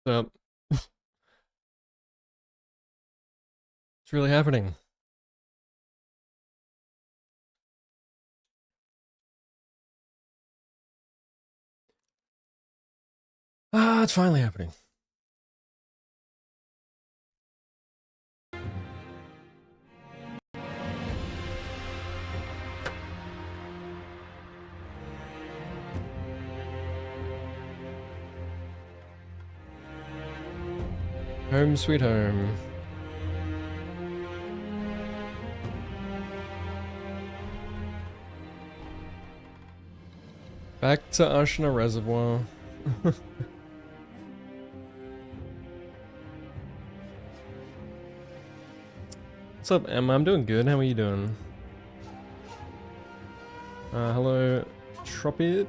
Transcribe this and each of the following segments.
It's really happening. Ah, it's finally happening. Home sweet home. Back to Ashina Reservoir. What's up, Emma? I'm doing good. How are you doing? Hello, Tropid.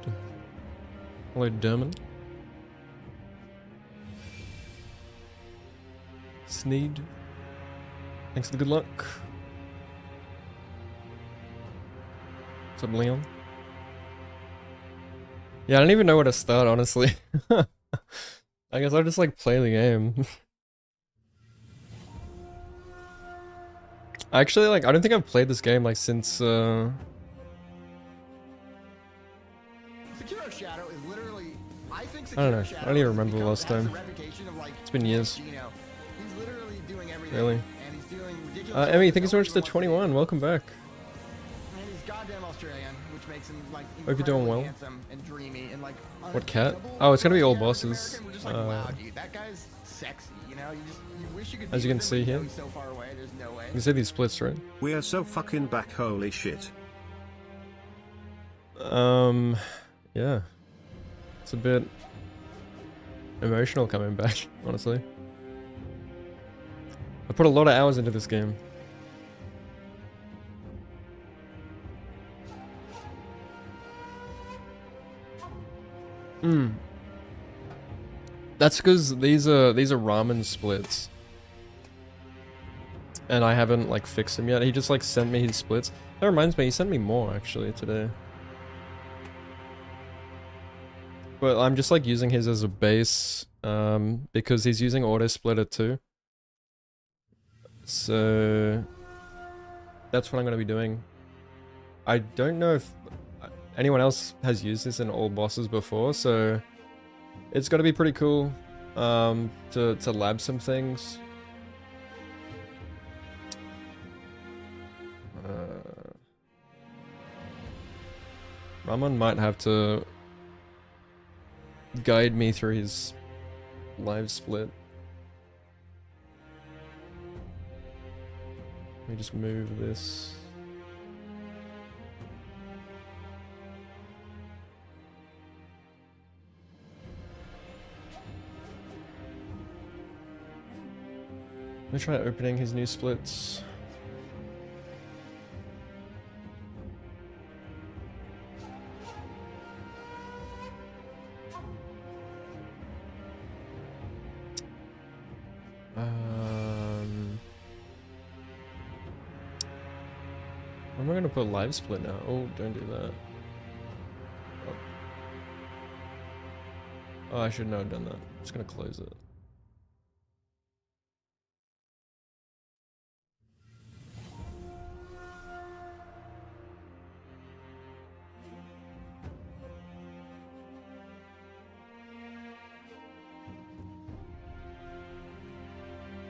Hello, Derman. Sneed. Thanks for the good luck. What's up, Leon? Yeah, I don't even know where to start, honestly. I guess I'll just like play the game. Actually, like, I don't think I've played this game like since Sekiro Shadow is literally, I think Sekiro I don't know. Shadow I don't even remember the last has time. the reputation of, like, It's been years. He's literally doing everything. Really? And he's doing ridiculous Emmy, stuff thank you so much for the that 21. Welcome back. And he's goddamn Australian, which makes him like Hope you're doing well. handsome and dreamy and like What cat? unattainable. Oh, it's gonna be all American, bosses. we're just like, wow, dude, that guy's sexy. You know, you wish you could. As be you can with him, see but here. he's so far away. There's no way. You can see these splits, right? We are so fucking back, holy shit. Yeah. It's a bit emotional coming back, honestly. I put a lot of hours into this game. That's because these are ramen splits. And I haven't like fixed them yet. He just like sent me his splits. That reminds me, he sent me more actually today. But I'm just like using his as a base, because he's using auto splitter too. So that's what I'm gonna be doing. I don't know if anyone else has used this in all bosses before, so it's gonna be pretty cool to lab some things. Raman might have to guide me through his live split. Let me just move this. Let me try opening his new splits. Where am I gonna put live split now? Oh, don't do that. Oh, I should not have done that. I'm just gonna close it.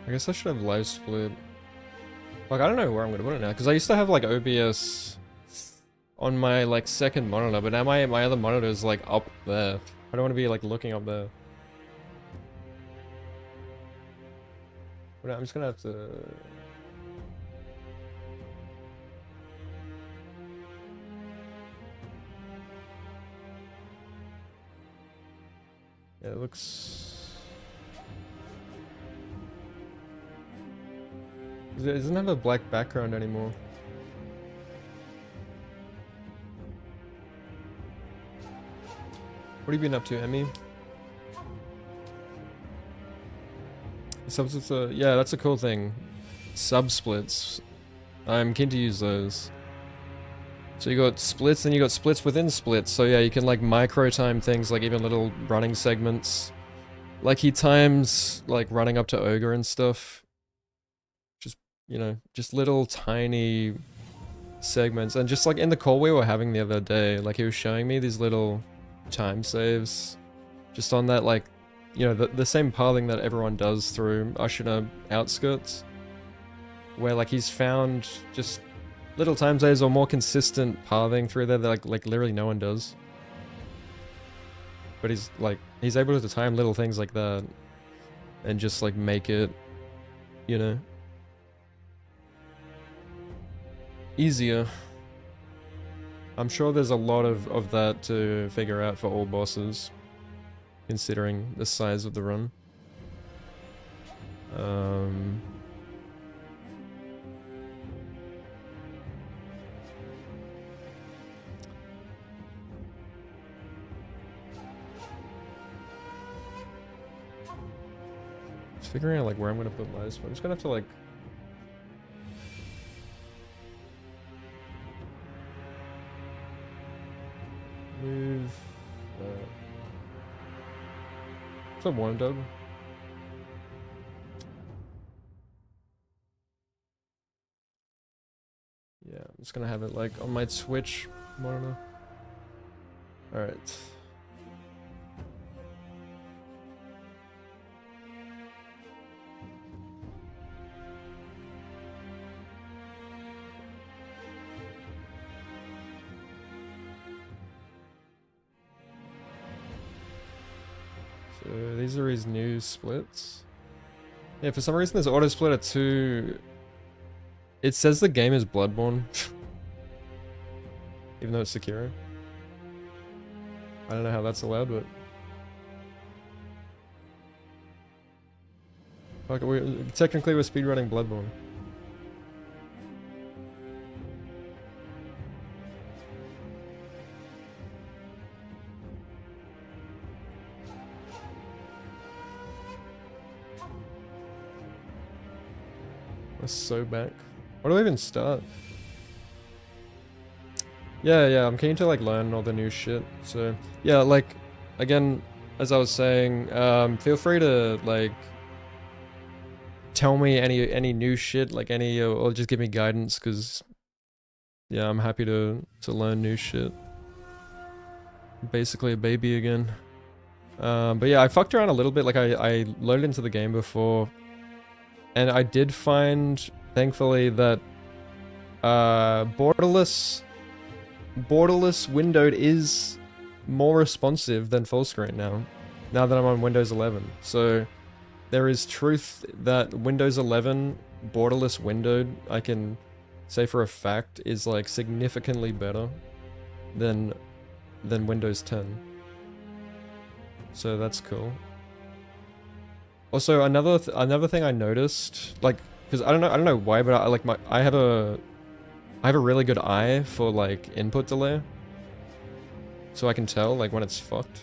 I guess I should have live split. Like, I don't know where I'm gonna put it now, because I used to have like OBS on my like second monitor, but now my other monitor is like up there. I don't want to be like looking up there. But I'm just gonna have to. Yeah, it looks. It doesn't have a black background anymore. What have you been up to, Emmy? Yeah, that's a cool thing. Sub-splits. I'm keen to use those. So you got splits, and you got splits within splits. So yeah, you can like micro time things, like even little running segments. Like he times like running up to ogre and stuff. Just, you know, just little tiny segments. And just like in the call we were having the other day, like he was showing me these little time saves just on that, like, you know, the same pathing that everyone does through Ashina outskirts, where like he's found just little time saves or more consistent pathing through there that like literally no one does. But he's able to time little things like that and just like make it, you know, easier. I'm sure there's a lot of that to figure out for all bosses, considering the size of the run. Just figuring out like where I'm gonna put lights, but I'm just gonna have to like move. What's up, Warm Dog? Yeah, I'm just gonna have it like on my Twitch monitor. Alright. So these are his new splits. Yeah, for some reason there's auto split at 2. It says the game is Bloodborne. Even though it's Sekiro. I don't know how that's allowed, but... Okay, technically we're speedrunning Bloodborne. We're so back. Where do I even start? Yeah, I'm keen to like learn all the new shit. So yeah, like again, as I was saying, feel free to like tell me any new shit, like any or just give me guidance, because yeah, I'm happy to learn new shit. Basically a baby again. But yeah, I fucked around a little bit. Like I loaded into the game before, and I did find, thankfully, that borderless windowed is more responsive than full screen now that I'm on Windows 11. So there is truth that Windows 11 borderless windowed, I can say for a fact, is like significantly better than Windows 10. So that's cool. Also, another thing I noticed, like, because I don't know why, but I have a really good eye for like input delay, so I can tell like when it's fucked.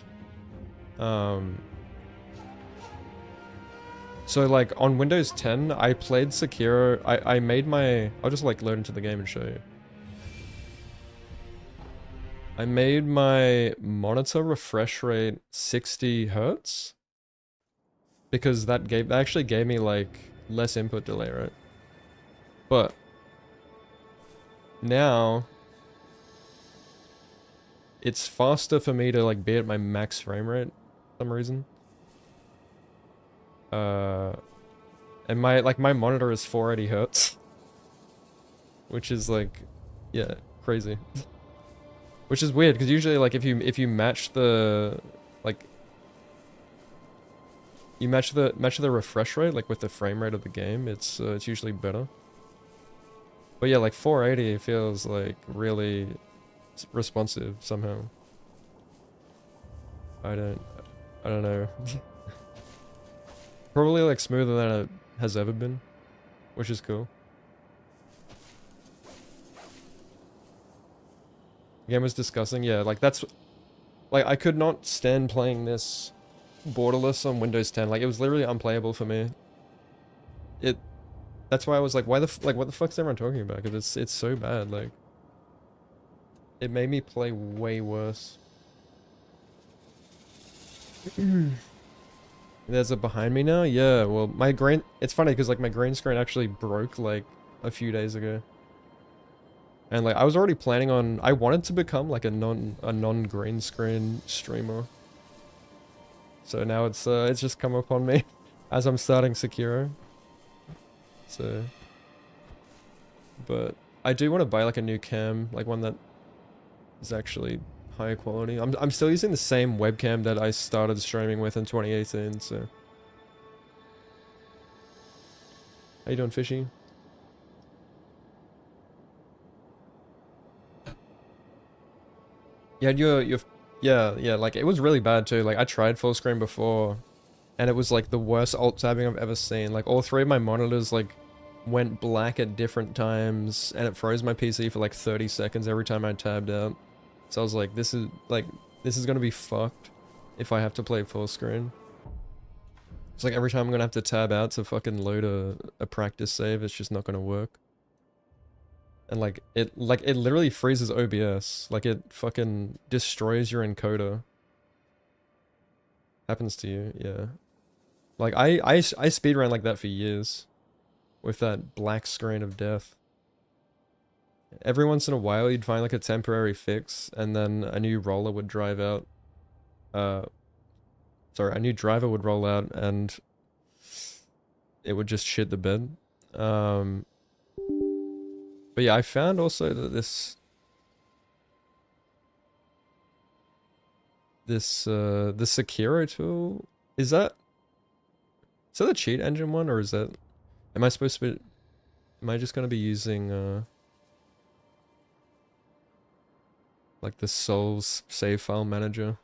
So like on Windows 10, I played Sekiro. I made my, I'll just like load into the game and show you. I made my monitor refresh rate 60 Hertz because that actually gave me like less input delay, right? But now it's faster for me to like be at my max frame rate for some reason. And my monitor is 480 Hertz, which is like, yeah, crazy. Which is weird because usually like if you match the like you match the refresh rate like with the frame rate of the game, it's usually better. But yeah, like 480 feels like really responsive somehow. I don't know. Probably like smoother than it has ever been, which is cool. The game was disgusting. Yeah, like that's like I could not stand playing this borderless on Windows 10. Like it was literally unplayable for me. That's why I was like, why what the fuck's everyone talking about? Because it's so bad. Like it made me play way worse. There's a behind me now? Yeah, well, my green... It's funny, because, like, my green screen actually broke, like, a few days ago. And, like, I was already planning on... I wanted to become, like, a non-green screen streamer. So now it's just come upon me as I'm starting Sekiro. So... But I do want to buy, like, a new cam, like, one that is actually higher quality. I'm still using the same webcam that I started streaming with in 2018, so... How you doing, Fishy? Yeah, yeah, like, it was really bad too. Like, I tried full screen before, and it was, like, the worst alt-tabbing I've ever seen. Like, all three of my monitors, like, went black at different times, and it froze my PC for, like, 30 seconds every time I tabbed out. So I was like, this is gonna be fucked if I have to play full screen. It's like every time I'm gonna have to tab out to fucking load a practice save, it's just not gonna work. And like it literally freezes OBS. Like it fucking destroys your encoder. Happens to you, yeah. Like I speedran like that for years. With that black screen of death. Every once in a while you'd find like a temporary fix and then a new roller would drive out. Sorry, a new driver would roll out and it would just shit the bed. But yeah, I found also that the Sekiro tool, is that the cheat engine one, or is that, am I supposed to be, am I just gonna be using like the Souls save file manager?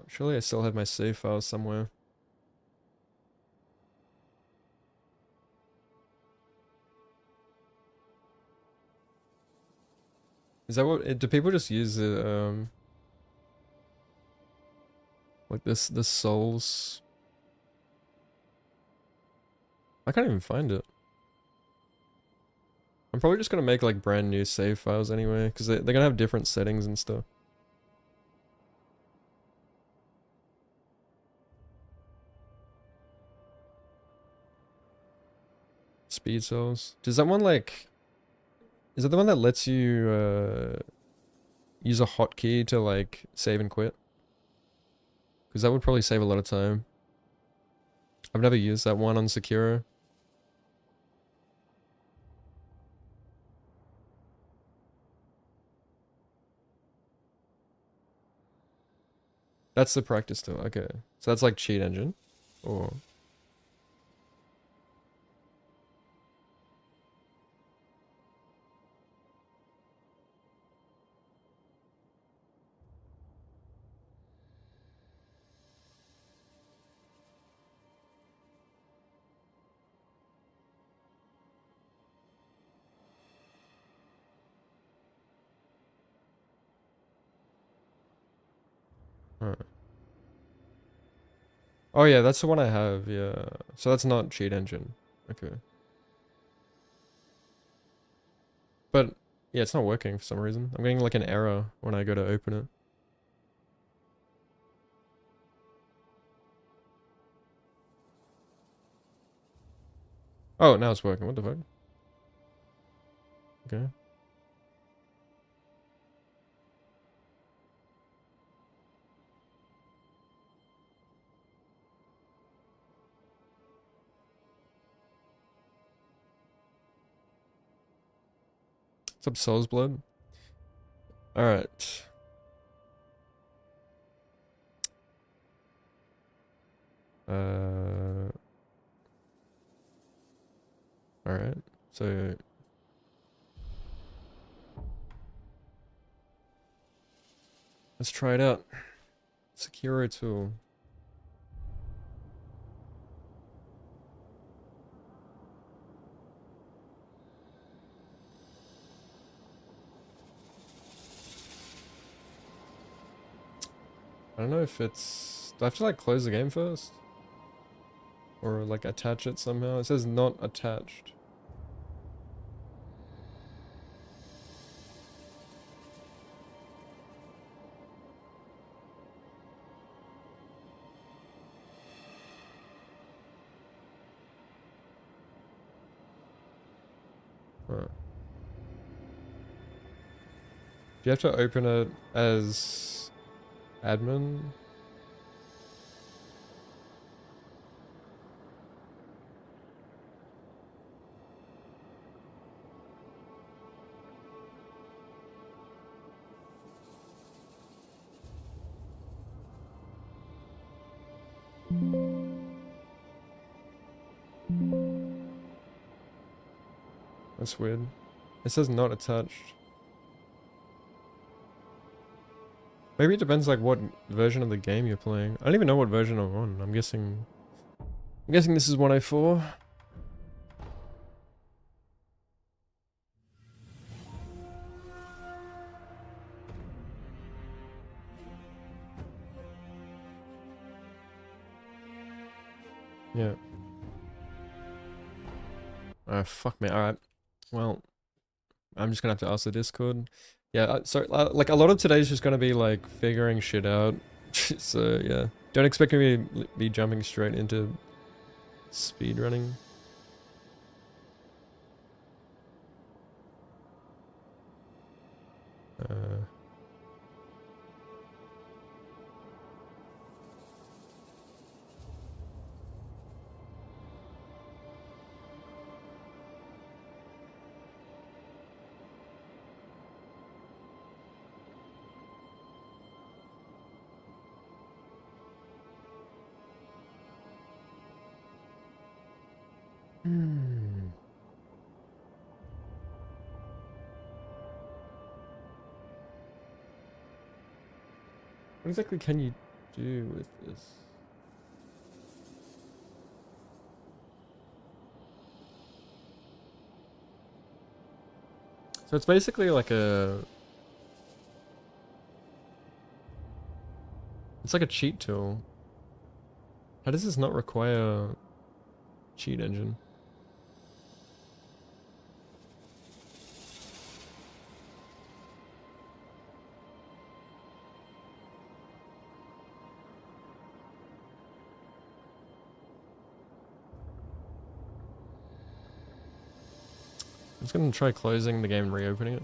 Surely I still have my save files somewhere. Is that what, do people just use it, like this Souls? I can't even find it. I'm probably just gonna make like brand new save files anyway, because they're gonna have different settings and stuff. Speed cells. Does that one like... Is it the one that lets you use a hotkey to like save and quit? Because that would probably save a lot of time. I've never used that one on Sekiro. That's the practice tool. Okay. So that's like cheat engine. Or... Huh. Oh yeah, that's the one I have, yeah. So that's not cheat engine. Okay. But, yeah, it's not working for some reason. I'm getting like an error when I go to open it. Oh, now it's working. What the fuck? Okay. What's up, Soul's Blood? Alright. Alright. So... Let's try it out. Sekiro tool. I don't know if it's... Do I have to like close the game first? Or like attach it somehow. It says not attached. Huh. Do you have to open it as admin? That's weird. It says not attached. Maybe it depends like what version of the game you're playing. I don't even know what version I'm on. I'm guessing this is 104. Yeah. Oh, fuck me. Alright. Well, I'm just gonna have to ask the Discord. Yeah, so, like, a lot of today is just gonna be, like, figuring shit out. So, yeah. Don't expect me to be jumping straight into speedrunning. What exactly can you do with this? So it's basically like a... It's like a cheat tool. How does this not require cheat engine? I'm just gonna try closing the game and reopening it.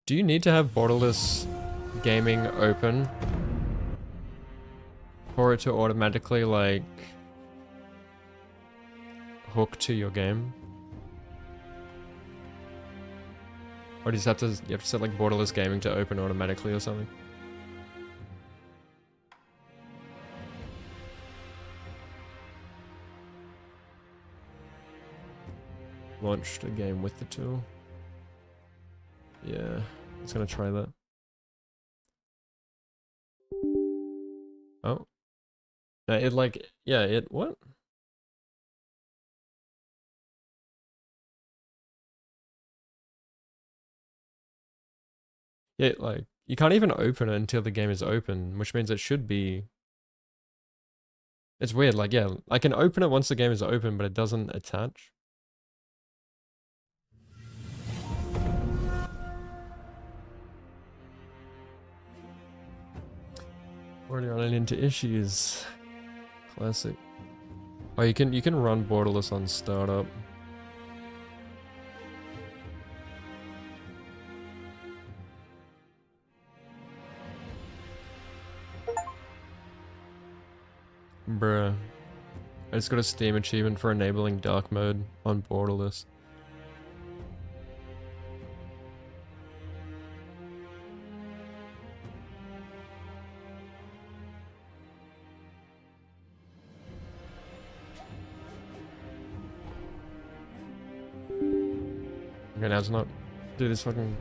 Do you need to have borderless gaming open for it to automatically, like, hook to your game? Or do you just have to set like borderless gaming to open automatically or something? Launched a game with the tool. Yeah, it's gonna try that. Oh. No, it like, yeah, it, what? Yeah, like, you can't even open it until the game is open, which means it should be... It's weird, like, yeah, I can open it once the game is open, but it doesn't attach. Already running into issues. Classic. Oh, you can run borderless on startup. Bruh. I just got a Steam achievement for enabling dark mode on borderless. Okay, now it's not do this fucking...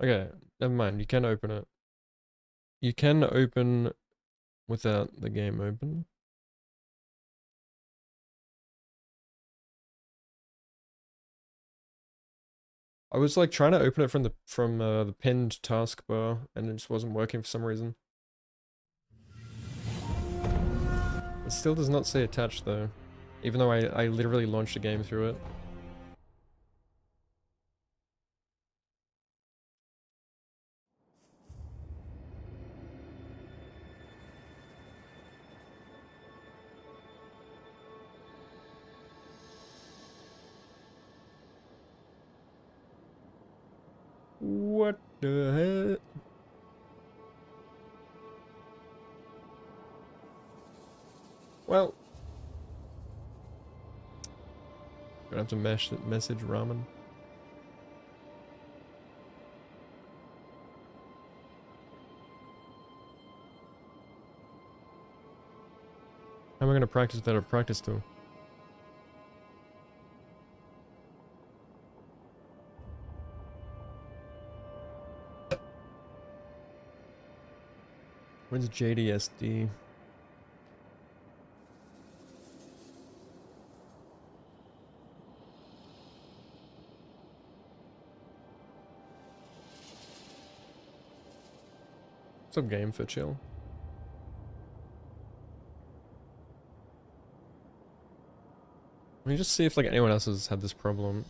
Okay, never mind. You can open it. You can open without the game open. I was like trying to open it from the pinned taskbar, and it just wasn't working for some reason. It still does not say attached though, even though I literally launched a game through it. What the heck? Well, gonna have to message ramen. How am I gonna practice without a practice tool? Where's JDSD? What's up, game for chill? Let me just see if like anyone else has had this problem.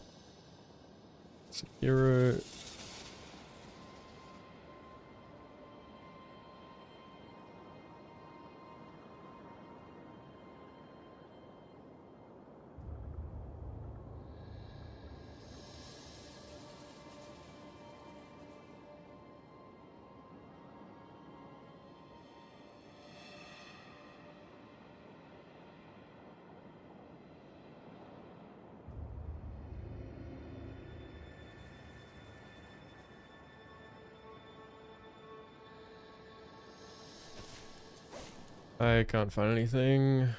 Sekiro. I can't find anything.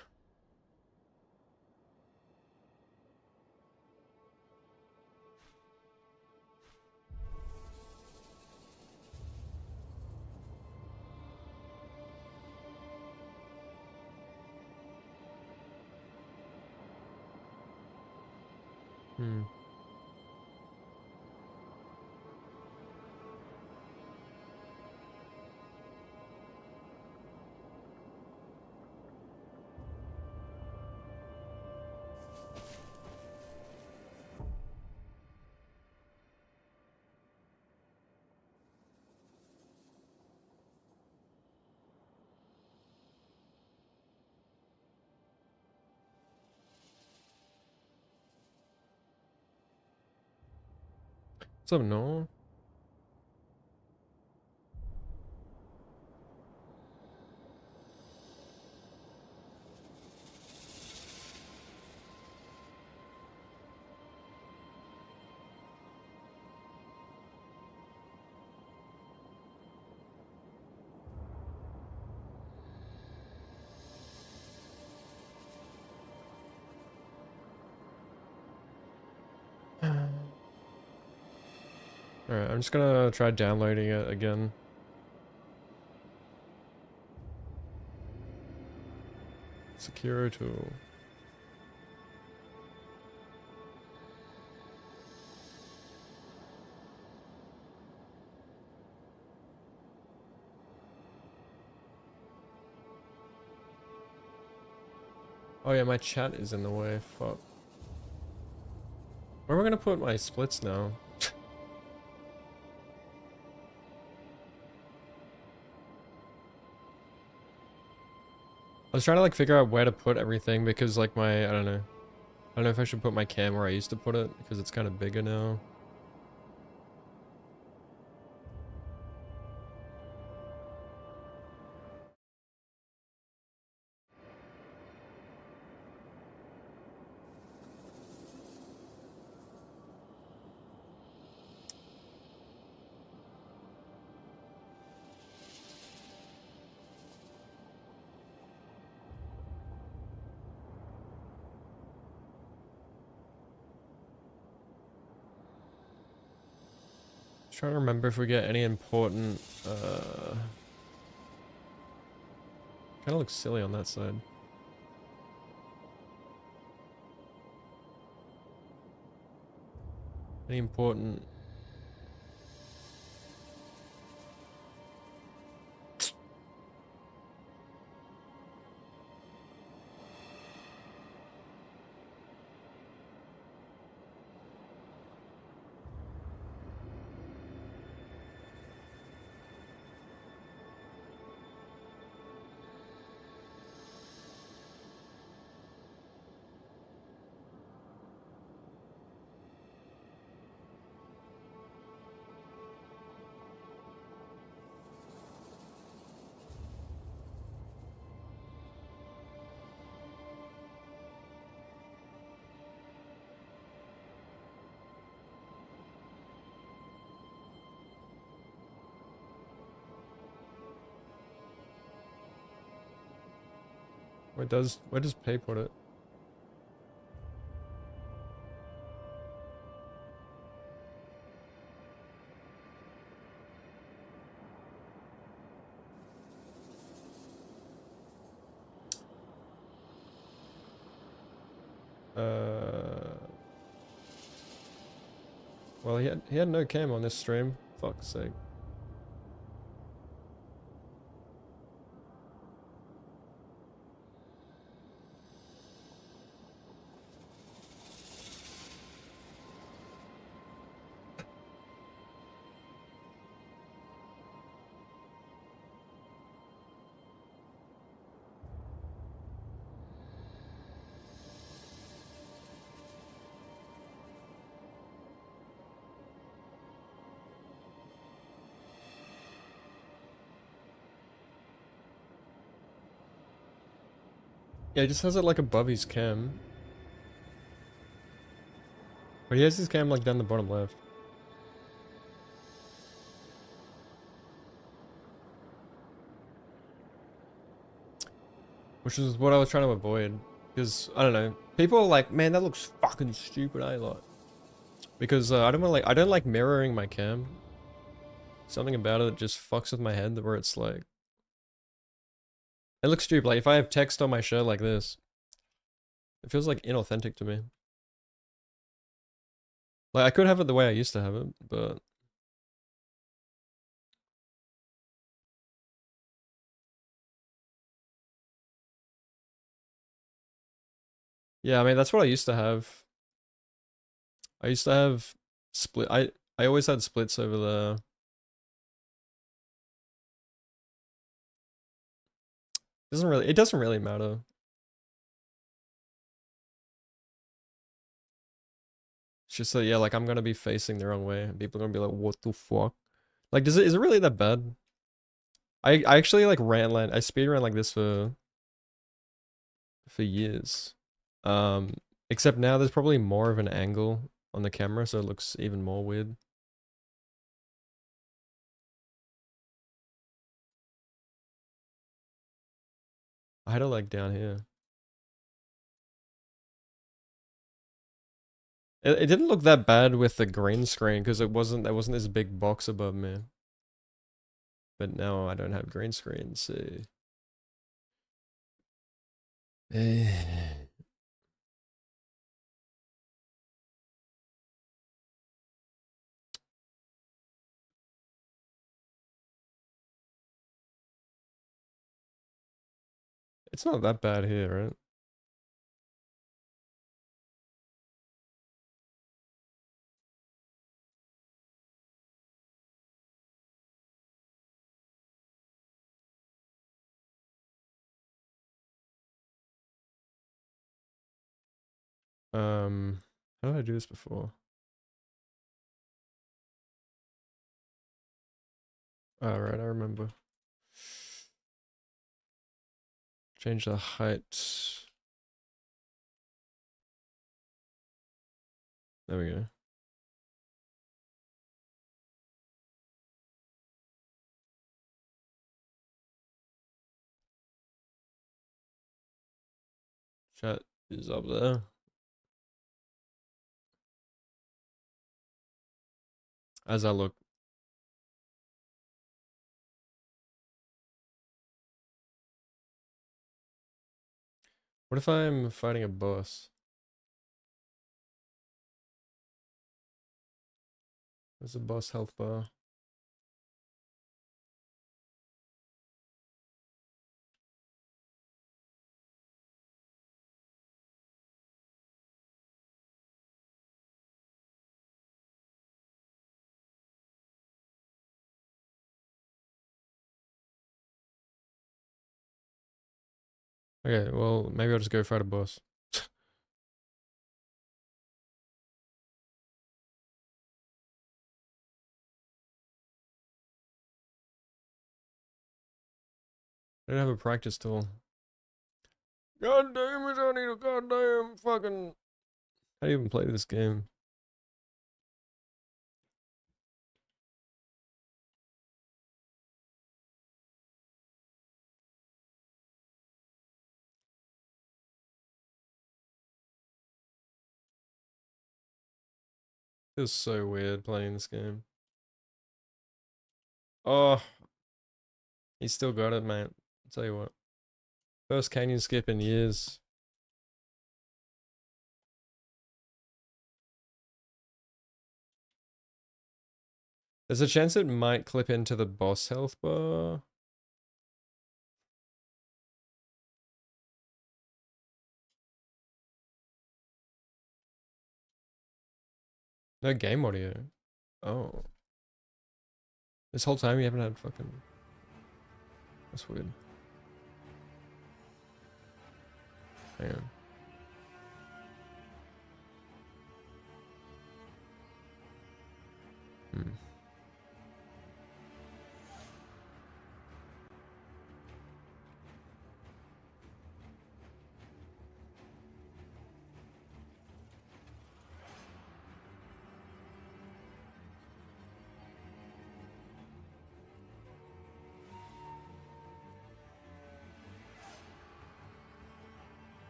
Hmm. What's up, Noel? Alright, I'm just gonna try downloading it again. Sekiro tool. Oh yeah, my chat is in the way. Fuck. Where am I gonna put my splits now? I was trying to like figure out where to put everything because like I don't know. I don't know if I should put my cam where I used to put it because it's kind of bigger now. Trying to remember if we get any important, kind of looks silly on that side. Any important... Where does Pay put it? Well, he had no cam on this stream. Fuck's sake. Yeah, he just has it like above his cam. But he has his cam like down the bottom left. Which is what I was trying to avoid. Because, I don't know. People are like, man, that looks fucking stupid, I like. Because I don't like mirroring my cam. Something about it just fucks with my head where it's like... It looks stupid. Like, if I have text on my shirt like this, it feels like inauthentic to me. Like, I could have it the way I used to have it, but... Yeah, I mean, that's what I used to have. I used to have split... I always had splits over the... It doesn't really matter. It's just that, yeah, like, I'm gonna be facing the wrong way, and people are gonna be like, what the fuck? Like, is it really that bad? I actually, like, I speedran like this for years. Except now there's probably more of an angle on the camera, so it looks even more weird. I had it, like, down here. It didn't look that bad with the green screen, because there wasn't this big box above me. But now I don't have green screen, so... It's not that bad here, right? How did I do this before? Oh, right, I remember. Change the height. There we go. Chat is up there. As I look What if I'm fighting a boss? There's a boss health bar. Okay, well, maybe I'll just go fight a boss. I don't have a practice tool. God damn it, I need a goddamn fucking... How do you even play this game? Feels so weird playing this game. Oh, he still got it, mate. I'll tell you what. First canyon skip in years. There's a chance it might clip into the boss health bar. No game audio. Oh. This whole time you haven't had fucking... That's weird. Hang on. Hmm.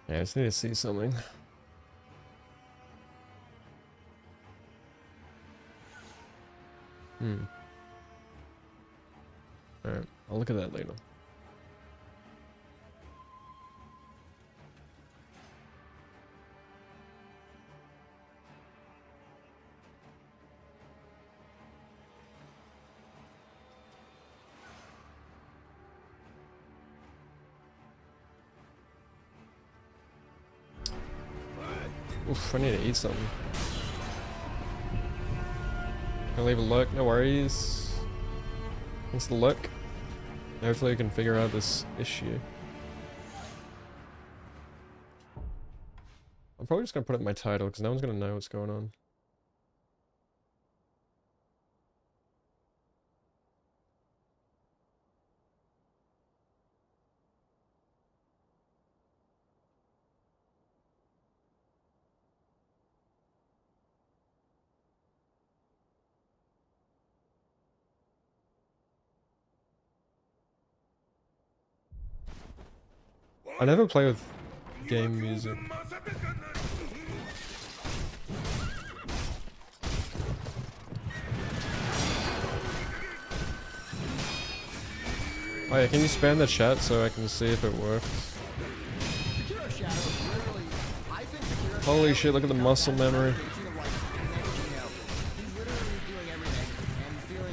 Yeah, I just need to see something. Alright, I'll look at that later. Oof, I need to eat something. I'll leave a look, no worries. Thanks for the look. Hopefully we can figure out this issue. I'm probably just gonna put it in my title because no one's gonna know what's going on. I never play with game music. Oh yeah, can you spam the chat so I can see if it works? Holy shit, look at the muscle memory.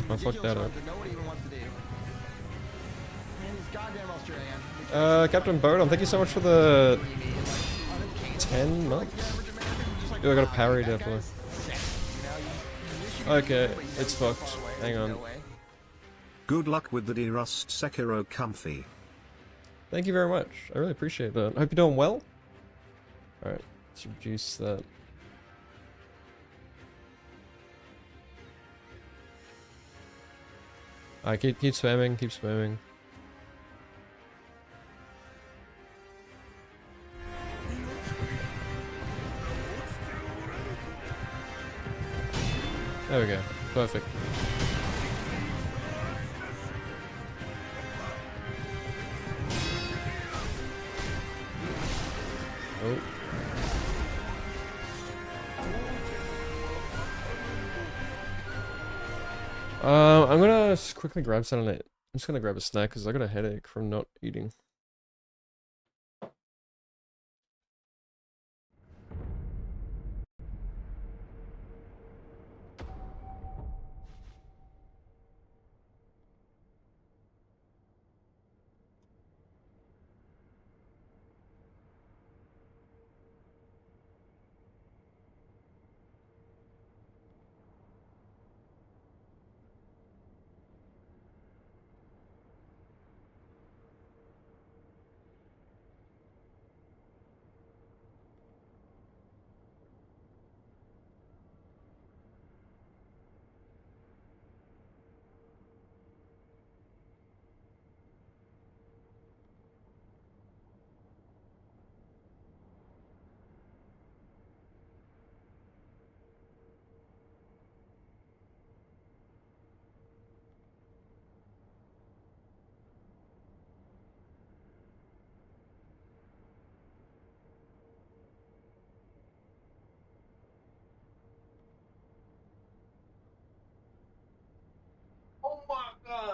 I fucked that up. Captain Bodom, thank you so much for the 10 months. Dude, I got a parry definitely. Okay, it's fucked. Hang on. Good luck with the derust Sekiro comfy. Thank you very much. I really appreciate that. I hope you're doing well. Alright, let's reduce that. Alright, keep spamming, keep spamming. There we go. Perfect. Oh. I'm gonna quickly grab something. I'm just gonna grab a snack because I got a headache from not eating.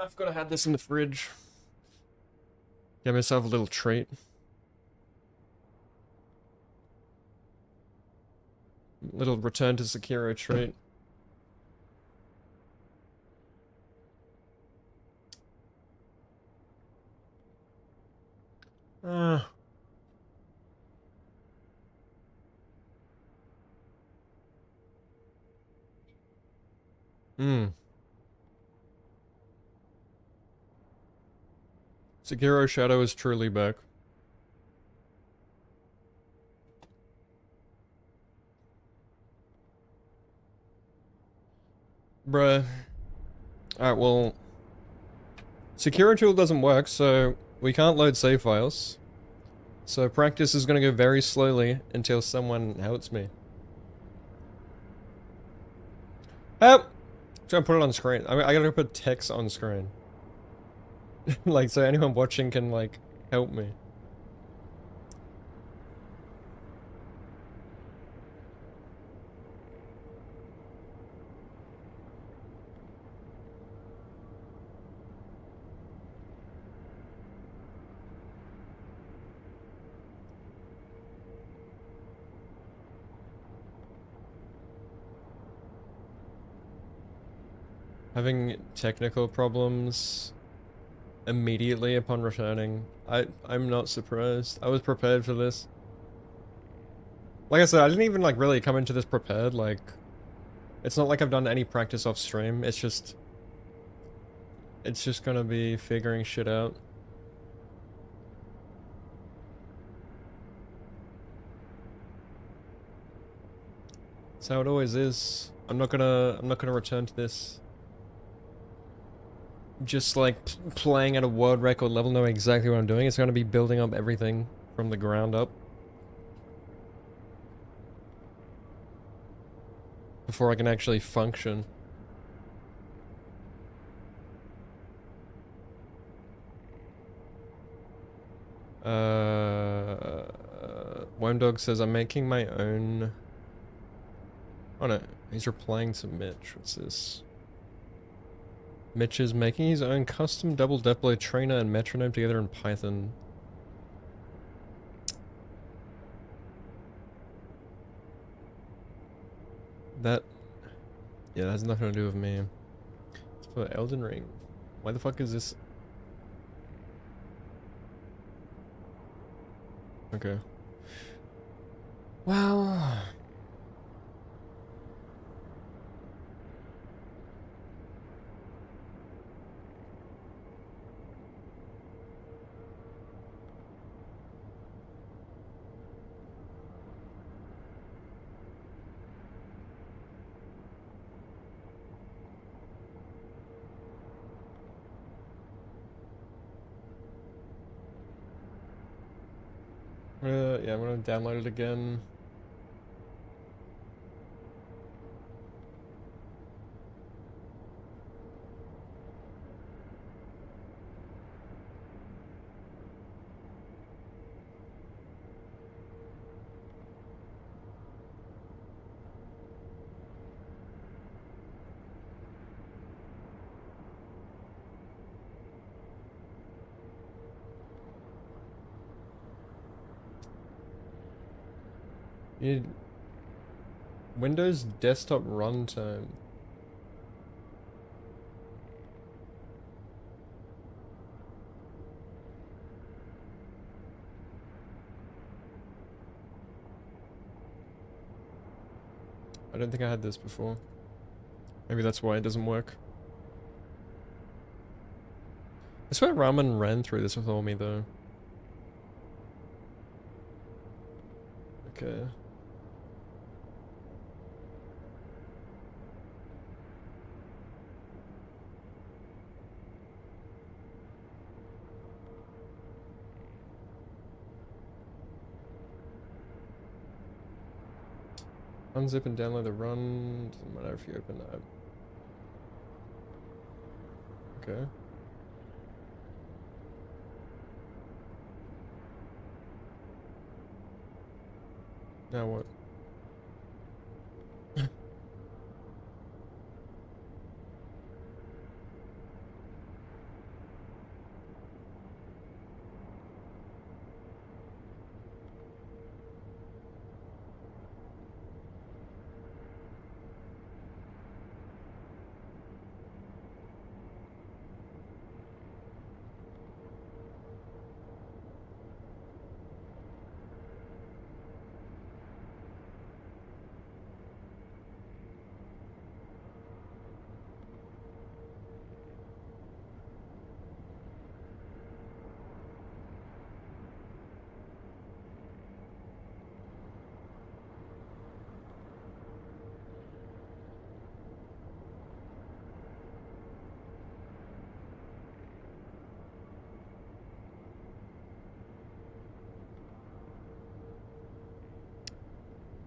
I've got to have this in the fridge. Get myself a little treat. Little return to Sekiro treat. Ah. Sekiro Shadow is truly back. Bruh. Alright, well... Sekiro tool doesn't work, so we can't load save files. So practice is gonna go very slowly until someone helps me. Oh! Try and put it on screen. I gotta put text on screen. Like, so anyone watching can, like, help me. Having technical problems immediately upon returning. I'm not surprised. I was prepared for this. Like I said, I didn't even like really come into this prepared, like it's not like I've done any practice off stream, it's just gonna be figuring shit out. That's how it always is. I'm not gonna return to this just like playing at a world record level, knowing exactly what I'm doing. It's gonna be building up everything from the ground up before I can actually function. Wormdog says I'm making my own. Oh no, he's replying to Mitch. What's this? Mitch is making his own custom double deploy trainer and metronome together in Python. That... yeah, that has nothing to do with me. It's for Elden Ring. Why the fuck is this? Okay. Well... yeah, I'm gonna download it again. You need Windows desktop runtime. I don't think I had this before. Maybe that's why it doesn't work. I swear Ramen ran through this with me though. Okay. Unzip and download the run. Doesn't matter if you open that. Okay. Now what?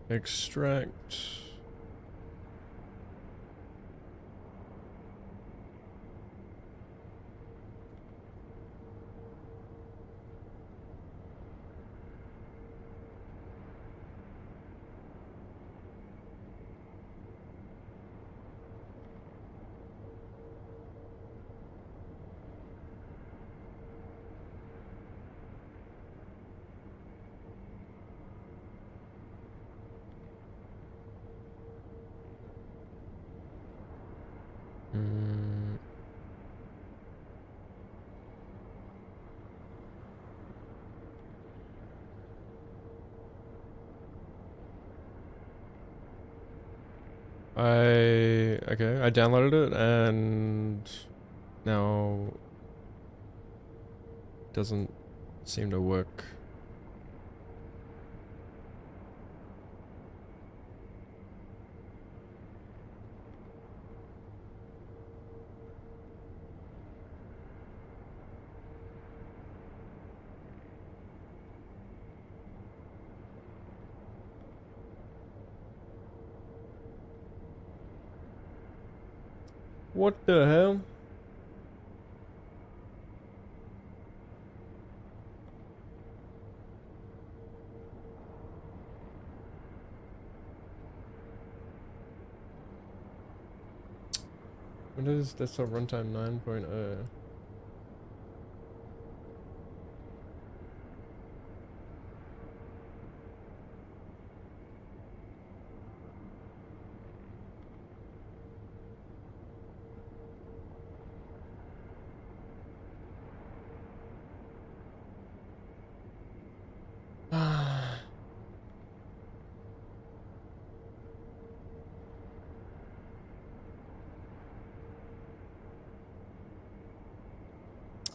Extract. Okay, I downloaded it and now doesn't seem to work. What the hell? Windows Desktop Runtime 9.0.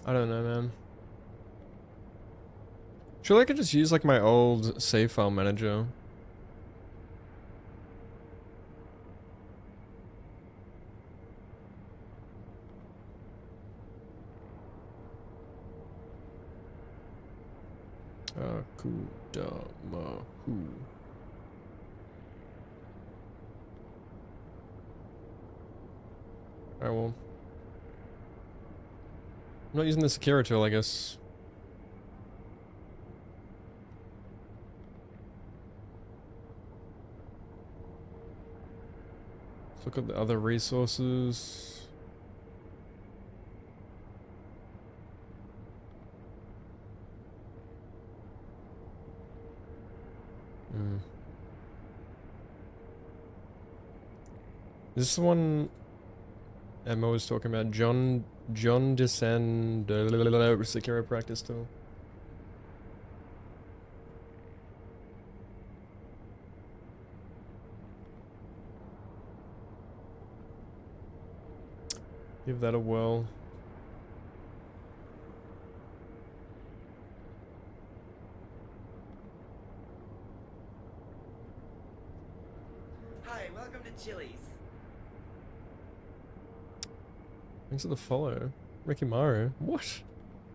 I don't know, man. Surely I could just use like my old save file manager. Kudamahu. Alright, well. I'm not using the Sekiro tool, I guess. Let's look at the other resources. Is this the one Emma was talking about? John Descend Sekiro practice tool. Give that a whirl. Hi, welcome to Chili's. Thanks for the follow. Ricky Maru. What?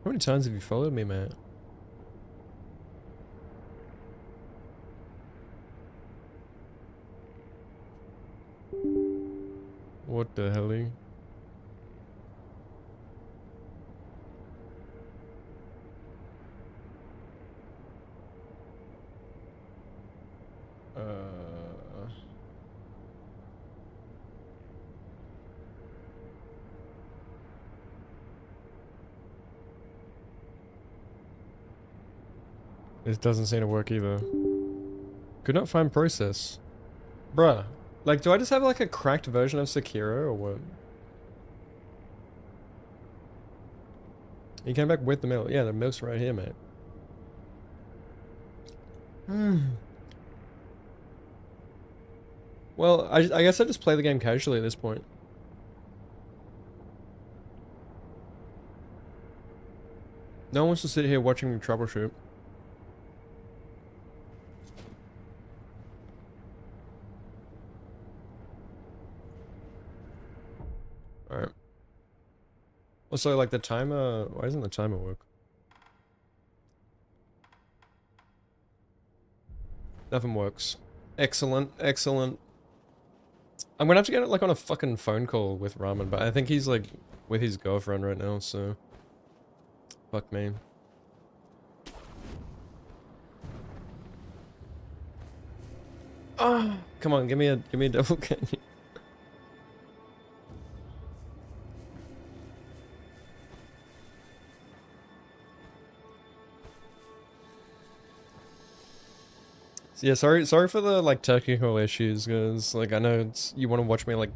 How many times have you followed me, man? What the helly? This doesn't seem to work either. Could not find process. Bruh. Like, do I just have like a cracked version of Sekiro or what? He came back with the milk. Yeah, the milk's right here, mate. Well, I guess I just play the game casually at this point. No one wants to sit here watching me troubleshoot. Alright. Also, like the timer... Why doesn't the timer work? Nothing works. Excellent, excellent. I'm gonna have to get it like on a fucking phone call with Ramen, but I think he's like with his girlfriend right now, so fuck me. Oh, come on, give me a double canyon. Yeah, sorry for the like technical issues, guys. Like I know you want to watch me like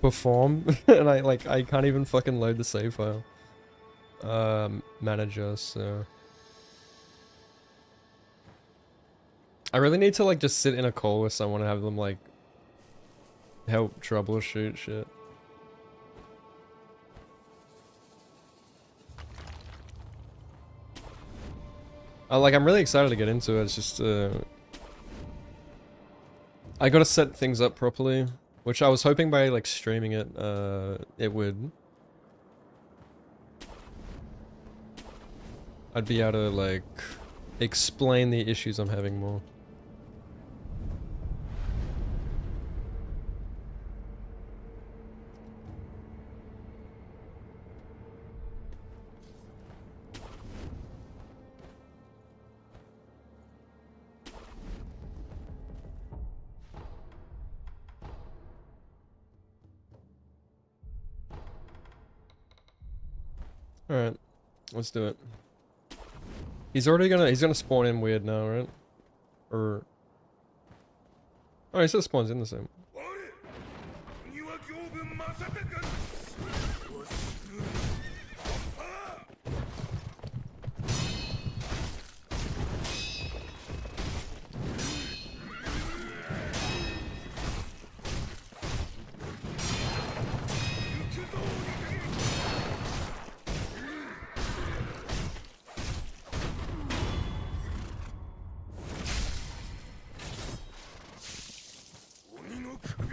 perform, and I can't even fucking load the save file. Manager, so I really need to like just sit in a call with someone and have them like help troubleshoot shit. Like I'm really excited to get into it. It's just I gotta set things up properly, which I was hoping by like streaming it, it would. I'd be able to like explain the issues I'm having more. Alright, let's do it. He's gonna spawn in weird now, right? Or... Oh, he still spawns in the same.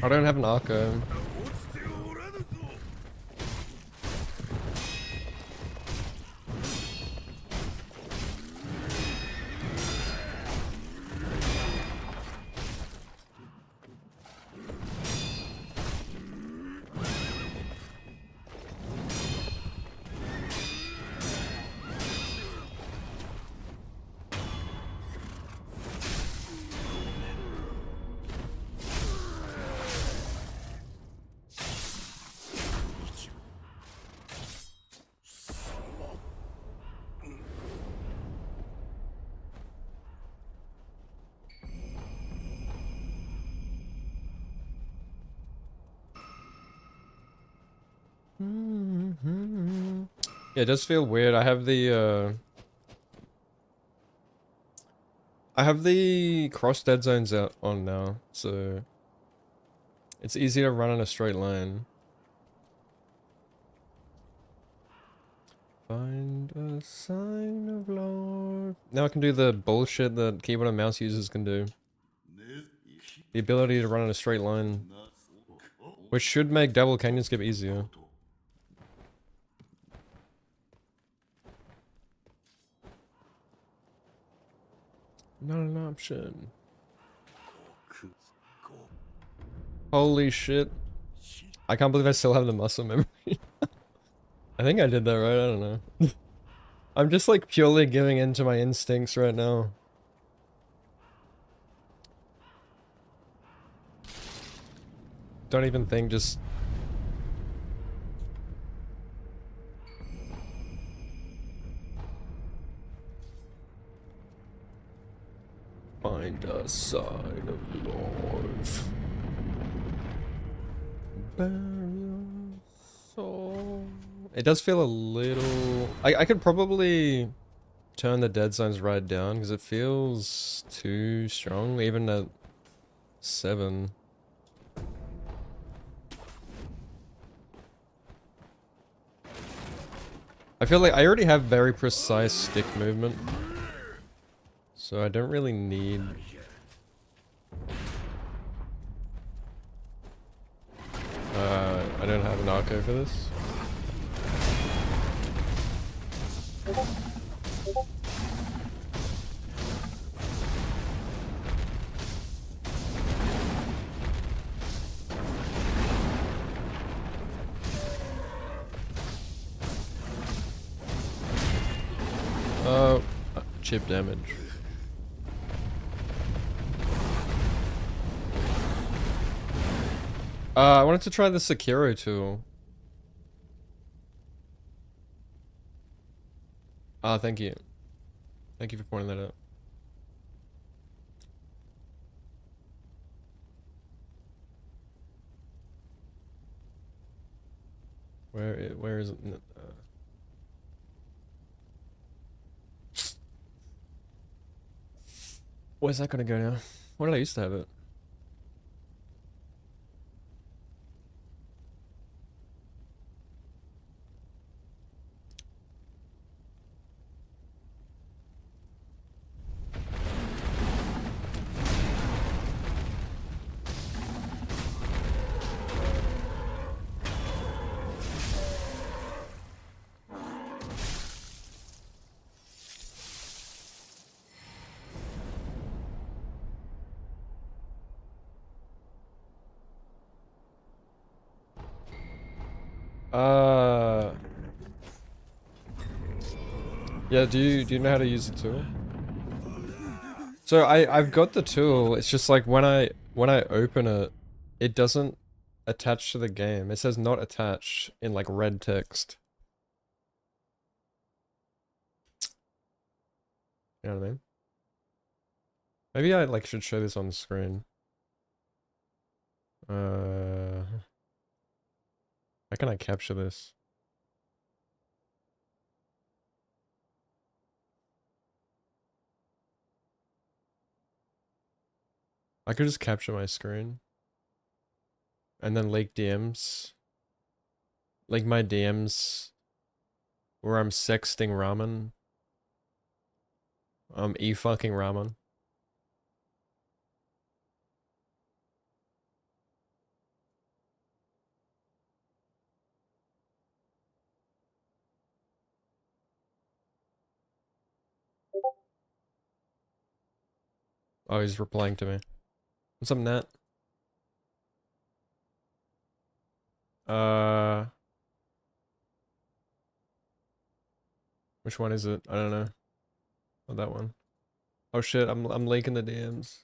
I don't have an Arco. Yeah, it does feel weird. I have the cross dead zones out on now, so it's easy to run in a straight line. Find a sign of love. Now I can do the bullshit that keyboard and mouse users can do. The ability to run in a straight line, which should make double canyon skip easier. Not an option. Holy shit. I can't believe I still have the muscle memory. I think I did that right, I don't know. I'm just like purely giving in to my instincts right now. Don't even think, just... Find a sign of life. Bury soul. It does feel a little... I could probably turn the dead zones right down because it feels too strong, even at 7. I feel like I already have very precise stick movement, so I don't really need... I don't have an Arco for this. Chip damage. I wanted to try the Sekiro tool. Thank you. Thank you for pointing that out. Where is it? Where's that gonna go now? Where did I used to have it? Yeah, do you know how to use the tool? So I've got the tool. It's just like when I open it, it doesn't attach to the game. It says not attached in like red text. You know what I mean? Maybe I like should show this on the screen. How can I capture this? I could just capture my screen. And then leak DMs. Like my DMs where I'm sexting ramen. E-fucking ramen. Oh, he's replying to me. What's up, Nat? Which one is it? I don't know. Oh, that one. Oh shit, I'm leaking the DMs.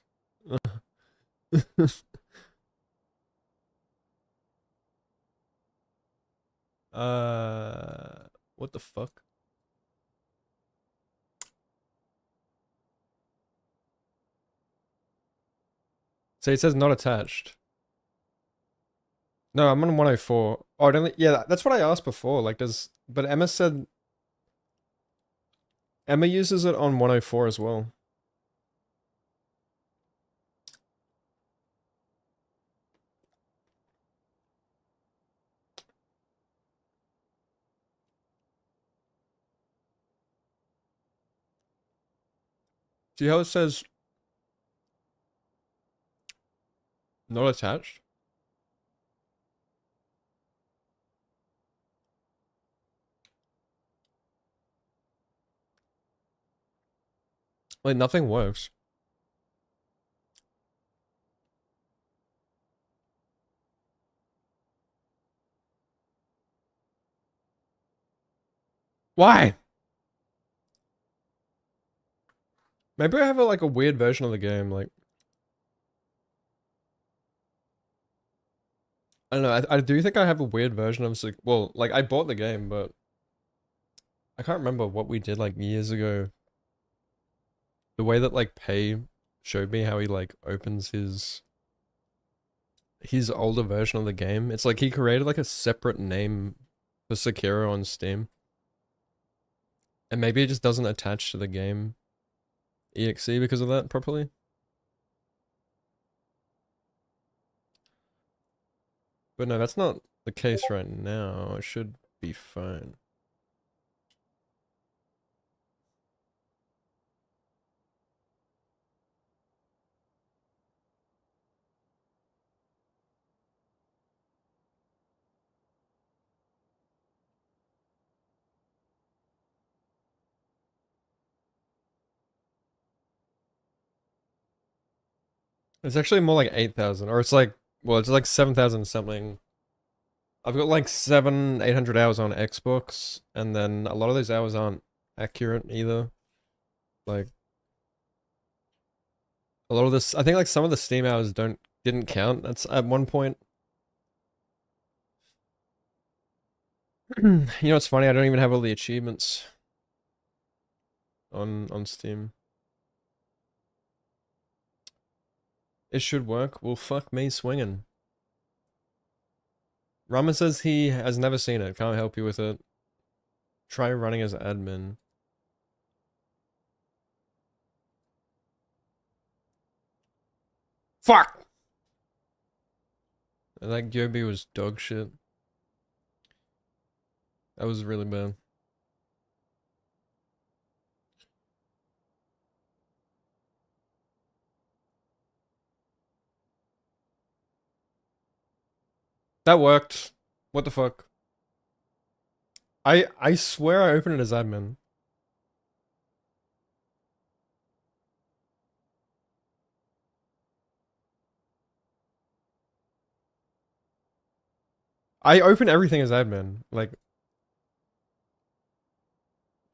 What the fuck? So it says not attached. No, I'm on 104. Oh, it only, yeah, that's what I asked before. Like, but Emma said Emma uses it on 104 as well. See how it says not attached? Like, nothing works. Why? Maybe I have like a weird version of the game, like I don't know, I do think I have a weird version of well, like I bought the game, but I can't remember what we did like years ago. The way that like Pei showed me how he like opens his older version of the game. It's like he created like a separate name for Sekiro on Steam. And maybe it just doesn't attach to the game exe because of that properly. But no, that's not the case right now. It should be fine. It's actually more like 8,000, or it's like, well, it's like 7,000 something. I've got like 800 hours on Xbox, and then a lot of those hours aren't accurate either. Like a lot of this, I think like some of the Steam hours didn't count. That's at one point. You know what's funny? I don't even have all the achievements on Steam. It should work. Well, fuck me swinging. Ramen says he has never seen it. Can't help you with it. Try running as admin. Fuck! That Gyobi was dog shit. That was really bad. That worked. What the fuck? I swear I opened it as admin. I open everything as admin. Like,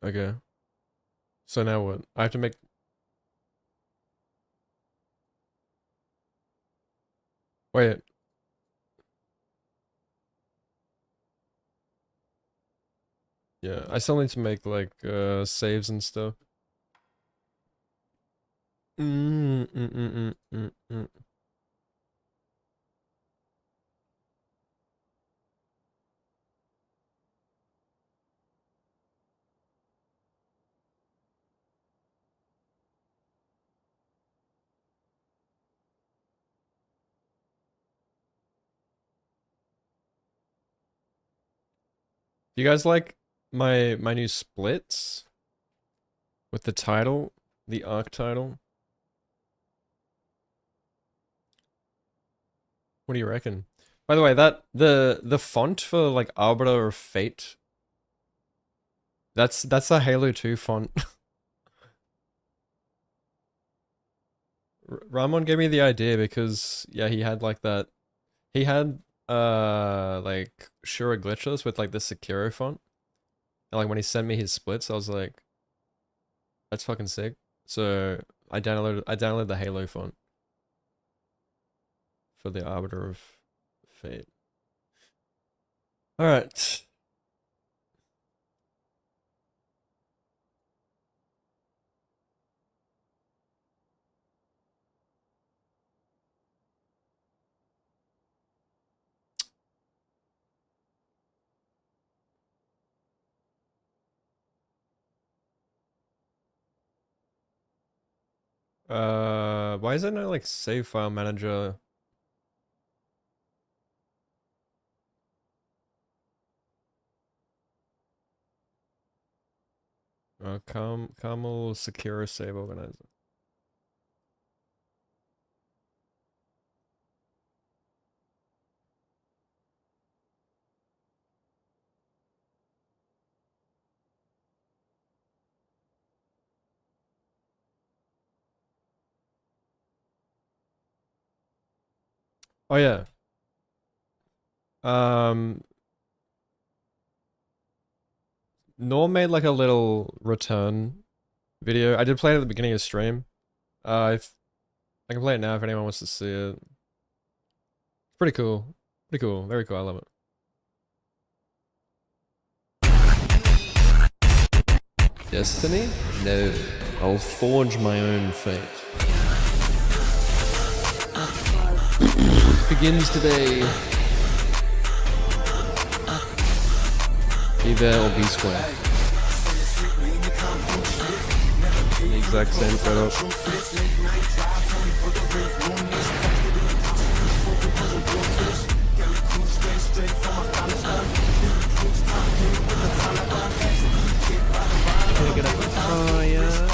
okay. So now what? I have to make... Wait. Yeah, I still need to make like saves and stuff. Mm, mm, mm, mm, mm, mm. Do you guys like my new splits with the title, the arc title? What do you reckon? By the way, that the font for like Arbiter of Fate, that's a Halo 2 font. Ramon gave me the idea because yeah, he had like that. He had like Shura glitchless with like the Sekiro font. And like when he sent me his splits, I was like, that's fucking sick. So I downloaded the Halo font for the Arbiter of Fate. Alright. Why is there no like save file manager? Camel Secure Save Organizer. Oh yeah. Norm made like a little return video. I did play it at the beginning of stream. If I can play it now if anyone wants to see it. It's pretty cool. Pretty cool. Very cool. I love it. Destiny? No. I'll forge my own fate. Begins today. Be there or be square. The exact same setup. Can I get up? Oh yeah.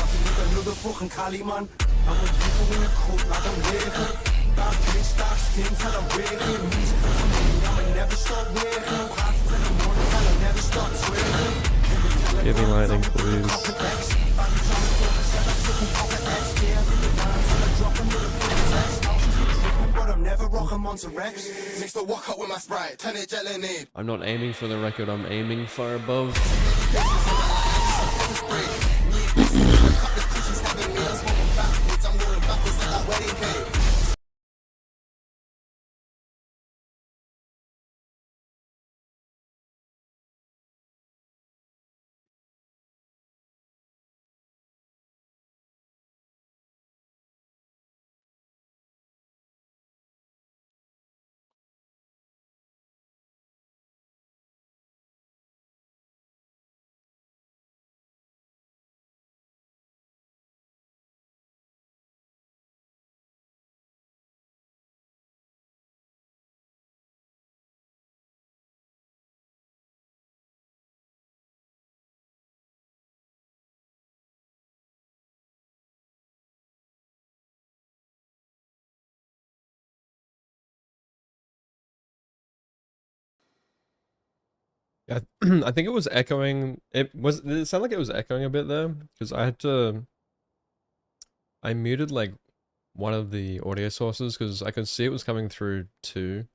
Give me lightning, please. I'm not aiming for the record, I'm aiming far above. Yeah, I think it was echoing. Did it sound like it was echoing a bit there? Because I muted like one of the audio sources because I could see it was coming through two.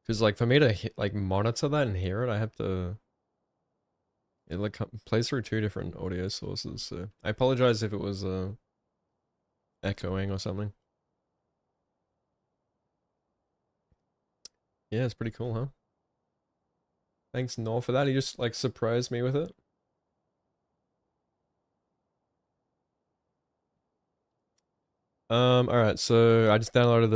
Because like for me to like monitor that and hear it, I have to. It like plays through two different audio sources. So I apologize if it was echoing or something. Yeah, it's pretty cool, huh? Thanks, Noel, for that. He just like surprised me with it. Alright, so I downloaded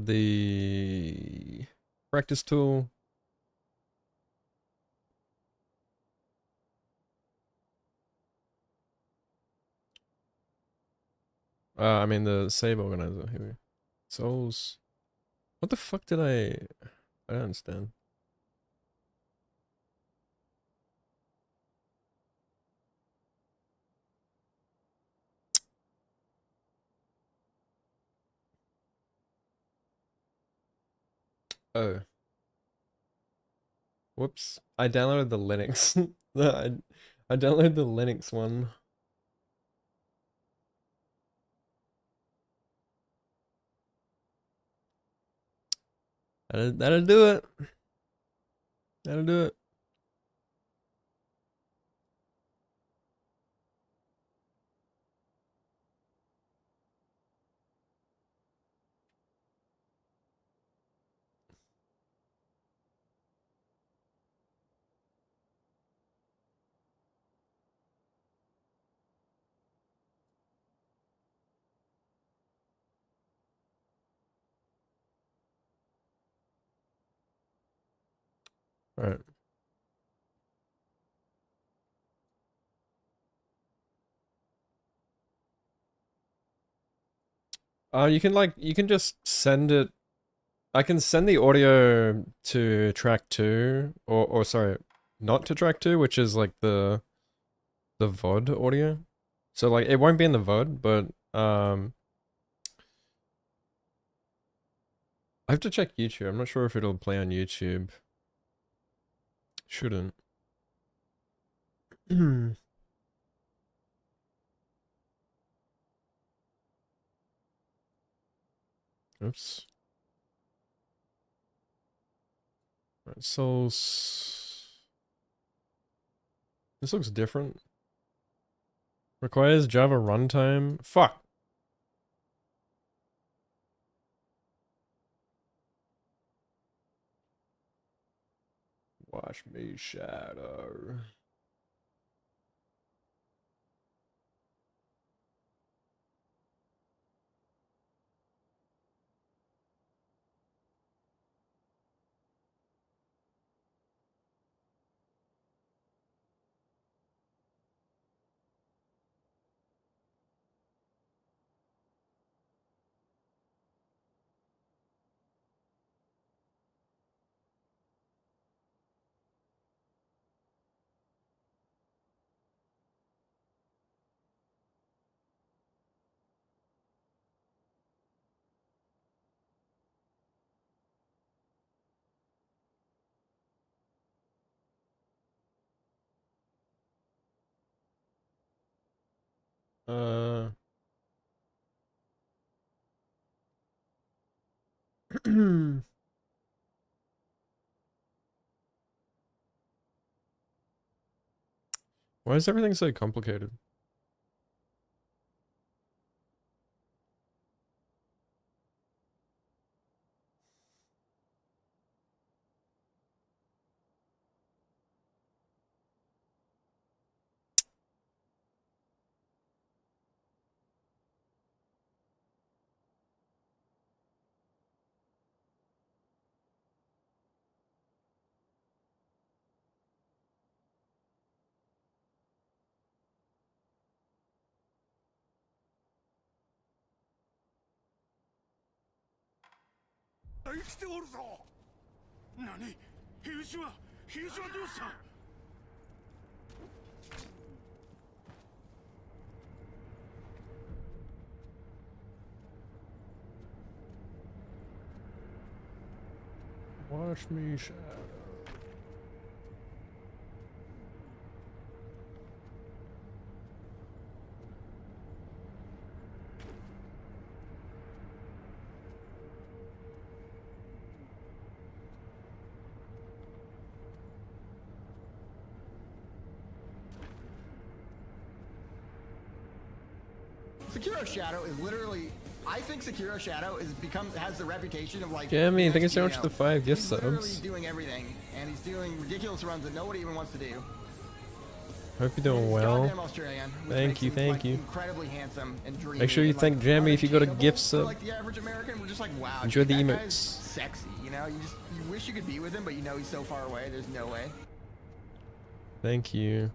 the practice tool. I mean the save organizer. Here we go. Souls. What the fuck did I don't understand. Oh. Whoops. I downloaded the Linux. I downloaded the Linux one. That'll do it. That'll do it. Alright. You can just send it. I can send the audio to track two, or sorry, not to track two, which is like the VOD audio. So like it won't be in the VOD, but I have to check YouTube. I'm not sure if it'll play on YouTube. Shouldn't. Oops. Right, Souls. This looks different. Requires Java runtime. Fuck. Watch me shadow. Uh Why is everything so complicated? Watch me shadow. Sekiro Shadow is literally. I think Sekiro Shadow has the reputation of like. Jamie, thank you so you much for the 5 gift he's literally subs. doing everything, and he's doing ridiculous runs that nobody even wants to do. Hope you're doing He's well. goddamn Australian, which Thank makes you, him, thank like, you. Incredibly handsome and dreamy. Make sure you and, thank like, Jamie if you got a unattainable gift for, sub. like the average American, we're just like, wow. Enjoy dude, the that emotes. guy's sexy, you know. You wish you could be with him, but you know he's so far away. There's no way. Thank you.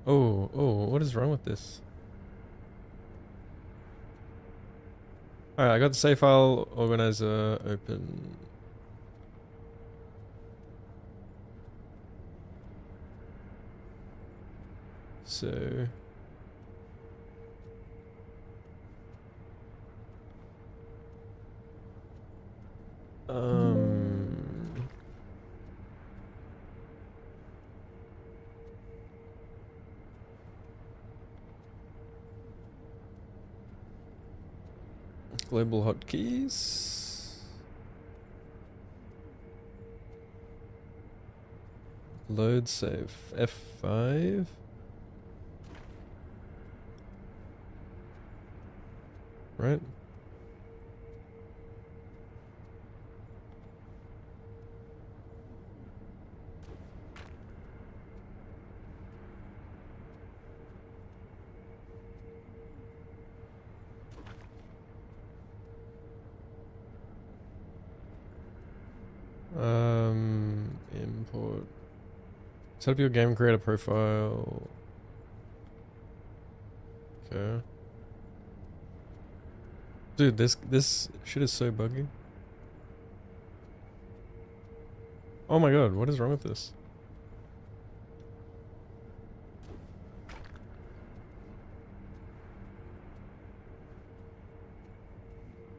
Oh, what is wrong with this? Alright, I got the save file organizer open. So... Global hotkeys. Load save F5. Right. Import. Set up your game creator profile. Okay. Dude, this shit is so buggy. Oh my god, what is wrong with this?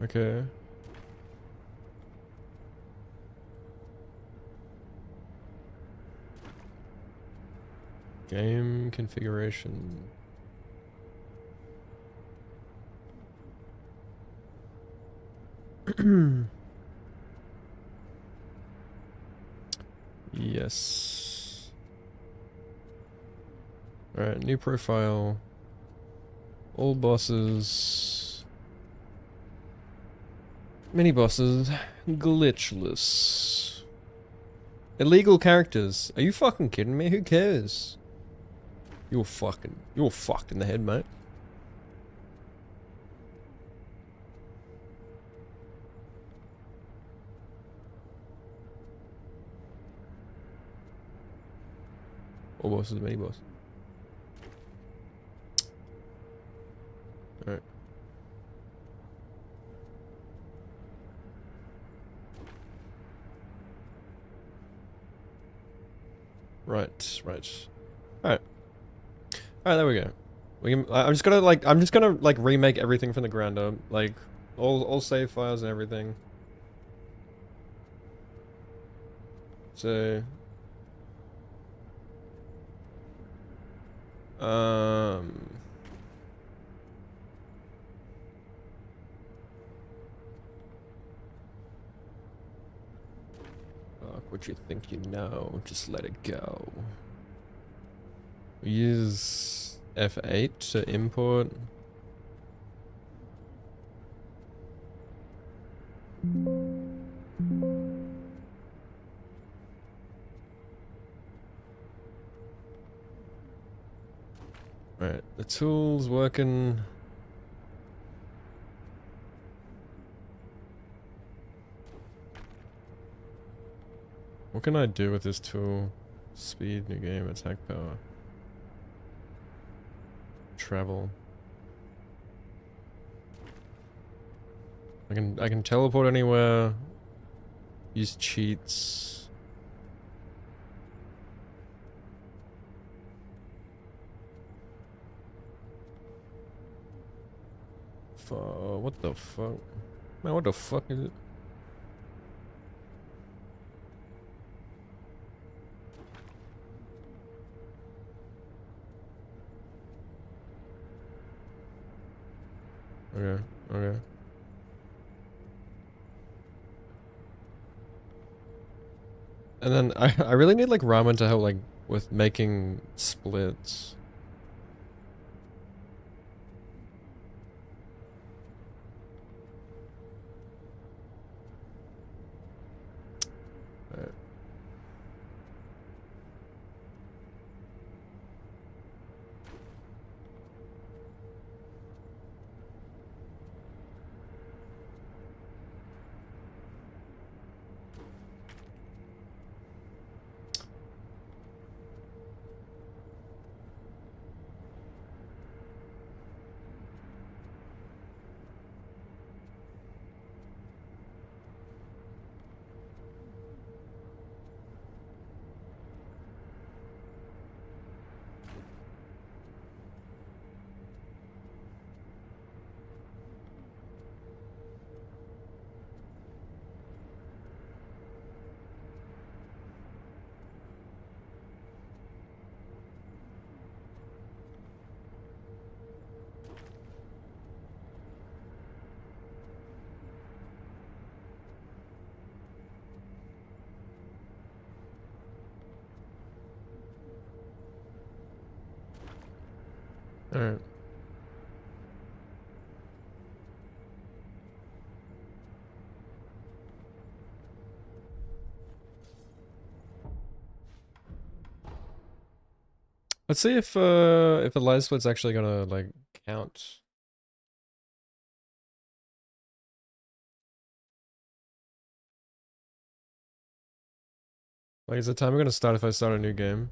Okay. Game configuration. Yes. Alright, new profile. All bosses. Mini bosses. Glitchless. Illegal characters. Are you fucking kidding me? Who cares? You're fucked in the head, mate. All bosses, mini boss. Alright. Right. Alright. Alright, there we go. I'm just gonna remake everything from the ground up. Like all save files and everything. So what you think you know. Just let it go. We use F8 to import. Alright, the tool's working. What can I do with this tool? Speed, new game, attack power. Travel. I can teleport anywhere. Use cheats. What the fuck? Man, what the fuck is it? Okay, okay. And then I really need like ramen to help like with making splits. Alright. Alright. Let's see if the light split's actually gonna like count. Like, is the timer gonna start if I start a new game?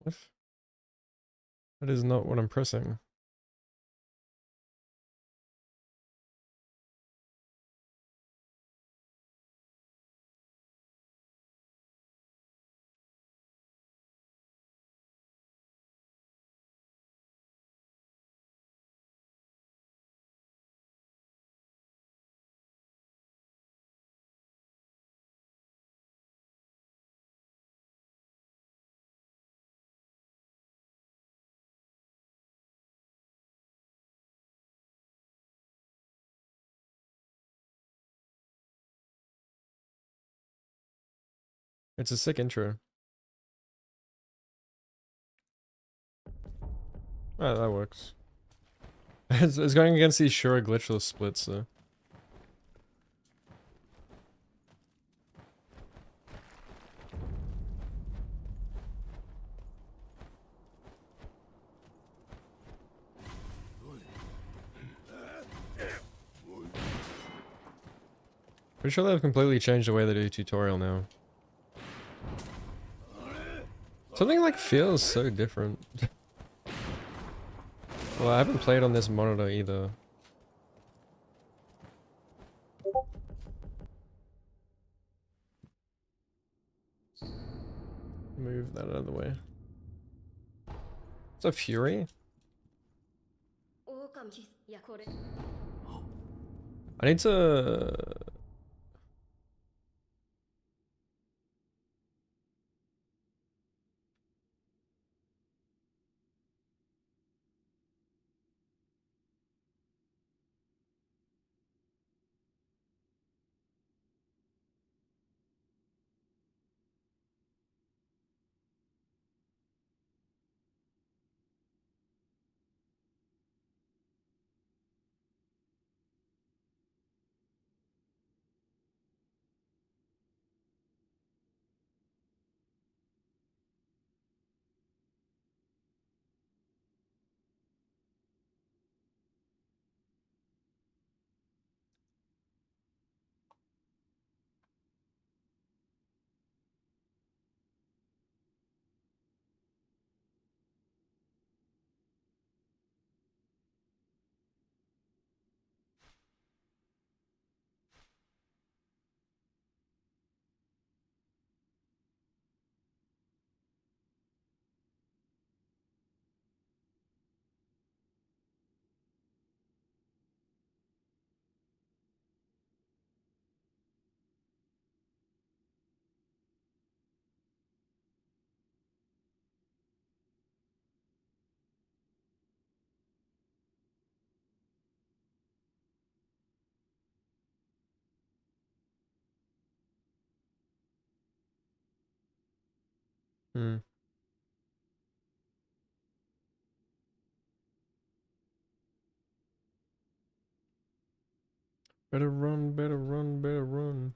What? That is not what I'm pressing. It's a sick intro. Oh, that works. It's going against these Shura glitchless splits, so. Pretty sure they've completely changed the way they do tutorial now. Something like feels so different. Well, I haven't played on this monitor either. Move that out of the way. It's a Fury? I need to... Hmm. Better run, better run, better run.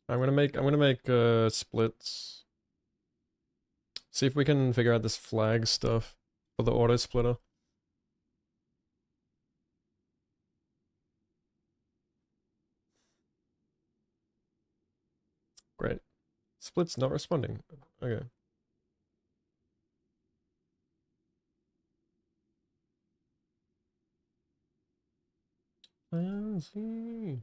I'm gonna make splits. See if we can figure out this flag stuff for the auto splitter. Great. Split's not responding. Okay. Fancy.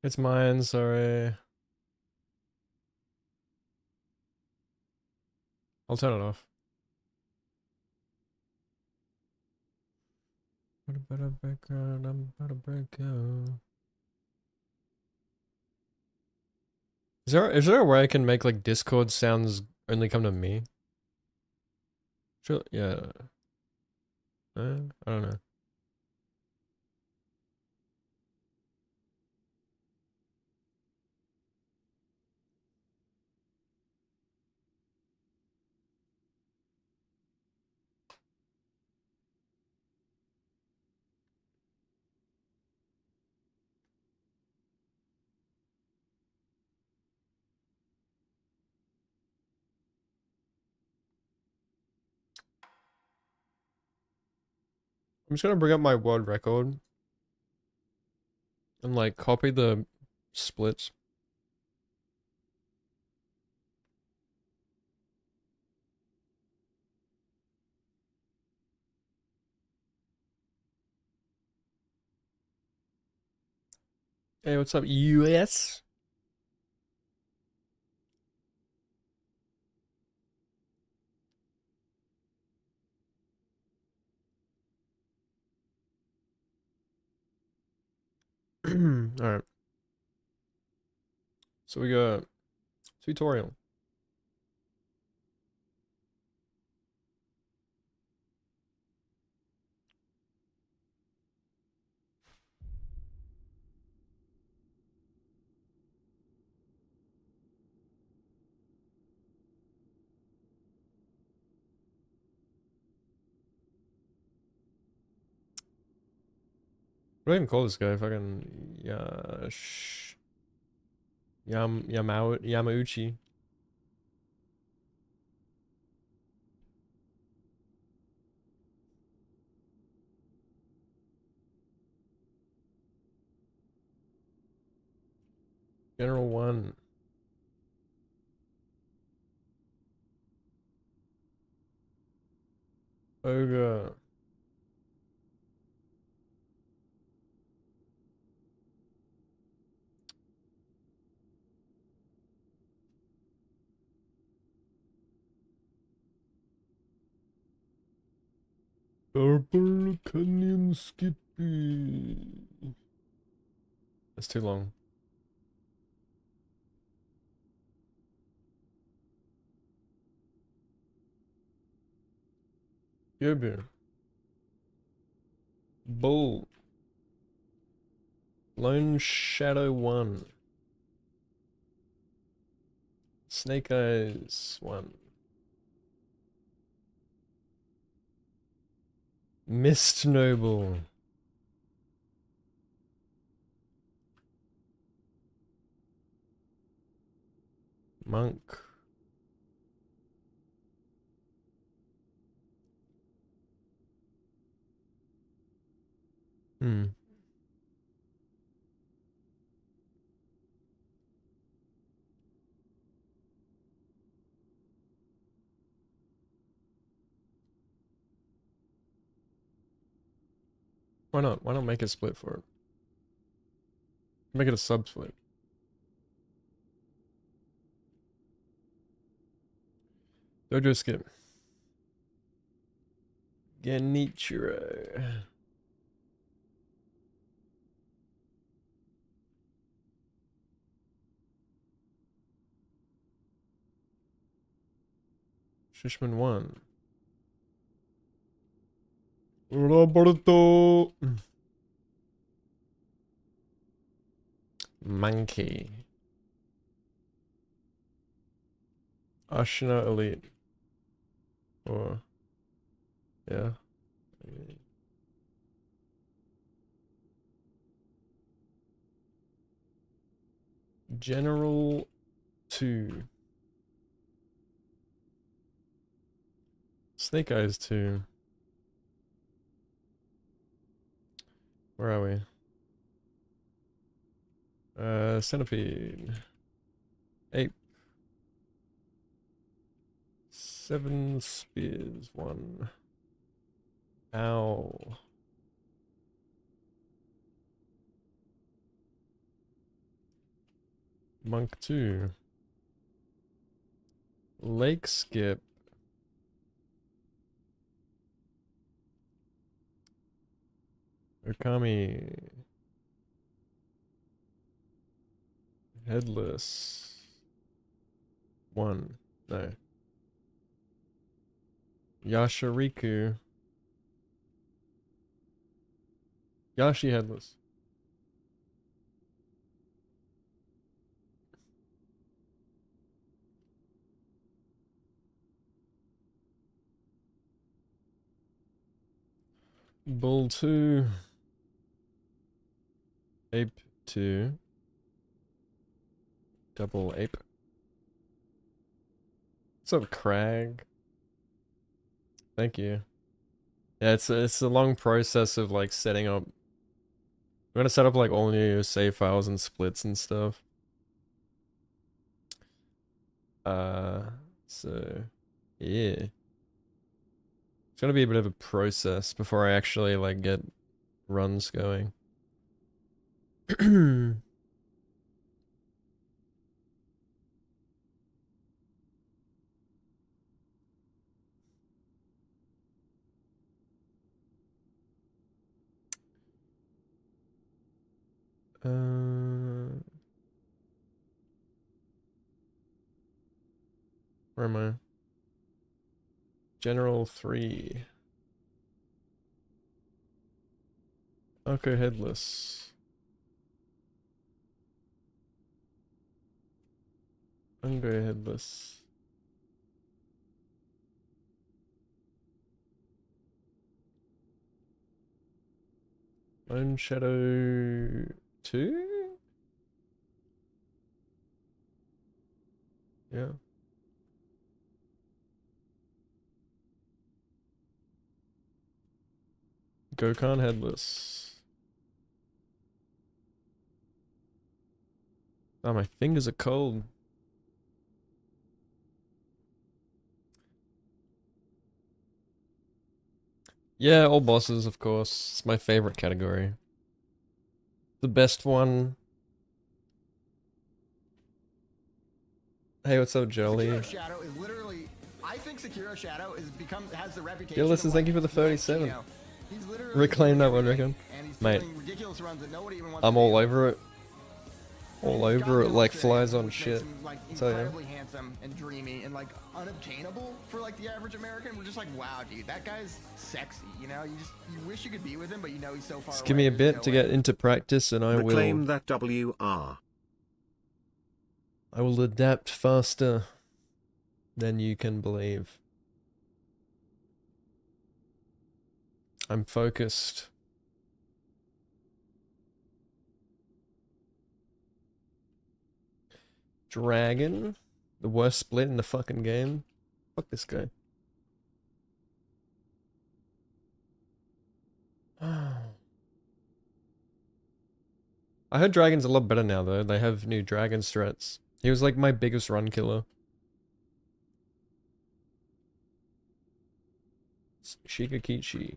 It's mine, sorry. I'll turn it off. What about a background? I'm about to break out. Is there a way I can make like Discord sounds only come to me? Sure, yeah. I don't know. I'm just gonna bring up my world record and like copy the splits. Hey, what's up, US? Alright. So we got tutorial. What do I even call this guy? Fucking Yamauchi. General 1. Ogre. Purple Canyon Skippy. That's too long. Gibber. Bull. Lone Shadow 1. Snake Eyes 1. Mist Noble. Monk. Hmm. Why not? Why not make a split for it? Make it a sub split. Dojo skip. Genichiro. Shishman 1. Roberto. Monkey. Ashina Elite. Or, yeah. General 2. Snake Eyes 2. Where are we? Centipede. 8. 7 spears. 1. Ow. Monk 2. Lake skip. Okami. Headless. 1. No. Yashariku. Yashi Headless. Bull 2. Ape 2. Double ape. What's up, Crag? Thank you. Yeah, it's a long process of like setting up. We're gonna set up like all new save files and splits and stuff. Uh, so yeah, it's gonna be a bit of a process before I actually like get runs going. Uh, Where am I? General 3. Okay, headless. Ungo headless. Lone Shadow 2? Yeah. Gokhan headless. Oh, my fingers are cold. Yeah, all bosses, of course. It's my favorite category. The best one. Hey, what's up, Jelly? Sekiro Shadow is literally, I think Sekiro Shadow has the reputation Gillis, of thank you like for the 37. Tarantino. He's literally Reclaim doing that one, everything, Rickon. and he's Mate, doing ridiculous runs that nobody even wants I'm to all do. over it. All He's got over it no like Australian, flies on which shit. makes him, like, So yeah. incredibly handsome and dreamy and like unobtainable for like the average American. We're just like, wow, dude, that guy's sexy. You know, you wish you could be with him, but you know he's so far Just away. give me a there's bit no to way. get into practice and I Reclaim will that WR. adapt faster than you can believe. I'm focused. Dragon? The worst split in the fucking game? Fuck this guy. I heard Dragon's a lot better now though. They have new Dragon strats. He was like my biggest run killer. Shikakichi.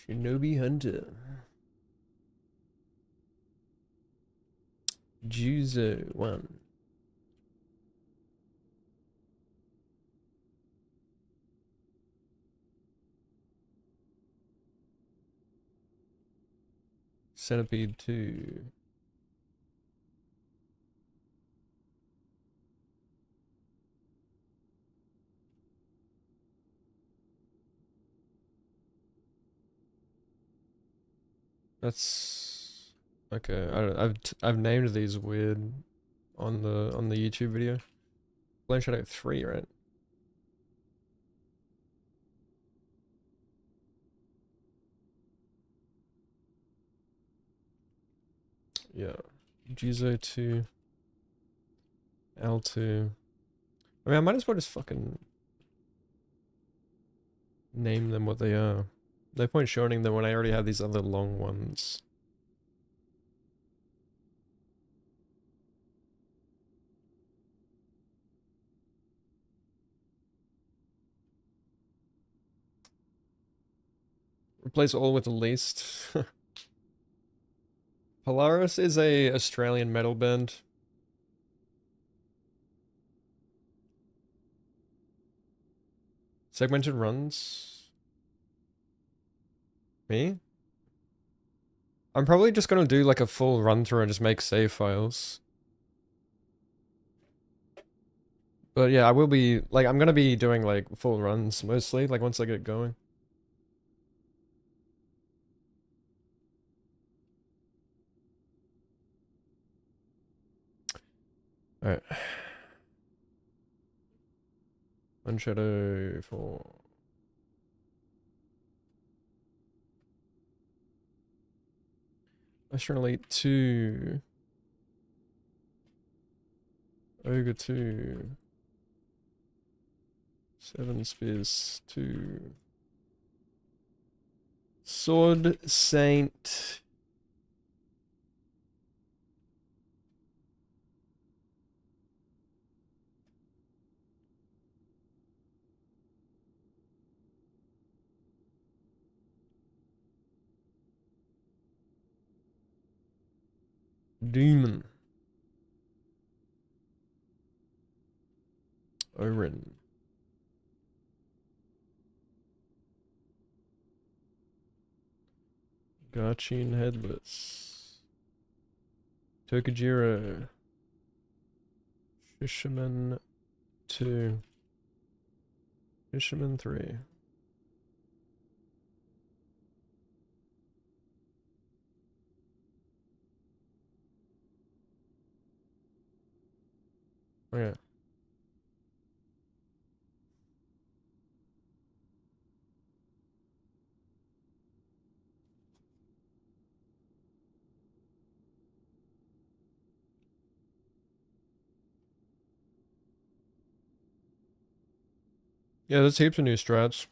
Shinobi Hunter. Juzo 1. Centipede 2. That's okay. I've named these weird on the YouTube video. Flame Shadow 3, right? Yeah. Jizo 2. L2. I mean, I might as well just fucking name them what they are. No point shortening them when I already have these other long ones. Replace all with the least. Polaris is a Australian metal band. Segmented runs. Me? I'm probably just gonna do like a full run through and just make save files. But yeah, I will be, like, I'm gonna be doing like full runs mostly, like once I get going. Alright. One Shadow 4. Astral Elite 2. Ogre 2. 7 Spears 2. Sword Saint. Demon. Orin. Garching Headless. Tokajiro. Fisherman 2. Fisherman 3. Okay. Yeah, there's heaps of new strats.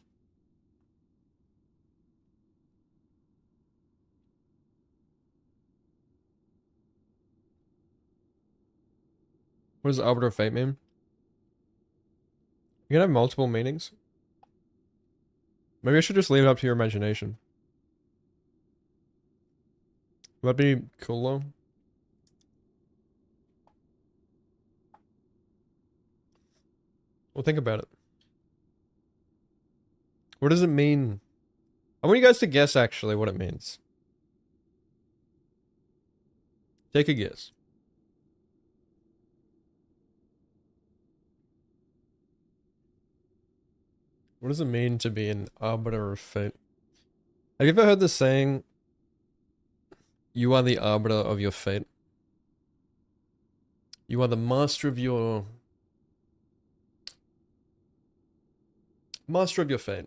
What does Arbiter of Fate mean? You can have multiple meanings. Maybe I should just leave it up to your imagination. Would that be cool though? Well, think about it. What does it mean? I want you guys to guess actually what it means. Take a guess. What does it mean to be an Arbiter of Fate? Have you ever heard the saying, you are the Arbiter of your fate? You are the master of your... Master of your fate.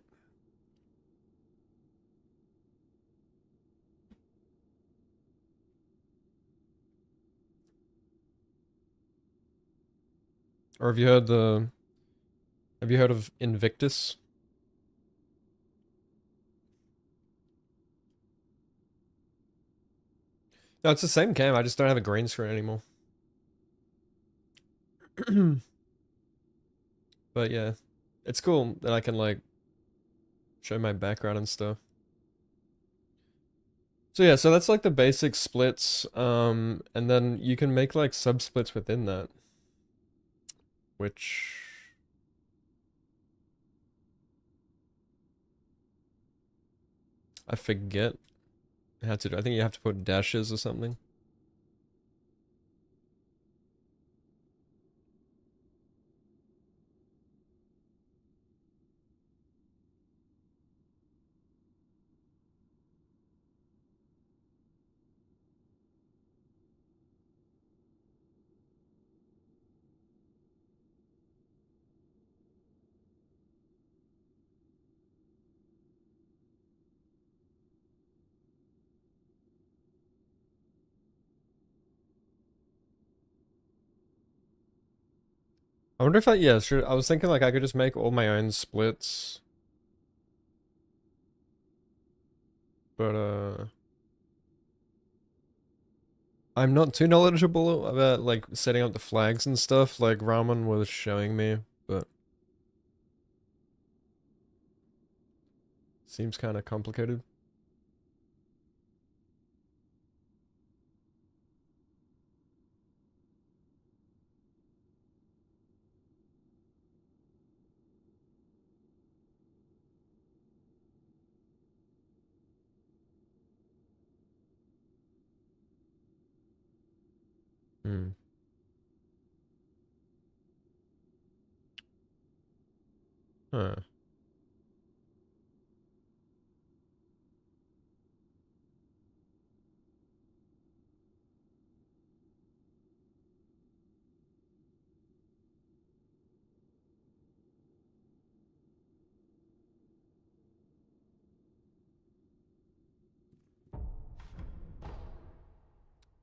Or have you heard the... Have you heard of Invictus? No, it's the same game, I just don't have a green screen anymore. But yeah, it's cool that I can like show my background and stuff. So yeah, so that's like the basic splits, and then you can make like sub-splits within that. Which... I forget how to do. I think you have to put dashes or something. I wonder if I, yeah, sure. I was thinking like I could just make all my own splits. But, I'm not too knowledgeable about like setting up the flags and stuff like Ramen was showing me, but seems kind of complicated. Hmm. Huh.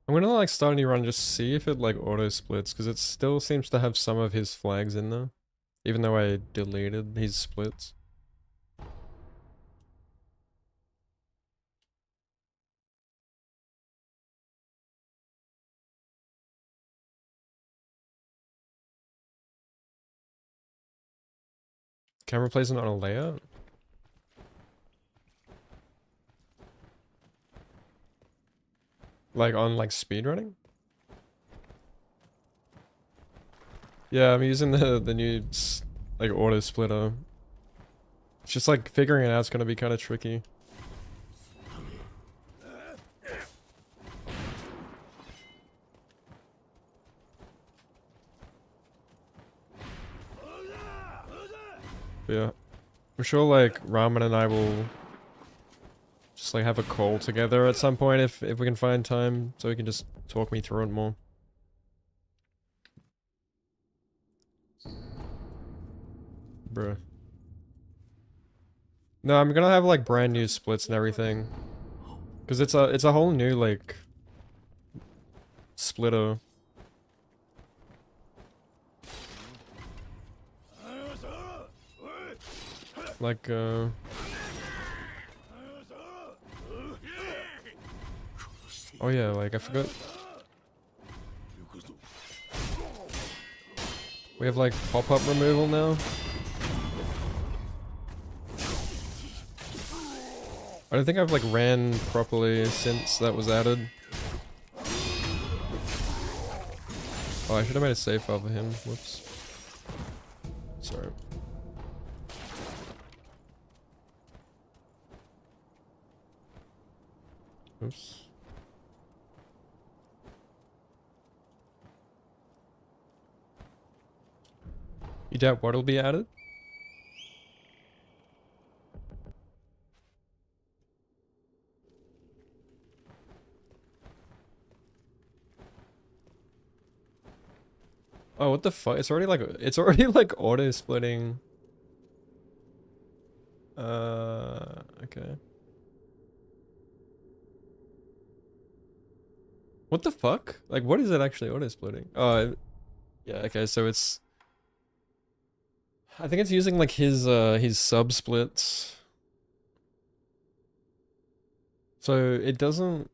I'm gonna like start a new run just see if it like auto splits because it still seems to have some of his flags in there, even though I deleted his splits. Camera placement on a layout? Like on like speedrunning? Yeah, I'm using the new like auto splitter. It's just like figuring it out is gonna be kind of tricky. But yeah, I'm sure like Ramen and I will just like have a call together at some point if we can find time, so he can just talk me through it more. Bruh. No, I'm gonna have like brand new splits and everything. Cause it's a whole new like splitter. Like oh yeah, like I forgot. We have like pop-up removal now. I don't think I've like ran properly since that was added. Oh, I should have made a save file for him. Whoops. Sorry. Oops. You doubt what'll be added? Oh, what the fuck? It's already like auto splitting. Okay. What the fuck? Like, what is it actually auto splitting? Oh, yeah. Okay, so it's. I think it's using like his sub splits. So it doesn't.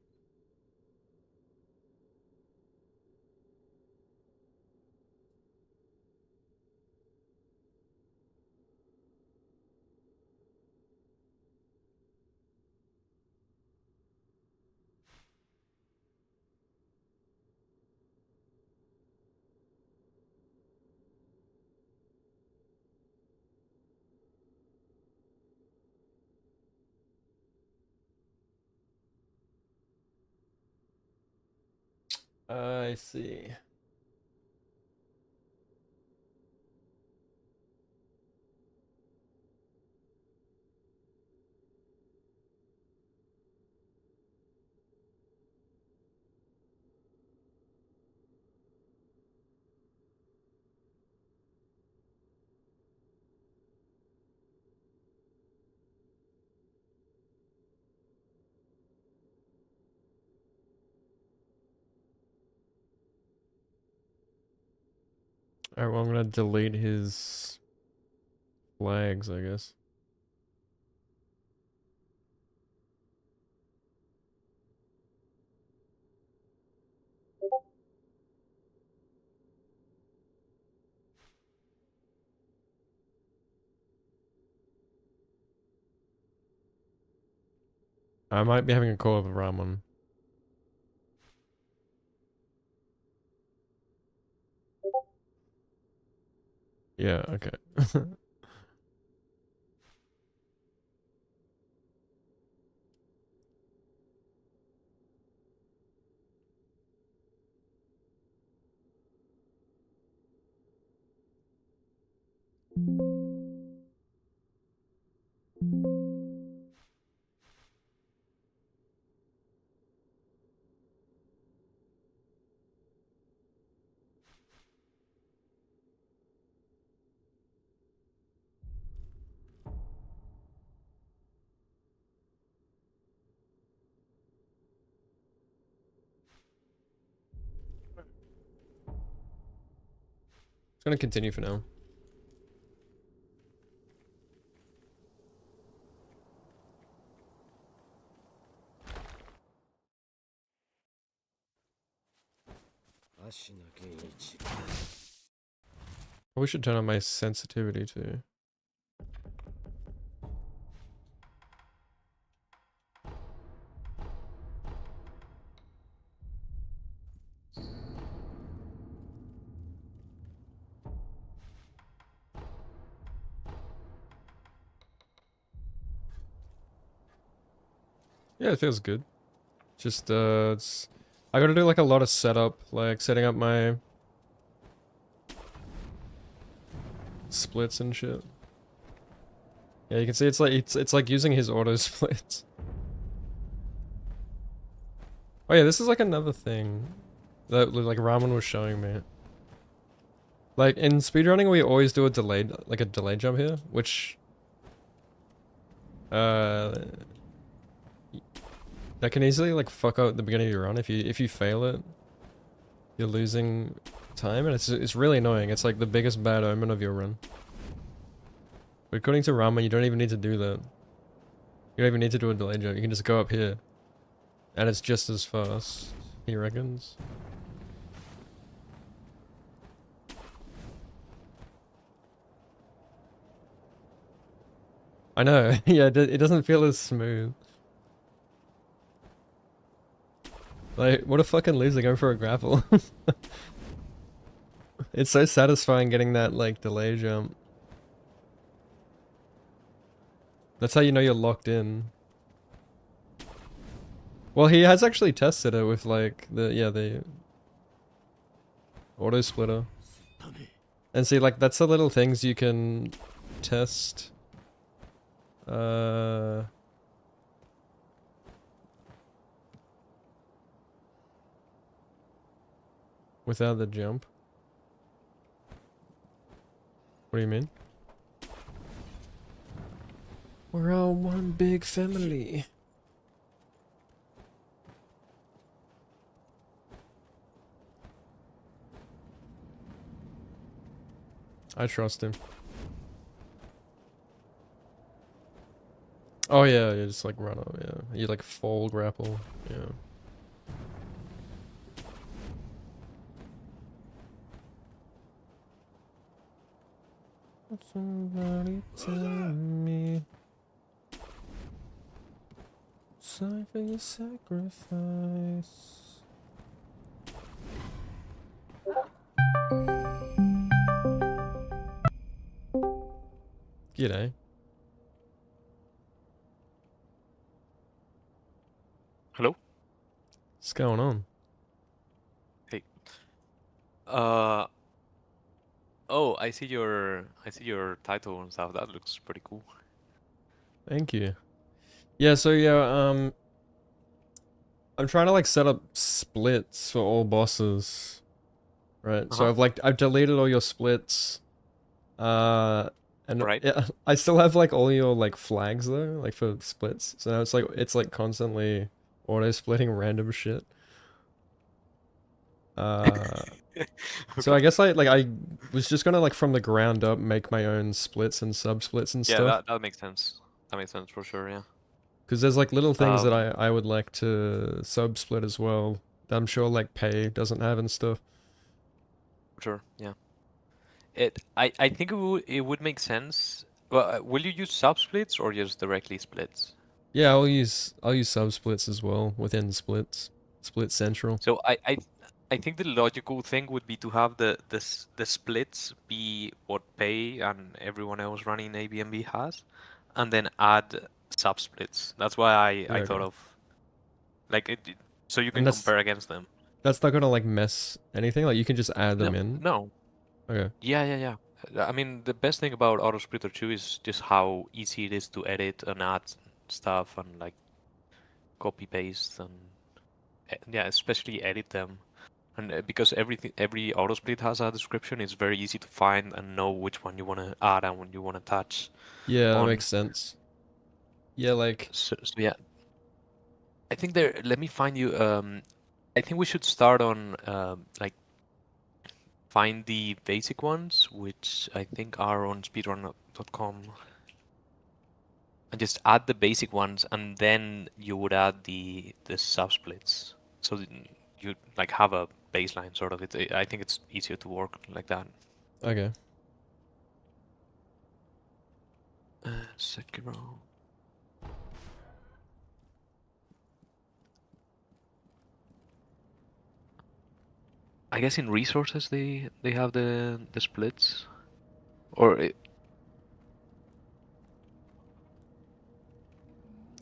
I see. Alright, well, I'm gonna delete his flags, I guess. I might be having a call with Ramon. Yeah, okay. It's gonna continue for now. We should turn on my sensitivity too. Yeah, it feels good. Just it's I gotta do like a lot of setup, like setting up my splits and shit. Yeah, you can see it's like using his auto splits. Oh yeah, this is like another thing that like Ramen was showing me. Like in speedrunning, we always do a delay jump here, which that can easily like fuck up the beginning of your run if you fail it. You're losing time, and it's really annoying. It's like the biggest bad omen of your run. But according to Ramen, you don't even need to do that. You don't even need to do a delay jump. You can just go up here, and it's just as fast. He reckons. I know. Yeah, it doesn't feel as smooth. Like, what a fucking loser going for a grapple. It's so satisfying getting that, like, delay jump. That's how you know you're locked in. Well, he has actually tested it with, like, the auto splitter. And see, like, that's the little things you can test. Without the jump. What do you mean? We're all one big family. I trust him. Oh yeah, you just like run up, yeah. You like fall grapple, yeah. Somebody tell me. Sorry for your sacrifice. G'day. Hello? What's going on? Hey. Oh, I see your title and stuff. That looks pretty cool. Thank you. Yeah, so yeah, I'm trying to like set up splits for all bosses. Right. So I've deleted all your splits. And Right. yeah, I still have like all your like flags though, like for splits. So now it's like constantly auto splitting random shit. So I guess I was just gonna like from the ground up make my own splits and sub splits and Yeah, stuff. that makes sense. That makes sense for sure, yeah. Because there's like little things that Um, I would like to sub split as well. That I'm sure like pay doesn't have and stuff. sure, yeah. I think it would make sense. Well, will you use sub-splits or just directly splits? Yeah, I'll use sub splits as well within splits. Split central. So I think the logical thing would be to have the splits be what pay and everyone else running ABMB has, and then add sub-splits. That's why I thought Okay. of like so you And can compare against them. that's not gonna like mess anything. Like you can just add them No, in. no. Okay. Yeah. I mean, the best thing about Auto Splitter 2 is just how easy it is to edit and add stuff and like copy paste and yeah, especially edit them. And because every auto split has a description, it's very easy to find and know which one you want to add and when you want to touch Yeah, that on. makes sense. Yeah, like So yeah, I think there. Let me find you. I think we should start on like find the basic ones, which I think are on speedrun.com, and just add the basic ones, and then you would add the sub splits, so that you like have a baseline sort of. I think it's easier to work like that. okay. Sekiro. I guess in resources they have the splits, or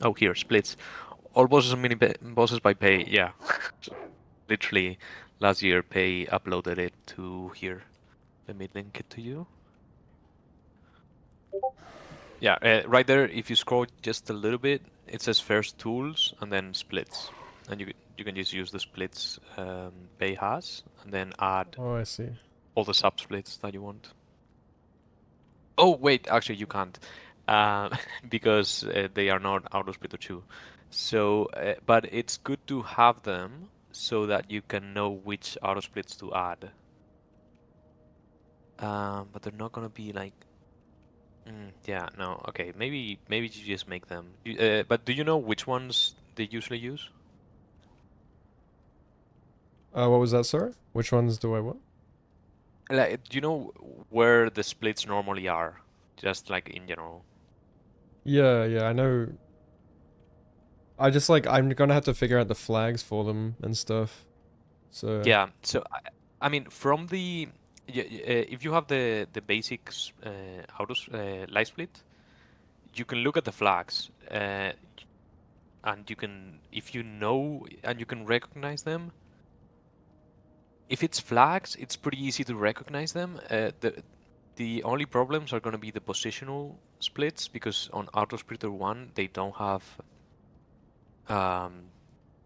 oh here splits. All bosses and bosses by pay. Yeah, literally last year pay uploaded it to here. Let me link it to you. Yeah, right there. If you scroll just a little bit, it says first tools and then splits, and you can just use the splits Bay has, and then add Oh, I see. all the subsplits that you want. Oh wait, actually you can't, because they are not auto splitter 2. So, but it's good to have them so that you can know which auto splits to add. But they're not gonna be like. Yeah, no, okay. Maybe you just make them. But do you know which ones they usually use? What was that, sorry? Which ones do I want? Like, do you know where the splits normally are? Just like in general. Yeah, yeah, I know. I just like, I'm gonna have to figure out the flags for them and stuff. So, Yeah. So I mean, from the if you have the basics light split, you can look at the flags, and you can, if you know and you can recognize them. If it's flags, it's pretty easy to recognize them. The only problems are going to be the positional splits, because on Auto Splitter 1 they don't have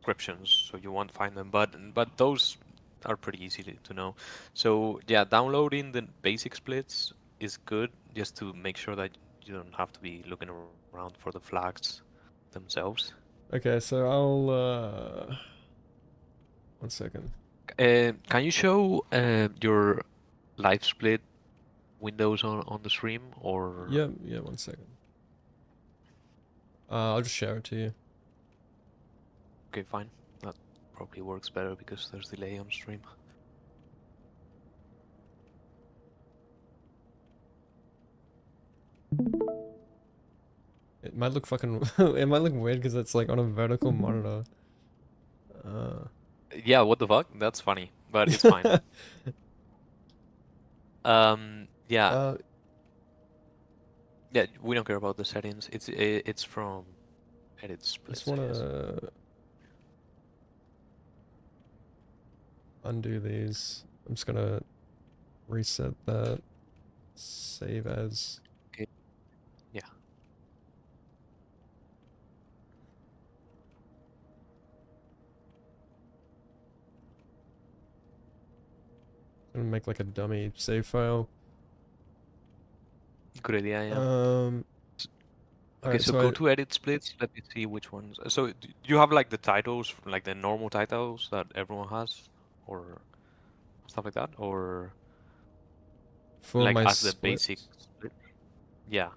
descriptions, so you won't find them. But those are pretty easy to know. So yeah, downloading the basic splits is good, just to make sure that you don't have to be looking around for the flags themselves. okay, so I'll, 1 second. Can you show your live split windows on the stream, or? Yeah, yeah, 1 second. I'll just share it to you. Okay, fine. That probably works better because there's delay on stream. It might look fucking, it might look weird because it's like on a vertical monitor. Yeah, what the fuck? That's funny, but it's fine. Yeah, uh, yeah, we don't care about the settings. It's from edit just splits, I guess. wanna undo these. I'm just gonna reset that. Save as. Okay. Yeah. I'm gonna make like a dummy save file. Good idea, yeah. Okay, Alright, so so go I, to edit splits. Let me see which ones. So you have like the titles, like the normal titles that everyone has, or stuff like that, or for like my as the basic splits. split? Yeah.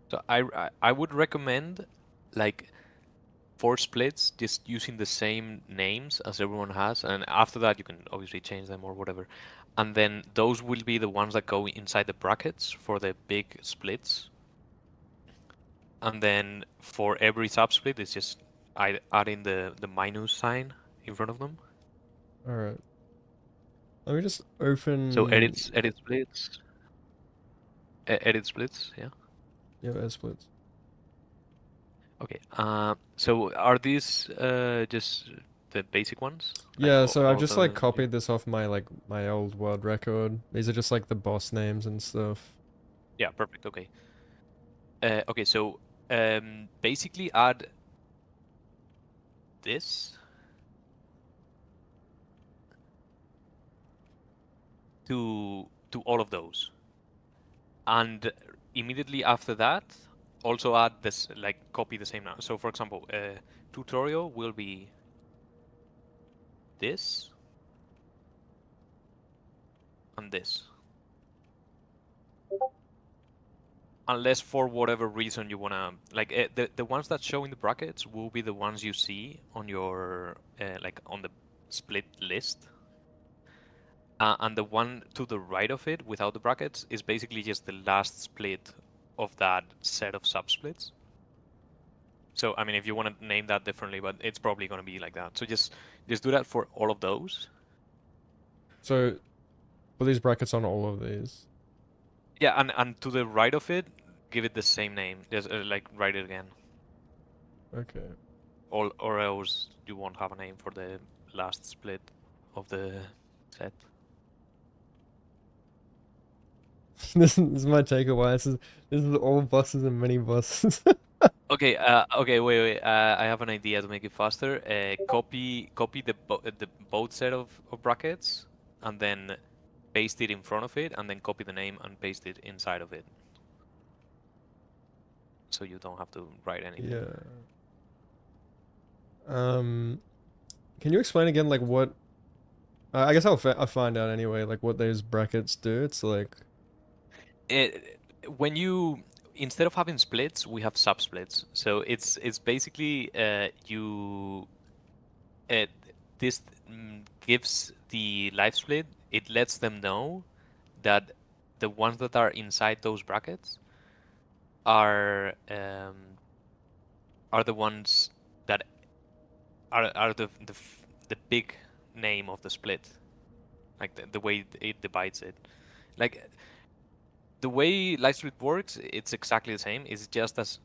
So I would recommend like for splits just using the same names as everyone has, and after that you can obviously change them or whatever. And then those will be the ones that go inside the brackets for the big splits. And then for every subsplit, it's just adding the minus sign in front of them. Alright. Let me just So open. edit splits, yeah. Yeah, add splits. Okay. So are these just the basic ones? Like Yeah, so I've all just like the. copied this off my like my old world record. These are just like the boss names and stuff. Yeah, perfect. Okay. Okay, so basically add this to all of those, and immediately after that, also add this, like copy the same now. So for example, tutorial will be this and this. Unless for whatever reason you wanna like the ones that show in the brackets will be the ones you see on your like on the split list. And the one to the right of it, without the brackets, is basically just the last split of that set of subsplits. So, I mean, if you want to name that differently, but it's probably going to be like that. So just do that for all of those. So put these brackets on all of these. Yeah, and to the right of it, give it the same name. Just like write it again. Okay. Or else you won't have a name for the last split of the set. This might take a while. This is all bosses and mini bosses. Okay, okay, wait. I have an idea to make it faster. Copy the both set of brackets, and then paste it in front of it, and then copy the name and paste it inside of it. So you don't have to write anything. Yeah. Can you explain again, like what? I guess I'll find out anyway. Like what those brackets do. It's like. When you instead of having splits, we have subsplits. So it's basically you this gives the life split. It lets them know that the ones that are inside those brackets are the ones that are the big name of the split, like the way it divides it. Like the way live split works, it's exactly the same. It's just as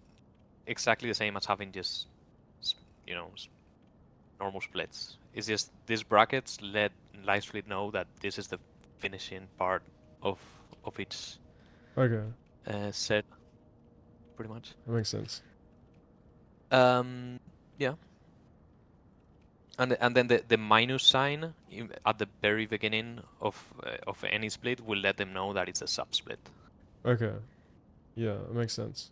exactly the same as having just you know normal splits. It's just these brackets let live split know that this is the finishing part of each Okay, set, pretty much. that makes sense. Yeah. And then the minus sign at the very beginning of any split will let them know that it's a subsplit. Okay, yeah, that makes sense.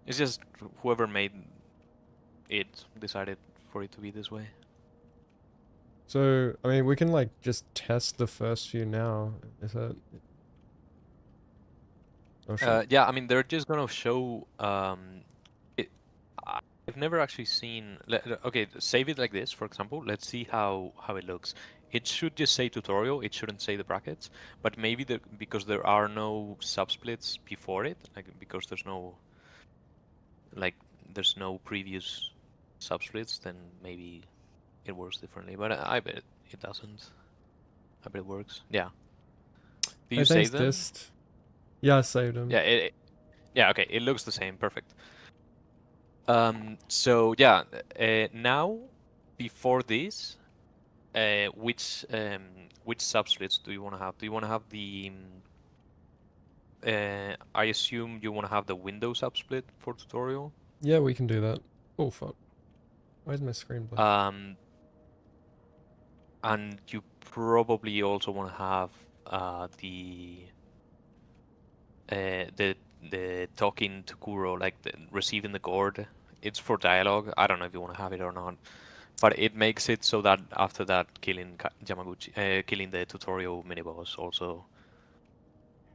It's just whoever made it decided for it to be this way. So I mean, we can like just test the first few now. Is that? Oh shit. Yeah, I mean they're just gonna show. I've never actually seen. Okay, save it like this, for example. Let's see how it looks. It should just say tutorial. It shouldn't say the brackets. But maybe because there are no subsplits before it, like because there's no previous subsplits, then maybe it works differently. But I bet it doesn't. I bet it works. Yeah. Do you Hey, thanks, save them? Dist. Yeah, I saved him. Yeah. Yeah. Okay. It looks the same. Perfect. So yeah. Now, before this, which subsplits do you want to have? Do you want to have the? I assume you want to have the window subsplit for tutorial. Yeah, we can do that. Oh fuck. Why is my screen black? And you probably also want to have the talking to Kuro, like receiving the gourd. It's for dialogue. I don't know if you want to have it or not, but it makes it so that after that, killing Yamaguchi, killing the tutorial miniboss also.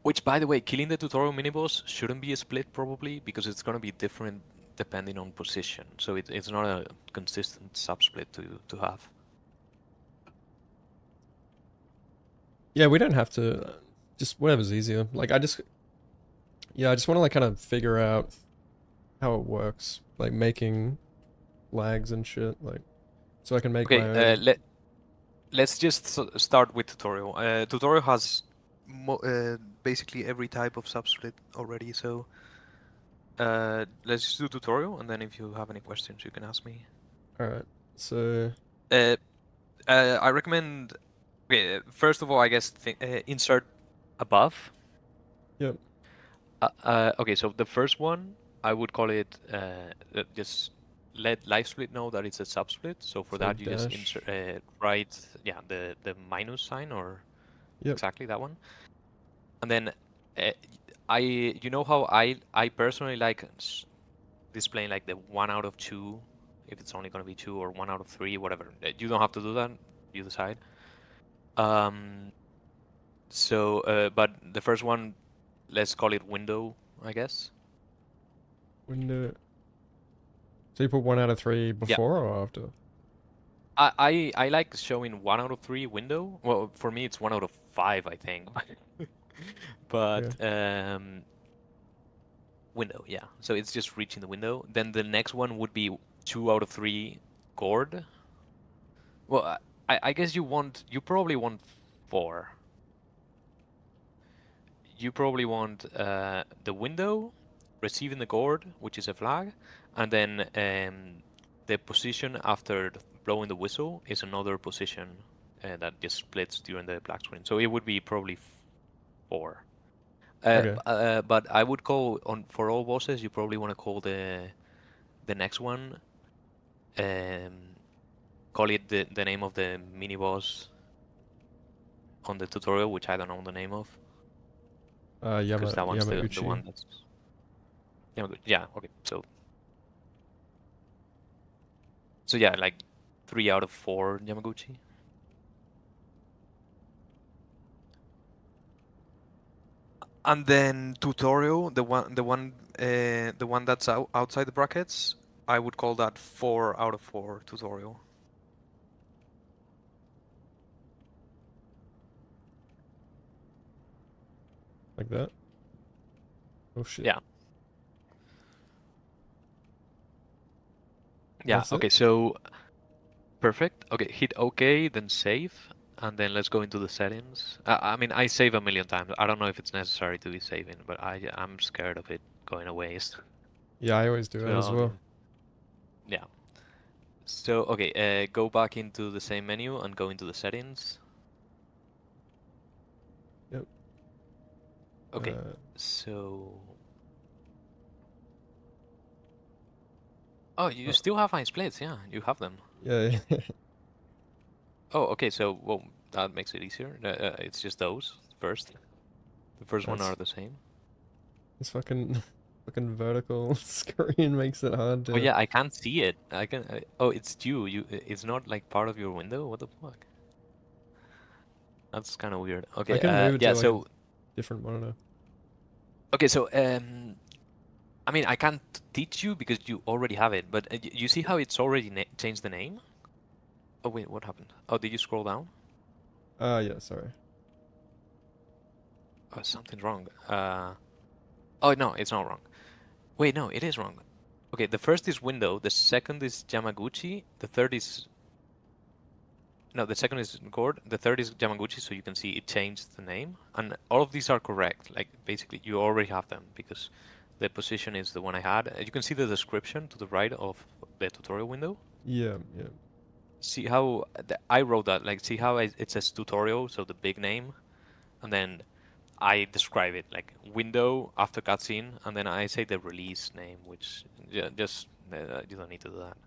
Which, by the way, killing the tutorial miniboss shouldn't be a split probably because it's gonna be different depending on position. So it's not a consistent subsplit to have. Yeah, we don't have to. Just whatever's easier. Like I just want to like kind of figure out how it works, like making flags and shit, like so I can make my own. Let's just start with tutorial. Tutorial has basically every type of subsplit already, so let's just do tutorial, and then if you have any questions, you can ask me. All right. So I recommend. Okay, first of all, I guess insert above. Yep. Okay, so the first one, I would call it just let live split know that it's a subsplit. So for that, you just write the minus sign or exactly that one, and then you know how I personally like displaying like the 1 out of 2 if it's only going to be 2 or 1 out of 3, whatever. You don't have to do that. You decide. So, but the first one, let's call it window, I guess. Window. So you put 1 out of 3 before or after? I like showing 1 out of 3 window. Well, for me it's 1 out of 5, I think. But window, yeah. So it's just reaching the window. Then the next one would be 2 out of 3 gourd. Well, I guess you probably want 4. You probably want the window, receiving the gourd, which is a flag, and then the position after blowing the whistle is another position that just splits during the black screen. So it would be probably 4. Okay. But I would call for all bosses. You probably want to call the next one. Call it the name of the mini boss on the tutorial, which I don't know the name of, because that one's the Yamauchi. one that's yeah. Okay, so yeah, like 3 out of 4 Yamaguchi. And then tutorial, the one that's outside the brackets, I would call that 4 out of 4 tutorial. Like that? Oh shit. Yeah. Yeah. That's Okay. it? So perfect. Okay. Hit OK, then save, and then let's go into the settings. I mean, I save a million times. I don't know if it's necessary to be saving, but I'm scared of it going away. Yeah, I always do that as well. Yeah. So okay, go back into the same menu and go into the settings. Yep. Okay. So. Oh, you still have ice plates, yeah, you have them. Yeah. Oh, okay, so, well, that makes it easier. It's just those first. The first one are the same. This fucking vertical screen makes it hard to. Oh yeah, I can't see it. Oh, it's you. It's not like part of your window. What the fuck? That's kind of weird. Okay. I can move it Yeah. to like a So. different monitor. Okay. So. I mean, I can't teach you because you already have it. But you see how it's already changed the name? Oh wait, what happened? Oh, did you scroll down? Yeah. Sorry. Oh, something's wrong. Oh no, it's not wrong. Wait, no, it is wrong. Okay, the first is window, the second is Yamaguchi, the third is... No, the second is Gord, the third is Yamaguchi, so you can see it changed the name. And all of these are correct, like basically you already have them, because the position is the one I had. You can see the description to the right of the tutorial window. Yeah. Yeah. See how... I wrote that, like see how it says tutorial, so the big name, and then I describe it like window after cutscene, and then I say the release name, which just you don't need to do that.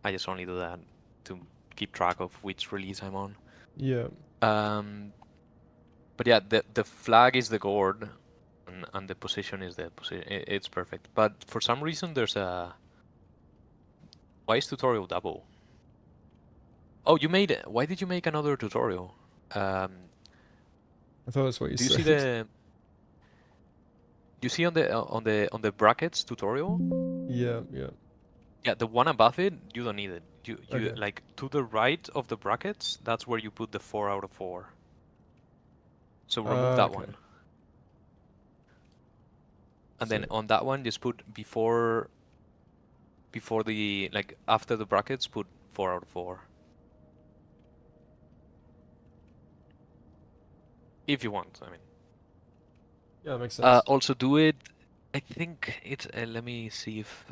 I just only do that to keep track of which release I'm on. Yeah. But yeah, the flag is the gourd, and the position is the position. It's perfect. But for some reason, there's a... Why is tutorial double? Oh, you made it. Why did you make another tutorial? I thought that's what you Do you said. see the... You see on the brackets tutorial? Yeah. Yeah. Yeah, the one above it, you don't need it. You Okay. like to the right of the brackets, that's where you put the 4 out of 4. So remove that Okay. one. And So, then on that one, just put before the, like after the brackets, put 4 out of 4. If you want, I mean. yeah, that makes sense. Also do it, I think it's, let me see if...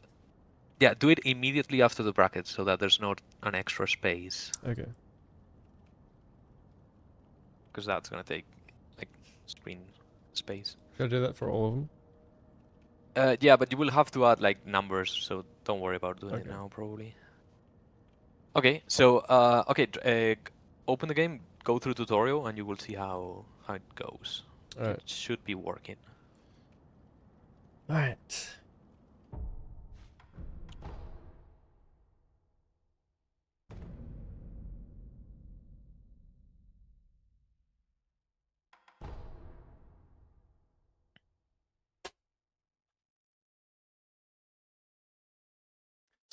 Yeah, do it immediately after the brackets so that there's not an extra space. Okay. Because that's gonna take, like, screen space. Should I do that for all of them? Yeah, but you will have to add like numbers, so don't worry about doing it Okay. now, probably. Okay, so open the game, go through tutorial, and you will see how it goes. Alright. It should be working. Alright.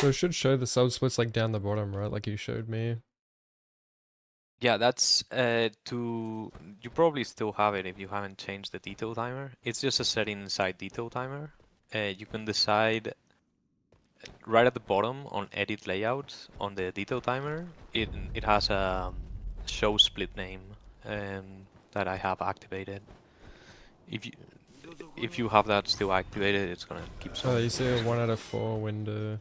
So it should show the subsplits like down the bottom, right? Like you showed me. Yeah, that's you probably still have it if you haven't changed the detail timer. It's just a setting inside detail timer. You can decide right at the bottom on edit layout on the detail timer. It has a show split name that I have activated. If you have that still activated, it's gonna keep Oh, showing. you see a 1 out of 4 window.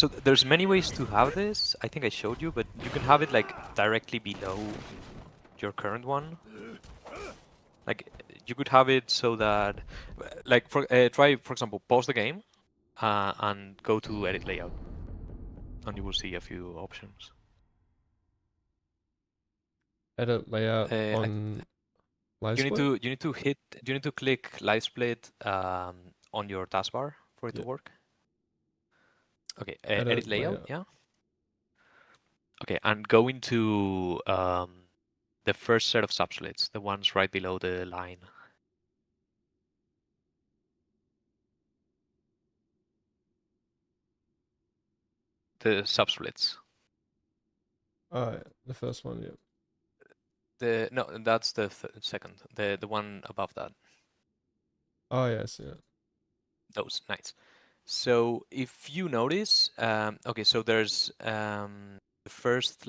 So there's many ways to have this. I think I showed you, but you can have it like directly below your current one. Like you could have it so that, like, try for example, pause the game, and go to edit layout, and you will see a few options. Edit layout I on live You need split? you need to click live split on your taskbar for it to Yeah. work. Okay, edit Edit layout, layout. yeah. Okay, and go into the first set of subsplits, the ones right below the line. The subsplits. Oh, yeah, the first one, yeah. No, that's the second. The one above that. Oh, yes, yeah. Those, nice. So if you notice, okay, so there's the first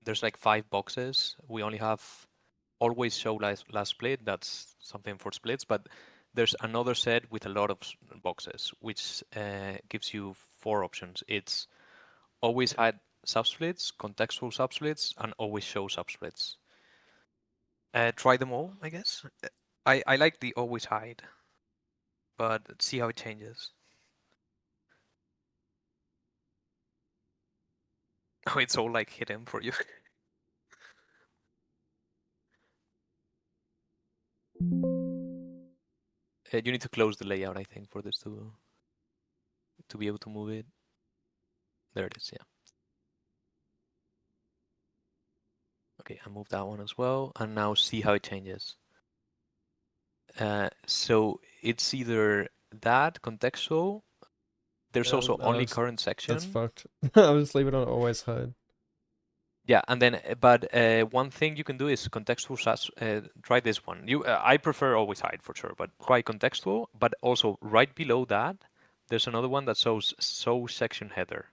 there's like 5 boxes. We only have always show last split. That's something for splits, but there's another set with a lot of boxes, which gives you 4 options. It's always hide subsplits, contextual subsplits, and always show subsplits. Try them all, I guess. I like the always hide, but see how it changes. Oh, it's all like hidden for you. You need to close the layout, I think, for this to be able to move it. There it is, yeah. Okay, I moved that one as well, and now see how it changes. So it's either that contextual. There's also only current That's section. fucked. I'll just leave it on always hide. Yeah, and then but one thing you can do is contextual. Try this one. I prefer always hide for sure, but try contextual. But also right below that, there's another one that shows show section header.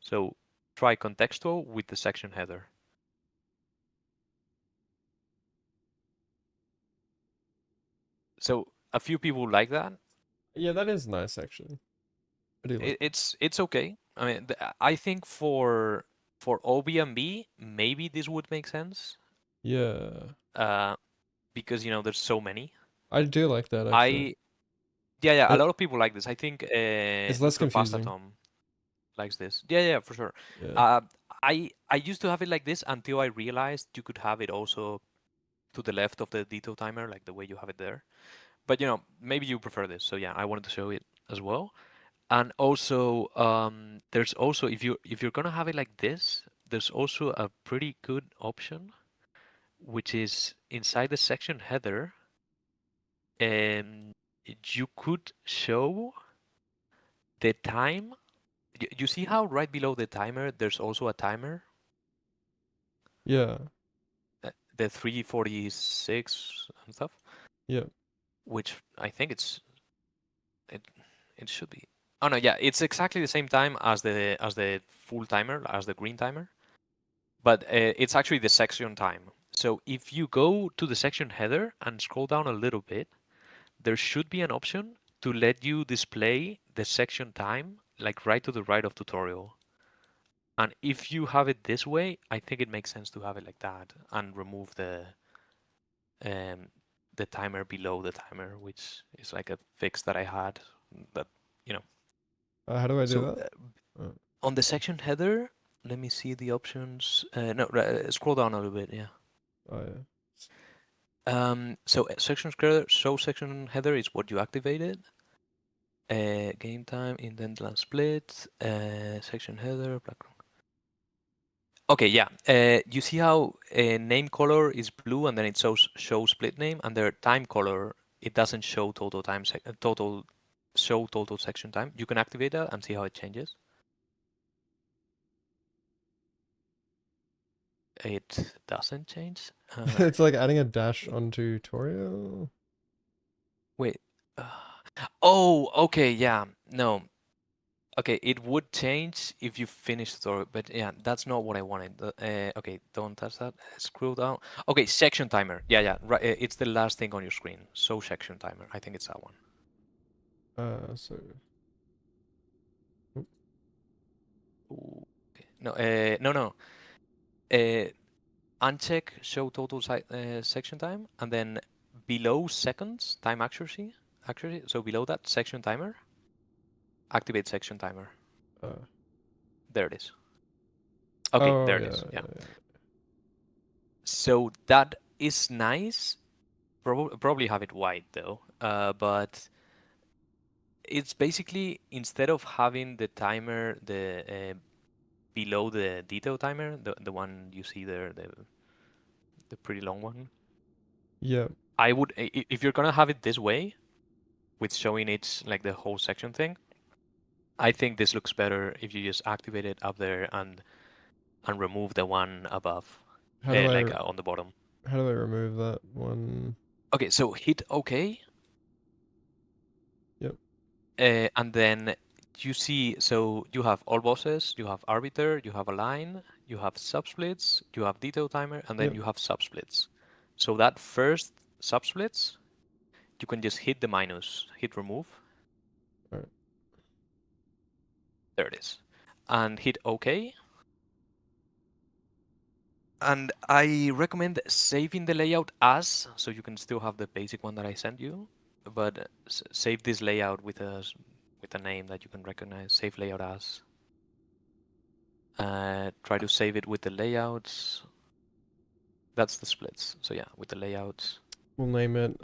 So try contextual with the section header. So a few people like that. Yeah, that is nice, actually. I do like It's okay. I mean, I think for OBMB, maybe this would make sense. Yeah. Because there's so many. I do like that, actually. Yeah, a It, lot of people like this. I think it's less Nuclear Pasta confusing. Tom likes this. Yeah, for sure. Yeah. I used to have it like this until I realized you could have it also to the left of the detail timer, like the way you have it there. But maybe you prefer this. So yeah, I wanted to show it as well. And also, there's also if you're gonna have it like this, there's also a pretty good option, which is inside the section header. You could show the time. You see how right below the timer there's also a timer, Yeah. the 3:46 and stuff, Yeah. which I think it it should be. Oh no, yeah, it's exactly the same time as the full timer, as the green timer, but it's actually the section time. So if you go to the section header and scroll down a little bit, there should be an option to let you display the section time, like right to the right of tutorial. And if you have it this way, I think it makes sense to have it like that and remove um, the timer below the timer, which is like a fix that I had. That you know. How do I do So that? Oh, on the section header, let me see the options. No, scroll down a little bit. Yeah. oh yeah. So section header, show section header is what you activated. Game time, indent and split, section header, background. Okay, yeah. You see how name color is blue and then it show split name, and their time color it doesn't show total time total section time. You can activate that and see how it changes. It doesn't change. It's like adding a dash onto tutorial. Wait. Oh, okay, yeah. No. Okay, it would change if you finish the tutorial, but yeah, that's not what I wanted. Okay, don't touch that. Scroll down. Okay, section timer. Yeah, right. It's the last thing on your screen. So section timer. I think it's that one. So Ooh, no, no. Uncheck show total section time, and then below seconds time accuracy. So below that section timer, activate section timer. There it is. Okay, Oh, there it is. Yeah. So that is nice. Probably have it white though. But it's basically instead of having the timer below the detail timer, the one you see there, the pretty long one. Yeah. I would if you're gonna have it this way, with showing it like the whole section thing. I think this looks better if you just activate it up there and remove the one above, How do I on the bottom. how do I remove that one? Okay, so hit OK. Yep. And then you see, so you have all bosses, you have Arbiter, you have Align, you have subsplits, you have detail timer, and then Yep. you have subsplits. So that first subsplits, you can just hit the minus, hit remove. Alright. There it is. And hit OK. And I recommend saving the layout as, so you can still have the basic one that I sent you, but save this layout with a name that you can recognize. Save layout as. Try to save it with the layouts. That's the splits. So yeah, with the layouts. We'll name it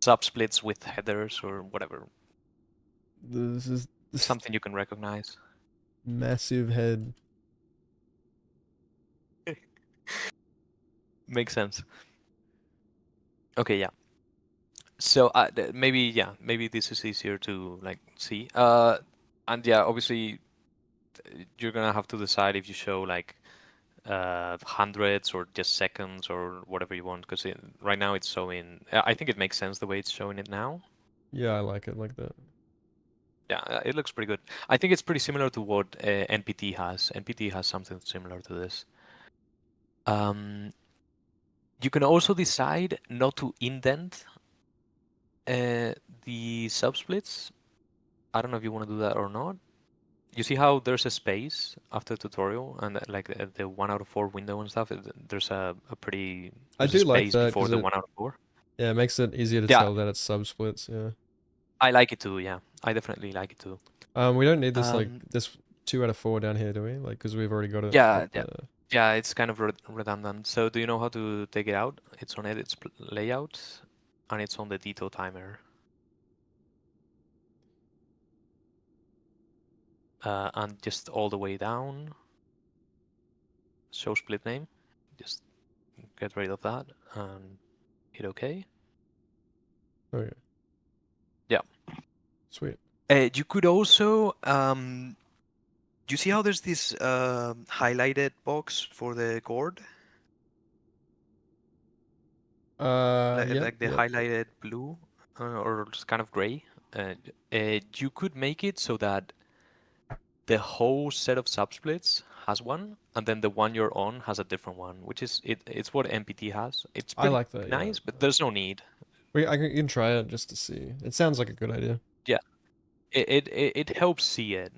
Subsplits with headers or whatever. this is Something you can recognize. massive head. Makes sense. Okay, yeah. So maybe this is easier to like see. And yeah, obviously you're gonna have to decide if you show like hundreds or just seconds or whatever you want, because right now it's showing. I think it makes sense the way it's showing it now. Yeah, I like it like that. Yeah, it looks pretty good. I think it's pretty similar to what NPT has. NPT has something similar to this. You can also decide not to indent the subsplits. I don't know if you want to do that or not. You see how there's a space after tutorial and like the 1 out of 4 window and stuff? There's a pretty I there's a do like space that before because the it 1 out of 4. yeah, it makes it easier to Yeah, tell that it's subsplits, yeah. I like it too. Yeah, I definitely like it too. We don't need this like Um, this 2 out of 4 down here, do we? Like because we've already got it yeah, at yeah, the yeah. It's kind of redundant. So do you know how to take it out? It's on edit layout, and it's on the detail timer. And just all the way down. Show split name. Just get rid of that and hit OK. Okay. Yeah. Sweet. You could also you see how there's this highlighted box for the gourd? Yep, Like the yep. highlighted blue or it's kind of gray. You could make it so that the whole set of subsplits has one, and then the one you're on has a different one, which is it's what MPT has. It's I pretty like that, yeah. nice, but there's no need. You can try it just to see. It sounds like a good idea. Yeah, it helps see it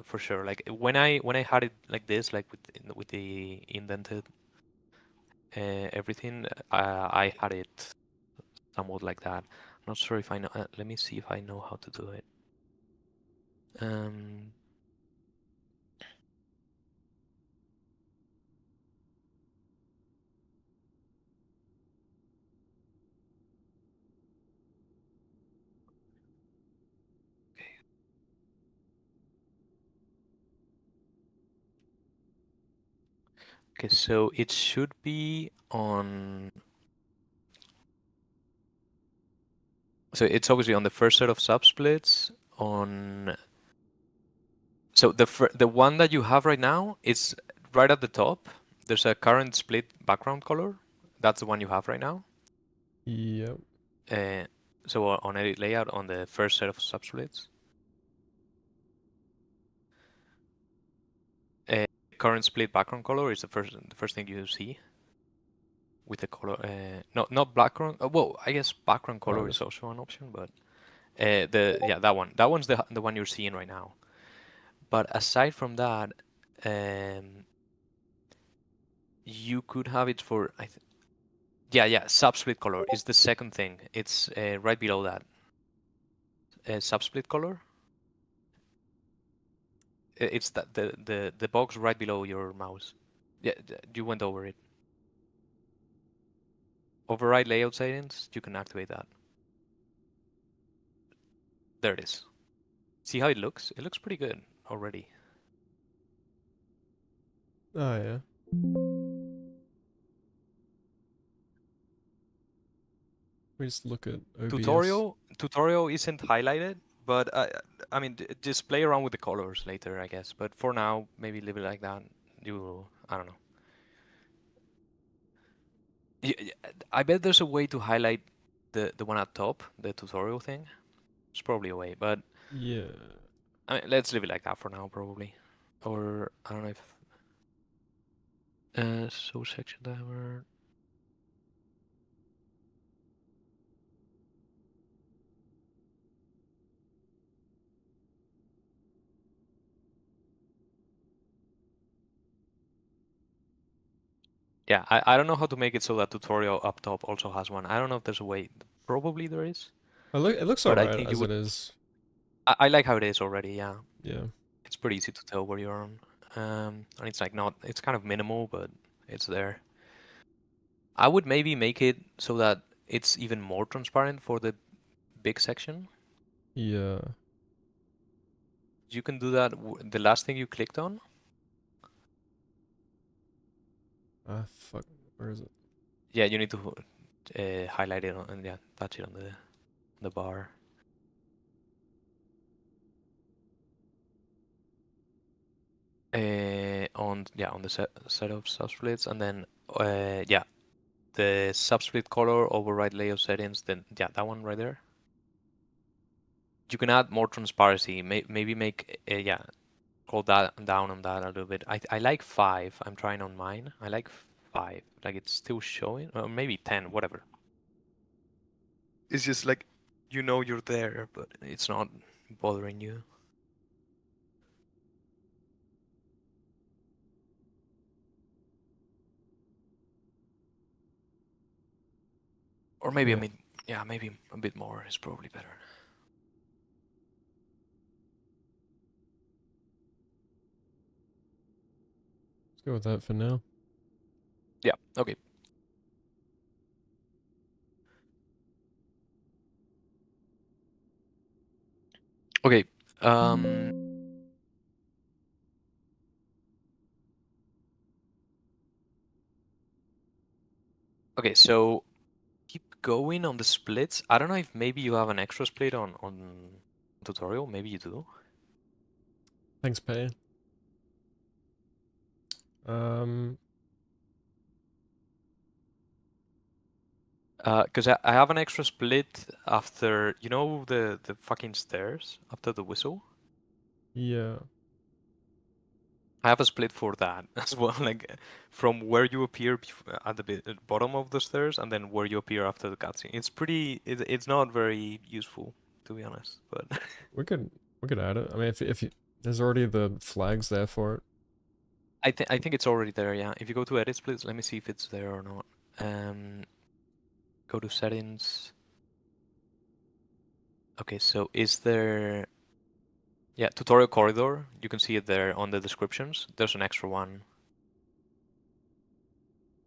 for sure. Like when I had it like this, like with the indented everything, I had it somewhat like that. I'm not sure if I know. Let me see if I know how to do it. Um, okay, so it should be on. So it's obviously on the first set of subsplits on. So the one that you have right now is right at the top. There's a current split background color. That's the one you have right now. Yep. So on edit layout on the first set of subsplits. Current split background color is the first thing you see. With the color, no, not background. Well, I guess background color is also an option, but That one. That one's the one you're seeing right now. But aside from that, you could have it for subsplit color is the second thing. It's right below that. Subsplit color. It's the box right below your mouse. Yeah, you went over it. Override layout settings. You can activate that. There it is. See how it looks? It looks pretty good already. Oh yeah. We just look at OBS. Tutorial isn't highlighted, but I mean, just play around with the colors later, I guess. But for now, maybe leave it like that. I don't know. I bet there's a way to highlight the one at top, the tutorial thing. There's probably a way, but Yeah. I mean, let's leave it like that for now, probably. Or I don't know if so section timer. Yeah, I don't know how to make it so that tutorial up top also has one. I don't know if there's a way. Probably there is, It looks but I alright think you as it would. is. I like how it is already. Yeah, Yeah. it's pretty easy to tell where you're on. And it's like not. It's kind of minimal, but it's there. I would maybe make it so that it's even more transparent for the big section. Yeah. You can do that. The last thing you clicked on. Ah, fuck. Where is it? Yeah, you need to highlight it and yeah, touch it on the bar. On the set of subsplits, and then the subsplit color override layout settings. Then that one right there. You can add more transparency. Maybe make scroll that down on that a little bit. I like 5. I'm trying on mine. I like 5. Like it's still showing, or maybe 10, whatever. It's just like you're there, but it's not bothering you. Or maybe Yeah. maybe a bit more is probably better. Let's go with that for now. Yeah. Okay. Okay. Okay. So keep going on the splits. I don't know if maybe you have an extra split on tutorial. Maybe you do. Thanks, Pay. Because I have an extra split after the fucking stairs after the whistle. Yeah. I have a split for that as well, like from where you appear at the bottom of the stairs and then where you appear after the cutscene. It's not very useful, to be honest, but We could add it. I mean, if you, there's already the flags there for it. I think it's already there. Yeah, if you go to edit splits, let me see if it's there or not. Go to settings. Okay, so is there? Yeah, tutorial corridor. You can see it there on the descriptions. There's an extra one,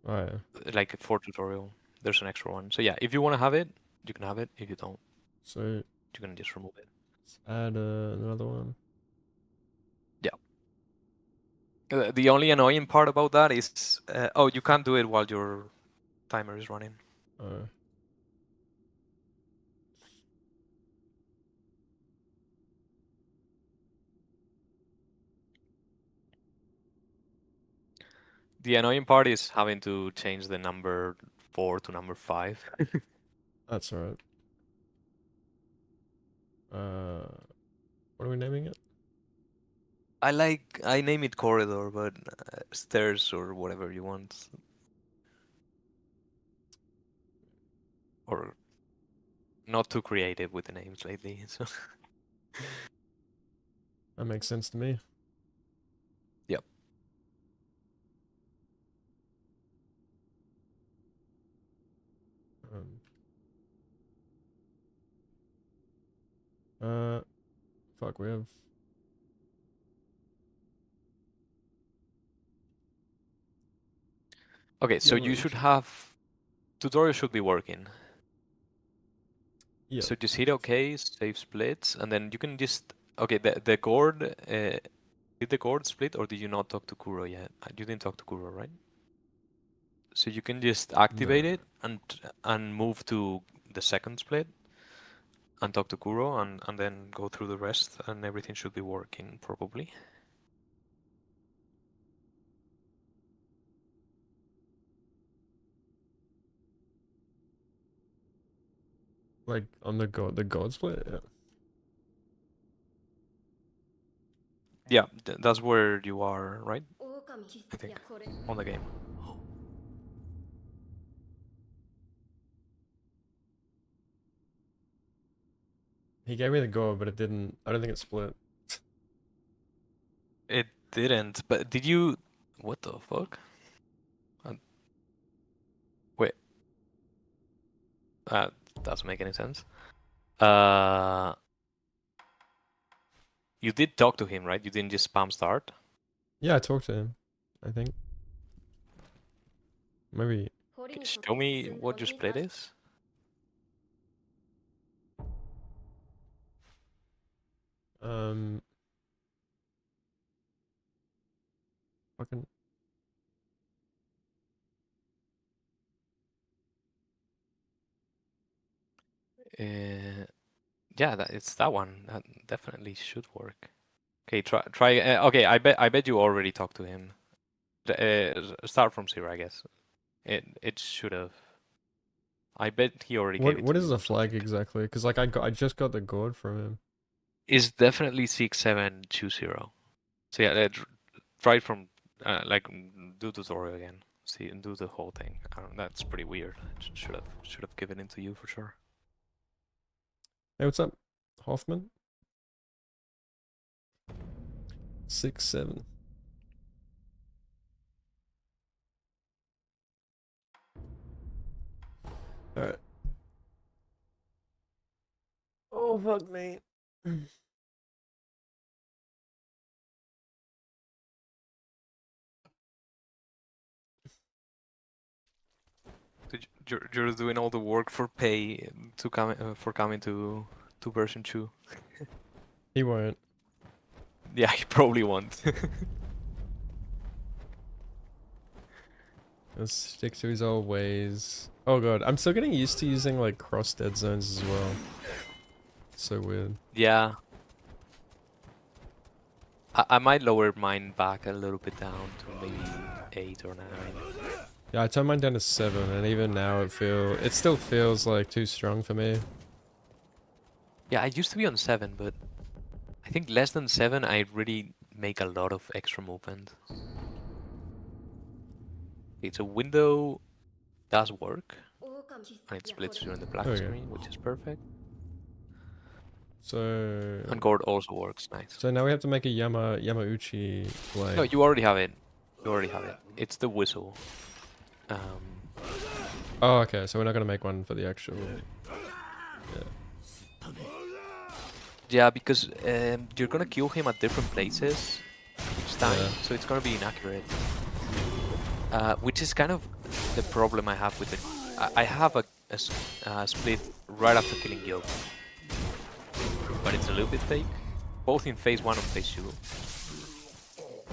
Oh yeah. like for tutorial. There's an extra one. So yeah, if you want to have it, you can have it. If you don't, So you can just remove it. let's add another one. Yeah. The only annoying part about that is, you can't do it while your timer is running. Uh, The annoying part is having to change the number 4 to number 5. that's alright. What are we naming it? I name it corridor, but stairs or whatever you want. Or not too creative with the names lately. So That makes sense to me. yep. Um, uh, fuck, we have. Okay, so Yellow you should Uchi. have tutorial should be working. Yeah. So just hit OK, save splits, and then you can just okay. The gourd did the gourd split, or did you not talk to Kuro yet? You didn't talk to Kuro, right? So you can just activate No. it and move to the second split and talk to Kuro and then go through the rest and everything should be working probably. Like on the god split. Yeah. Yeah, that's where you are, right? I think on the game. He gave me the god, but it didn't. I don't think it split. It didn't, but did you? What the fuck? Wait, doesn't make any sense. You did talk to him, right? You didn't just spam start. Yeah, I talked to him. I think. Maybe. Okay, show me what your split is. Um. Fucking. Yeah, it's that one. That definitely should work. Okay, try. Okay, I bet you already talked to him. Start from zero, I guess. It should have. I bet he already gave it What to is you the or flag something. exactly? Because like I just got the gourd from him. It's definitely 6720. So yeah, try it from do tutorial again. See and do the whole thing. That's pretty weird. Should have given it to you for sure. Hey, what's up, Hoffman? 6-7. All right. Oh fuck me. So you're doing all the work for pay to come for coming to version 2. He won't. Yeah, he probably won't. Let's stick to his old ways. Oh god, I'm still getting used to using like cross dead zones as well. So weird. Yeah. I might lower mine back a little bit down to maybe 8 or 9. Yeah, I turned mine down to 7, and even now it still feels like too strong for me. Yeah, I used to be on 7, but I think less than 7 I really make a lot of extra movement. It's a window does work, and it splits during the black Okay. screen, which is perfect. So And gourd also works nice. so now we have to make a Yamauchi flag. No, you already have it. You already have it. It's the whistle. Oh, okay. So we're not gonna make one for the actual. Yeah, because you're gonna kill him at different places each time, Yeah. so it's gonna be inaccurate. Which is kind of the problem I have with it. I have a split right after killing Yoke, but it's a little bit fake, both in phase 1 and phase 2.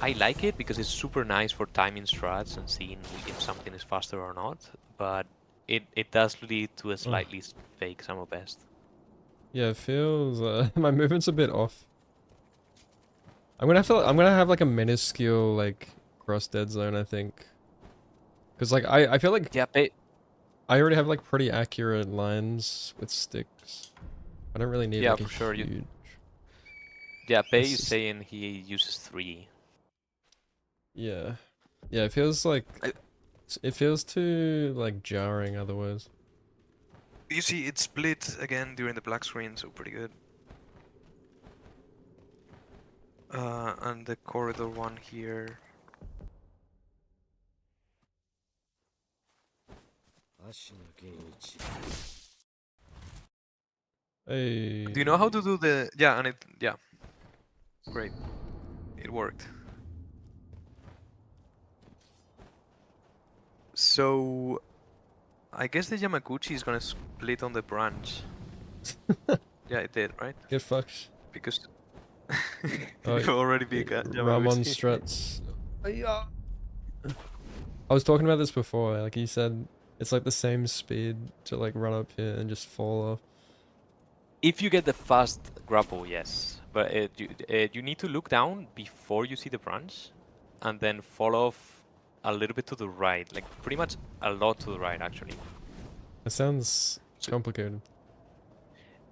I like it because it's super nice for timing strats and seeing if something is faster or not, but it does lead to a slightly fake Summer Best. Yeah, it feels my movement's a bit off. I'm gonna have like a minuscule like cross dead zone, I think. Cause like I feel like Yeah, I already have like pretty accurate lines with sticks. I don't really need yeah, like a for sure. huge. Yeah, Pei This is is- saying he uses 3. Yeah, yeah. It feels like I- it feels too like jarring otherwise. You see, it split again during the black screen, so pretty good. And the corridor one here. Hey. Do you know how to do the... Yeah, and it... Yeah. Great. It worked. So... I guess the Yamaguchi is gonna split on the branch. Yeah, it did, right? Get fucked. Because... Oh, you already be a Ramon Yamaguchi. struts. Yeah. I was talking about this before. Like he said, it's like the same speed to like run up here and just fall off. If you get the fast grapple, yes. But you need to look down before you see the branch, and then fall off a little bit to the right, like pretty much a lot to the right, actually. It sounds So- complicated.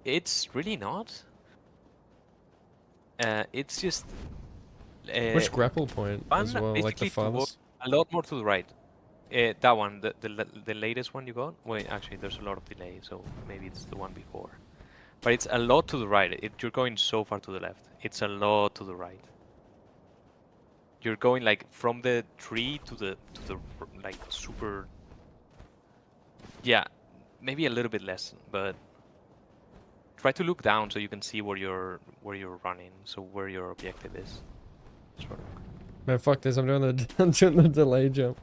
It's really not. It's just Which grapple point as one well? Like the basically to walk farthest? a lot more to the right. That one, the latest one you got. Wait, actually, there's a lot of delay, so maybe it's the one before. But it's a lot to the right. You're going so far to the left. It's a lot to the right. You're going like from the tree to the like super. Yeah, maybe a little bit less, but try to look down so you can see where you're running, so where your objective is. Sort of. Man, fuck this. I'm doing the I'm doing the delay jump.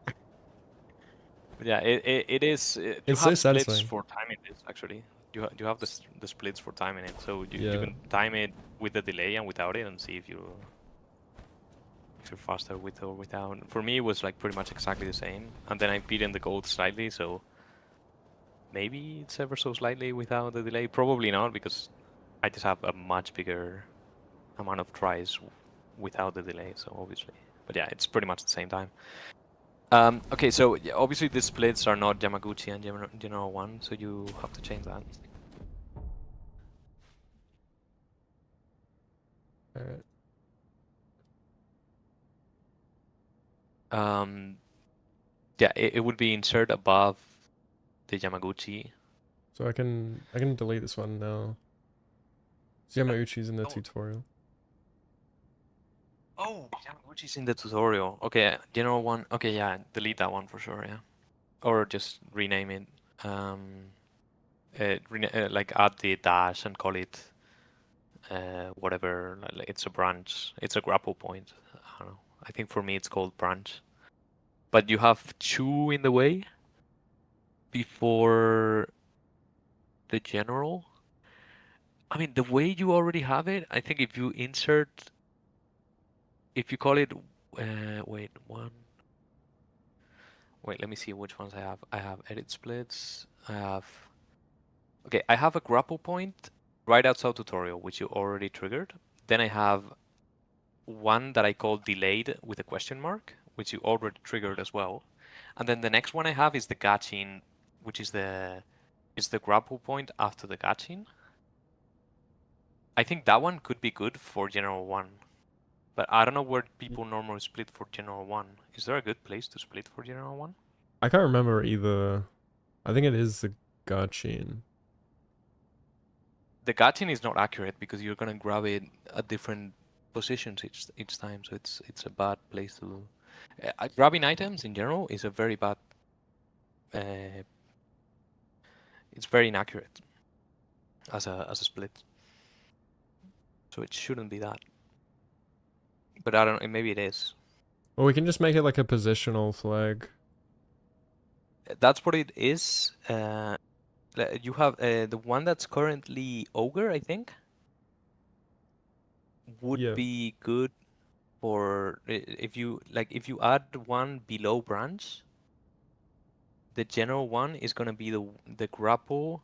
But yeah, it is. You It's have so splits satisfying. for timing this actually. You have the splits for timing it, so you Yeah. can time it with the delay and without it, and see if you're faster with or without. For me, it was like pretty much exactly the same, and then I beat in the gold slightly, so maybe it's ever so slightly without the delay. Probably not, because I just have a much bigger amount of tries without the delay, so obviously. But yeah, it's pretty much the same time. Okay, so yeah, obviously the splits are not Yamaguchi and General 1, so you have to change that. Alright. Yeah, it would be insert above the Yamaguchi. So I can delete this one now. Yamauchi's in the Oh. tutorial. Oh, Yamaguchi's in the tutorial. Okay, General 1. Okay, yeah, delete that one for sure, yeah. Or just rename it. Like add the dash and call it whatever. Like it's a branch. It's a grapple point. I don't know. I think for me it's called branch. But you have 2 in the way before the general. I mean, the way you already have it, I think if you insert, if you call it, wait, let me see which ones I have. I have edit splits. Okay, I have a grapple point right outside tutorial, which you already triggered. Then I have one that I call delayed with a question mark, which you already triggered as well. And then the next one I have is the gachin, which is the grapple point after the gachin. I think that one could be good for General 1. But I don't know where people normally split for General 1. Is there a good place to split for General 1? I can't remember either. I think it is the Gachin. The gachin is not accurate because you're gonna grab it at different positions each time, so it's a bad place to. Grabbing items in general is a very bad. It's very inaccurate as a split. So it shouldn't be that. But I don't know, maybe it is. Well, we can just make it like a positional flag. That's what it is. You have the one that's currently ogre, I think, would Yeah. be good for if you add one below branch. The general one is gonna be the grapple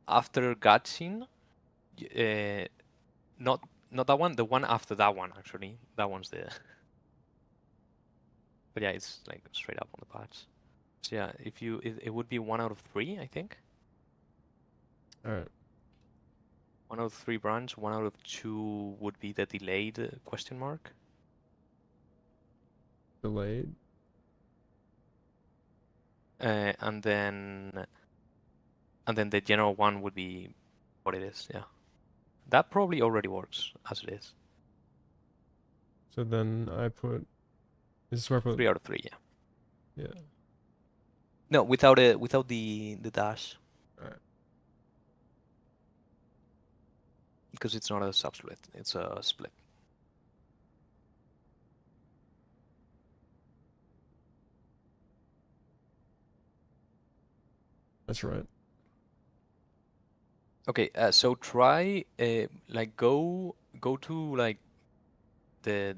after Gatsin. Not that one, the one after that one actually. That one's the. But yeah, it's like straight up on the patch. So yeah, if you it would be 1 out of 3, I think. Alright. 1 out of 3 branch, 1 out of 2 would be the delayed question mark. Delayed. and then the general one would be what it is. Yeah, that probably already works as it is. So then I put. This is where I put. 3 out of 3. Yeah. Yeah. No, without the dash. Alright. Because it's not a sub-split, it's a split. That's right. Okay, so try like go to like the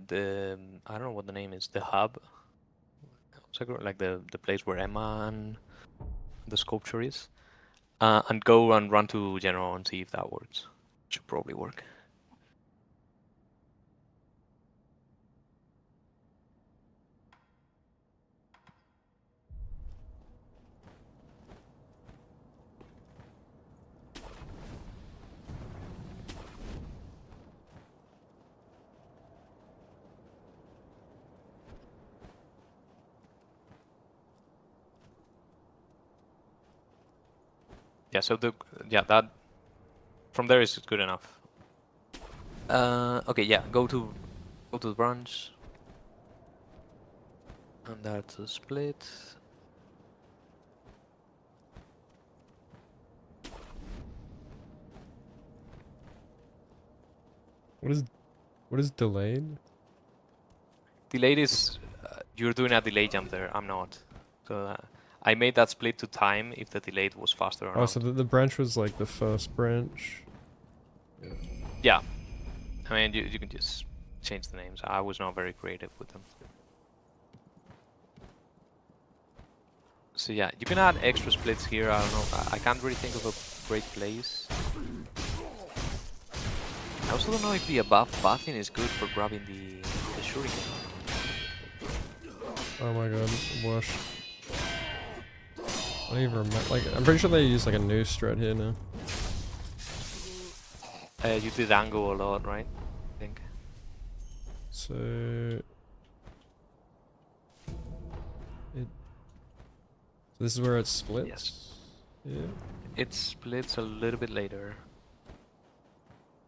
I don't know what the name is, the hub, like the place where Emma and the sculpture is, and go and run to general and see if that works. Should probably work. Yeah, so that from there is good enough. Okay, yeah, go to the branch, and that's a split. What is delayed? Delayed is you're doing a delay jump there. I'm not. So I made that split to time if the delayed was faster or Oh, not. so the branch was like the first branch. Yeah. I mean, you can just change the names. I was not very creative with them. So yeah, you can add extra splits here. I don't know. I can't really think of a great place. I also don't know if the above buffing is good for grabbing the shuriken. Oh my god, wash. I don't even remember. Like, I'm pretty sure they use like a new strat here now. You did angle a lot, right? I think. So this is where it splits? Yes. Yeah. It splits a little bit later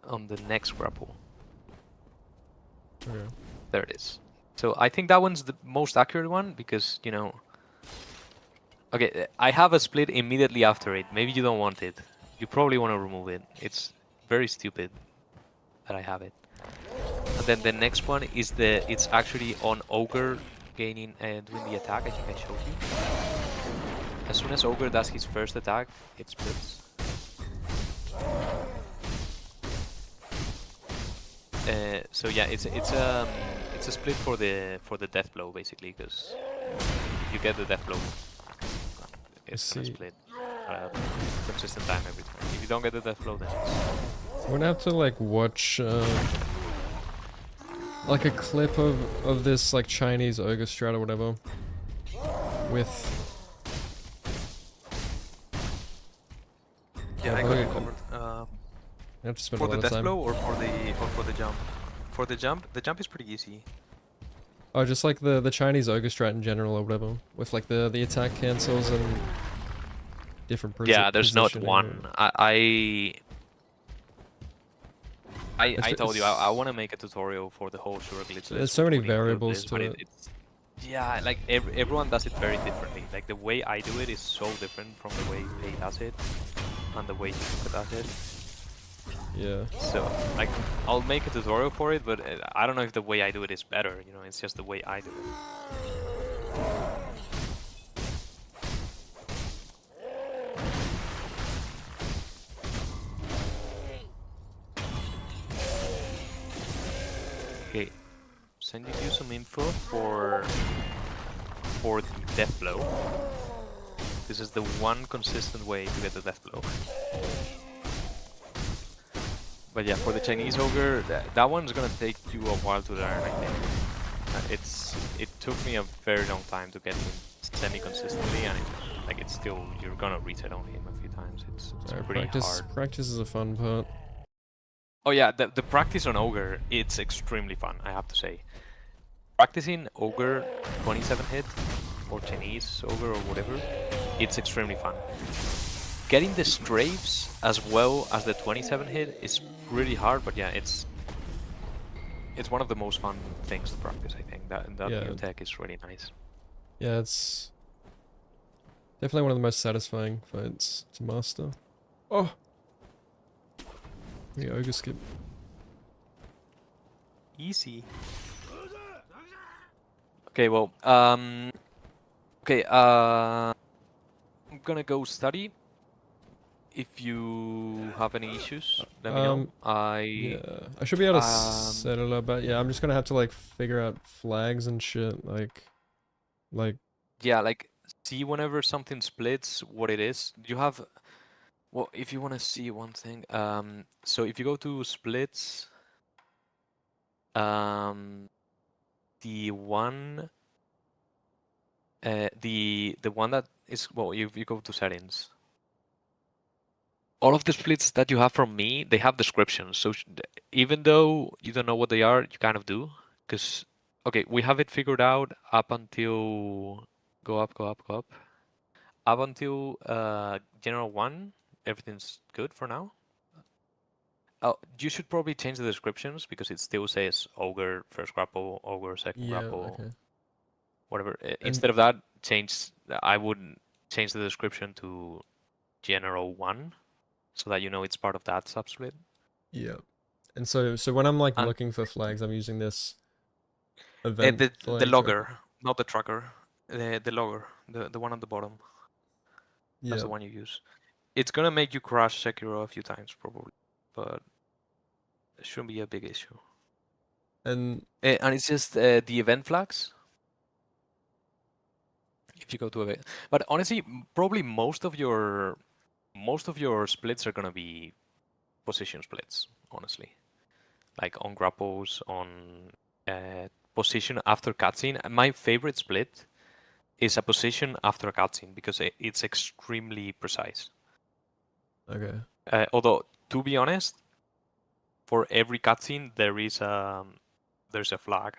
on the next grapple. Okay. There it is. So I think that one's the most accurate one because, you know... Okay, I have a split immediately after it. Maybe you don't want it. You probably want to remove it. It's very stupid that I have it. And then the next one is it's actually on Ogre gaining doing the attack. I think I showed you. As soon as Ogre does his first attack, it splits. So yeah, it's a split for the death blow basically, because you get the death blow, it's gonna split consistent time every time. If you don't get the death blow, then I'm gonna have to like watch like a clip of this like Chinese ogre strat or whatever with. Yeah, I got it covered. I have to spend For a the lot of death time. blow or for the jump? For the jump is pretty easy. Oh, just like the Chinese ogre strat in general or whatever, with like the attack cancels and different. Yeah, there's not positioning. one. I told you I want to make a tutorial for the whole Shura glitch. There's so many variables to it. Yeah, like everyone does it very differently. Like the way I do it is so different from the way Pei does it and the way Yuka does it. Yeah. So like I'll make a tutorial for it, but I don't know if the way I do it is better. You know, it's just the way I do it. Okay, sending you some info for the death blow. This is the one consistent way to get the death blow. But yeah, for the Chinese ogre, that one's gonna take you a while to learn, I think. It took me a very long time to get him semi-consistently, and it's still, you're gonna reset on him a few times. It's pretty hard. Practice is a fun part. Oh yeah, the practice on ogre, it's extremely fun, I have to say. Practicing ogre 27 hit or Chinese ogre or whatever, it's extremely fun. Getting the strafes as well as the 27 hit is pretty hard, but yeah, it's one of the most fun things to practice. I think that Yeah. new tech is really nice. Yeah, it's definitely one of the most satisfying fights to master. Oh! Yeah, ogre skip. Easy. Okay, well, okay, I'm gonna go study. If you have any issues, let me know. Yeah, I should be able to set it up, but yeah, I'm just gonna have to like figure out flags and shit, like yeah, like see whenever something splits what it is. You have, well, if you want to see one thing, so if you go to splits, the one, the one that is, well, if you go to settings, all of the splits that you have from me, they have descriptions. So even though you don't know what they are, you kind of do. Because, okay, we have it figured out up until, go up, go up, go up. Up until General 1, everything's good for now. Oh, you should probably change the descriptions because it still says Ogre first grapple, Ogre second grapple, okay. whatever. Instead of that, I would change the description to General 1 so that you know it's part of that subsplit. Yeah. And so when I'm like And looking for flags, I'm using this event the flag logger, tracker. not the tracker. The logger, the one on the bottom. That's Yeah. the one you use. It's gonna make you crash Sekiro a few times probably, but it shouldn't be a big issue. And it's just the event flags. If you go to event, but honestly, probably most of your splits are gonna be position splits. Honestly, like on grapples, on position after cutscene. My favorite split is a position after a cutscene because it's extremely precise. okay. Although, to be honest, for every cutscene there's a flag,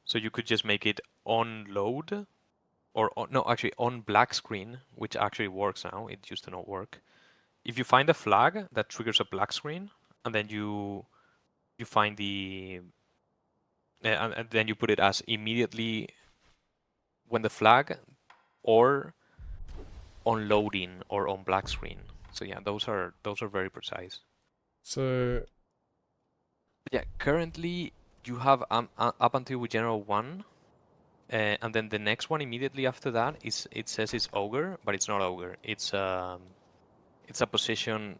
so you could just make it on load, or no, actually on black screen, which actually works now. It used to not work. If you find a flag that triggers a black screen, and then you find the and then you put it as immediately when the flag, or on loading, or on black screen. So yeah, those are very precise. So But yeah, currently you have up until General 1, and then the next one immediately after that it says it's Ogre, but it's not Ogre. It's a position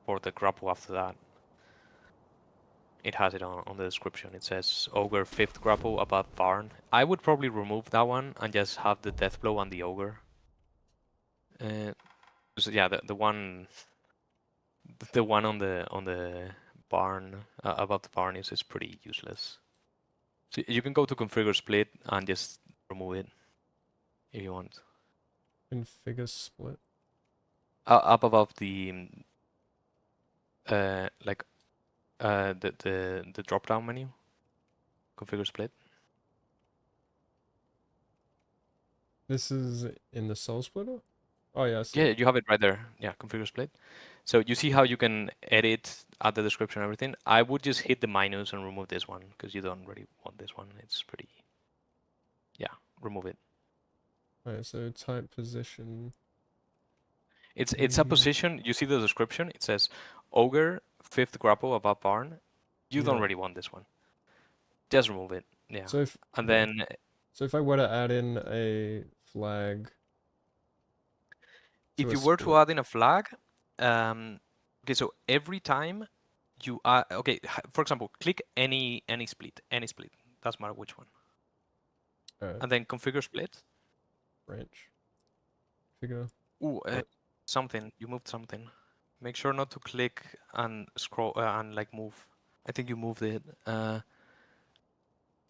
for the grapple after that. It has it on the description. It says Ogre 5th grapple above Barn. I would probably remove that one and just have the death blow and the Ogre. So yeah, the one on the barn, above the barn, is pretty useless. So you can go to configure split and just remove it if you want. configure split. Up above the like the drop down menu, configure split. This is in the soul splitter? Oh yeah, I see Yeah, it. you have it right there. Yeah, configure split. So you see how you can edit, add the description, everything. I would just hit the minus and remove this one because you don't really want this one. It's pretty. Yeah, remove it. Alright, so type position. It's a position. You see the description. It says Ogre 5th grapple above barn. You don't Yeah. really want this one. Just remove it. Yeah. So if I were to add in a flag to if a you were to split. add in a flag, okay, so every time you add, okay, for example, click any split, doesn't matter which one, Alright, and then configure split. branch. Figure. Ooh, What? something, you moved something. Make sure not to click and scroll and like move. I think you moved it.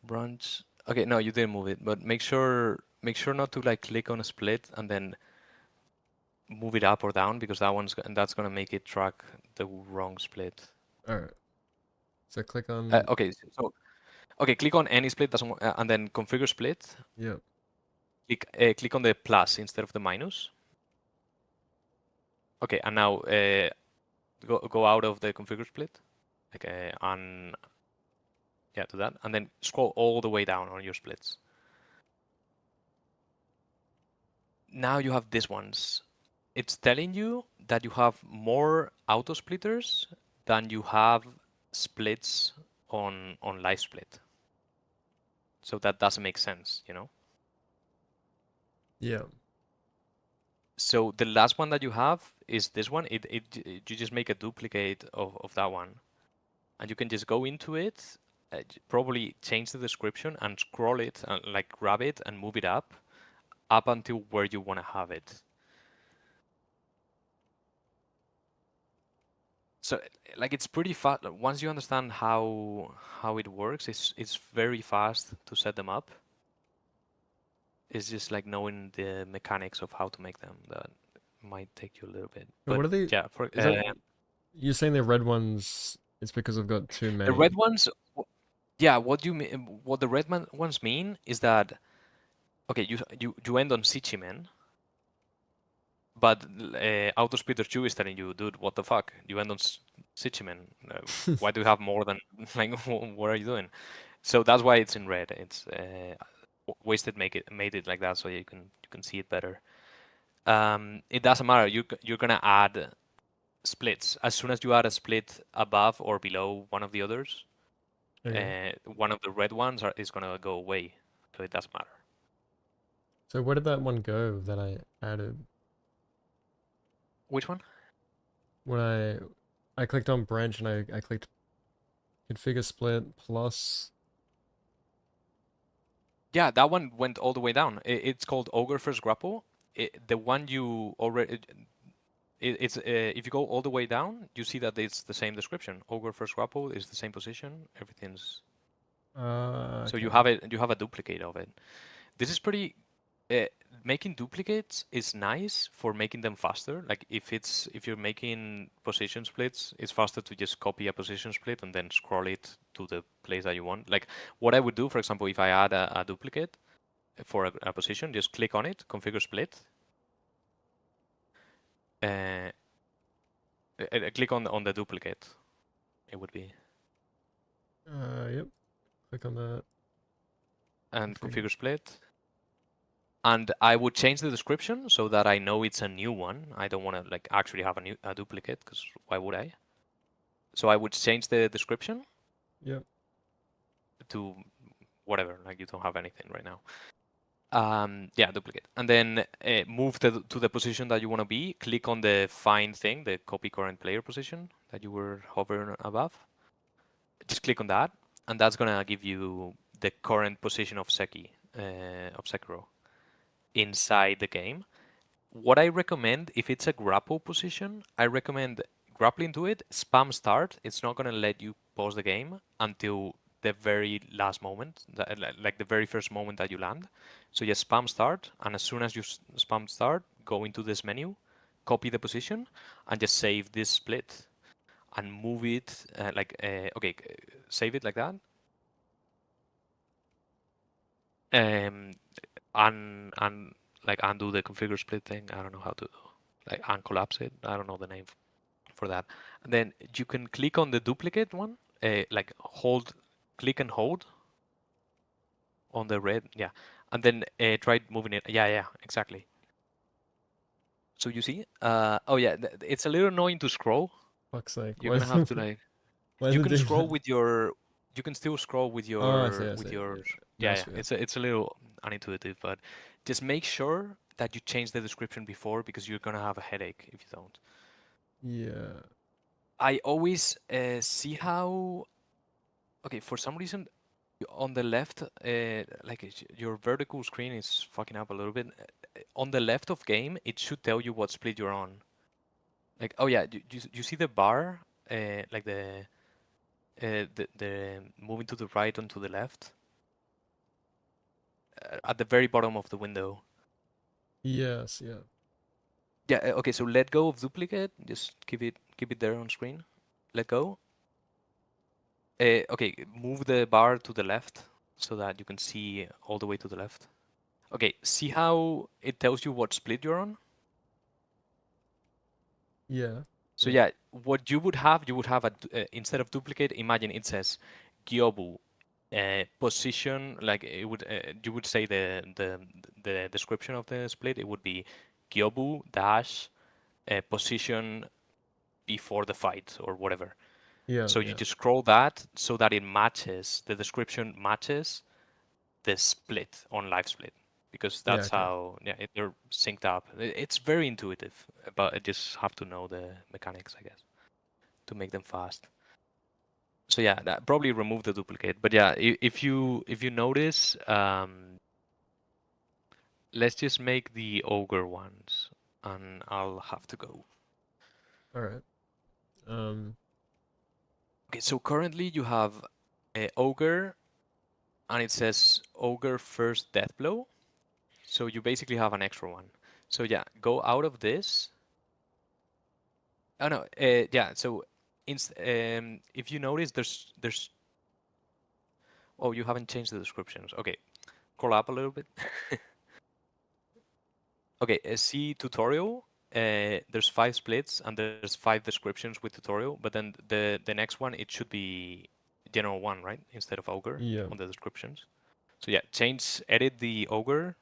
Branch. Okay, no, you didn't move it, but make sure not to like click on a split and then move it up or down, because that's gonna make it track the wrong split. Alright. So click on. Okay, so click on any split, and then configure split. Yep. click on the plus instead of the minus. Okay, and now go out of the configure split, and yeah, do that, and then scroll all the way down on your splits. Now you have these ones. It's telling you that you have more auto splitters than you have splits on live split. So that doesn't make sense, you know? Yeah. So the last one that you have is this one. You just make a duplicate of that one. And you can just go into it, probably change the description and scroll it, and like grab it and move it up until where you want to have it. So like it's pretty fast. Once you understand how it works, it's very fast to set them up. It's just like knowing the mechanics of how to make them that might take you a little bit. But what are they? Yeah, Is that you're saying the red ones? It's because I've got too many. the red ones. Yeah, what you mean? What the red ones mean is that okay, you end on Sichimen, but Autospeeder 2 is telling you, dude, what the fuck? You end on Sichimen. Why do you have more than like? What are you doing? So that's why it's in red. It's Wasted made it like that so you can see it better. It doesn't matter. You're gonna add splits as soon as you add a split above or below one of the others. Okay. One of the red ones is gonna go away, so it doesn't matter. So where did that one go that I added? Which one? When I clicked on branch and I clicked configure split plus. Yeah, that one went all the way down. It's called Ogre First Grapple. The one you already. It's if you go all the way down, you see that it's the same description. Ogre First Grapple is the same position. Everything's. So you Okay. have a duplicate of it. This is pretty. Making duplicates is nice for making them faster. Like if you're making position splits, it's faster to just copy a position split and then scroll it to the place that you want. Like what I would do, for example, if I add a duplicate for a position, just click on it, configure split. Click on the duplicate. It would be. Yep. Click on that. And configure split. And I would change the description so that I know it's a new one. I don't want to like actually have a duplicate because why would I? So I would change the description. Yep. To whatever, like you don't have anything right now. Yeah, duplicate. And then move to the position that you want to be. Click on the find thing, the copy current player position that you were hovering above. Just click on that, and that's going to give you the current position of Sekiro inside the game. What I recommend, if it's a grapple position, I recommend grappling to it, spam start. It's not going to let you pause the game until the very last moment, like the very first moment that you land. So just spam start, and as soon as you spam start, go into this menu, copy the position, and just save this split and move it okay, save it like that. And like undo the configure split thing. I don't know how to like uncollapse it. I don't know the name for that. And then you can click on the duplicate one, like click and hold on the red, yeah, and then try moving it. Yeah, exactly. So you see, oh yeah, it's a little annoying to scroll. Fuck's sake. You're gonna have to like, Why you is it can doing scroll that? with your, you can still scroll with Oh, I see. your, Yeah. yeah, Mouse wheel. it's a little unintuitive, but just make sure that you change the description before because you're gonna have a headache if you don't. Yeah. I always see how. Okay, for some reason, on the left, your vertical screen is fucking up a little bit. On the left of game, it should tell you what split you're on. Like, oh yeah, you see the bar, like the moving to the right and to the left, at the very bottom of the window. Yes. Yeah. Yeah. Okay. So let go of duplicate. Just keep it there on screen. Let go. Okay. Move the bar to the left so that you can see all the way to the left. Okay, see how it tells you what split you're on? Yeah. So Yeah. yeah, what you would have instead of duplicate, imagine it says Gyobu position, like it would you would say the description of the split, it would be Gyobu dash position before the fight or whatever. Yeah. So you Yeah. just scroll that so that it matches, the description matches the split on live split, because Yeah. that's Okay. how, yeah, they're synced up. It's very intuitive, but I just have to know the mechanics, I guess, to make them fast. So yeah, that probably remove the duplicate. But yeah, if you notice, let's just make the ogre ones, and I'll have to go. All right. Okay, so currently you have a ogre, and it says ogre first death blow. So you basically have an extra one. So yeah, go out of this. Oh no, yeah. So if you notice, there's. Oh, you haven't changed the descriptions. Okay, scroll up a little bit. Okay, see tutorial. There's 5 splits and there's 5 descriptions with tutorial, but then the next one, it should be general one, right? Instead of ogre Yeah. on the descriptions. So yeah, edit the ogre.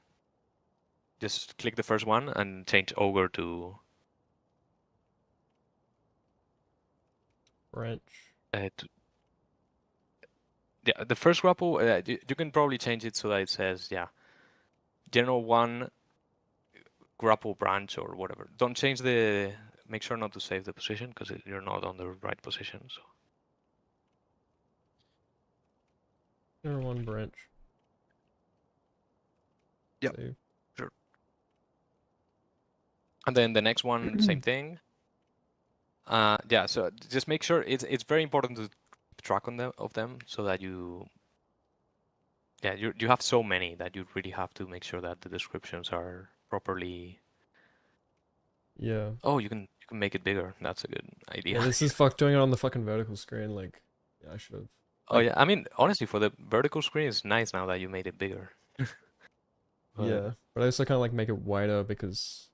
Just click the first one and change ogre to Branch. to yeah, the first grapple. You can probably change it so that it says, yeah, general one grapple branch or whatever. Don't change the. Make sure not to save the position because you're not on the right position. So Or one branch. yep, Save. sure. And then the next one, same thing. Yeah. So just make sure it's very important to keep track on them of them so that you have so many that you really have to make sure that the descriptions are properly. Yeah. Oh, you can make it bigger. That's a good Yeah. idea. This is fuck doing it on the fucking vertical screen. Like, yeah, I should have. Oh Like, yeah, I mean, honestly, for the vertical screen, it's nice now that you made it bigger. But yeah. But I also kind of like make it wider because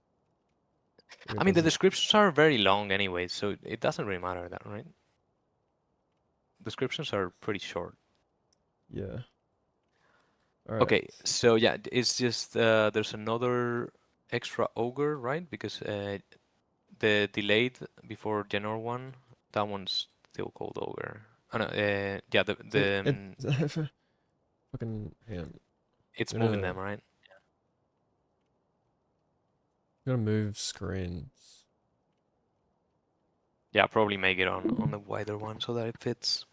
I it mean, the doesn't. descriptions are very long anyway, so it doesn't really matter that, right? Descriptions are pretty short. Yeah. All right. Okay, so yeah, it's just there's another extra ogre, right? Because the delayed before general one, that one's still called ogre. Oh no, yeah, See it. Fucking. Hang on. it's I'm moving gonna. them, right? I'm gonna move screens. Yeah, probably make it on the wider one so that it fits.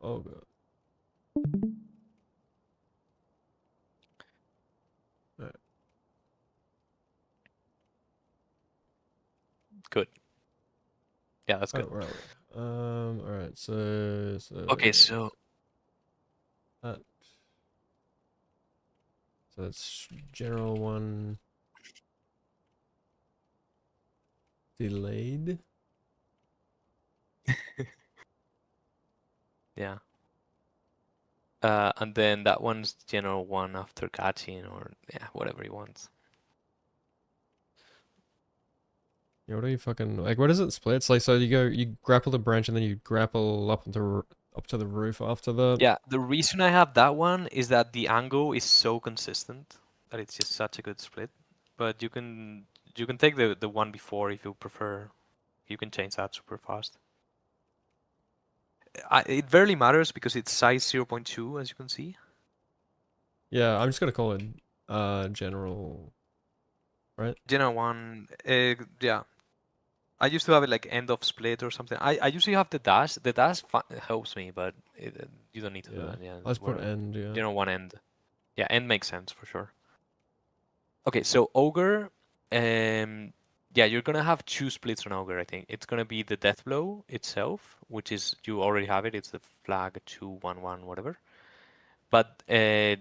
Oh god. All right. Good. Yeah, that's All good. right. Where are we? All right. So Okay, so that. So that's general one delayed. yeah. And then that one's general one after catching or yeah, whatever he wants. Yeah, what are you fucking like? What is it split? It's like so you grapple the branch and then you grapple up to the roof after that. Yeah, the reason I have that one is that the angle is so consistent that it's just such a good split. But you can take the one before if you prefer. You can change that super fast. It barely matters because it's size 0.2 as you can see. Yeah, I'm just gonna call it general, right? General one, yeah. I used to have it like end of split or something. I usually have the dash. The dash helps me, but you don't need to do Yeah. that. Yeah, Let's put we're end, yeah. general one end. Yeah, end makes sense for sure. Okay, so ogre, yeah, you're gonna have 2 splits on ogre. I think it's gonna be the death blow itself, which is you already have it. It's the flag 211 whatever. But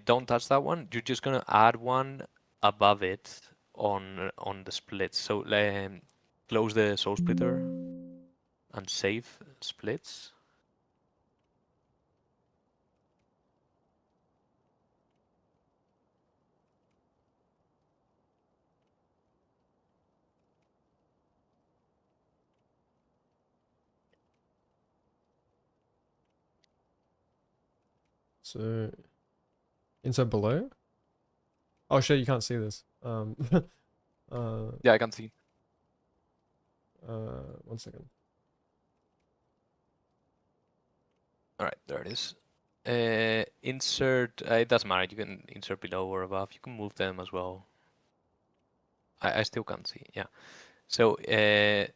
don't touch that one. You're just gonna add one above it on the splits. So close the soul splitter and save splits. So insert below. Oh shit, you can't see this. Yeah, I can see. 1 second. All right, there it is. Insert. It doesn't matter. You can insert below or above. You can move them as well. I still can't see. Yeah. So yeah,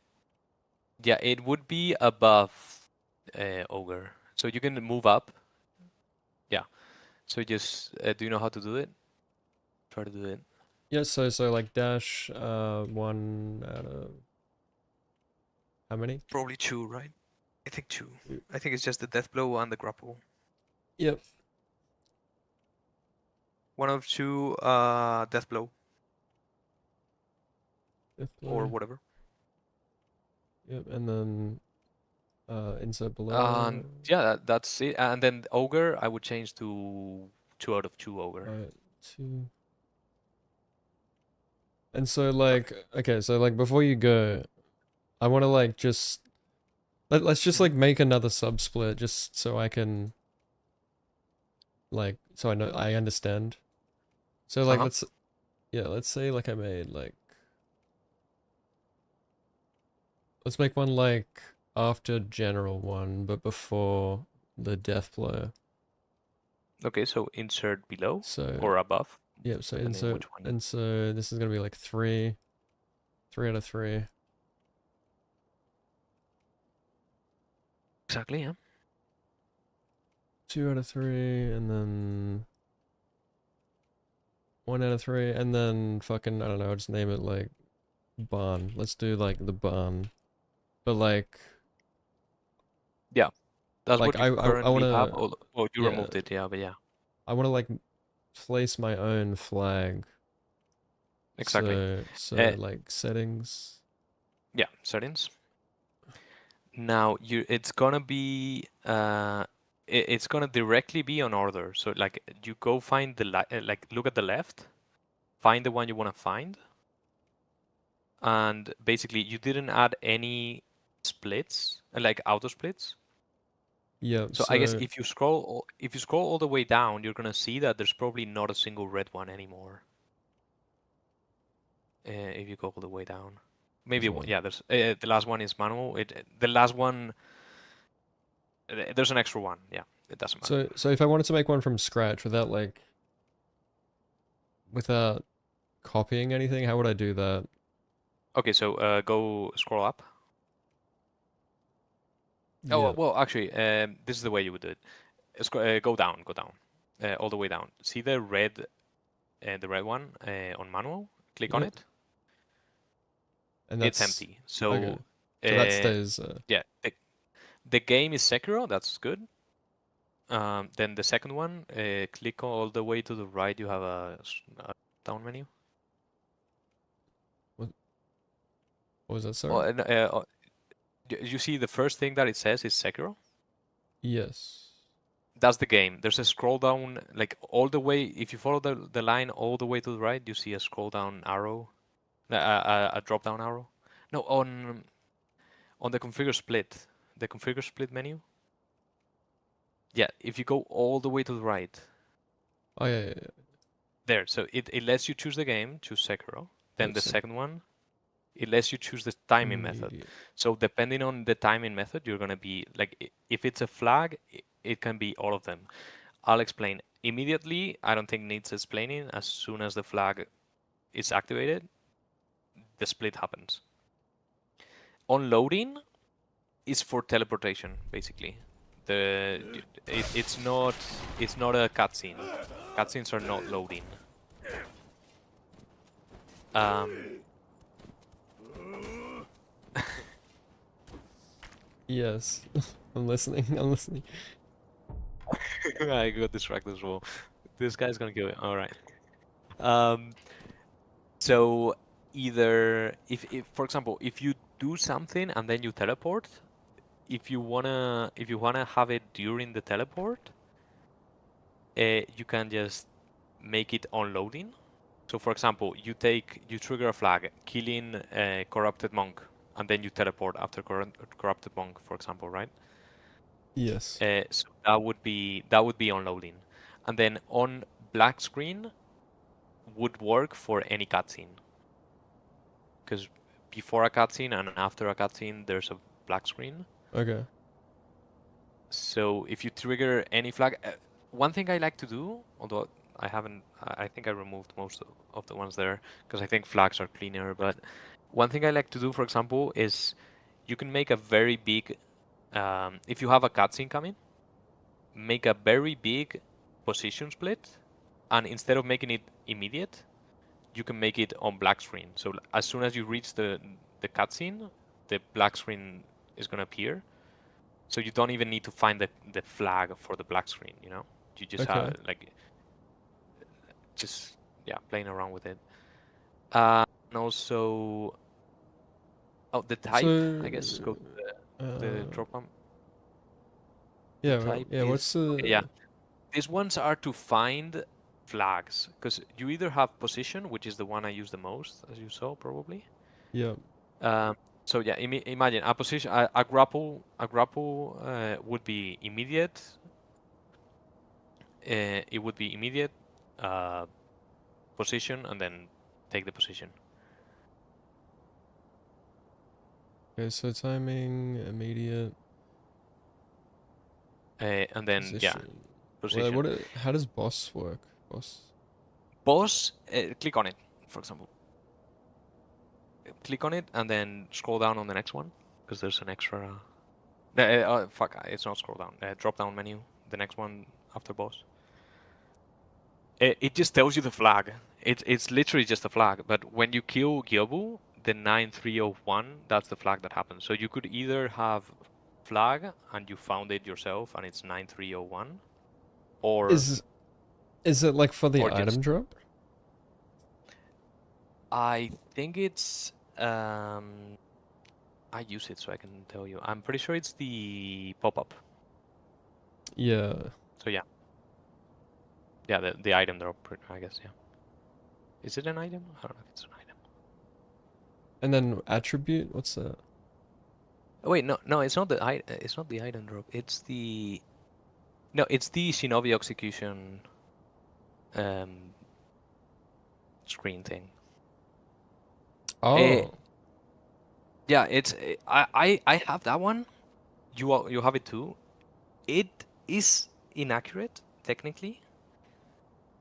it would be above ogre. So you can move up. Yeah. So just do you know how to do it? Try to do it. Yeah, so like dash 1 out of how many? Probably 2, right? I think 2. Two. I think it's just the death blow and the grapple. Yep. 1 of 2 death blow or whatever. Yep, and then insert below. Yeah, that's it. And then ogre, I would change to 2 out of 2 ogre. 2. And so like, okay, so like before you go, I want to like just let's just like make another subsplit just so I can like so I know I understand. So like let's say like I made like let's make one like after general one but before the death blow. Okay, so insert below So or above. yeah, so depending on insert which one. and so this is gonna be like 3 out of 3. Exactly, yeah. 2 out of 3 and then 1 out of 3 and then fucking I don't know, just name it like barn. Let's do like the barn. But like Yeah. That's like what you currently have. wanna Oh, you yeah, removed it, yeah, but yeah. I wanna like place my own flag. Exactly. So like settings. Yeah, settings. Now it's gonna be it's gonna directly be on order. So like you go find the like look at the left, find the one you want to find, and basically you didn't add any splits like auto splits. Yeah, So I guess if you scroll all the way down, you're gonna see that there's probably not a single red one anymore. If you go all the way down, maybe one. yeah. There's the last one is manual. The last one there's an extra one. Yeah, it doesn't matter. So if I wanted to make one from scratch without copying anything, how would I do that? Okay, so go scroll up. Oh Yeah. well, actually, this is the way you would do it. Go down, all the way down. See the red one on manual. Click on it. And It's that's empty. So, okay. So that stays. Yeah, the game is Sekiro. That's good. Then the second one, click all the way to the right. You have a down menu. What was that? Sorry. You see the first thing that it says is Sekiro. Yes. That's the game. There's a scroll down, like all the way. If you follow the line all the way to the right, you see a scroll down arrow, a drop down arrow. No, on the configure split menu. Yeah, if you go all the way to the right. Oh yeah. There, so it lets you choose the game, choose Sekiro. Then the second one, it lets you choose the timing method. So depending on the timing method, you're gonna be like, if it's a flag, it can be all of them. I'll explain immediately. I don't think needs explaining. As soon as the flag is activated, the split happens. On loading is for teleportation, basically. It's not a cutscene. Cutscenes are not loading. Yes. I'm listening. I'm listening. I got distracted as well. This guy's gonna kill it. All right. So either if for example, if you do something and then you teleport, if you wanna have it during the teleport, you can just make it on loading. So for example, you trigger a flag, killing a corrupted monk, and then you teleport after corrupted monk, for example, right? Yes. So that would be on loading, and then on black screen would work for any cutscene, because before a cutscene and after a cutscene there's a black screen. Okay. So if you trigger any flag, one thing I like to do, although I haven't, I think I removed most of the ones there because I think flags are cleaner. But one thing I like to do, for example, is you can make a very big, if you have a cutscene coming, make a very big position split, and instead of making it immediate, you can make it on black screen. So as soon as you reach the cutscene, the black screen is gonna appear. So you don't even need to find the flag for the black screen, you know? You just Okay. have like just playing around with it. And also the type, I guess, go to the drop down. The type is what's the... okay, yeah. These ones are to find flags because you either have position, which is the one I use the most, as you saw probably. Yeah. So yeah, imagine a position, a grapple would be immediate. It would be immediate position and then take the position. Okay, so timing, immediate, And then position. position. How does boss work? Boss, click on it, for example. Click on it and then scroll down on the next one because there's an extra. Fuck, it's not scroll down. Drop down menu. The next one after boss. It just tells you the flag. It's literally just a flag. But when you kill Gyobu, the 9301, that's the flag that happens. So you could either have flag and you found it yourself and it's 9301, or Is it like for the or item just drop? I think it's I use it so I can tell you. I'm pretty sure it's the pop-up. Yeah. So yeah. Yeah, the item drop, I guess, yeah. Is it an item? I don't know if it's an item. And then attribute, what's that? Oh, wait, no, it's not the item drop. It's the Shinobi execution screen thing. Oh. Yeah, it's I have that one. You have it too. It is inaccurate technically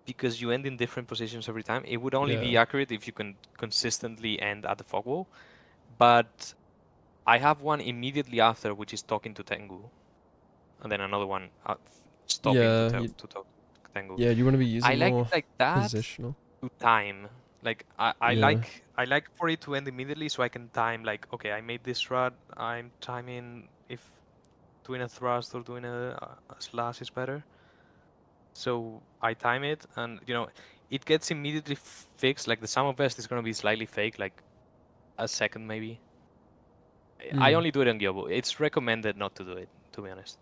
because you end in different positions every time. It would only be Yeah. accurate if you can consistently end at the fog wall. But I have one immediately after, which is talking to Tengu, and then another one stopping Yeah. to talk to Tengu. Yeah, you want to be I using like more it like that positional. to time. Like I Yeah. like for it to end immediately so I can time like, okay, I made this rod, I'm timing if doing a thrust or doing a slash is better. So I time it and it gets immediately fixed. Like the sum of best is gonna be slightly fake, like a second maybe. I only do it on Gyobo. It's recommended not to do it, to be honest.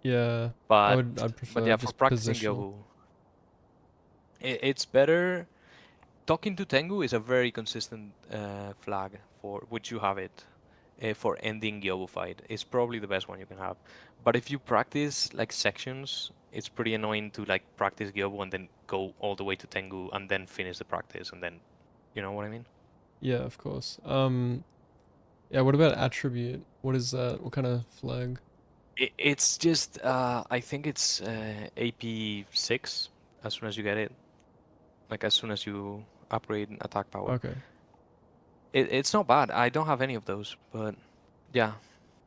Yeah. But I'd prefer yeah, for just practicing positional. Gyobo, it's better. Talking to Tengu is a very consistent flag for which you have it for ending Gyobu fight. It's probably the best one you can have. But if you practice like sections, it's pretty annoying to like practice Gyobu and then go all the way to Tengu and then finish the practice and then, you know what I mean? Yeah, of course. Yeah, what about attribute? What is that? What kind of flag? It's just I think it's AP6 as soon as you get it, like as soon as you upgrade attack power. Okay. It's not bad. I don't have any of those, but yeah.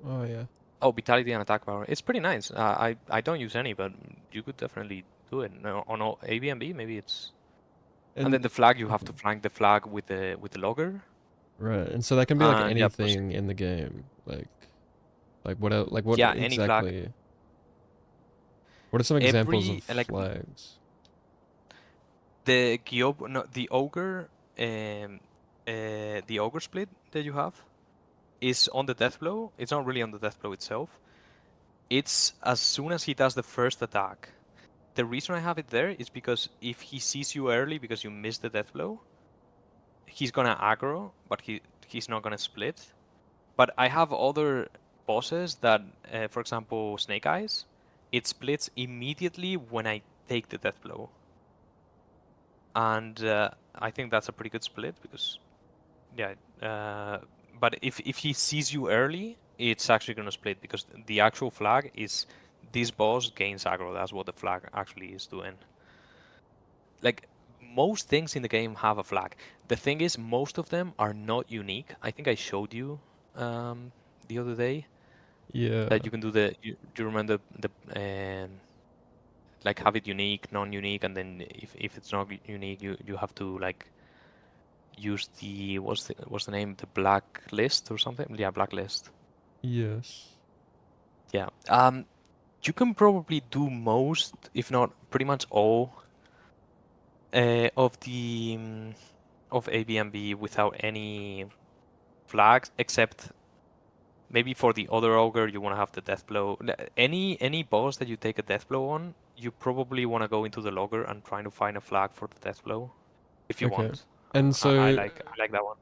Oh, yeah. Oh, vitality and attack power. It's pretty nice. I don't use any, but you could definitely do it. No, on A, B, and B, maybe it's. And then the flag, you have to flank the flag with the logger. Right, and so that can be like And anything in the game, like what yeah, any flag. exactly? What are some examples of flags? The Gyob, no, the ogre split that you have. is on the death blow. It's not really on the death blow itself. It's as soon as he does the first attack. The reason I have it there is because if he sees you early because you missed the death blow, he's gonna aggro, but he's not gonna split. But I have other bosses that, for example, Snake Eyes, it splits immediately when I take the death blow. And I think that's a pretty good split because, yeah. But if he sees you early, it's actually gonna split because the actual flag is this boss gains aggro. That's what the flag actually is doing. Like most things in the game have a flag. The thing is, most of them are not unique. I think I showed you the other day Yeah. that you can do the. Do you remember the like have it unique, non-unique, and then if it's not unique, you have to like use the what's the name, the blacklist or something? Yeah, blacklist. Yes. Yeah. You can probably do most, if not pretty much all, of the of ABMB without any flags, except maybe for the other ogre you want to have the death blow. Any boss that you take a death blow on, you probably want to go into the logger and try to find a flag for the death blow, if you Okay. want. And I so like that one.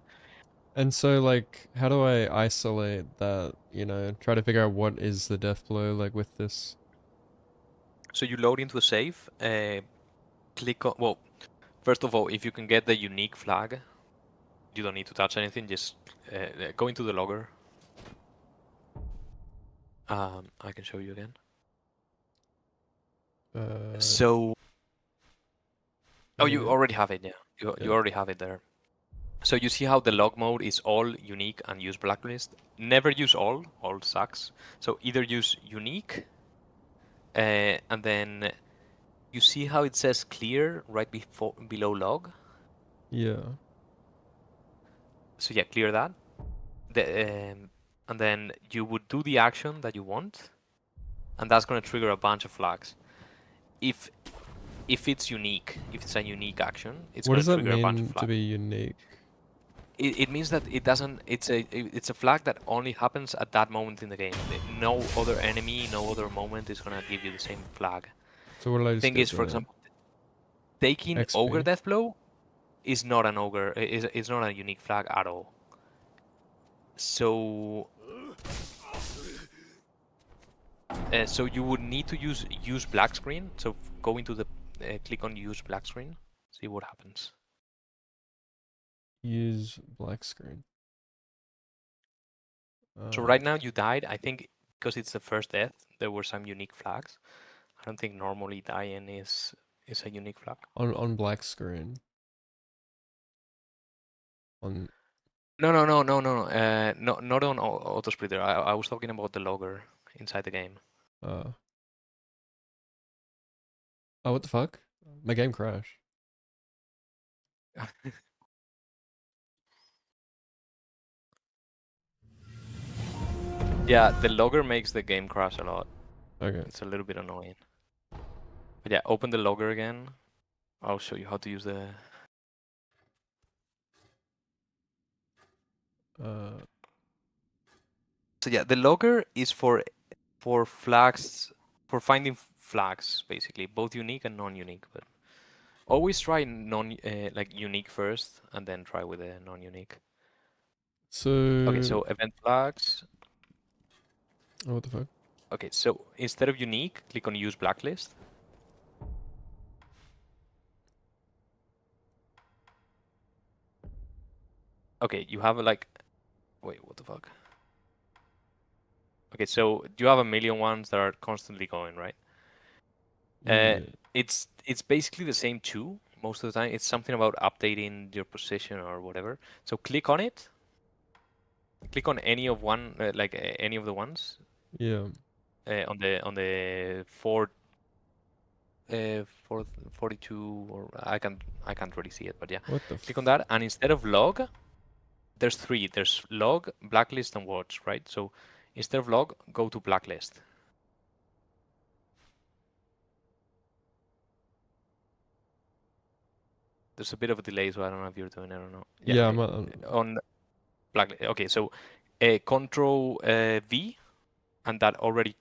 like how do I isolate that, you know, try to figure out what is the death blow like with this? So you load into a save, click on, well, first of all, if you can get the unique flag, you don't need to touch anything, just go into the logger. I can show you again. So, oh, you Yeah. already have it, yeah. You Yeah. already have it there. So you see how the log mode is all unique and use blacklist. Never use all sucks. So either use unique, and then you see how it says clear right below log. Yeah. So yeah, clear that. And then you would do the action that you want, and that's going to trigger a bunch of flags. If it's unique, if it's a unique action, it's What going does to that trigger a bunch of mean to flags. be unique? It means that it doesn't. It's a flag that only happens at that moment in the game. No other enemy, no other moment is gonna give you the same flag. So what did I just Thing get is, for there? example, taking ogre XP. death blow is not an ogre. Is not a unique flag at all. So so you would need to use black screen. So go into the click on use black screen. See what happens. Use black screen. So right now you died. I think because it's the first death, there were some unique flags. I don't think normally dying is a unique flag. On black screen. On No. Not on auto splitter. I was talking about the logger inside the game. oh, what the fuck? My game crashed. Yeah, the logger makes the game crash a lot. Okay. It's a little bit annoying. But yeah, open the logger again. I'll show you how to use the. So yeah, the logger is for flags, for finding flags basically, both unique and non-unique. But always try like unique first, and then try with the non-unique. So Okay, so event flags. oh, what the fuck? Okay, so instead of unique, click on use blacklist. Okay, you have like, wait, what the fuck? Okay, so you have a million ones that are constantly going, right? Yeah. It's basically the same two most of the time. It's something about updating your position or whatever. So click on it. Click on any of one, any of the ones. Yeah. On the 42, or I can't really see it, but yeah. What the Click on that, and instead of log, there's three. There's log, blacklist, and watch, right? So instead of log, go to blacklist. There's a bit of a delay, so I don't know if you're doing it or not. Yeah, okay. I'm On blacklist. Okay, so Control V, and that already,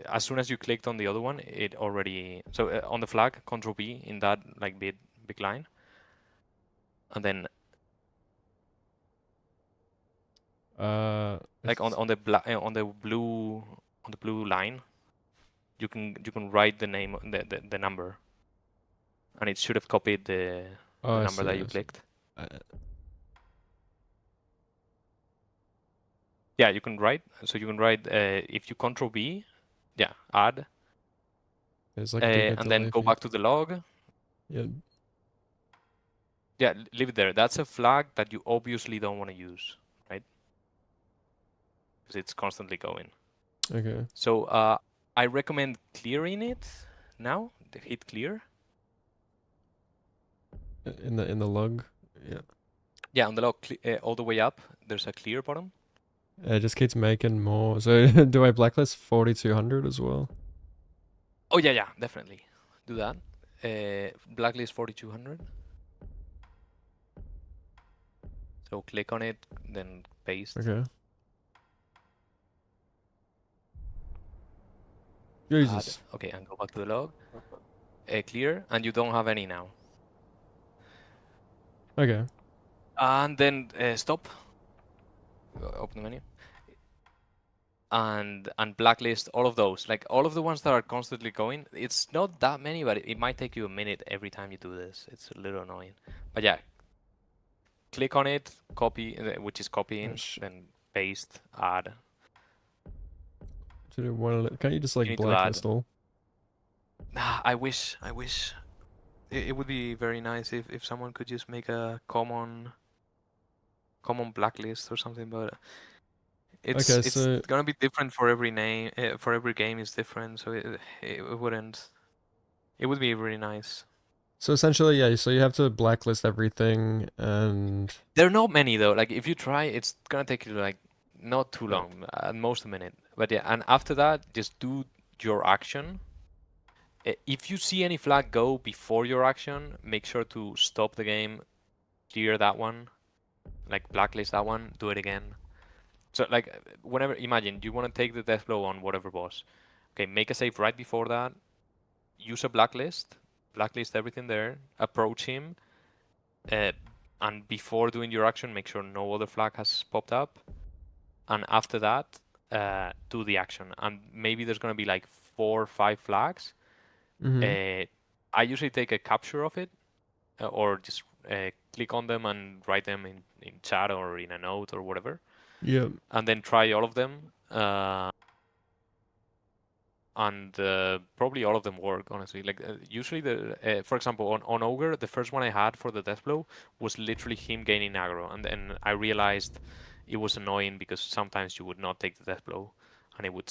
as soon as you clicked on the other one, it already, so on the flag, Control V in that like big line, and then like on the blue line, you can write the name, the number, and it should have copied the number that you clicked. Yeah, you can write. So you can write if you Control V, yeah, add, There's like a big and then go back to the log. Yeah. Yeah, leave it there. That's a flag that you obviously don't want to use, right? Because it's constantly going. Okay. So I recommend clearing it now. Hit clear. In the log. Yeah. Yeah, on the log, all the way up, there's a clear button. It just keeps making more. So do I blacklist 4200 as well? Oh yeah, definitely. Do that. Blacklist 4200. So click on it, then paste. Okay. Jesus. Add. Okay, and go back to the log. Clear, and you don't have any now. Okay. And then stop. Open the menu. And blacklist all of those. Like all of the ones that are constantly going. It's not that many, but it might take you a minute every time you do this. It's a little annoying. But yeah, click on it, copy, which is copying, then paste, add. Can't you just like blacklist all? I wish. It would be very nice if someone could just make a common blacklist or something, but it's gonna be different for every name. For every game is different, so it wouldn't. It would be really nice. So essentially, yeah. So you have to blacklist everything, and there are not many though. Like if you try, it's gonna take you like not too long, at most a minute. But yeah, and after that, just do your action. If you see any flag go before your action, make sure to stop the game, clear that one, like blacklist that one, do it again. So like whenever, imagine you want to take the death blow on whatever boss. Okay, make a save right before that, use a blacklist everything there, approach him, and before doing your action, make sure no other flag has popped up. And after that, do the action. And maybe there's going to be like 4 or 5 flags. I usually take a capture of it, or just click on them and write them in chat or in a note or whatever. Yeah. And then try all of them. And probably all of them work, honestly. Like usually, for example, on Ogre, the first one I had for the death blow was literally him gaining aggro, and then I realized it was annoying because sometimes you would not take the death blow, and it would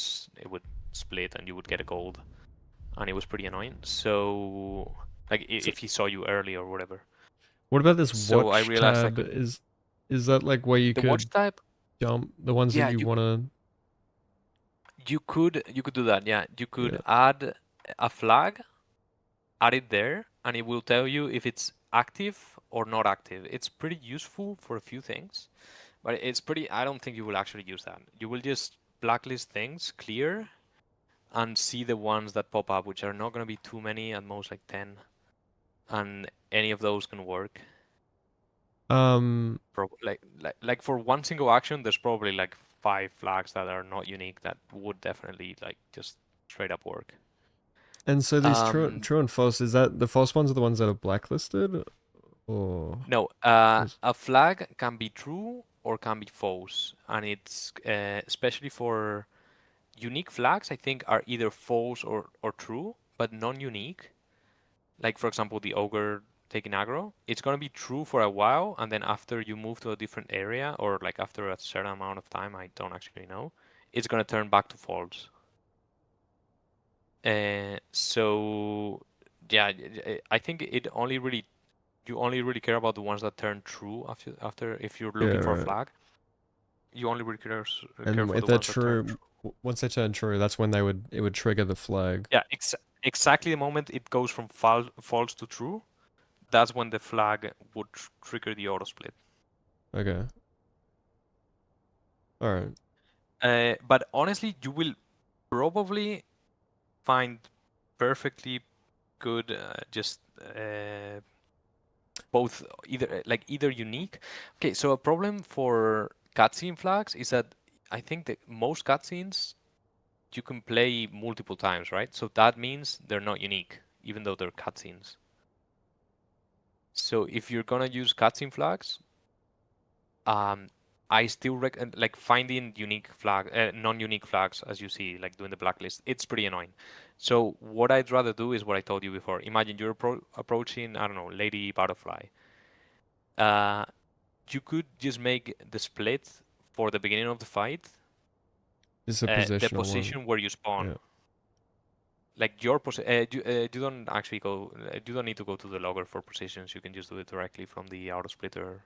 split, and you would get a gold, and it was pretty annoying. So, like if he saw you early or whatever. What about this watch tab? Is that like where you could watch tab? Jump the ones that you want to? You could do that. Yeah, you could add a flag, add it there, and it will tell you if it's active or not active. It's pretty useful for a few things, but it's pretty. I don't think you will actually use that. You will just blacklist things, clear, and see the ones that pop up, which are not going to be too many, at most like 10, and any of those can work. Like for one single action, there's probably like 5 flags that are not unique that would definitely like just straight up work. And so these true and false, is that the false ones are the ones that are blacklisted? Or no, a flag can be true or can be false, and it's especially for unique flags, I think, are either false or true, but non-unique. Like for example, the ogre taking aggro, it's going to be true for a while, and then after you move to a different area, or like after a certain amount of time, I don't actually know, it's going to turn back to false. So yeah, I think you only really care about the ones that turn true after if you're looking for a flag. You only really care for the ones that turn true. Once they turn true, that's when it would trigger the flag. Yeah, exactly the moment it goes from false to true, that's when the flag would trigger the auto split. Okay. All right. But honestly, you will probably find perfectly good just both either unique. Okay, so a problem for cutscene flags is that I think that most cutscenes you can play multiple times, right? So that means they're not unique, even though they're cutscenes. So if you're gonna use cutscene flags, I still like finding unique non-unique flags, as you see, like doing the blacklist. It's pretty annoying. So what I'd rather do is what I told you before. Imagine you're approaching, I don't know, Lady Butterfly. Uh, you could just make the split for the beginning of the fight, This is a the positional one. position where you spawn. Yeah. Like your you don't actually go. You don't need to go to the logger for positions. You can just do it directly from the auto splitter.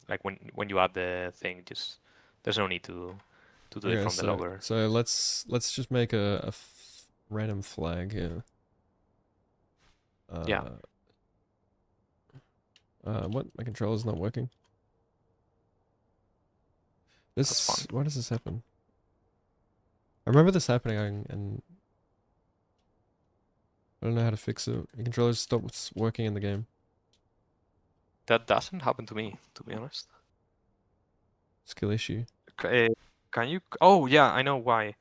Like when you add the thing, just there's no need to do it Okay, from the logger. so let's just make a random flag here. Yeah. What? My controller's not working. That's fun. Why does this happen? I remember this happening and I don't know how to fix it. The controller stops working in the game. That doesn't happen to me, to be honest. Skill issue. Can you? Oh yeah, I know why.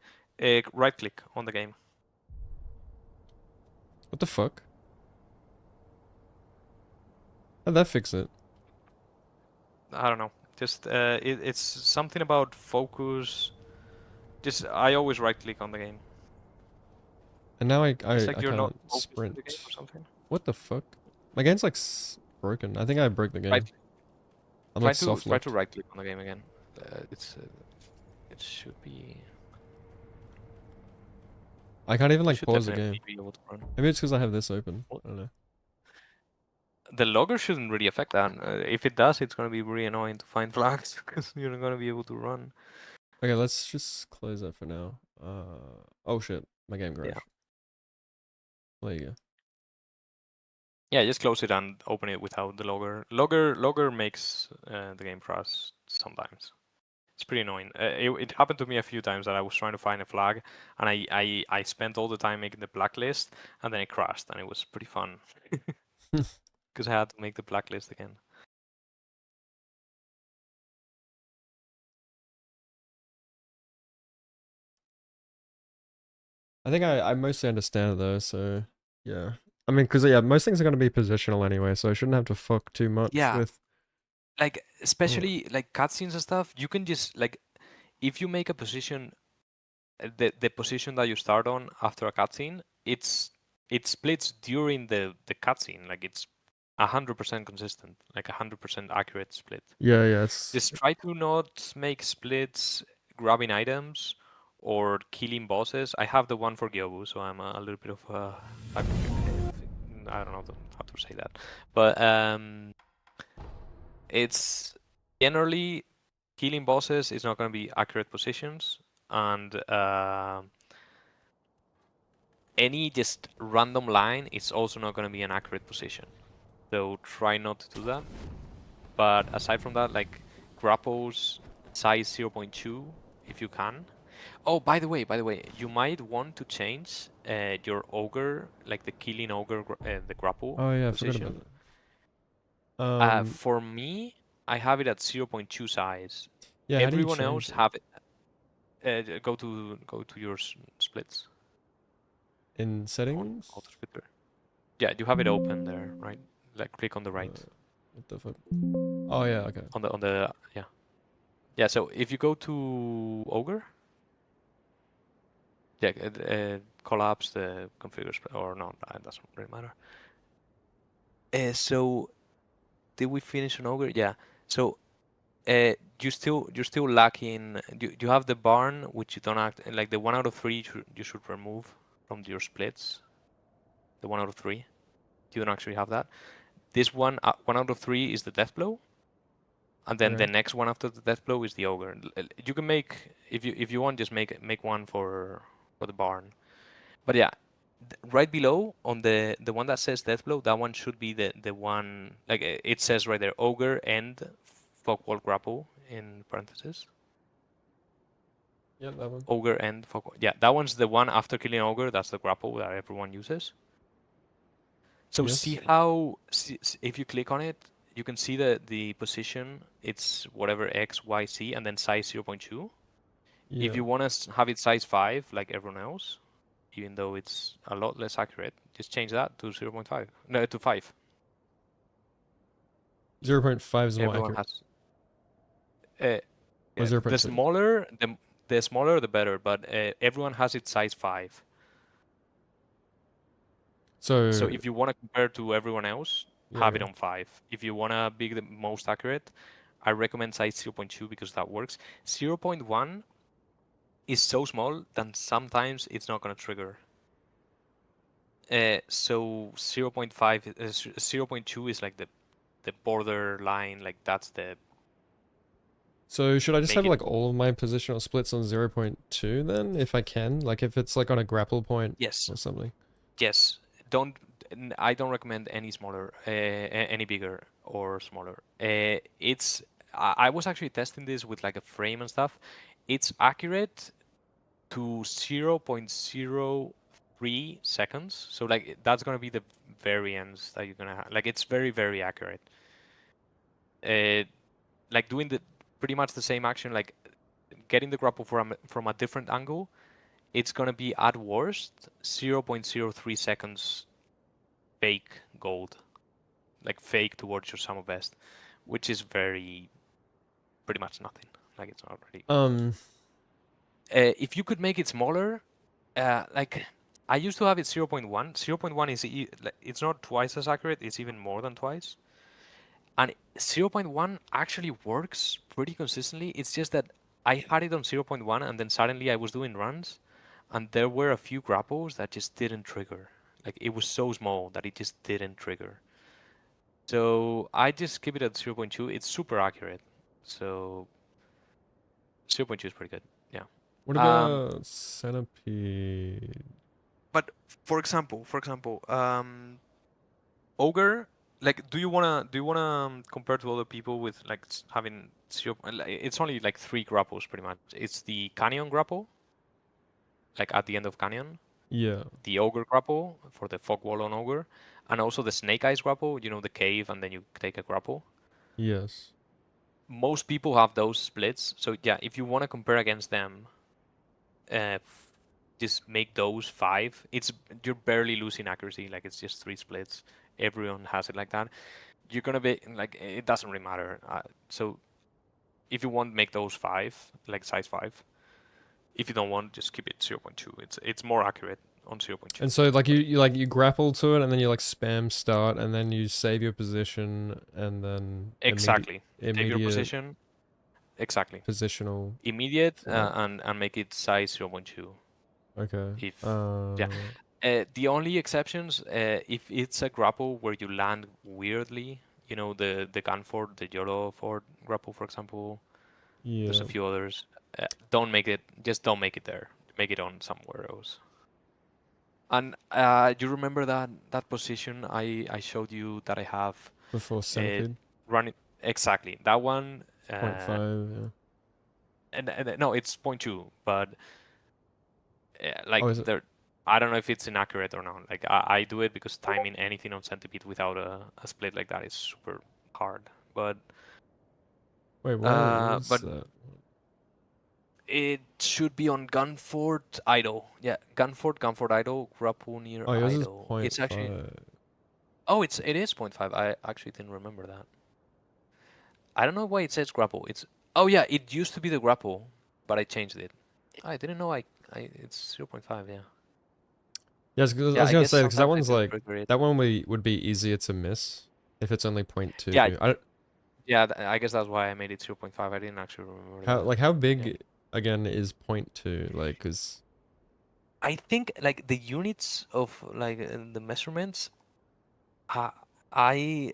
Right click on the game. What the fuck? How'd that fix it? I don't know. Just it's something about focus. Just I always right click on the game. And now I It's like you're not can't focused in the game sprint. or something. What the fuck? My game's like broken. I think I broke the game. Right. I'm Try like to soft try locked. to right click on the game again. It should be. I can't even You like should pause the definitely game. be able to run. Maybe it's because I have this open. Well, I don't know. the logger shouldn't really affect that. If it does, it's gonna be really annoying to find flags because you're not gonna be able to run. Okay, let's just close that for now. Oh shit, my game crashed. Yeah. There you go. Yeah, just close it and open it without the logger. Logger makes the game crash sometimes. It's pretty annoying. It happened to me a few times that I was trying to find a flag, and I spent all the time making the blacklist, and then it crashed, and it was pretty fun because I had to make the blacklist again. I think I mostly understand it though, so yeah. I mean, because yeah, most things are going to be positional anyway, so I shouldn't have to fuck too much Yeah, with. like especially like cutscenes and stuff. You can just like if you make a position, the position that you start on after a cutscene, it splits during the cutscene. Like it's 100% consistent, like 100% accurate split. Yeah, yeah, it's Just try to not make splits grabbing items or killing bosses. I have the one for Gyobu, so I'm a little bit of I don't know how to say that, but it's generally killing bosses is not going to be accurate positions, and any just random line is also not going to be an accurate position. So try not to do that. But aside from that, like grapples size 0.2 if you can. Oh, by the way, you might want to change your ogre, like the killing ogre, the grapple oh yeah, I forgot position. about that. For me, I have it at 0.2 size. Yeah, how do you Everyone change else it? have it. Go to your splits. In settings? Auto splitter. Yeah, you have it open there, right? Like click on the right. What the fuck? Oh yeah, okay. On the yeah. Yeah, so if you go to ogre, yeah, collapse the configure or no, that doesn't really matter. So did we finish on ogre? Yeah. So you're still lacking. You have the barn, which you don't act like the 1 out of 3 you should remove from your splits. The 1 out of 3, you don't actually have that. This one 1 out of 3 is the death blow, and then Okay. the next one after the death blow is the ogre. You can make if you want, just make one for the barn. But yeah, right below on the one that says death blow, that one should be the one like it says right there, ogre and fogwall grapple in parentheses. Yeah, that one. Ogre and Fog. Yeah, that one's the one after killing Ogre. That's the grapple that everyone uses. So Yes. see how, if you click on it, you can see the position. It's whatever X, Y, Z, and then size 0.2. Yeah. If you want to have it size 5, like everyone else, even though it's a lot less accurate, just change that to 0.5. No, to 5. 0.5 is more Everyone accurate. has. Or Yeah, 0.2. the smaller, the better. But everyone has it size 5. So So if you want to compare to everyone else, have it yeah. on 5. If you want to be the most accurate, I recommend size 0.2 because that works. 0.1 is so small that sometimes it's not going to trigger. So 0.5, 0.2 is like the borderline, like that's the So should I just make have it. like all of my positional splits on 0.2 then, if I can? Like if it's like on a grapple point Yes, or something. yes. I don't recommend any smaller, any bigger or smaller. I was actually testing this with like a frame and stuff. It's accurate to 0.03 seconds. So like that's gonna be the variance that you're gonna have. Like it's very, very accurate. Like doing the pretty much the same action, like getting the grapple from a different angle, it's gonna be at worst 0.03 seconds fake gold, like fake towards your summer best, which is pretty much nothing. Like it's not really. If you could make it smaller, like I used to have it 0.1. 0.1 is it's not twice as accurate. It's even more than twice. And 0.1 actually works pretty consistently. It's just that I had it on 0.1 and then suddenly I was doing runs and there were a few grapples that just didn't trigger. Like it was so small that it just didn't trigger. So I just keep it at 0.2. It's super accurate. So 0.2 is pretty good. Yeah. What about centipede? But for example, Ogre, like, do you wanna compare to other people with like having zero? It's only like 3 grapples pretty much. It's the Canyon grapple, like at the end of Canyon, Yeah. the Ogre grapple for the fog wall on Ogre, and also the Snake Eyes grapple. You know, the cave and then you take a grapple. Yes. Most people have those splits, so yeah, if you want to compare against them, uh, just make those 5. You're barely losing accuracy. Like it's just 3 splits. Everyone has it like that. You're gonna be like it doesn't really matter. So if you want, make those 5, like size 5. If you don't want, just keep it 0.2. It's more accurate on 0.2. And so like you grapple to it and then you like spam start and then you save your position and then Exactly. Take your immediate position. Exactly. positional Immediate flight. and make it size 0.2. Okay. If yeah. The only exceptions, if it's a grapple where you land weirdly, you know, the Gunford, the Yolo Ford grapple, for example. There's Yeah. a few others. Don't make it. Just don't make it there. Make it on somewhere else. And you remember that position I showed you that I have Before uh, centipede. running exactly that one. 0.5, yeah. And no, it's 0.2, but Oh, like is it? there. I don't know if it's inaccurate or not. Like I do it because timing anything on centipede without a split like that is super hard. But Wait, where is but that? it should be on Gunford Idol. Yeah, Gunford Idol, grapple near Oh, yours is Idol. It's actually 0.5. oh, it is 0.5. I actually didn't remember that. I don't know why it says grapple. It's oh yeah, it used to be the grapple, but I changed it. I didn't know I it's 0.5. Yeah. Yes, 'cause I Yeah, was I gonna guess say because that sometimes I one's do like trigger it. that one would be easier to miss if it's only 0.2. Yeah, I don't, yeah. I guess that's why I made it 0.5. I didn't actually remember that. how Yeah. big again is 0.2? Like, cause I think like the units of like the measurements. Uh, I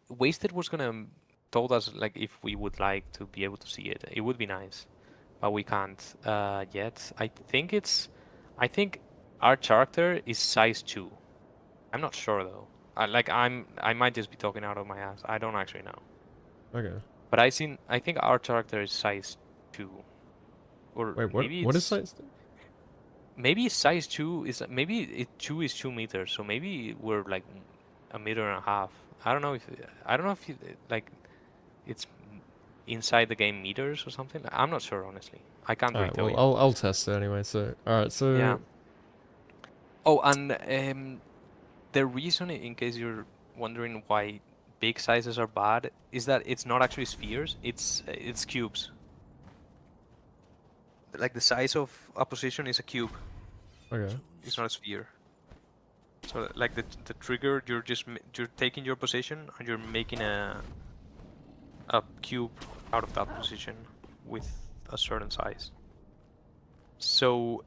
Wasted was gonna told us like if we would like to be able to see it. It would be nice, but we can't yet. I think our character is size 2. I'm not sure though. I might just be talking out of my ass. I don't actually know. okay. But I think our character is size 2, or Wait, what? maybe What is it's size? maybe size 2 is 2 is 2 meters, so maybe we're like a meter and a half. I don't know if like it's inside the game meters or something. I'm not sure, honestly. I can't All really right. tell Well, you. I'll test it anyway. So all right. So Yeah. Oh, and the reason, in case you're wondering why big sizes are bad, is that it's not actually spheres. It's cubes. Like the size of a position is a cube. okay. It's not a sphere. So like the trigger, you're taking your position and you're making a cube out of that position with a certain size. So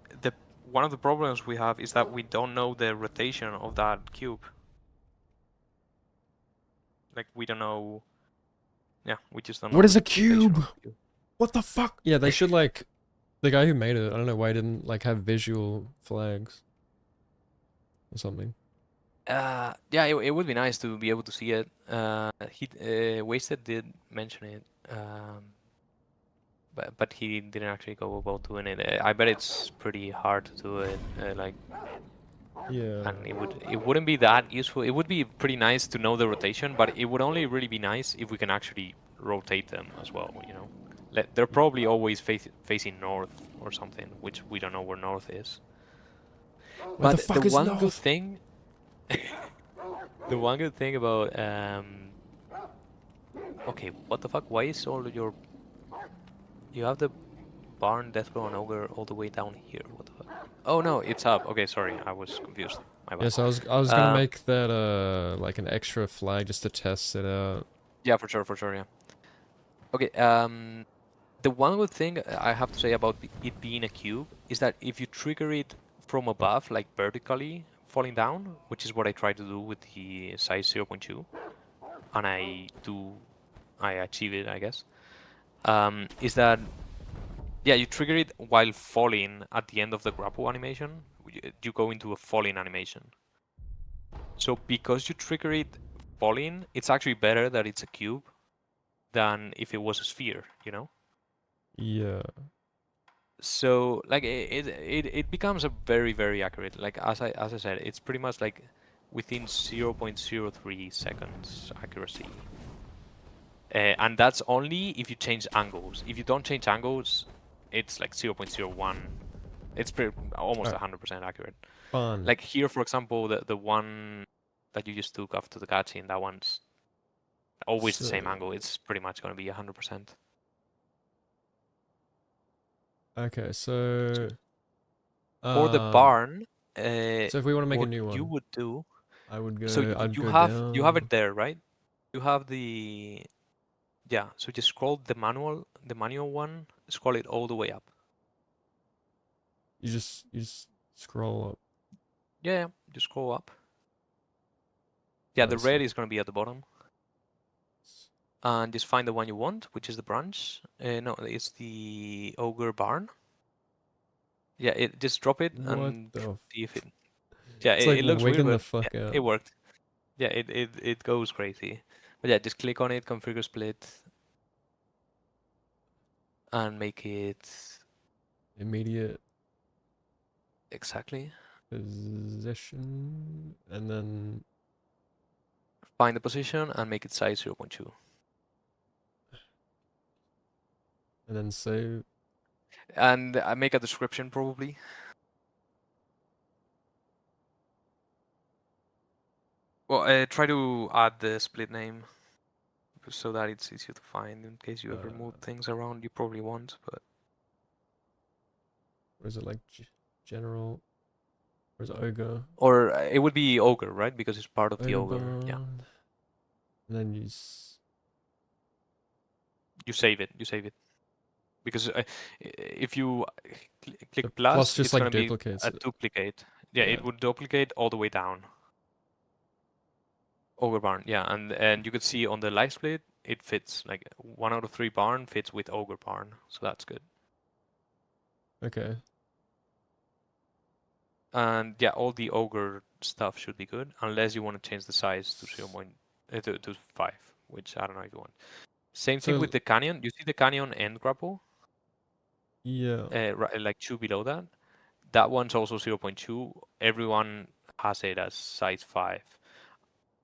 one of the problems we have is that we don't know the rotation of that cube. Like we don't know. Yeah, we just don't know What is the a rotation of cube? the cube. What the fuck? Yeah, they should like the guy who made it. I don't know why he didn't like have visual flags or something. Yeah, it would be nice to be able to see it. Wasted did mention it, but he didn't actually go about doing it. I bet it's pretty hard to do it. Like, Yeah. and it wouldn't be that useful. It would be pretty nice to know the rotation, but it would only really be nice if we can actually rotate them as well. You know, they're probably always facing north or something, which we don't know where north is. Where the But fuck the is one north? good thing. The one good thing about okay, what the fuck? Why is all your you have the barn, deathblow, and ogre all the way down here? What the fuck? Oh no, it's up. Okay, sorry, I was confused. My bad. Yeah, so I was gonna Um, make that like an extra flag just to test it out. yeah, for sure, yeah. Okay, the one good thing I have to say about it being a cube is that if you trigger it from above, like vertically falling down, which is what I try to do with the size 0.2, and I achieve it, I guess. Is that yeah, you trigger it while falling at the end of the grapple animation. You go into a falling animation. So because you trigger it falling, it's actually better that it's a cube than if it was a sphere, you know? Yeah. So like it becomes a very accurate. Like as I said, it's pretty much like within 0.03 seconds accuracy. And that's only if you change angles. If you don't change angles, it's like 0.01. It's almost 100% accurate. Fun. Like here, for example, the one that you just took after the cutscene, that one's always the same angle. It's pretty much going to be 100%. Okay, so For the barn, so if we want to make a what new one, you would do. I would go. So I'd you go have down. it there, right? You have the yeah. So just scroll the manual one. Scroll it all the way up. You just scroll up. Yeah, just scroll up. Yeah, the Let's red see. is going to be at the bottom. And just find the one you want, which is the branch. No, it's the ogre barn. Yeah, just drop it and see if it. Yeah, It's like it looks weird, wigging the but fuck yeah, out. it worked. Yeah, it goes crazy. But yeah, just click on it, configure split, and make it Immediate exactly. position, and then Find the position and make it size 0.2. and then save. And I make a description probably. Well, try to add the split name so that it's easier to find in case you ever move things around. You probably won't, but Or is it like general? Or is it ogre? or it would be ogre, right? Because it's part of the ogre. Yeah. And then you You save it. You save it. Because if you click the plus, just it's like going to be duplicates a it. duplicate. Yeah, it would duplicate all the way down. Ogre barn, yeah, and you could see on the live split, it fits. Like 1 out of 3 barn fits with ogre barn, so that's good. Okay. And yeah, all the ogre stuff should be good, unless you want to change the size to 0. To 5, which I don't know if you want. Same thing So with the canyon. You see the canyon end grapple, yeah. like 2 below that. That one's also 0.2. Everyone has it as size 5.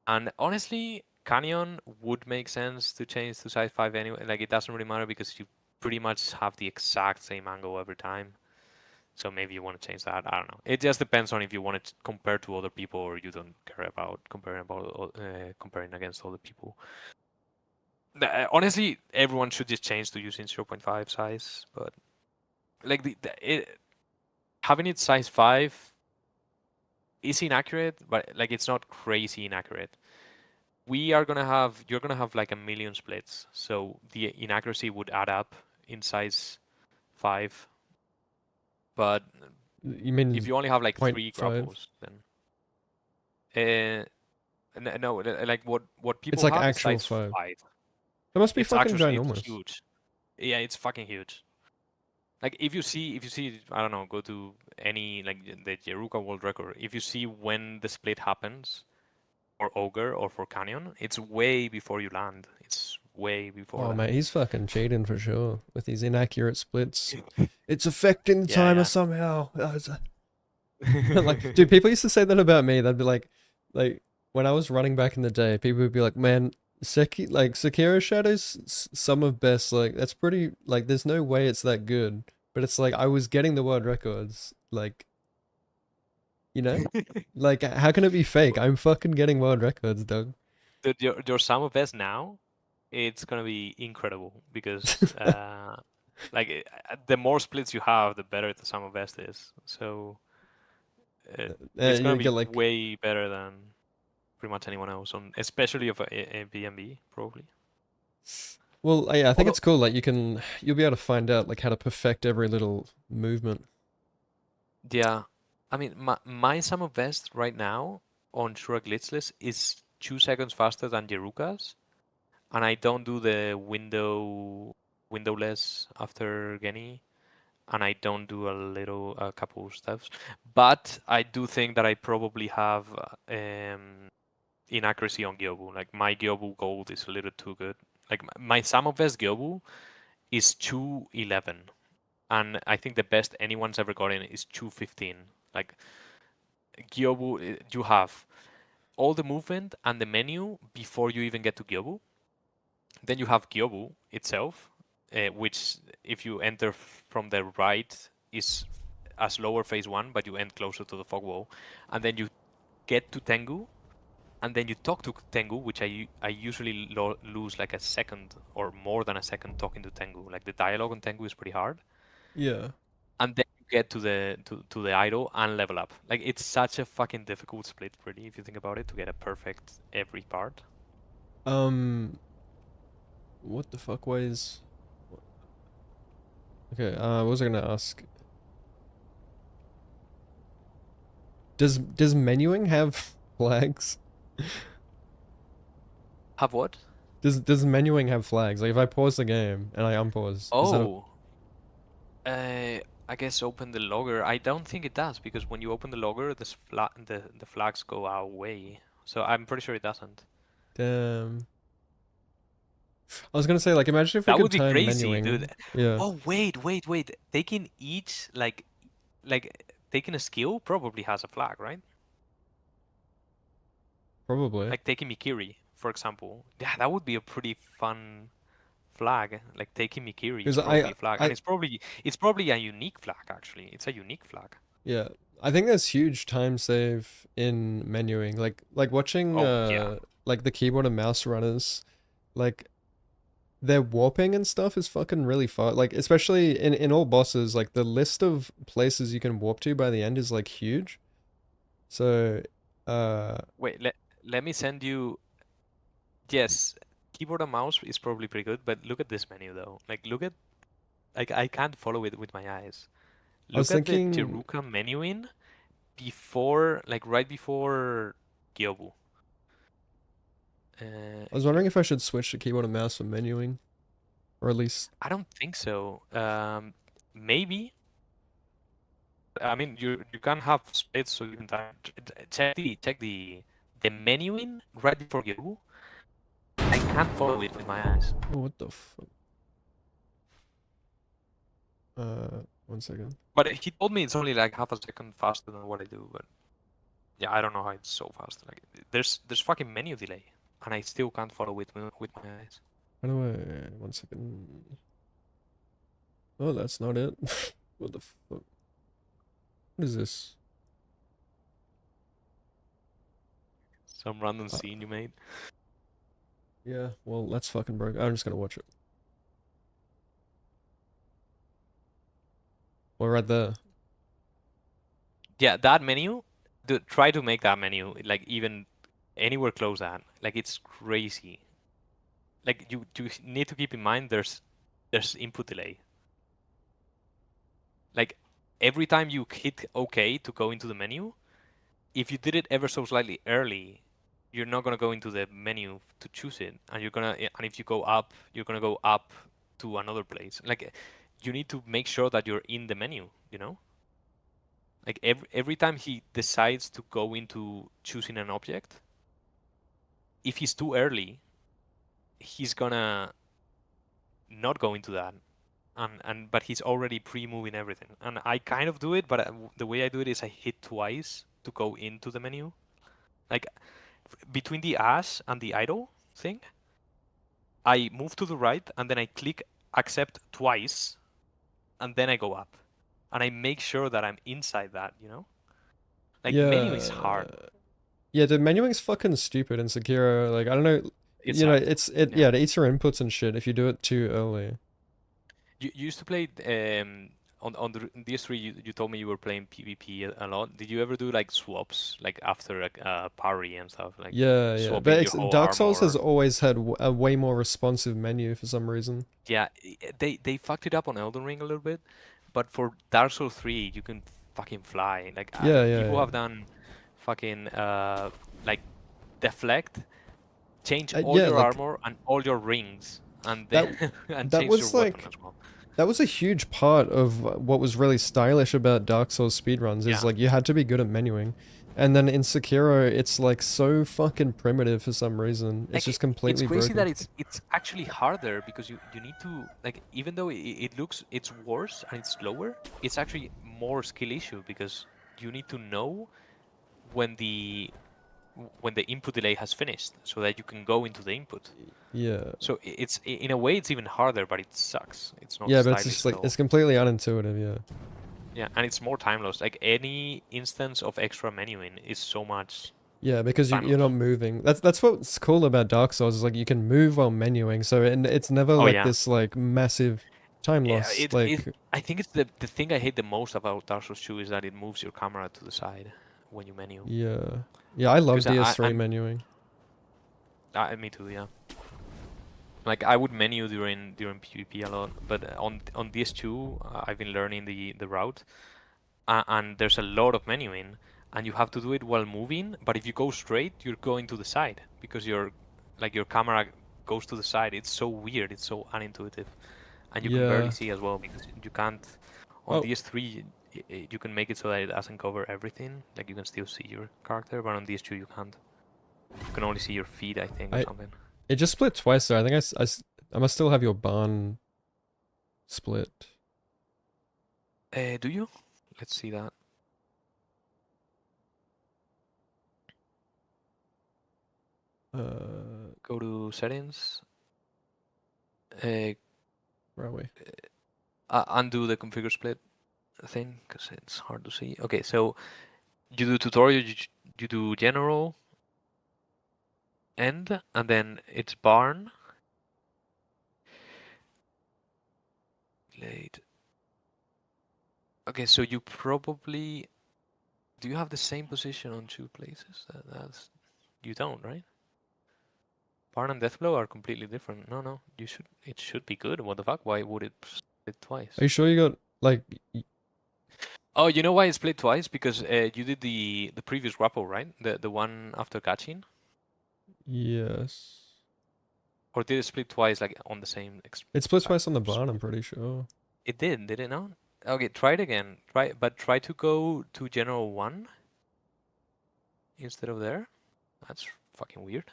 And honestly, canyon would make sense to change to size 5 anyway. Like it doesn't really matter because you pretty much have the exact same angle every time. So maybe you want to change that. I don't know. It just depends on if you want to compare to other people or you don't care about comparing against other people. Honestly, everyone should just change to using 0.5 size. But like having it size 5 is inaccurate, but like it's not crazy inaccurate. You're gonna have like a million splits, so the inaccuracy would add up in size 5. But You mean if you only have like 3 0.5? grapples, then no, like what It's people like have is actual size 5. 5. That must be It's fucking actually it's ginormous. huge. Yeah, it's fucking huge. Like if you see, I don't know, go to any like the Jeruka world record. If you see when the split happens, for ogre or for canyon, it's way before you land. It's way before Oh that. man, he's fucking cheating for sure with these inaccurate splits. It's affecting the Yeah, timer yeah. somehow. Like, dude, people used to say that about me. They'd be like when I was running back in the day, people would be like, "Man, Sekiro Shadows, some of best. Like, that's pretty. Like, there's no way it's that good." But it's like I was getting the world records. Like, you know, like how can it be fake? I'm fucking getting world records, Doug. Your sum of best now, it's gonna be incredible because the more splits you have, the better the sum of best is. So it's gonna You be get like, way better than pretty much anyone else on, especially of a BNB probably. well, yeah, I think Although it's cool. Like you'll be able to find out like how to perfect every little movement. yeah, I mean my sum of best right now on Shura Glitchless is 2 seconds faster than Jeruka's, and I don't do the windowless after Geni, and I don't do a couple of steps. But I do think that I probably have inaccuracy on Gyobu. Like my Gyobu gold is a little too good. Like my sum of best Gyobu is 211, and I think the best anyone's ever gotten is 215. Like Gyobu, you have all the movement and the menu before you even get to Gyobu. Then you have Gyobu itself, which if you enter from the right is as lower phase 1, but you end closer to the fog wall. And then you get to Tengu, and then you talk to Tengu, which I usually lose like a second or more than a second talking to Tengu. Like the dialogue on Tengu is pretty hard. Yeah. And then you get to the idol and level up. Like it's such a fucking difficult split, really, if you think about it, to get a perfect every part. What the fuck was? Okay, what was I gonna ask? Does menuing have flags? Have what? Does menuing have flags? Like if I pause the game and I unpause, is that a Oh, I guess open the logger. I don't think it does because when you open the logger, the flags go away. So I'm pretty sure it doesn't. damn? I was gonna say like imagine if we That could would be turn crazy, menuing. dude. Yeah, Oh, wait. Taking each like taking a skill probably has a flag, right? probably. Like taking Mikiri, for example. Yeah, that would be a pretty fun flag. Like taking Mikiri is Because probably a flag, and I it's probably a unique flag actually. It's a unique flag. yeah, I think there's huge time save in menuing. Like watching Oh yeah. like the keyboard and mouse runners, like their warping and stuff is fucking really far. Like especially in all bosses, like the list of places you can warp to by the end is like huge. So Wait, let me send you. Yes, keyboard and mouse is probably pretty good, but look at this menu though. Like look at like I can't follow it with my eyes. I was Look at the thinking Jeruka menuing before, like right before Gyobu. I was wondering Here. if I should switch to keyboard and mouse for menuing, or at least I don't think so. Maybe. I mean, you can have splits, so you can check the menuing right before Gyobu. I can't follow it with my eyes. Oh, what the fuck? 1 second. But he told me it's only like half a second faster than what I do. But yeah, I don't know how it's so fast. Like there's fucking menu delay, and I still can't follow it with my eyes. How do I? 1 second. Oh, that's not it. What the fuck? What is this? Some random scene you made. Yeah, well, that's fucking broke. I'm just gonna watch it. Well, right there. Yeah, that menu. Try to make that menu like even anywhere close that. Like it's crazy. Like you need to keep in mind there's input delay. Like every time you hit OK to go into the menu, if you did it ever so slightly early, you're not gonna go into the menu to choose it, and if you go up, you're gonna go up to another place. Like you need to make sure that you're in the menu, you know? Like every time he decides to go into choosing an object, if he's too early, he's gonna not go into that. But he's already pre-moving everything. And I kind of do it, but the way I do it is I hit twice to go into the menu. Like between the ash and the idle thing, I move to the right and then I click accept twice and then I go up. And I make sure that I'm inside that, you know? Like menu is hard. Yeah, the menuing's fucking stupid in Sekiro. Like, I don't know. It You know, sucks. yeah, it eats your inputs and shit if you do it too early. You used to play on the DS3. You told me you were playing PvP a lot. Did you ever do like swaps, like after a parry and stuff, like Yeah, yeah. swapping But your whole Dark Souls has armor? always had a way more responsive menu for some reason. Yeah, they fucked it up on Elden Ring a little bit, but for Dark Souls 3, you can fucking fly. Like Yeah, yeah, people yeah. have done fucking like deflect, change all Yeah, your like armor and all your rings, and that. then and That change your was weapon like as well. that was a huge part of what was really stylish about Dark Souls speedruns. Is Yeah. like you had to be good at menuing, and then in Sekiro, it's like so fucking primitive for some reason. It's Like just completely it's crazy broken. that it's actually harder because you need to like even though it looks it's worse and it's slower, it's actually more skill issue because you need to know when the input delay has finished so that you can go into the input. Yeah. So it's in a way it's even harder, but it sucks. It's not Yeah, but it's stylish just at like all. it's completely unintuitive. Yeah. Yeah, and it's more time loss. Like any instance of extra menuing is so much Yeah, because time you're not loss. moving. That's what's cool about Dark Souls is like you can move while menuing. So and it's never Oh like yeah. this like massive time Yeah, loss. Like I think it's the thing I hate the most about Dark Souls 2 is that it moves your camera to the side when you menu. yeah, yeah. I love Because DS3 menuing. me too, yeah. Like I would menu during PvP a lot, but on DS2 I've been learning the route, and there's a lot of menuing, and you have to do it while moving. But if you go straight, you're going to the side because your camera goes to the side. It's so weird. It's so unintuitive. And you can barely Yeah. see as well because you can't on Oh, DS3 you can make it so that it doesn't cover everything, like you can still see your character, but on DS2 you can't. You can only see your feet, I think, or something. it just split twice there. I think I must still have your barn split. Do you? Let's see that. Go to settings. Where are we? Undo the configure split thing because it's hard to see. Okay, so you do tutorial, you do general, end, and then it's barn. Late. Okay, so you probably do you have the same position on two places? That's you don't, right? Barn and Deathblow are completely different. No, you should. It should be good. What the fuck? Why would it split twice? Are you sure you got like? Oh, you know why it split twice? Because you did the previous grapple, right? The one after catching, Yes. or did it split twice, like on the same? It split twice on the barn. I'm pretty sure. It did it not? Okay, try it again. Try to go to general 1 instead of there. That's fucking weird.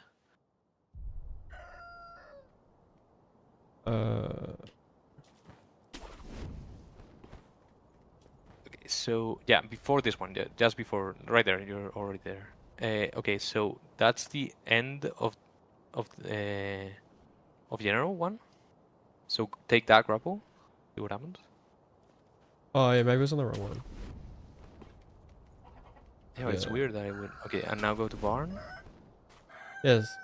Uh, Okay, so yeah, before this one, just before, right there, you're already there. Okay, so that's the end of general one. So take that grapple. See what happens. oh yeah, maybe it was on the wrong one. Yeah, it's Yeah. weird that I would. Okay, and now go to barn. Yes.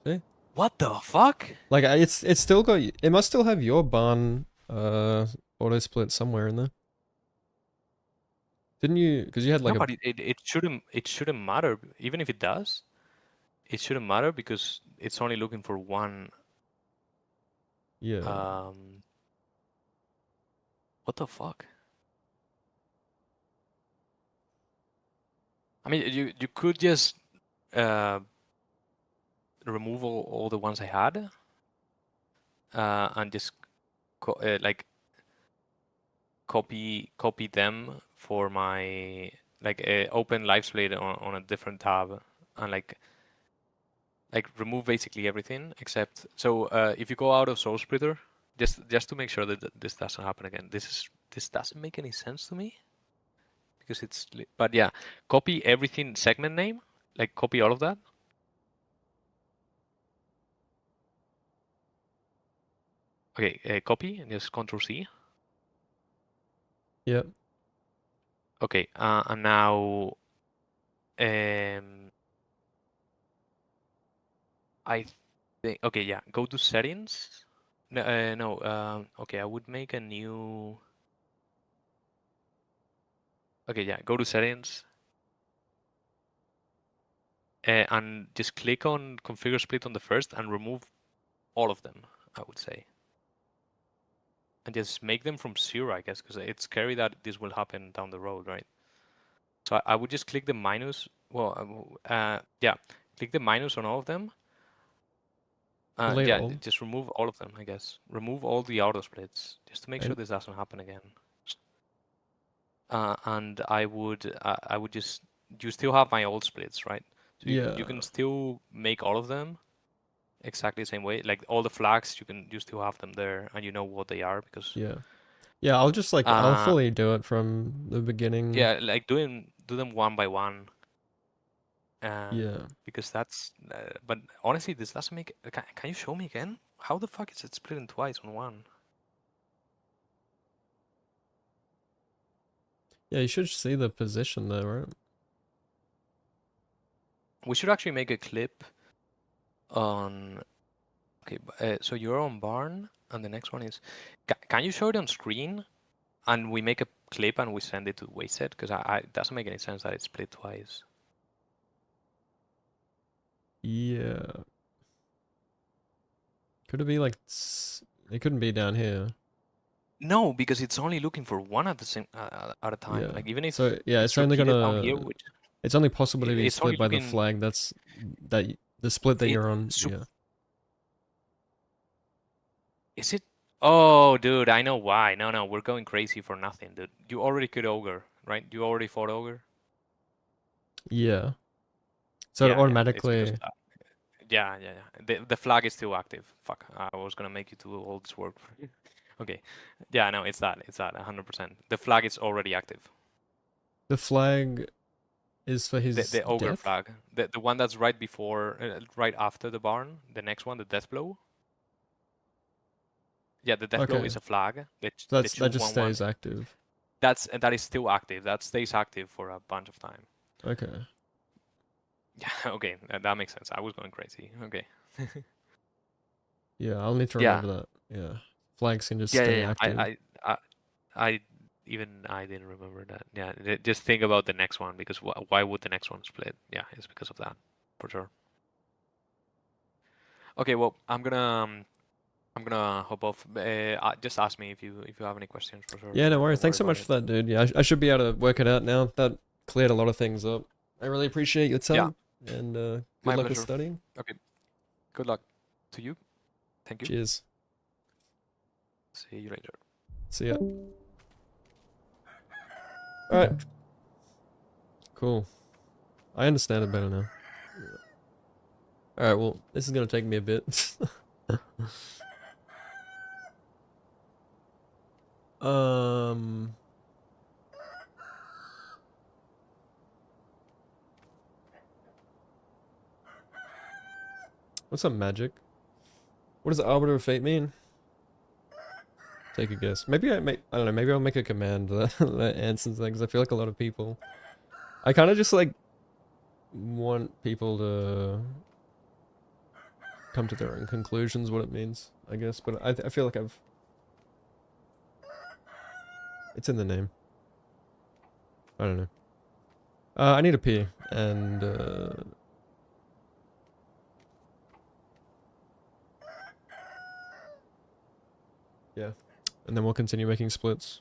See? What the fuck? Like it's still got it must still have your barn auto split somewhere in there. Didn't you? Because you had like No, a but it shouldn't matter. Even if it does, it shouldn't matter because it's only looking for one. yeah. What the fuck? I mean, you could just uh remove all the ones I had, and just like copy them for my open live split on a different tab, and like remove basically everything except. So if you go out of Soul Splitter, just to make sure that this doesn't happen again. This doesn't make any sense to me because but yeah, copy everything segment name, like copy all of that. Okay, copy and just Control C. Yep. Okay, and now I think okay, yeah, go to settings. No, no. Okay, I would make a new. Okay, yeah, go to settings. And just click on configure split on the first and remove all of them, I would say. And just make them from 0, I guess, because it's scary that this will happen down the road, right? So I would just click the minus. Well, yeah, click the minus on all of them. Delete Yeah, all. just remove all of them, I guess. Remove all the auto splits, just to make sure And this doesn't happen again. And I would just, you still have my old splits, right? So you yeah. can still make all of them exactly the same way. Like all the flags, you still have them there, and you know what they are because Yeah. Yeah, I'll just like I'll uh fully do it from the beginning. yeah, like do them one by one. Yeah. Because that's. But honestly, this doesn't make. Can you show me again? How the fuck is it split in twice on one? Yeah, you should see the position there, right? We should actually make a clip on. Okay, so you're on barn, and the next one is. Can you show it on screen? And we make a clip and we send it to Wasted because it doesn't make any sense that it's split twice. Yeah. Could it be like it couldn't be down here. No, because it's only looking for one at the same at a time. Yeah. Like even if So yeah, it's it's only repeated down here, gonna which it's only possible to be it's only split by the looking flag that the split that it. you're on. Yeah. Is it? Oh, dude, I know why. No, we're going crazy for nothing, dude. You already could ogre, right? You already fought ogre. Yeah. So it Yeah. It's because automatically of that. Yeah. The flag is still active. Fuck. I was gonna make you do all this work. Okay. Yeah, no, it's that. It's that. 100%. The flag is already active. the flag is for his The ogre death. flag. The one that's right before, right after the barn. The next one, the death blow. Yeah, the death blow Okay. is a flag. The So the that just 2/1 stays active. that is still active. That stays active for a bunch of time. Okay. Yeah, okay, that makes sense. I was going crazy. Okay. Yeah, I'll need to Yeah, remember that. Yeah. Flags can just yeah, yeah, stay yeah. active. I I didn't remember that. Yeah, just think about the next one because why would the next one split? Yeah, it's because of that, for sure. Okay, well, I'm gonna hop off. Just ask me if you have any questions for sure. Yeah, no worries. Don't worry Thanks so about much it. for that, dude. Yeah, I should be able to work it out now. That cleared a lot of things up. I really appreciate your Yeah, time and good my luck with pleasure. studying. Okay, good luck to you. Thank you. Cheers. See you later. See ya. Alright, cool. I understand it better now. Alright, well, this is gonna take me a bit. Um, what's up, magic? What does Arbiter of Fate mean? Take a guess. Maybe I don't know, maybe I'll make a command that answers that, because I feel like a lot of people... I kind of just, like, want people to come to their own conclusions what it means, I guess, but I feel like I've... It's in the name. I don't know. I need a pee, and, yeah. And then we'll continue making splits.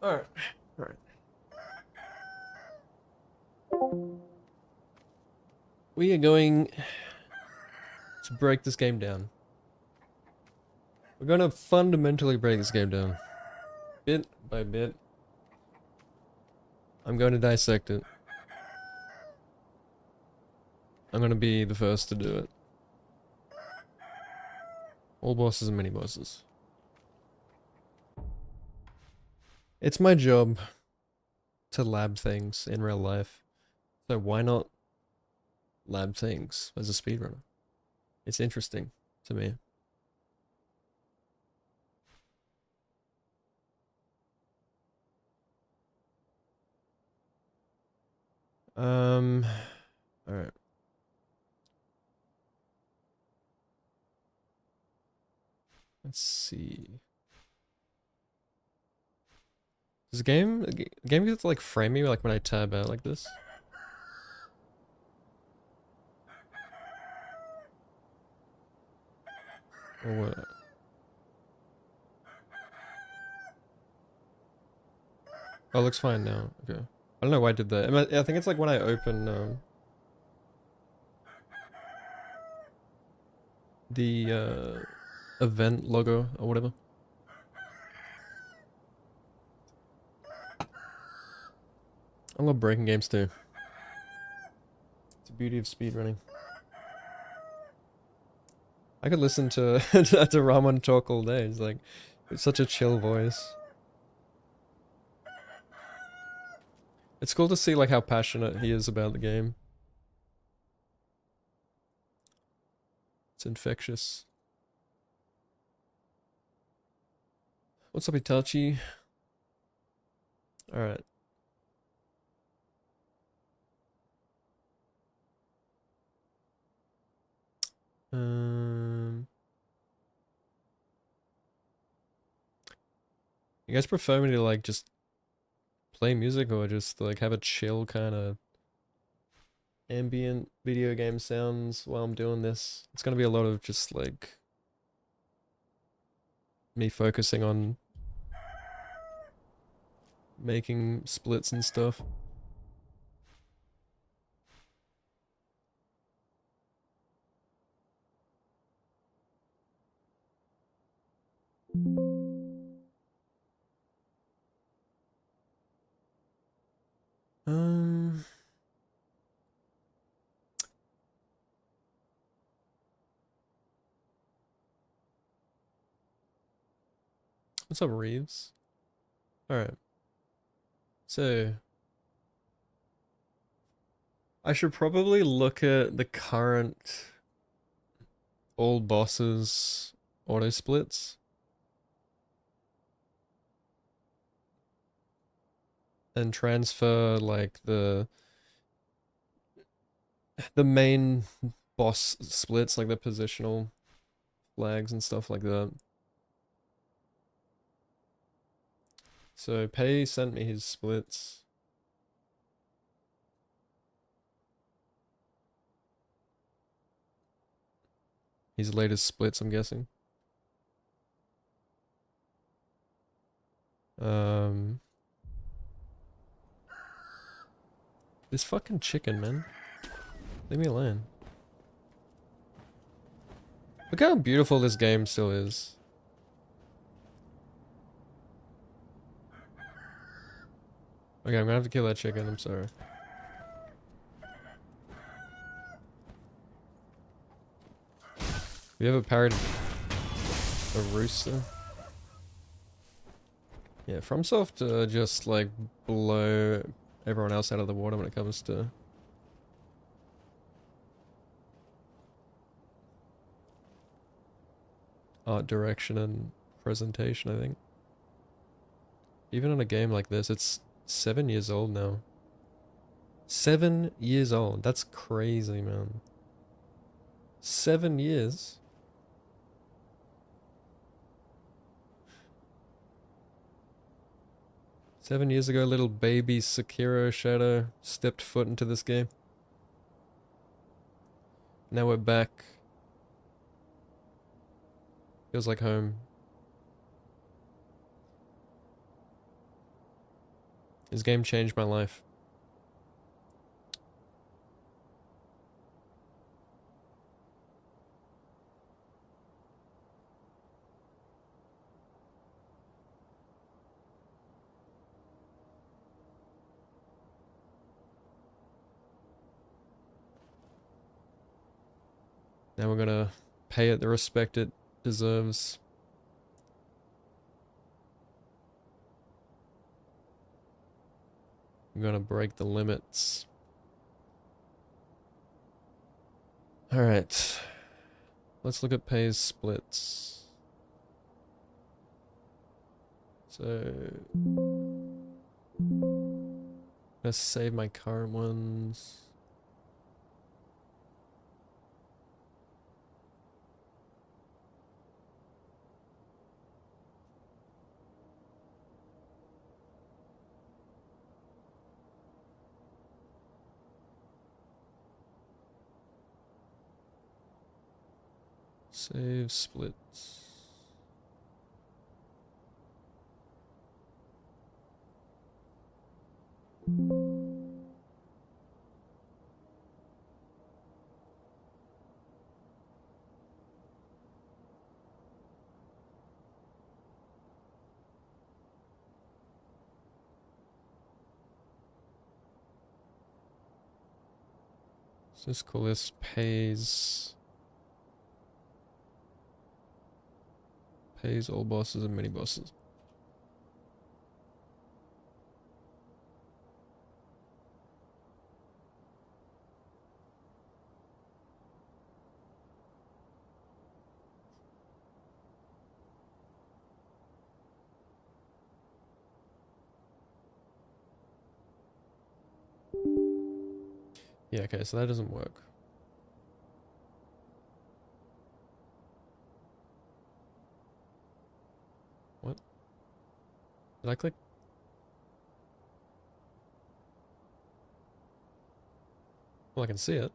Alright. Alright. We are going to break this game down. We're going to fundamentally break this game down. Bit by bit. I'm going to dissect it. I'm going to be the first to do it. All bosses and mini bosses. It's my job to lab things in real life. So why not lab things as a speedrunner? It's interesting to me. Alright. Let's see. Does the game get to like frame me like when I tab out like this? Or what? Oh, it looks fine now. Okay. I don't know why I did that. I think it's like when I open the event logo or whatever. I love breaking games too. It's the beauty of speedrunning. I could listen to to Ramon talk all day. It's like, it's such a chill voice. It's cool to see like how passionate he is about the game. It's infectious. What's up, Itachi? Alright. You guys prefer me to like just play music or just like have a chill kind of ambient video game sounds while I'm doing this. It's gonna be a lot of just like me focusing on making splits and stuff. Um, what's up, Reeves? Alright. So, I should probably look at the current all bosses auto splits. And transfer like the main boss splits, like the positional flags and stuff like that. So Pei sent me his splits. His latest splits, I'm guessing. This fucking chicken, man. Leave me alone. Look how beautiful this game still is. Okay, I'm gonna have to kill that chicken, I'm sorry. Have you ever parried a rooster? Yeah, FromSoft just like blow everyone else out of the water when it comes to art direction and presentation, I think. Even on a game like this, it's 7 years old now. 7 years old. That's crazy, man. 7 years? Seven years ago, little baby Sekiro Shadow stepped foot into this game. Now we're back. Feels like home. This game changed my life. Now we're gonna pay it the respect it deserves. I'm gonna break the limits. Alright. Let's look at Pay's splits. So... let's save my current ones. Save splits. Let's just call this pays all bosses and mini bosses. Yeah, okay, so that doesn't work. What? Did I click? Well, I can see it.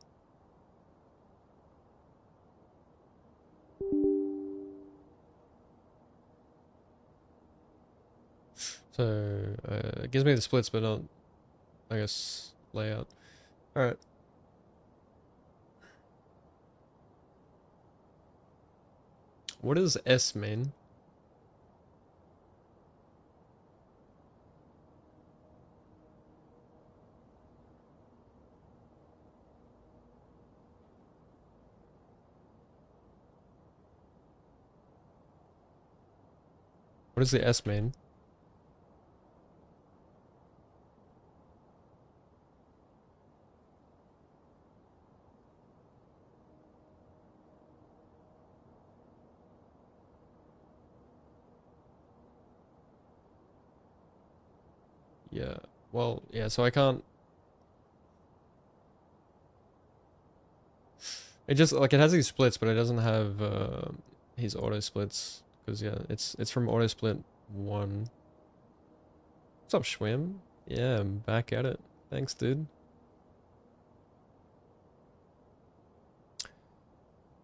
So, it gives me the splits, but not, I guess, layout. Alright. What does S mean? What does the S mean? Yeah. Well, yeah, so I can't... It just, like, it has these splits, but it doesn't have, his auto splits. Because, yeah, it's from auto split 1. What's up, Schwim? Yeah, I'm back at it. Thanks, dude.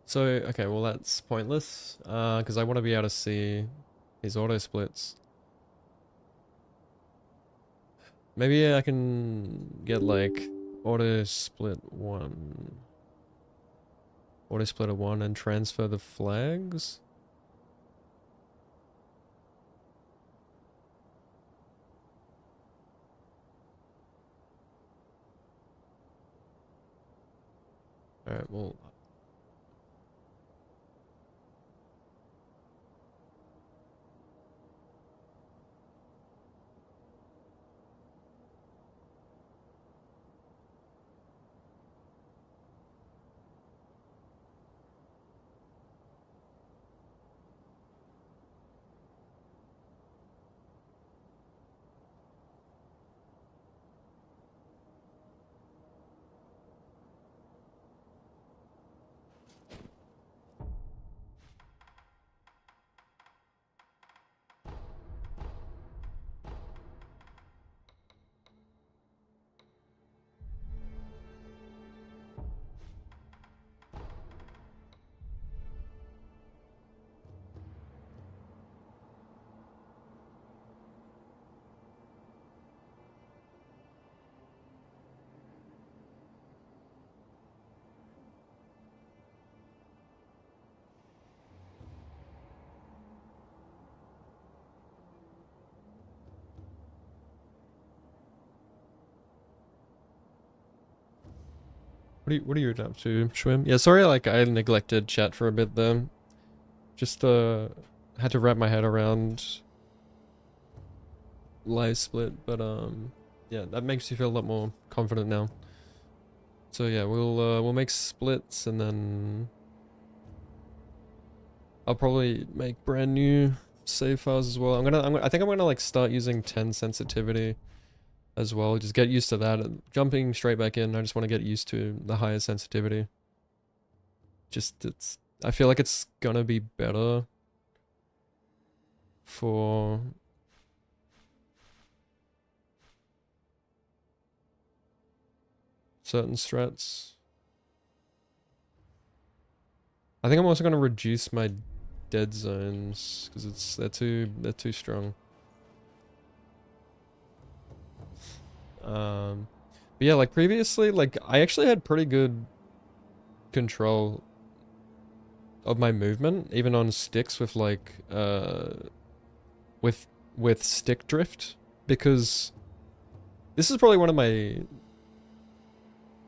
So, okay, well that's pointless, because I want to be able to see his auto splits. Maybe I can get, like, auto split 1. Auto splitter 1 and transfer the flags? Alright, well... What are you up to, Schwim? Yeah, sorry, like, I neglected chat for a bit there. Just, had to wrap my head around live split, but, yeah, that makes you feel a lot more confident now. So yeah, we'll make splits, and then I'll probably make brand new save files as well. I think I'm gonna like start using 10 sensitivity as well. Just get used to that. Jumping straight back in, I just want to get used to the higher sensitivity. I feel like it's gonna be better for certain strats. I think I'm also gonna reduce my dead zones because they're too strong. But yeah, like previously, like I actually had pretty good control of my movement, even on sticks with like with stick drift, because this is probably one of my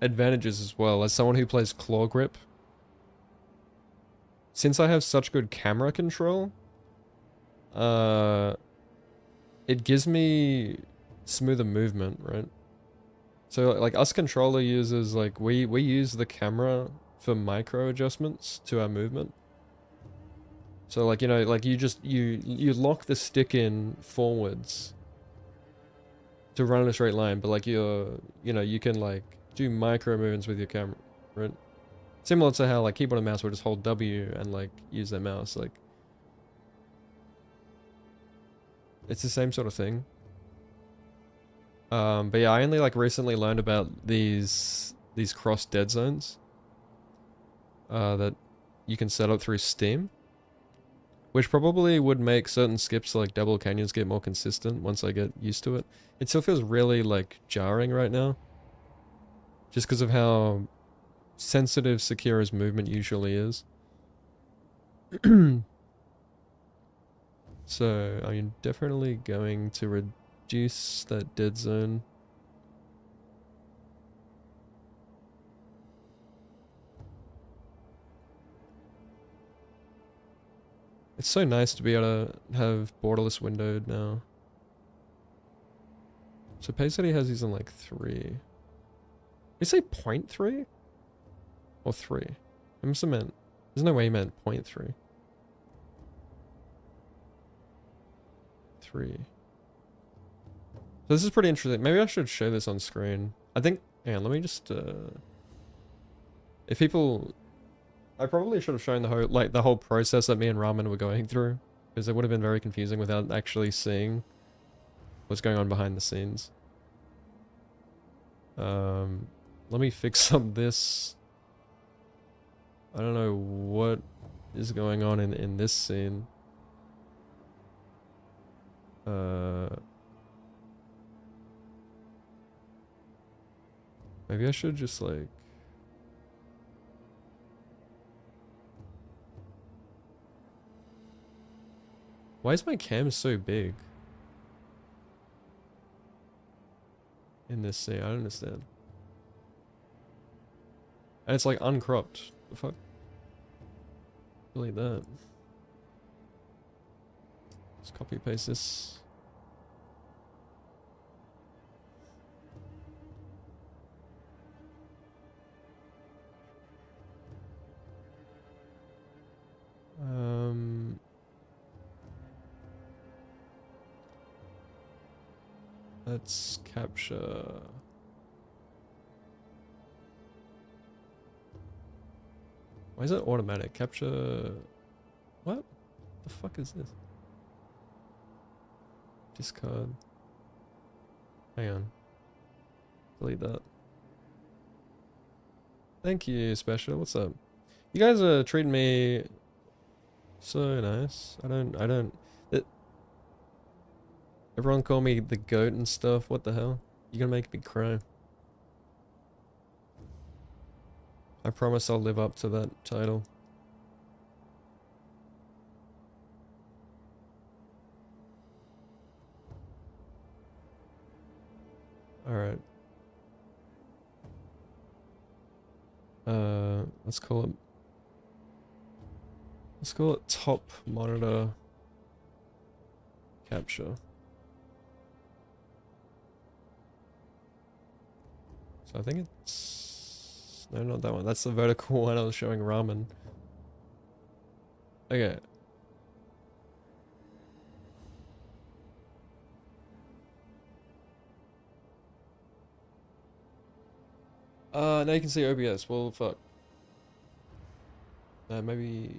advantages as well as someone who plays claw grip. Since I have such good camera control, it gives me smoother movement, right? So like us controller users, like we use the camera for micro adjustments to our movement. So like, you know, like you lock the stick in forwards to run in a straight line, but like you know, you can like do micro movements with your camera, right? Similar to how like keyboard and mouse will just hold W and like use their mouse, like it's the same sort of thing. But yeah, I only like recently learned about these these cross dead zones that you can set up through Steam, which probably would make certain skips like Double Canyons get more consistent once I get used to it. It still feels really like jarring right now, just because of how sensitive Sekiro's movement usually is. So I'm definitely going to reduce that dead zone. It's so nice to be able to have borderless windowed now. So Pace said he has these in like 3. Did he say 0.3? Or 3? I must have meant... There's no way he meant 0.3. 3. So this is pretty interesting. Maybe I should show this on screen. I think... Hang on, let me just... If people... I probably should have shown the whole process that me and Ramen were going through, because it would have been very confusing without actually seeing what's going on behind the scenes. Let me fix up this. I don't know what is going on in this scene. Maybe I should just like... Why is my cam so big? In this scene, I don't understand. And it's like uncropped. The fuck? Delete that. Just copy paste this. Let's capture. Why is it automatic? Capture. What? The fuck is this? Discard. Hang on. Delete that. Thank you, Special. What's up? You guys are treating me so nice. I don't. Everyone call me the goat and stuff. What the hell? You're gonna make me cry. I promise I'll live up to that title. Alright. Let's call it top monitor capture. So I think it's... No, not that one. That's the vertical one I was showing Ramen. Okay. Now you can see OBS. Well, fuck. Maybe...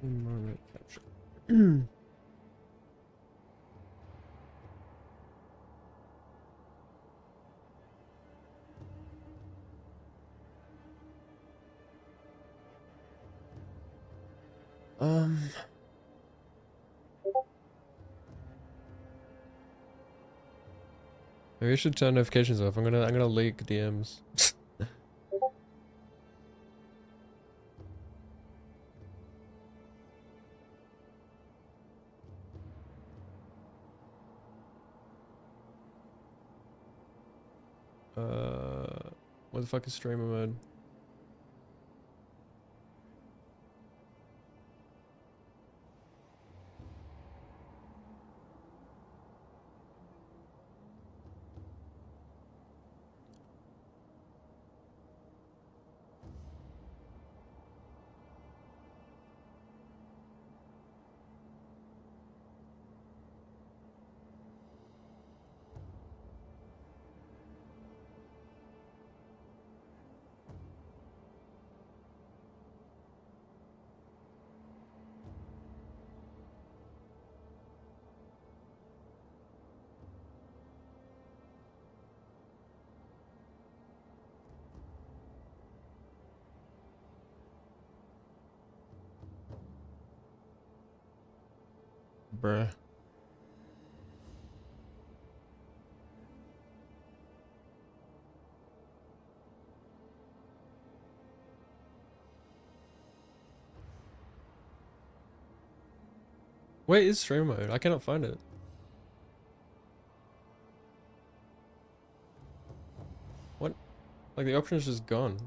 Monitor capture. Maybe I should turn notifications off. I'm gonna leak DMs. What the fuck is streamer mode? bro. Where is stream mode? I cannot find it. What? Like the option is just gone.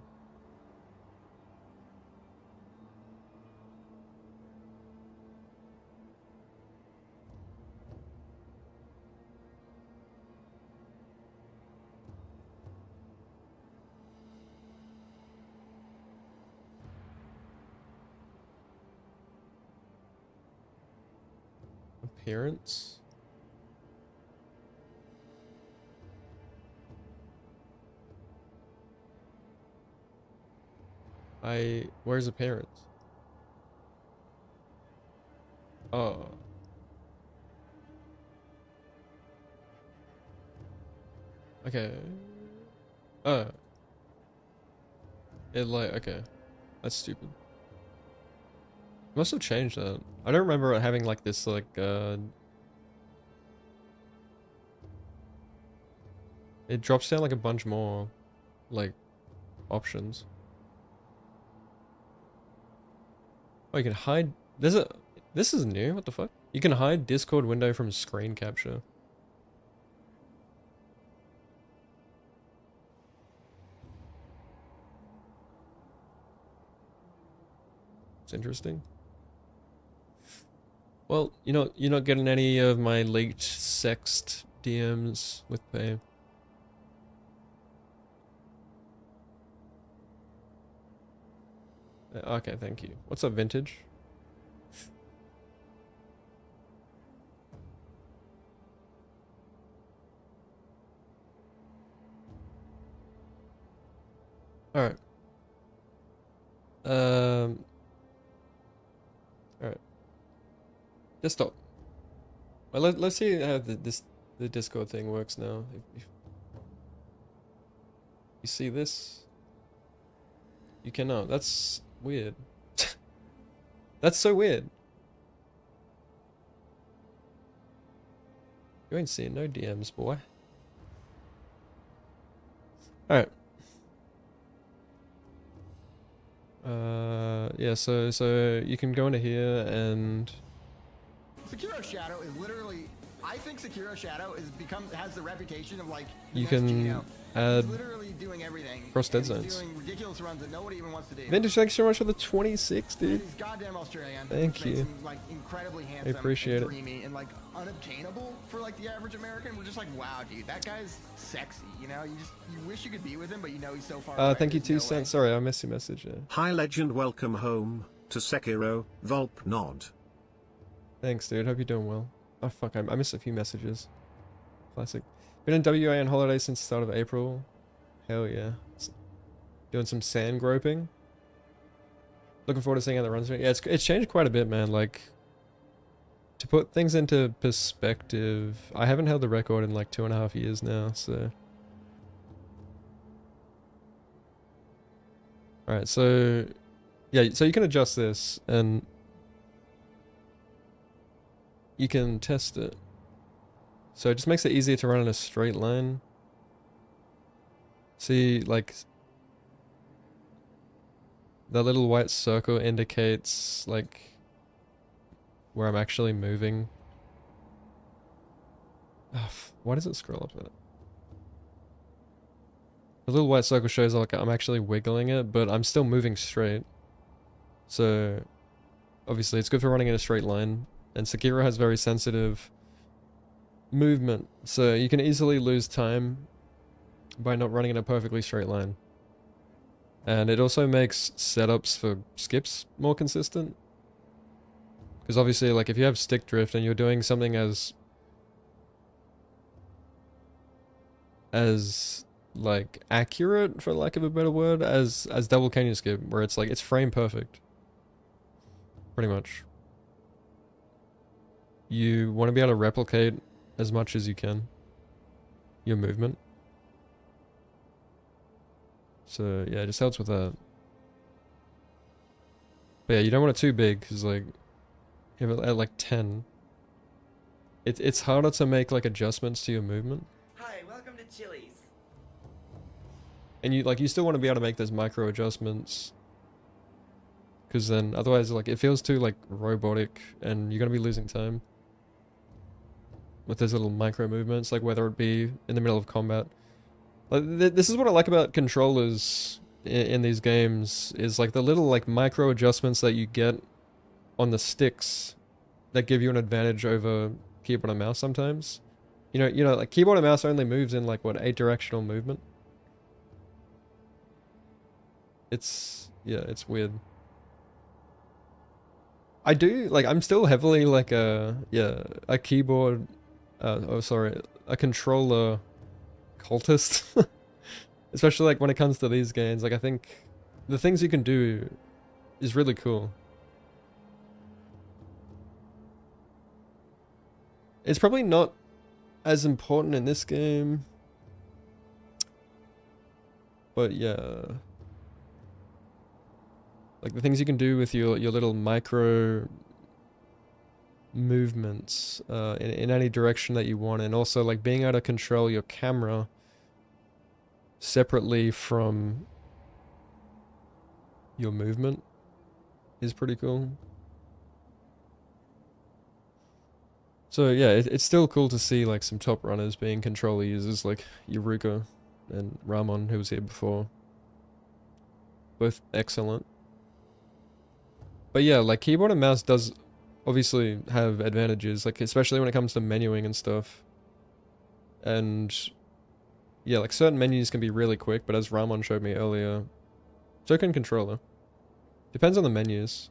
Appearance? Where's appearance? Oh. Okay. Oh. Okay. That's stupid. Must have changed that. I don't remember it having like this it drops down like a bunch more like options. Oh, you can hide. This is new. What the fuck? You can hide Discord window from screen capture. It's interesting. Well, you're not getting any of my leaked sexed DMs with pay. Okay, thank you. What's up, Vintage? Alright. Alright. Just stop. Well, let's see how the Discord thing works now. If you see this, you cannot. That's weird. That's so weird. You ain't seeing no DMs, boy. Alright. Yeah, so you can go into here and Sekiro Shadow is literally, I think Sekiro Shadow has the reputation of like you next can Gino. add He's literally doing everything. cross dead and he's zones. doing ridiculous runs that nobody even wants to do. Vintage, thanks so much for the 26, And dude. he's goddamn Australian. Thank which makes you. him, like incredibly handsome. appreciate it. and dreamy and like unobtainable for like the average American. We're just like, wow, dude, that guy's sexy. You know, you wish you could be with him, but you know he's so far away. Thank you, there's 2 no way. cents. Sorry, I missed your message. Hi legend, welcome home to Sekiro, Volp nod. Thanks, dude. Hope you're doing well. Oh, fuck, I missed a few messages. Classic. Been in WA on holiday since the start of April. Hell yeah. Doing some sand groping. Looking forward to seeing how that runs. Yeah, it's changed quite a bit, man. Like, to put things into perspective, I haven't held the record in like 2.5 years now, so. Alright, so yeah, so you can adjust this and you can test it. So it just makes it easier to run in a straight line. See, like, the little white circle indicates like where I'm actually moving. Oh, why does it scroll up there? The little white circle shows like I'm actually wiggling it, but I'm still moving straight. So obviously it's good for running in a straight line, and Sekiro has very sensitive movement, so you can easily lose time by not running in a perfectly straight line. And it also makes setups for skips more consistent. Because obviously, like, if you have stick drift and you're doing something as like accurate, for lack of a better word, as double canyon skip, where it's like it's frame perfect, pretty much. You want to be able to replicate as much as you can your movement. So yeah, it just helps with that. But yeah, you don't want it too big, because like, you have it at like 10, it's harder to make like adjustments to your movement. Hi, welcome to Chili's. And you still want to be able to make those micro adjustments. Because then otherwise like it feels too like robotic and you're going to be losing time. With those little micro movements, like whether it be in the middle of combat. Like this is what I like about controllers in these games, is like the little like micro adjustments that you get on the sticks that give you an advantage over keyboard and mouse sometimes. You know, like keyboard and mouse only moves in like what, 8 directional movement. Yeah, it's weird. I do like I'm still heavily like a keyboard a controller cultist. Especially like when it comes to these games, like I think the things you can do is really cool. It's probably not as important in this game. But yeah. Like the things you can do with your little micro movements in any direction that you want, and also like being able to control your camera separately from your movement is pretty cool. So yeah, it's still cool to see like some top runners being controller users like Yuruka and Ramon, who was here before. Both excellent. But yeah, like keyboard and mouse does obviously have advantages, like especially when it comes to menuing and stuff. And yeah, like certain menus can be really quick, but as Ramon showed me earlier, so can controller. Depends on the menus.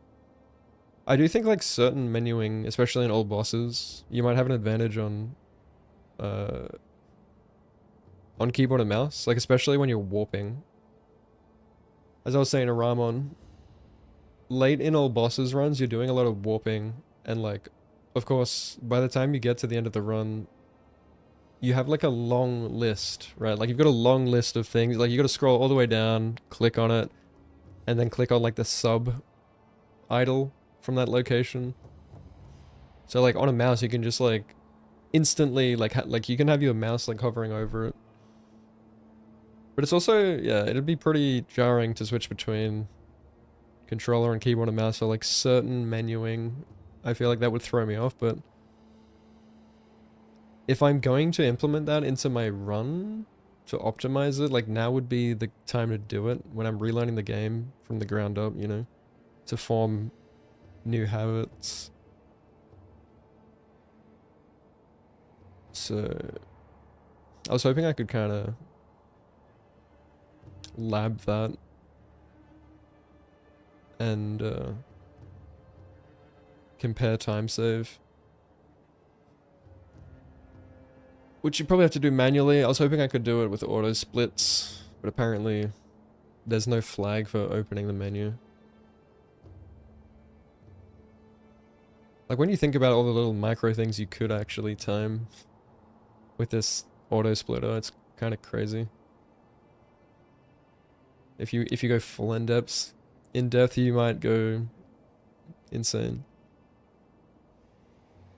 I do think like certain menuing, especially in old bosses, you might have an advantage on keyboard and mouse, like especially when you're warping. As I was saying to Ramon, late in old bosses runs, you're doing a lot of warping, and like, of course, by the time you get to the end of the run, you have like a long list, right? Like you've got a long list of things, like you got to scroll all the way down, click on it, and then click on like the sub idol from that location. So like on a mouse, you can just like instantly like you can have your mouse like hovering over it. But it's also, yeah, it'd be pretty jarring to switch between controller and keyboard and mouse for like certain menuing. I feel like that would throw me off, but if I'm going to implement that into my run to optimize it, like now would be the time to do it, when I'm relearning the game from the ground up, you know, to form new habits. So I was hoping I could kind of lab that and compare time save, which you probably have to do manually. I was hoping I could do it with auto splits, but apparently there's no flag for opening the menu. Like when you think about all the little micro things you could actually time with this auto splitter, it's kind of crazy. If you go full in depth, you might go insane.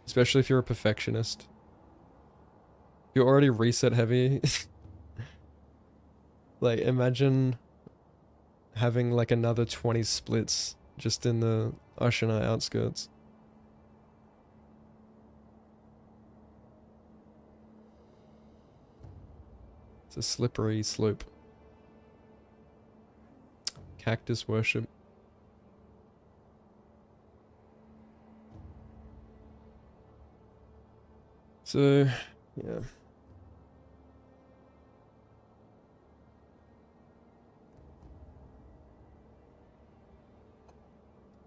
Especially if you're a perfectionist. You're already reset heavy. Like imagine having like another 20 splits just in the Ashina outskirts. It's a slippery slope. Cactus worship. So, yeah.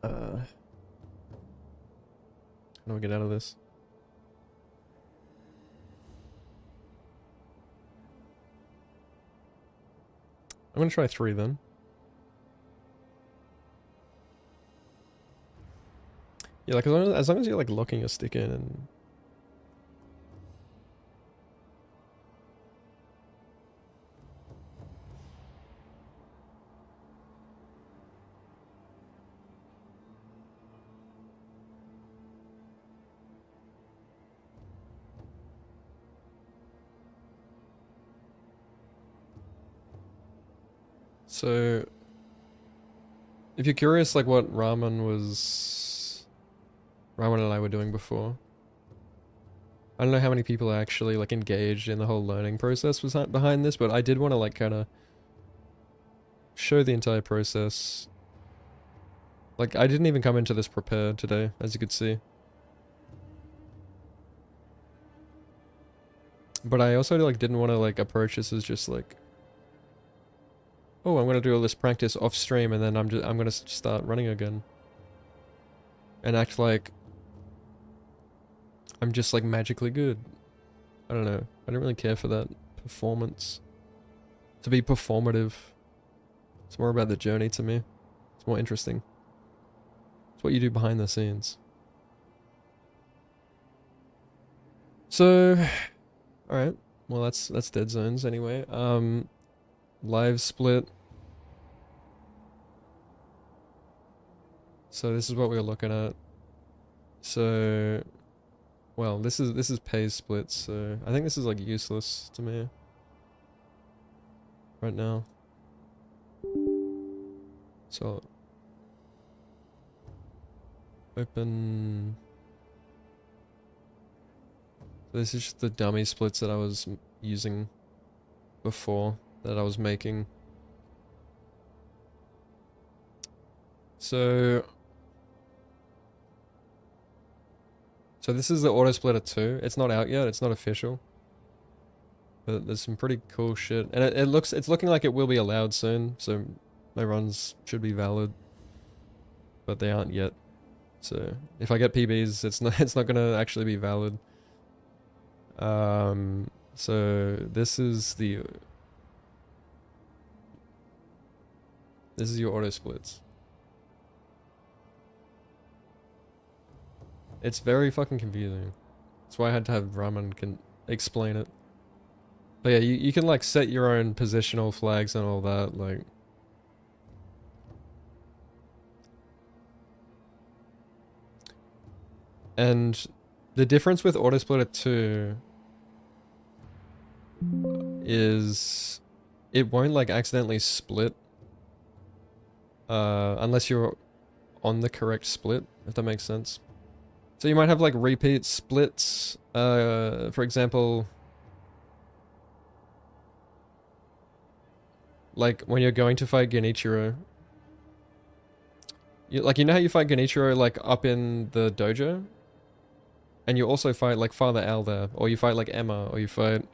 How do I get out of this? I'm gonna try 3 then. Yeah, like as long as you're like locking a stick in and So, if you're curious, like what Ramen and I were doing before, I don't know how many people are actually like engaged in the whole learning process was behind this, but I did want to like kind of show the entire process. Like, I didn't even come into this prepared today, as you could see. But I also like didn't want to like approach this as just like, oh, I'm gonna do all this practice off stream and then I'm gonna start running again. And act like I'm just like magically good. I don't know. I don't really care for that performance. To be performative. It's more about the journey to me. It's more interesting. It's what you do behind the scenes. So, alright. Well, that's dead zones anyway. Live split. So this is what we were looking at. So, well, this is pay splits. So I think this is like useless to me right now. So open. So this is just the dummy splits that I was using before, that I was making. So this is the auto splitter 2. It's not out yet, it's not official. But there's some pretty cool shit. And it's looking like it will be allowed soon, so my runs should be valid. But they aren't yet. So if I get PBs, it's not gonna actually be valid. So this is your auto splits. It's very fucking confusing. That's why I had to have Ramen can explain it. But yeah, you can like set your own positional flags and all that, like. And the difference with Auto Splitter 2 is it won't like accidentally split unless you're on the correct split, if that makes sense. So you might have like repeat splits, for example, like when you're going to fight Genichiro. You know how you fight Genichiro like up in the dojo? And you also fight like Father Al there, or you fight like Emma, or you fight...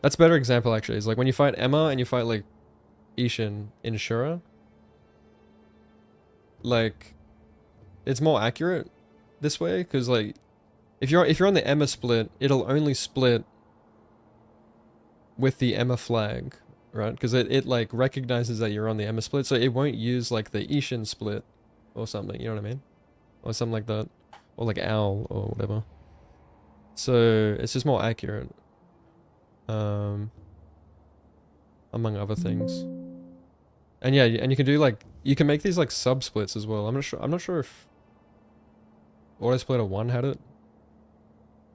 That's a better example actually, is like when you fight Emma and you fight like Ishin in Shura. Like, it's more accurate this way, because like if you're on the Emma split, it'll only split with the Emma flag, right? Because it like recognizes that you're on the Emma split, so it won't use like the Ishin split or something, you know what I mean? Or something like that. Or like Owl or whatever. So it's just more accurate. Among other things. And yeah, and you can do like, you can make these like sub splits as well. I'm not sure if Auto Splitter 1 had it.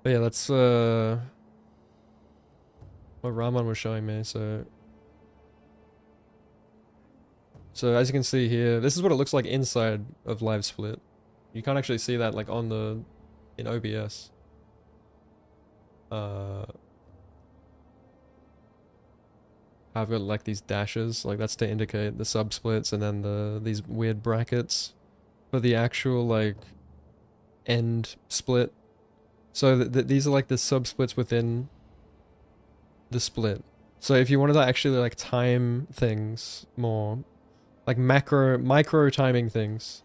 But yeah, that's what Raman was showing me. So as you can see here, this is what it looks like inside of Live Split. You can't actually see that like in OBS. I've got like these dashes, like that's to indicate the sub splits, and then these weird brackets for the actual like end split. So these are like the sub splits within the split. So if you wanted to actually like time things more, like micro timing things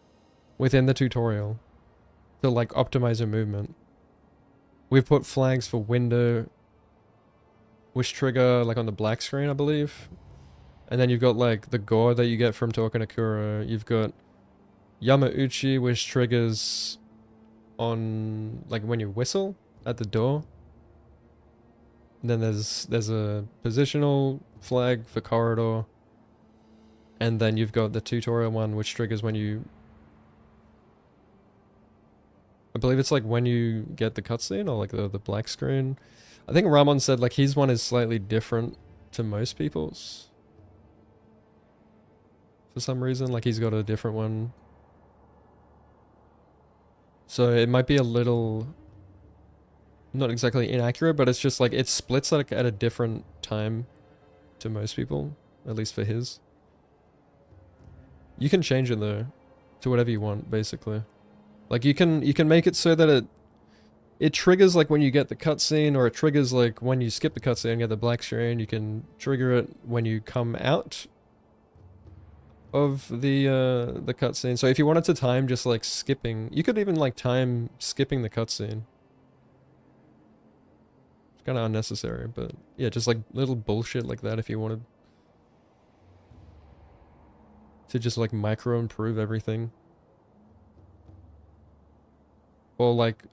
within the tutorial to like optimize your movement, we've put flags for window, which trigger like on the black screen, I believe. And then you've got like the gore that you get from Tokanakura. You've got Yamauchi, which triggers on like when you whistle at the door. And then there's a positional flag for corridor. And then you've got the tutorial one, which triggers when you... I believe it's like when you get the cutscene or like the black screen. I think Ramon said like his one is slightly different to most people's. for some reason. Like he's got a different one. So it might be a little, not exactly inaccurate, but it's just like it splits like at a different time to most people, at least for his. You can change it though to whatever you want, basically. Like you can make it so that it triggers like when you get the cutscene, or it triggers like when you skip the cutscene and get the black screen. You can trigger it when you come out of the cutscene. So if you wanted to time just like skipping, you could even like time skipping the cutscene. It's kind of unnecessary, but yeah, just like little bullshit like that if you wanted to just like micro improve everything. Or like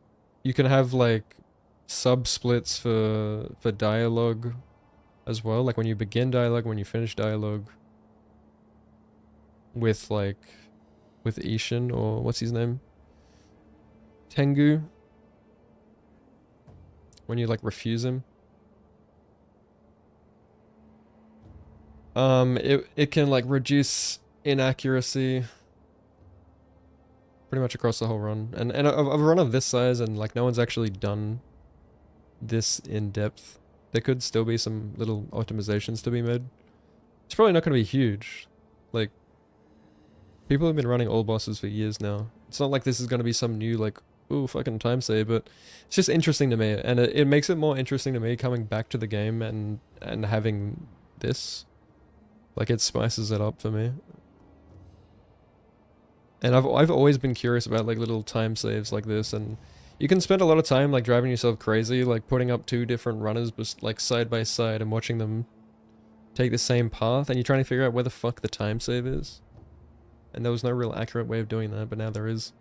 you can have like sub splits for dialogue as well, like when you begin dialogue, when you finish dialogue, with like with Ishin, or what's his name, Tengu, when you like refuse him. It can like reduce inaccuracy pretty much across the whole run, and a run of this size, and like no one's actually done this in depth. There could still be some little optimizations to be made. It's probably not going to be huge. Like, people have been running all bosses for years now. It's not like this is going to be some new like, ooh, fucking time save, but it's just interesting to me, and it makes it more interesting to me coming back to the game and having this. Like, it spices it up for me. And I've always been curious about like little time saves like this, and you can spend a lot of time like driving yourself crazy, like putting up two different runners like side by side and watching them take the same path, and you're trying to figure out where the fuck the time save is. And there was no real accurate way of doing that, but now there is.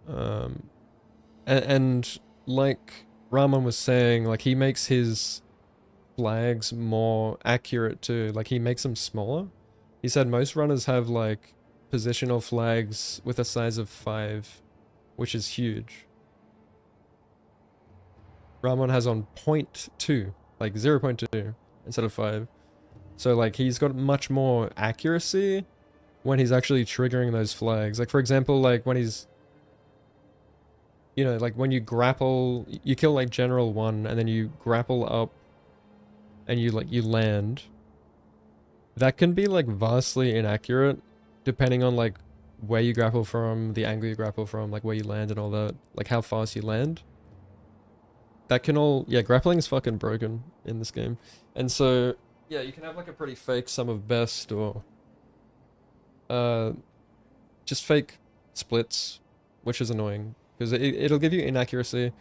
And like Rahman was saying, like he makes his flags more accurate too. Like he makes them smaller. He said most runners have like positional flags with a size of 5, which is huge. Rahman has on 0.2, like 0.2 instead of 5. So like he's got much more accuracy when he's actually triggering those flags. Like for example, like when he's, you know, like when you grapple, you kill like General 1 and then you grapple up and you land. That can be like vastly inaccurate depending on like where you grapple from, the angle you grapple from, like where you land and all that, like how fast you land. That can all, yeah, grappling is fucking broken in this game. And so, yeah, you can have like a pretty fake sum of best, or just fake splits, which is annoying because it'll give you inaccuracy,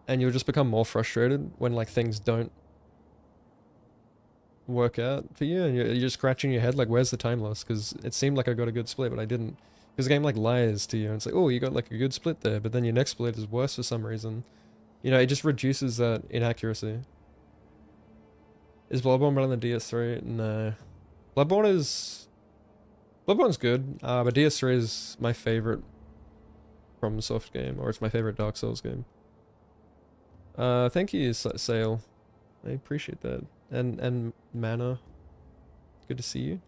and you'll just become more frustrated when like things don't work out for you, and you're just scratching your head like, where's the time loss? Because it seemed like I got a good split, but I didn't. Because the game like lies to you, and it's like, oh, you got like a good split there, but then your next split is worse for some reason. You know, it just reduces that inaccuracy. Is Bloodborne better than DS3? No. Bloodborne's good, but DS3 is my favorite FromSoft game, or it's my favorite Dark Souls game. Thank you, Sale. I appreciate that. And Mana. Good to see you.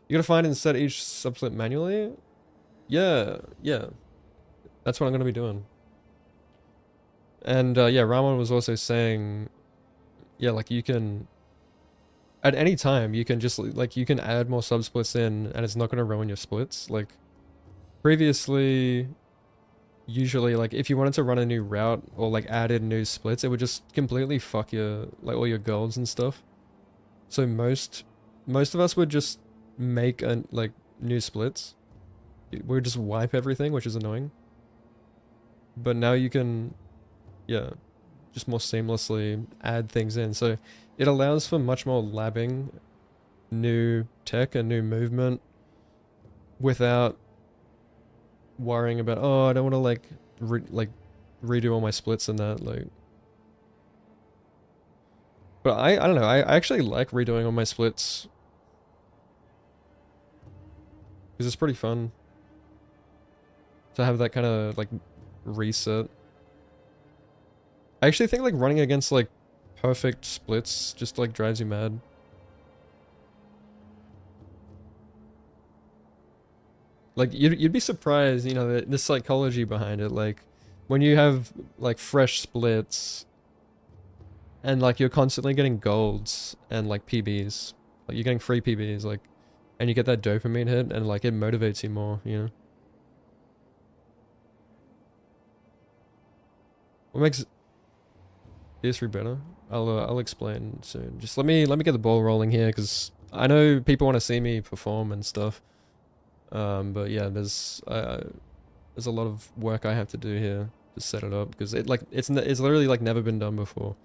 You gotta find and set each subsplit manually? Yeah. That's what I'm gonna be doing. And yeah, Ramon was also saying, yeah, like you can, at any time, you can just, like, you can add more subsplits in and it's not gonna ruin your splits. Like, previously, usually, like, if you wanted to run a new route or, like, add in new splits, it would just completely fuck your, like, all your golds and stuff. So most of us would just make, like, new splits. We would just wipe everything, which is annoying. But now you can, yeah, just more seamlessly add things in. So it allows for much more labbing, new tech and new movement without worrying about, oh, I don't want to like redo all my splits and that, like. But I don't know, I actually like redoing all my splits because it's pretty fun to have that kind of like reset. I actually think like running against like perfect splits just like drives you mad. Like you'd be surprised, you know, the psychology behind it. Like when you have like fresh splits and like you're constantly getting golds and like PBs, like you're getting free PBs, like, and you get that dopamine hit and like it motivates you more, you know. What makes PS3 better? I'll explain soon. Just let me get the ball rolling here, because I know people want to see me perform and stuff. But yeah, there's a lot of work I have to do here to set it up, because it's literally like never been done before.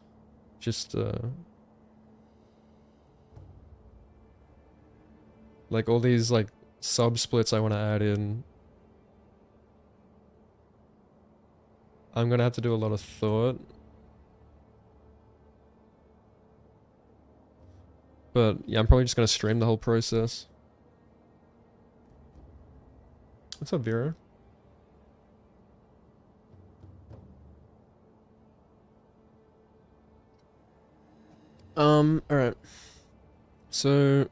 Just like all these like sub splits I want to add in. I'm gonna have to do a lot of thought. But yeah, I'm probably just gonna stream the whole process. What's up, Vera? Alright. So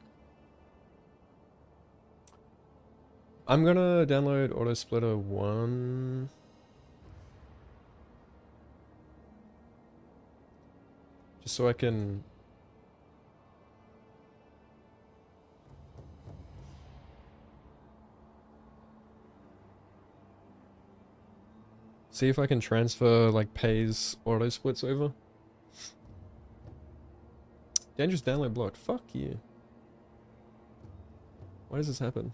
I'm gonna download Autosplitter 1. Just so I can see if I can transfer like Pay's auto splits over. Dangerous download blocked. Fuck you. Why does this happen?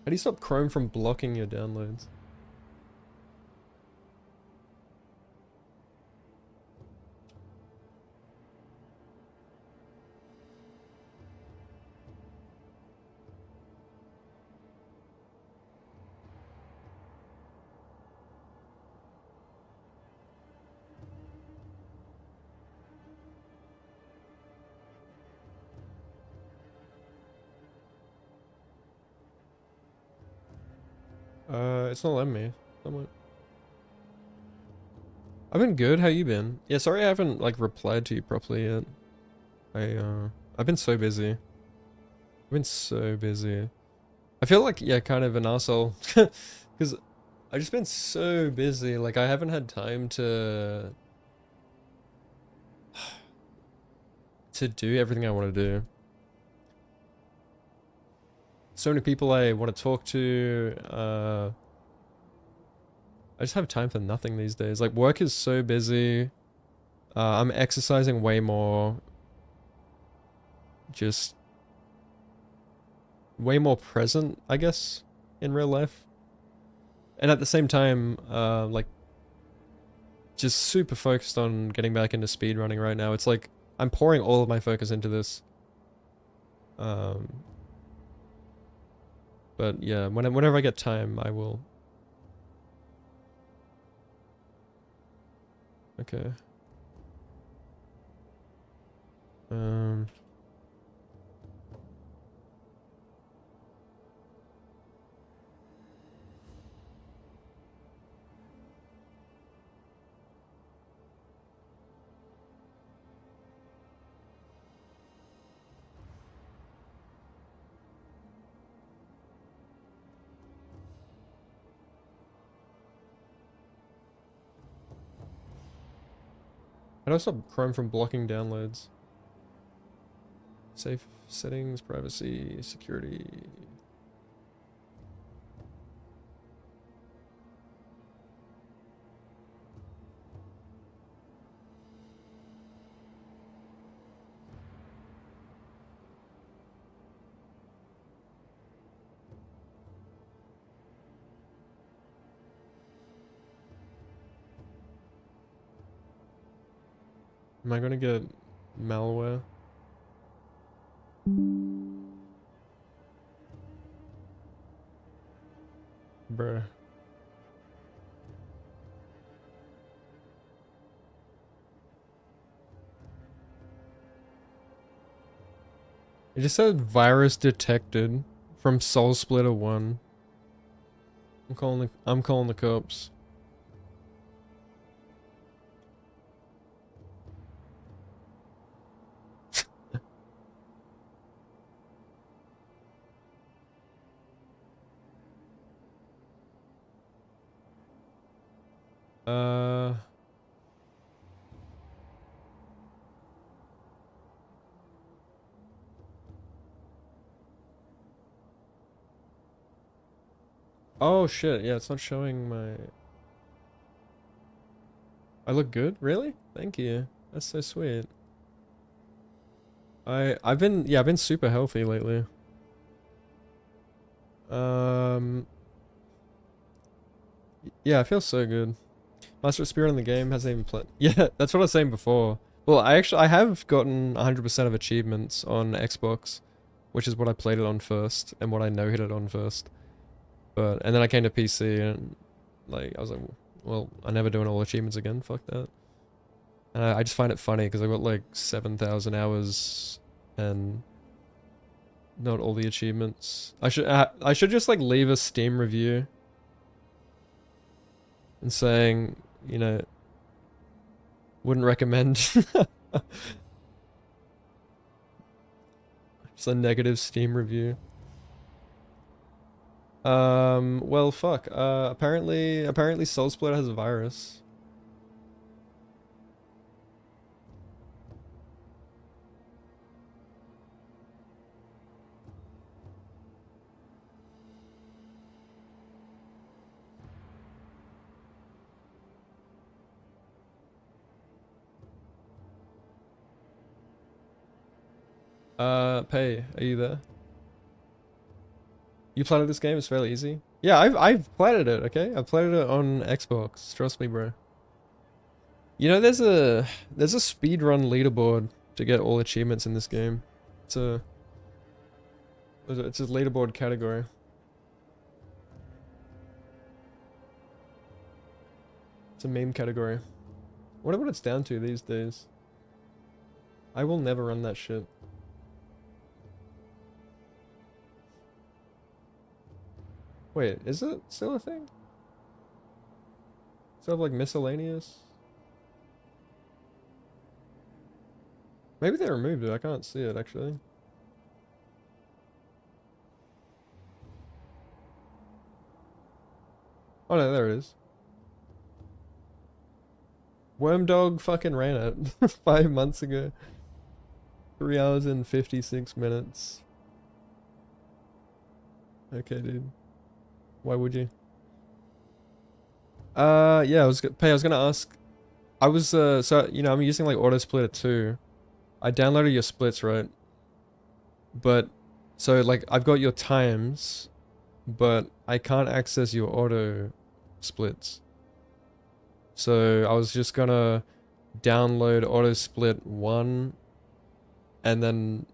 How do you stop Chrome from blocking your downloads? It's not letting me. I've been good, how you been? Yeah, sorry I haven't like replied to you properly yet. I've been so busy. I've been so busy. I feel like, yeah, kind of an arsehole. Because I've just been so busy, like I haven't had time to do everything I want to do. So many people I want to talk to, I just have time for nothing these days. Like, work is so busy. I'm exercising way more. Just way more present, I guess, in real life. And at the same time, like, just super focused on getting back into speedrunning right now. It's like, I'm pouring all of my focus into this. But yeah, whenever I get time, I will. Okay. How do I stop Chrome from blocking downloads? Safe settings, privacy, security. Am I gonna get malware? Bruh. It just said virus detected from Soul Splitter 1. I'm calling the cops. Uh... Oh shit, yeah, it's not showing my... I look good? Really? Thank you. That's so sweet. I've been super healthy lately. Yeah, I feel so good. Master of Spirit in the game hasn't even played. Yeah, that's what I was saying before. Well, I have gotten 100% of achievements on Xbox, which is what I played it on first and what I know hit it on first. And then I came to PC and like I was like, well, I'm never doing all achievements again. Fuck that. And I just find it funny because I got like 7,000 hours and not all the achievements. I should just like leave a Steam review and saying, you know, wouldn't recommend. Just a negative Steam review. Well, fuck. Apparently Soul Split has a virus. Pay, are you there? You played this game? It's fairly easy. Yeah, I've played it, okay? I've played it on Xbox. Trust me, bro. You know, there's a speedrun leaderboard to get all achievements in this game. It's a leaderboard category. It's a meme category. I wonder what it's down to these days. I will never run that shit. Wait, is it still a thing? Still have like miscellaneous? Maybe they removed it, I can't see it actually. Oh no, there it is. Wormdog fucking ran it 5 months ago. 3 hours and 56 minutes. Okay, dude. Why would you? Yeah, I was gonna ask. So, you know, I'm using like Auto Splitter 2. I downloaded your splits, right? But, so like, I've got your times, but I can't access your auto splits. So, I was just gonna download Auto Split 1, and then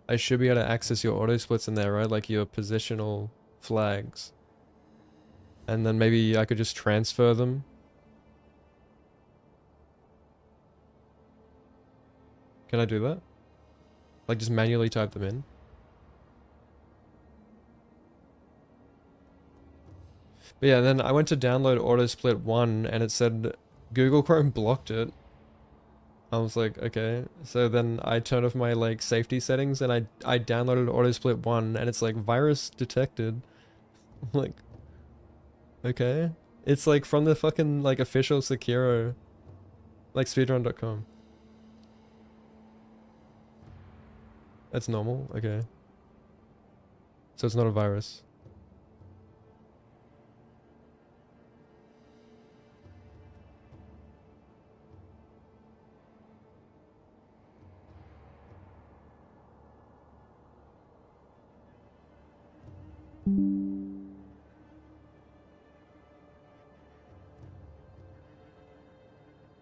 I should be able to access your auto splits in there, right? Like your positional flags. And then maybe I could just transfer them. Can I do that? Like just manually type them in? But yeah, then I went to download AutoSplit 1 and it said Google Chrome blocked it. I was like, okay. So then I turned off my like safety settings and I downloaded AutoSplit 1 and it's like virus detected. I'm like, okay. It's like from the fucking like official Sekiro, like speedrun.com. That's normal? Okay. So it's not a virus.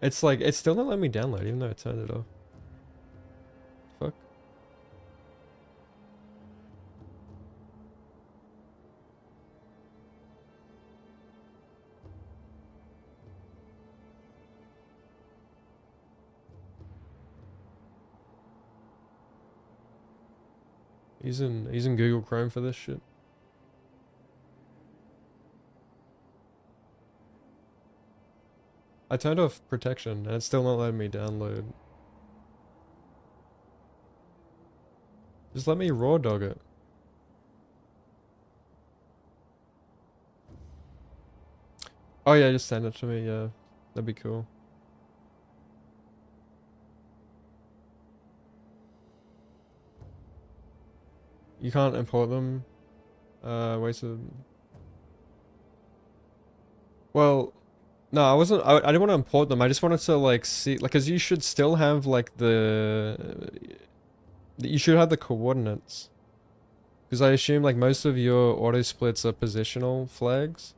It's like, it's still not letting me download even though I turned it off. Fuck. Using Google Chrome for this shit. I turned off protection and it's still not letting me download. Just let me raw dog it. Oh yeah, just send it to me, yeah. That'd be cool. You can't import them. Wasted. Well, no, I wasn't. I didn't want to import them. I just wanted to like see, like, cause you should still have like you should have the coordinates. Because I assume like most of your auto splits are positional flags,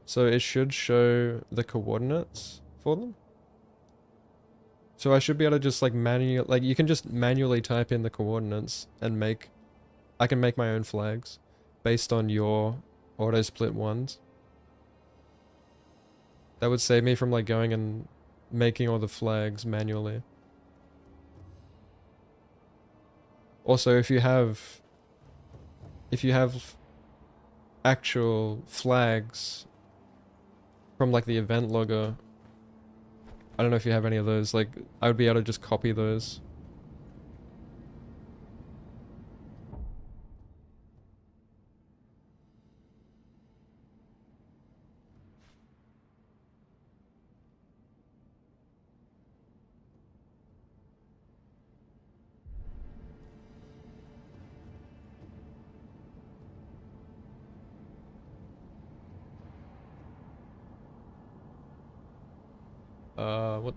so it should show the coordinates for them. So I should be able to just like you can just manually type in the coordinates and I can make my own flags based on your auto split ones. That would save me from like going and making all the flags manually. Also, if you have actual flags from like the event logger, I don't know if you have any of those, like I would be able to just copy those. What?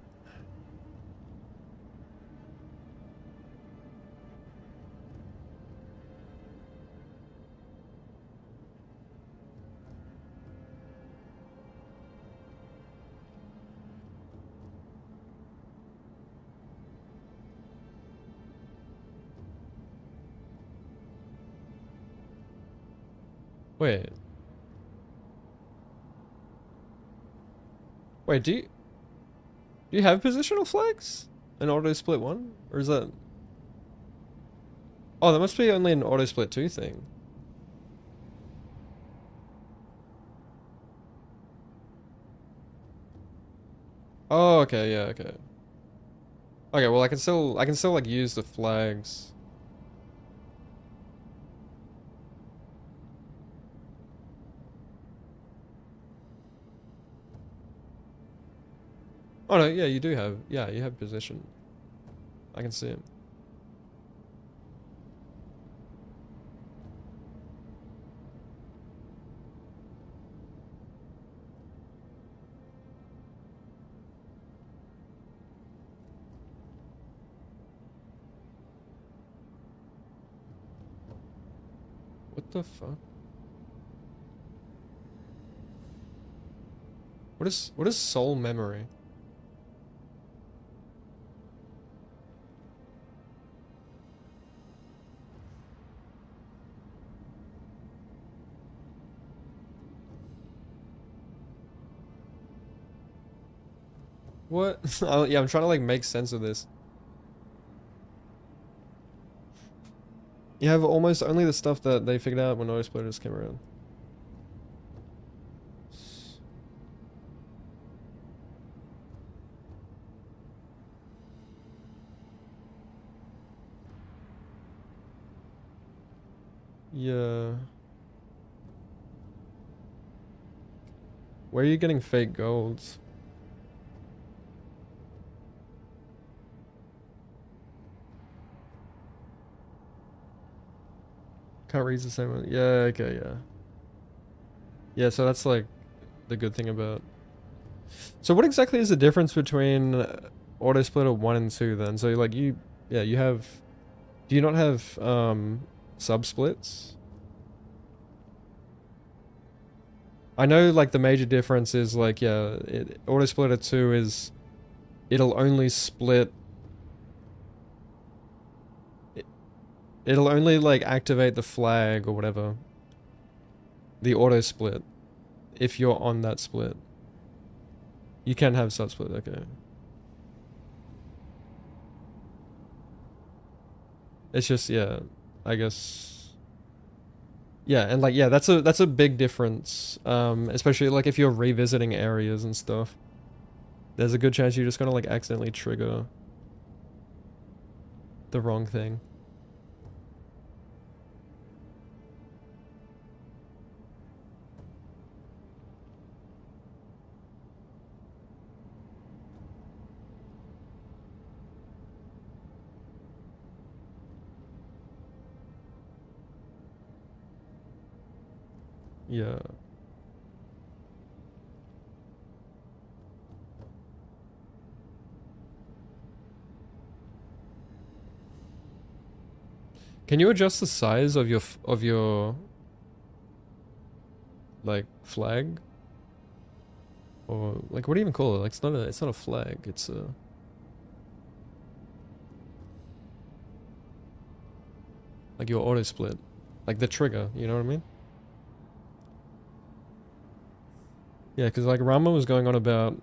Wait. Wait, do you have positional flags? An auto split one? Or is that... Oh, that must be only an auto split 2 thing. Oh, okay, yeah, okay. Okay, well I can still like use the flags. Oh no, yeah, you do have, yeah, you have position. I can see it. What the fuck? What is soul memory? What? Yeah, I'm trying to like make sense of this. You have almost only the stuff that they figured out when auto splitters came around. Yeah. Where are you getting fake golds? Can't read the same one. Yeah, okay, yeah. Yeah, so that's like the good thing about... So what exactly is the difference between auto splitter 1 and 2 then? So like you have... Do you not have sub splits? I know like the major difference is like, yeah, auto splitter 2 is it'll only split... It'll only like activate the flag or whatever. The auto split. If you're on that split. You can have sub split, okay. It's just, yeah, I guess. Yeah, and like, yeah, that's a big difference. Especially like if you're revisiting areas and stuff. There's a good chance you're just gonna like accidentally trigger the wrong thing. Yeah. Can you adjust the size of your like flag? Or like what do you even call it? Like it's not a flag, it's a like your auto split. Like the trigger, you know what I mean? Yeah, because like Rama was going on about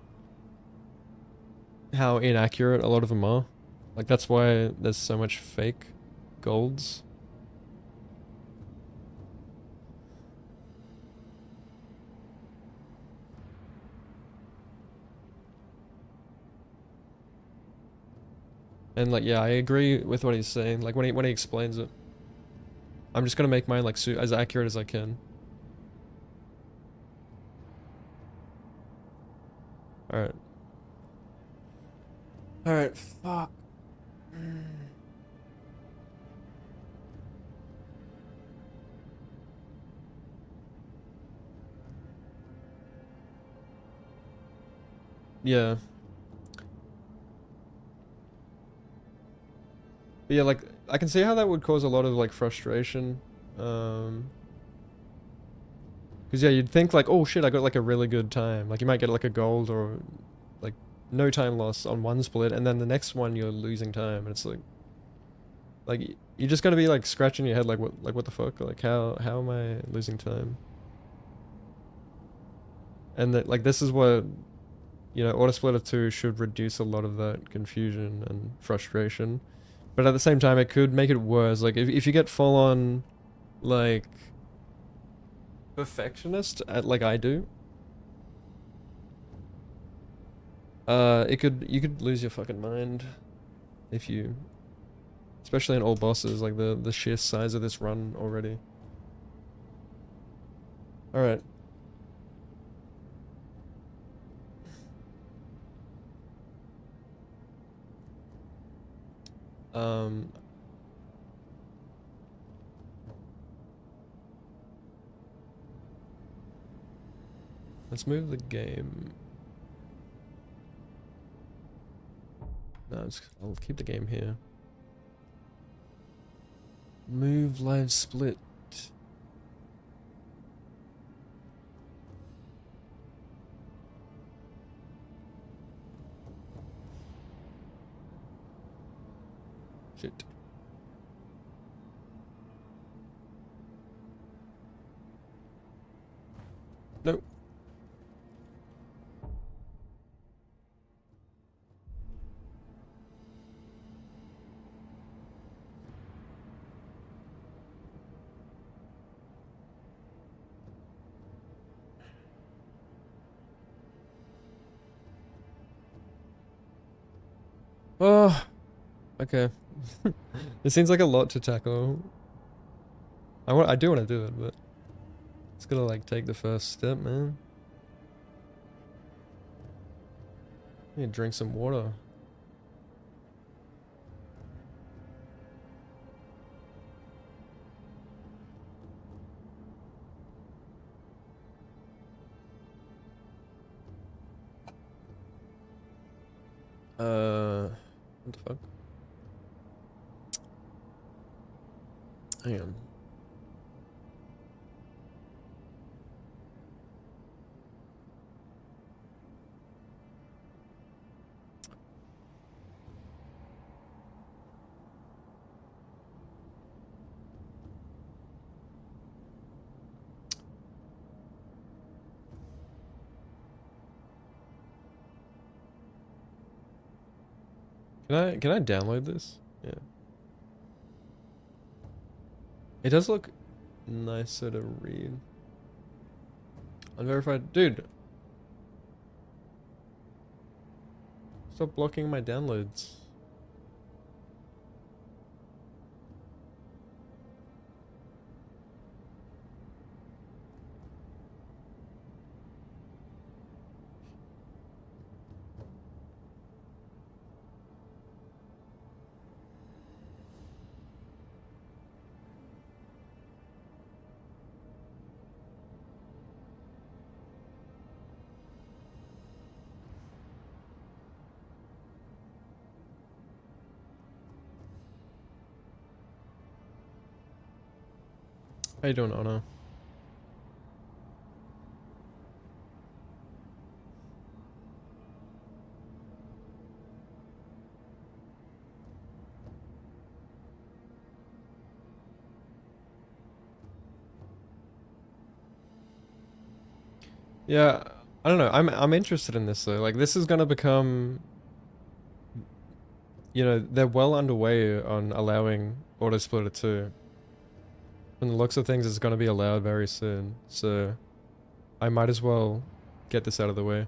how inaccurate a lot of them are. Like that's why there's so much fake golds. And like yeah, I agree with what he's saying. Like when he explains it. I'm just gonna make mine like as accurate as I can. Alright. Alright, fuck. Yeah. But yeah, like, I can see how that would cause a lot of, like, frustration. Because, yeah, you'd think, like, oh shit, I got, like, a really good time. Like, you might get, like, a gold or, like, no time loss on one split, and then the next one you're losing time, and it's like, you're just gonna be, like, scratching your head, like, what the fuck? Like, how am I losing time? And, that, like, this is what, you know, Auto Splitter 2 should reduce a lot of that confusion and frustration. But at the same time, it could make it worse. Like, if you get full on, like, perfectionist, like I do, you could lose your fucking mind if you, especially in all bosses, like the sheer size of this run already. Alright. Um, let's move the game. No, I'll keep the game here. Move live split. Shit. Nope. Oh, okay. It seems like a lot to tackle. I do want to do it, but it's gonna like take the first step, man. I need to drink some water. What the fuck? Hang on. Can I download this? Yeah. It does look nicer to read. Unverified. Dude. Stop blocking my downloads. How you doing, Anna? Yeah, I don't know. I'm interested in this though. Like this is gonna become, you know, they're well underway on allowing Auto Splitter 2. From the looks of things, it's gonna be allowed very soon. So I might as well get this out of the way.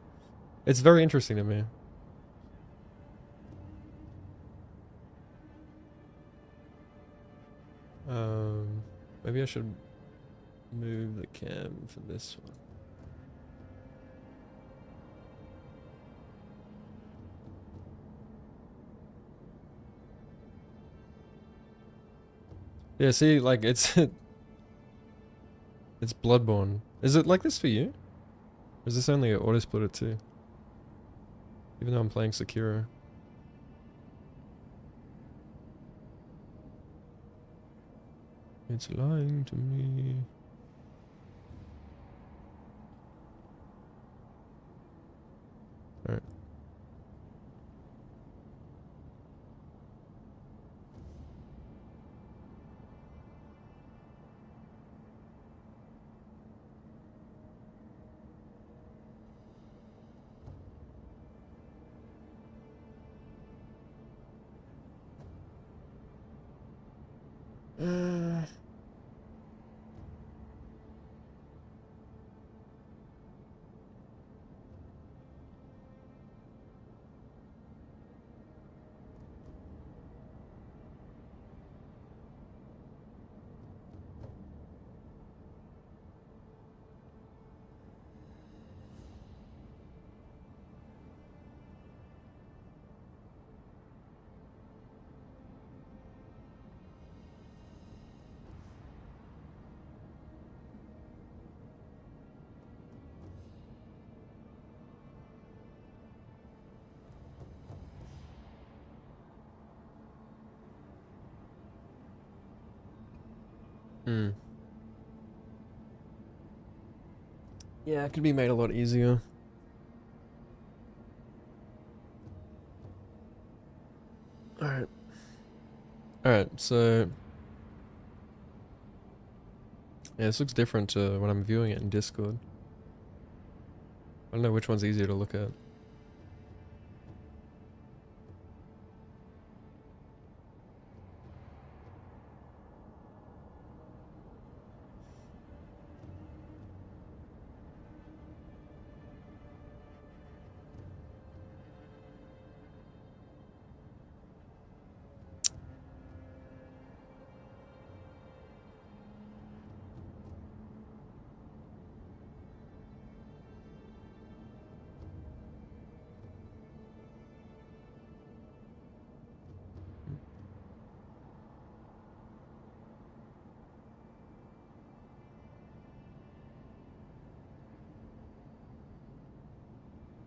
It's very interesting to me. Maybe I should move the cam for this one. Yeah, see, like it's it's Bloodborne. Is it like this for you? Or is this only an Auto Splitter 2? Even though I'm playing Sekiro. It's lying to me. Alright. Hmm. Yeah, it could be made a lot easier. Alright. Alright, so... Yeah, this looks different to when I'm viewing it in Discord. I don't know which one's easier to look at.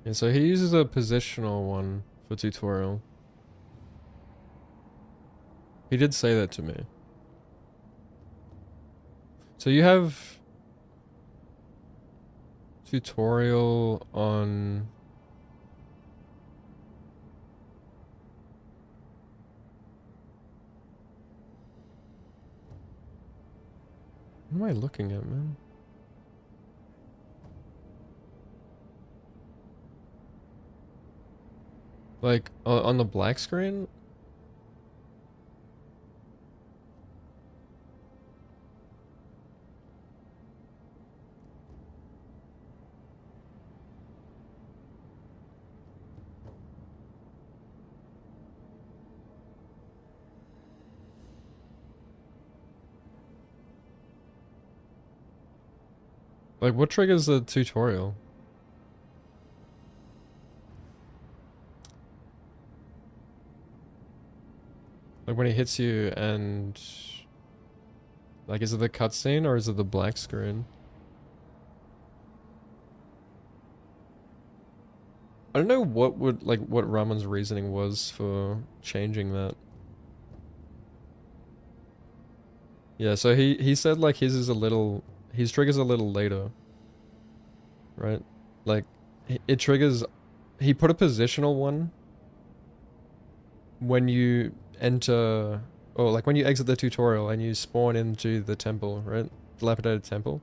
Yeah, so he uses a positional one for tutorial. He did say that to me. So you have tutorial on... What am I looking at, man? Like, on the black screen? Like, what triggers the tutorial? Like, when he hits you and... Like, is it the cutscene or is it the black screen? I don't know what would, like, what Ramon's reasoning was for changing that. Yeah, so he said like his triggers a little later, right? Like it triggers. He put a positional one when you enter, or like when you exit the tutorial and you spawn into the temple, right? Dilapidated temple.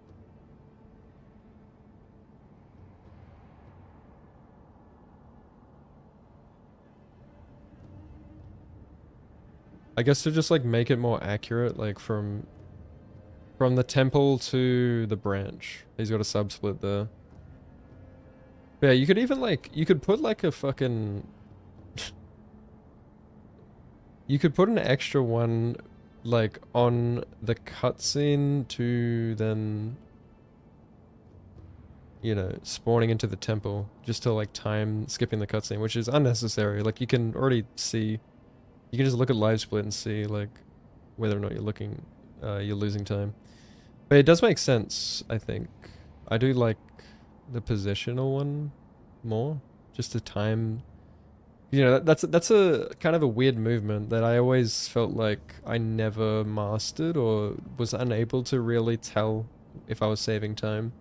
I guess to just like make it more accurate, like from the temple to the branch. He's got a subsplit there. But yeah, you could even like, you could put like a fucking, you could put an extra one like on the cutscene to then, you know, spawning into the temple just to like time skipping the cutscene, which is unnecessary. Like you can already see, you can just look at live split and see like whether or not you're losing time. But it does make sense, I think. I do like the positional one more, just to time. You know, that's a kind of a weird movement that I always felt like I never mastered or was unable to really tell if I was saving time.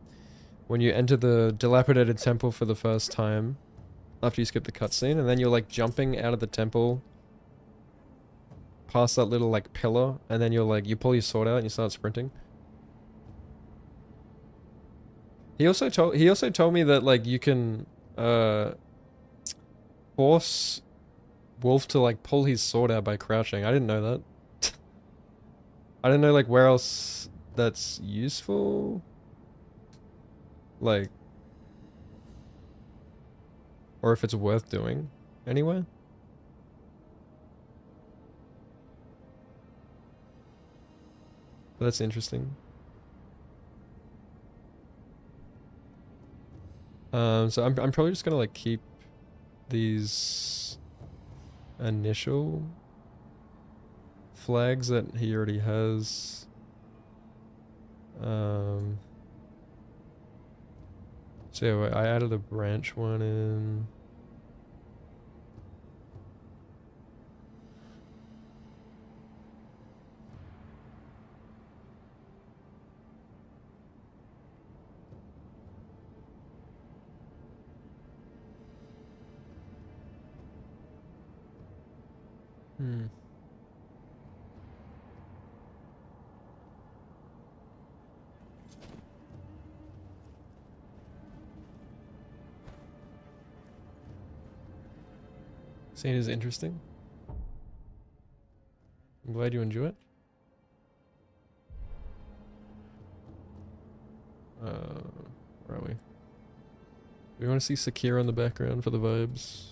When you enter the dilapidated temple for the first time, after you skip the cutscene, and then you're like jumping out of the temple past that little like pillar, and then you're like, you pull your sword out and you start sprinting. He also told me that like you can force Wolf to like pull his sword out by crouching. I didn't know that. I didn't know like where else that's useful. Like, or if it's worth doing anyway. But that's interesting. So I'm probably just gonna like keep these initial flags that he already has. So yeah, I added a branch one in. Scene is interesting. I'm glad you enjoy it. Where are we? We want to see Sekiro in the background for the vibes.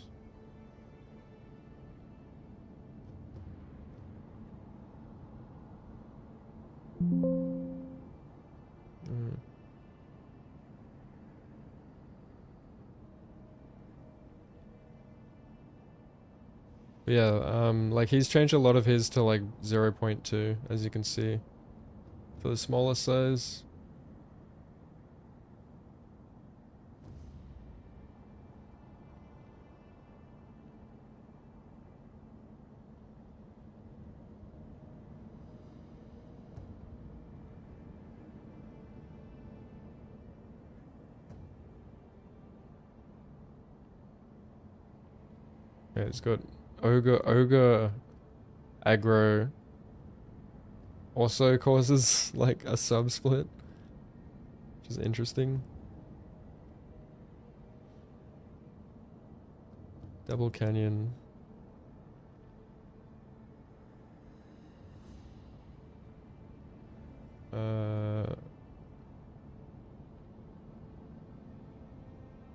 Yeah, like he's changed a lot of his to like 0.2, as you can see, for the smaller size. Yeah, it's got ogre aggro also causes like a sub split, which is interesting. Double canyon.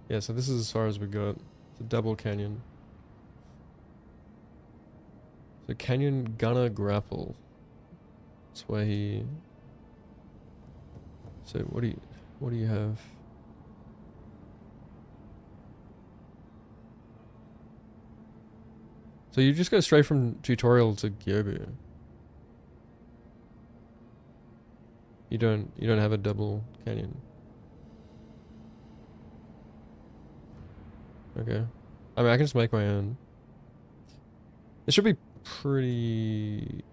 Yeah, so this is as far as we got. It's a double canyon. So canyon gonna grapple. That's why he. So what do you have? So you just go straight from tutorial to Gyobu. You don't have a double canyon. Okay. I mean, I can just make my own. It should be pretty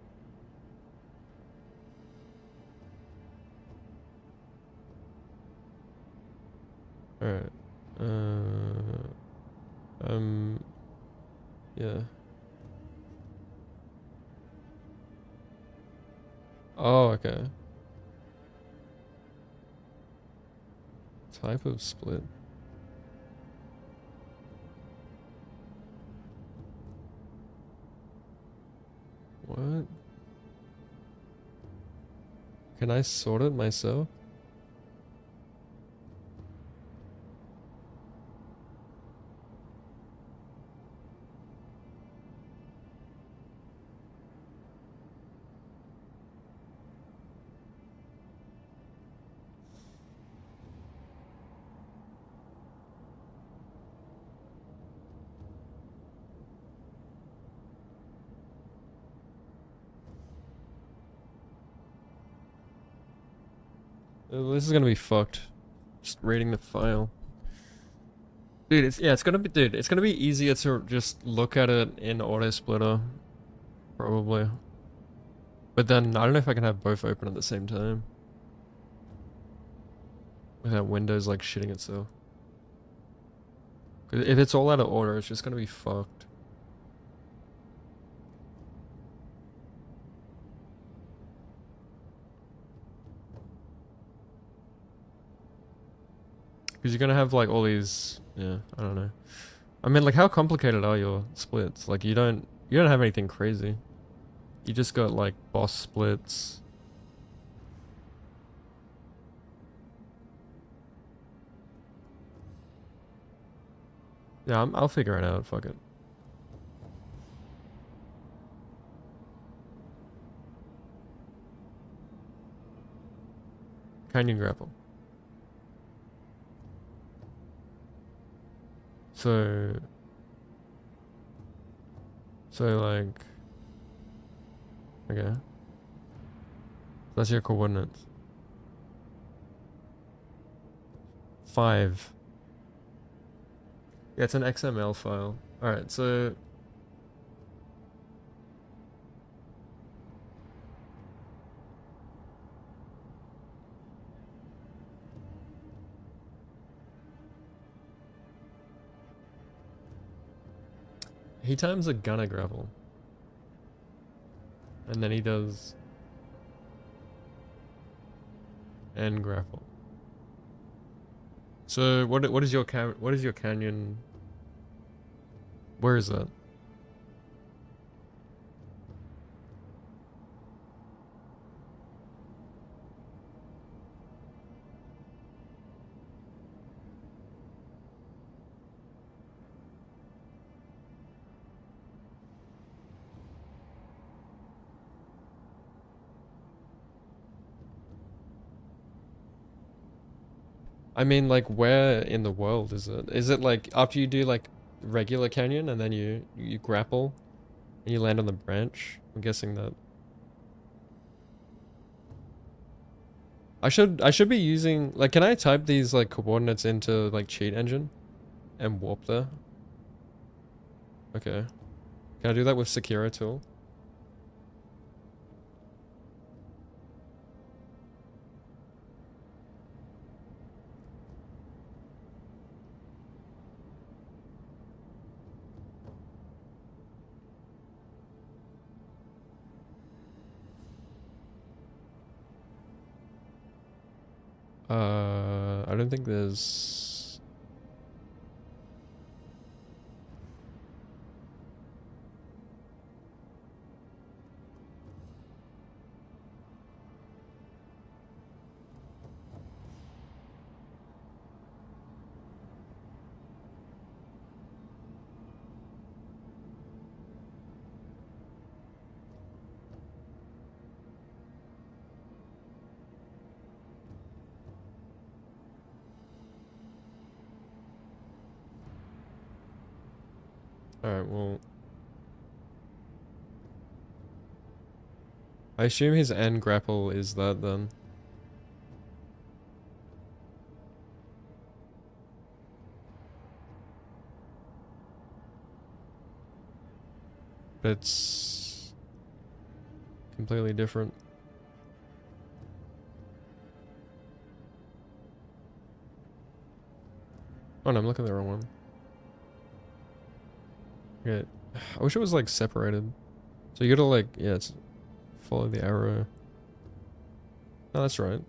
Alright. Yeah. Oh, okay. Type of split. What? Can I sort it myself? This is gonna be fucked. Just reading the file. Dude, it's gonna be, it's gonna be easier to just look at it in auto splitter. Probably. But then, I don't know if I can have both open at the same time. Without Windows like shitting itself. 'Cause if it's all out of order, it's just gonna be fucked. Because you're gonna have like all these, yeah, I don't know. I mean, like, how complicated are your splits? Like, you don't have anything crazy. You just got like boss splits. Yeah, I'll figure it out. Fuck it. Canyon grapple. So like, okay. That's your coordinates. 5. Yeah, it's an XML file. Alright, so he times a gunner grapple. And then he does N grapple. So what is your canyon? Where is that? I mean, like, where in the world is it? Is it like after you do like regular canyon and then you grapple and you land on the branch? I'm guessing that. I should be using, like, can I type these like coordinates into like cheat engine and warp there? Okay. Can I do that with Sekiro tool? I don't think there's... Alright, well... I assume his N grapple is that then. But it's... completely different. Oh no, I'm looking at the wrong one. Okay. I wish it was like separated. So you gotta like, yeah, it's follow the arrow. Oh, that's right.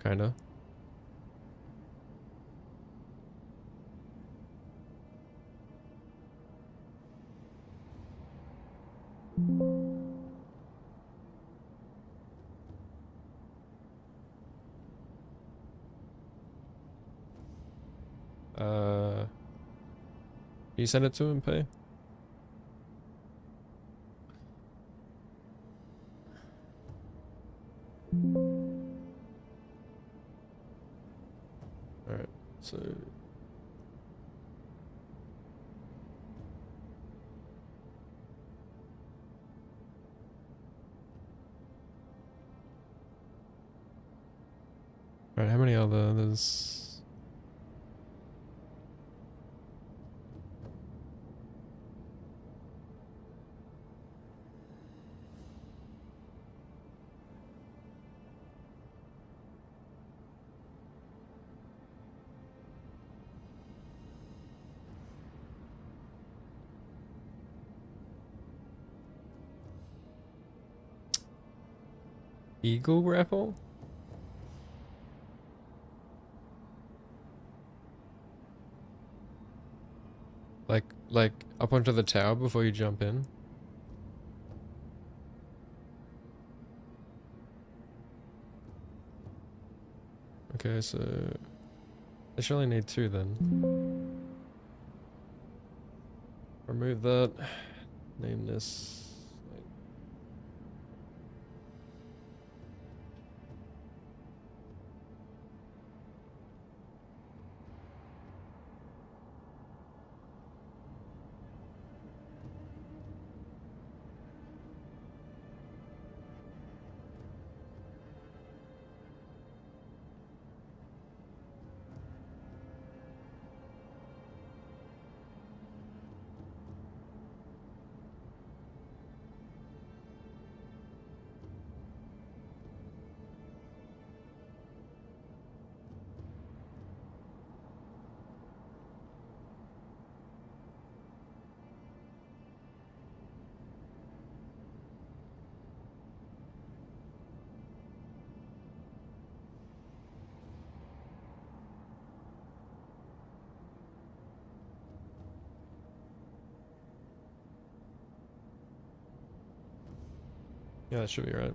Kinda. Can you send it to him, Pay? Alright, so... Alright, how many other? There's... Eagle grapple? Like up onto the tower before you jump in? Okay, so... I should only need 2 then. Remove that. Name this... Yeah, that should be right.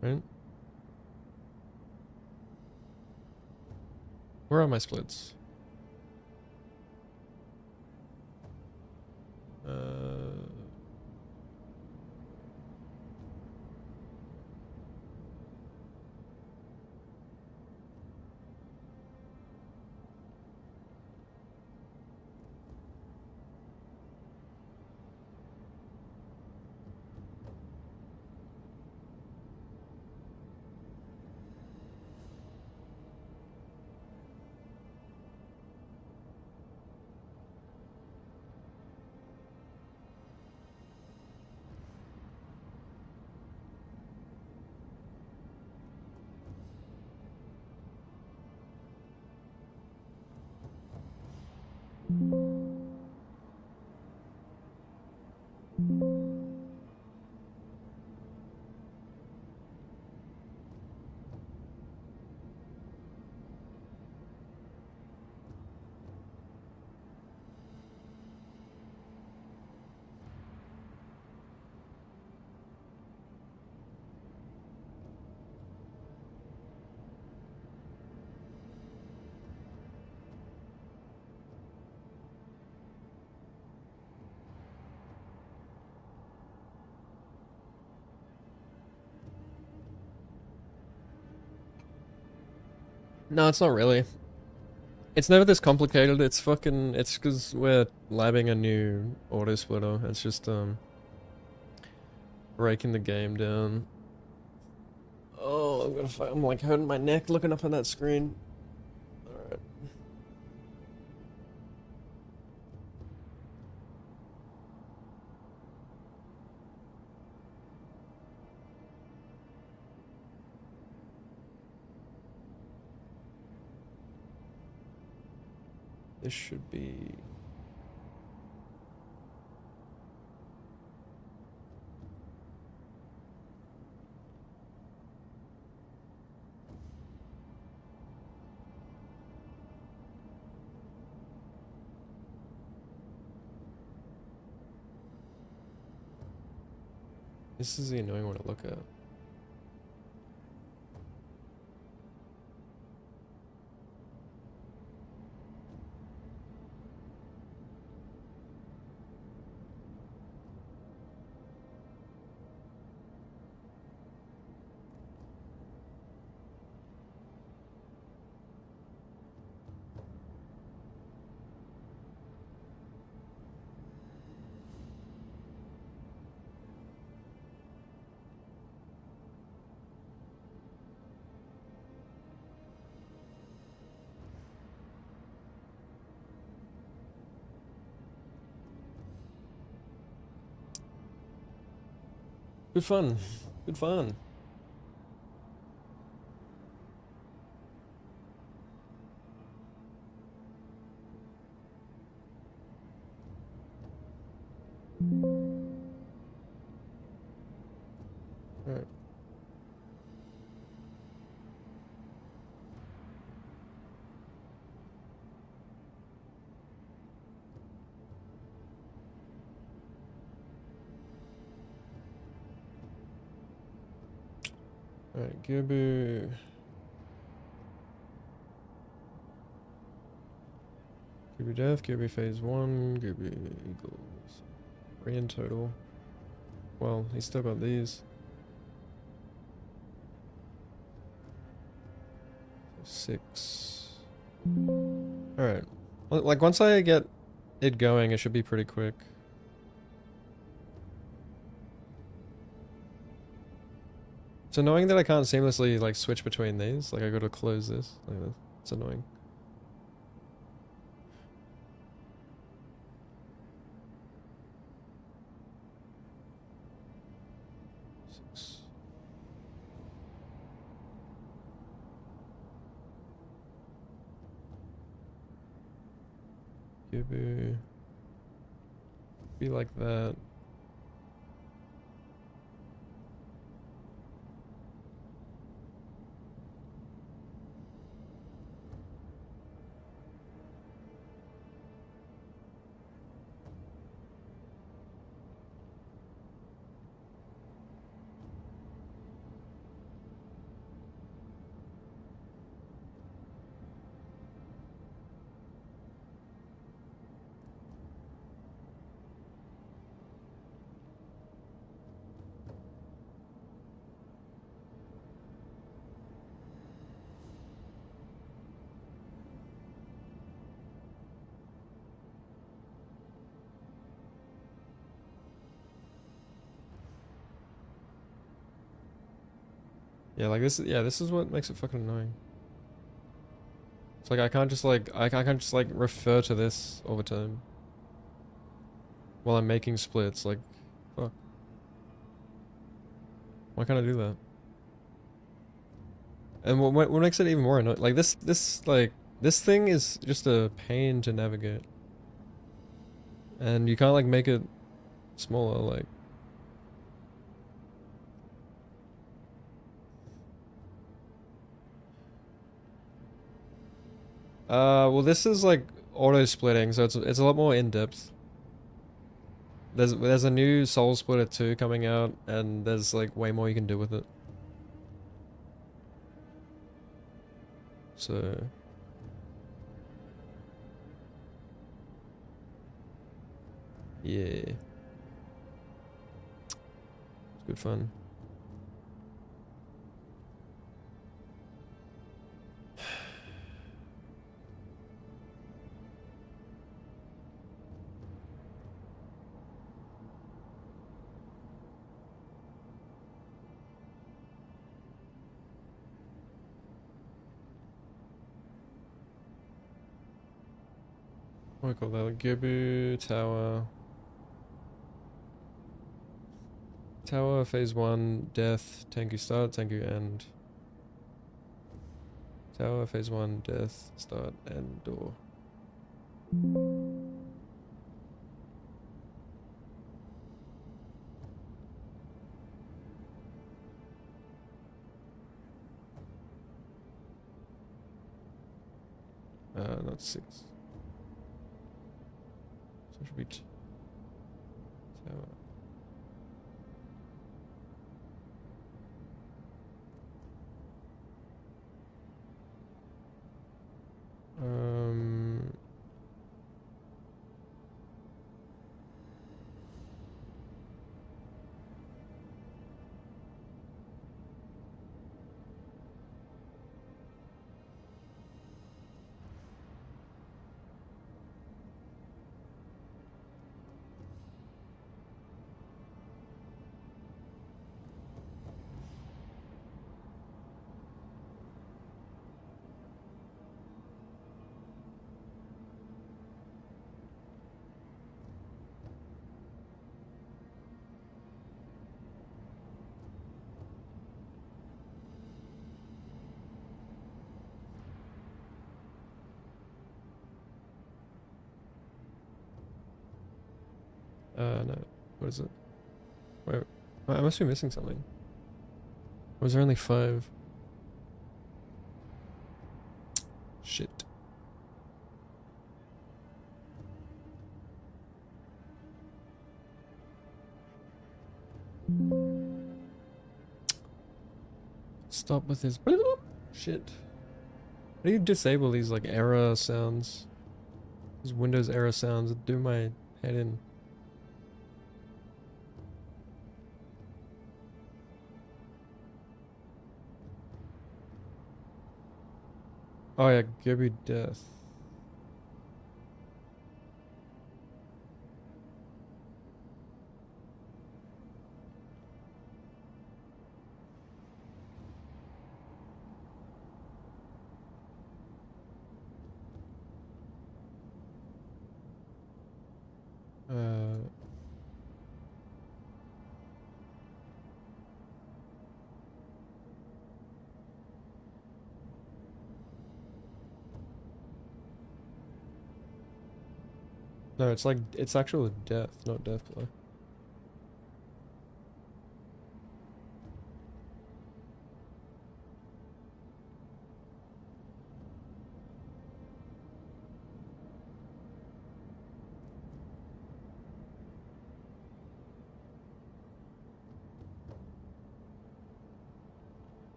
Right? Where are my splits? No, it's not really. It's never this complicated. It's fucking... It's because we're labbing a new auto splitter. It's just, breaking the game down. Oh, I'm gonna I'm like hurting my neck looking up on that screen. Alright. This should be... This is the annoying one to look at. Good fun. Good fun. Alright. Alright, Gerbu. Gerbu Death, Gerbu Phase 1, Gerbu Eagles. 3 in total. Well, he's still got these. 6. Alright. Like, once I get it going, it should be pretty quick. It's annoying that I can't seamlessly, like, switch between these. Like, I gotta close this. Like, it's annoying. Be like that. Yeah, like this is what makes it fucking annoying. It's like I can't just like refer to this all the time while I'm making splits. Like, fuck. Why can't I do that? And what makes it even more annoying? Like this thing is just a pain to navigate, and you can't like make it smaller. Like. Well, this is like auto splitting, so it's a lot more in depth. There's a new Soul Splitter 2 coming out, and there's like way more you can do with it. So yeah, it's good fun. What do we call that? Gerbu Tower. Tower, Phase 1, Death, Tengu Start, Tengu End. Tower, Phase 1, Death, Start, End, Door. Not 6. So it should be tower. Um. No. What is it? Wait, I must be missing something. Was there only 5? Shit. Stop with this. Shit. How do you disable these like error sounds? These Windows error sounds that do my head in. Oh yeah, Gibby Death. No, it's like, it's actual death, not deathblow.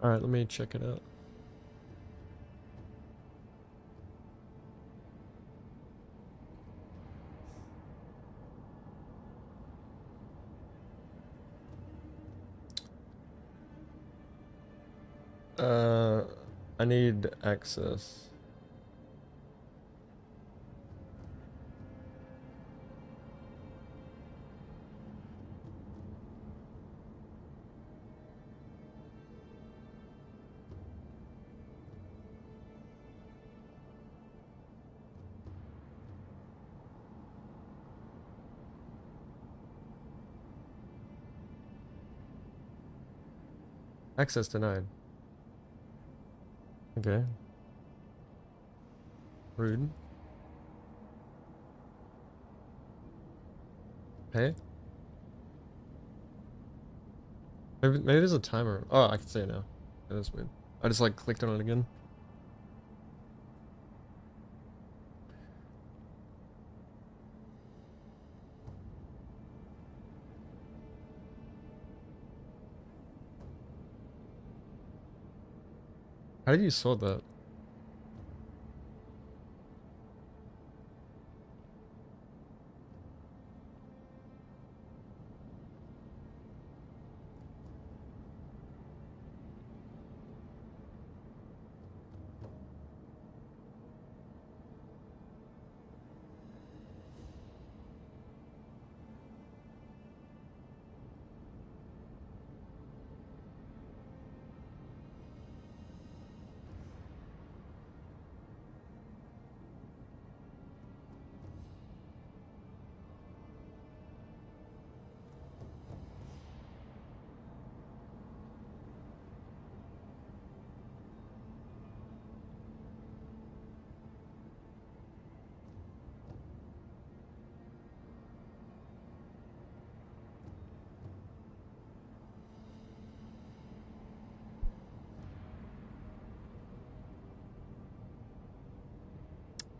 Alright, let me check it out. I need access. Access denied. Okay. Rude. Pay? Maybe there's a timer. Oh, I can see it now. Yeah, that's weird. I just like clicked on it again. How did you sort that?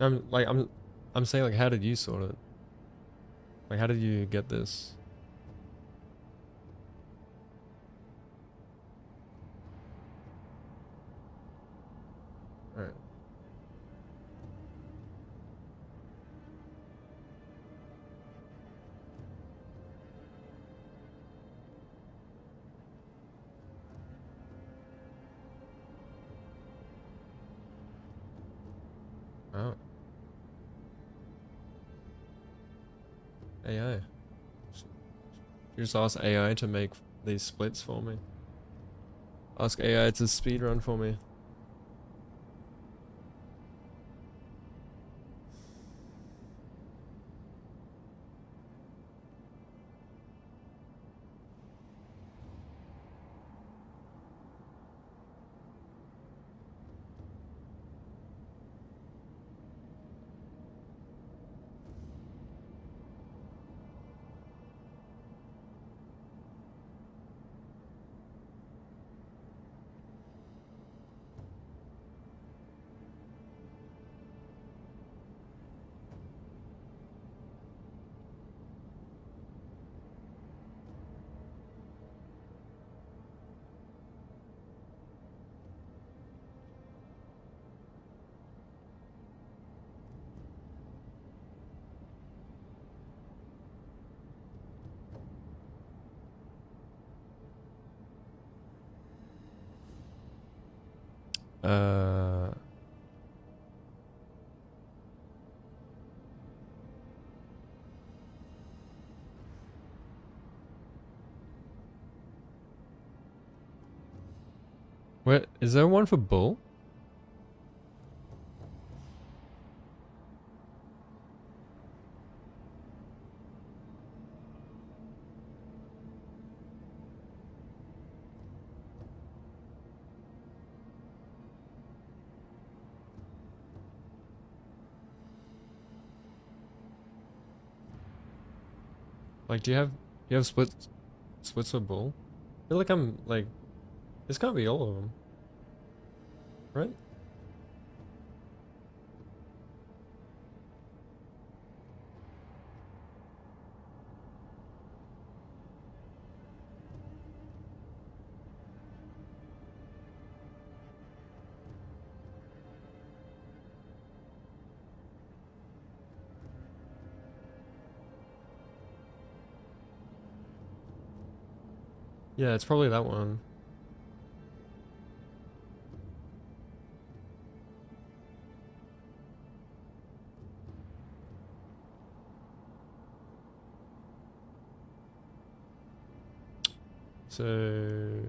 I'm saying like, how did you sort it? Like, how did you get this? Alright. Oh. AI. You just ask AI to make these splits for me. Ask AI to speedrun for me. Uh, where is there one for bull? Like, do you have splits for bull? I feel like I'm like, this can't be all of them, right? Yeah, it's probably that one. So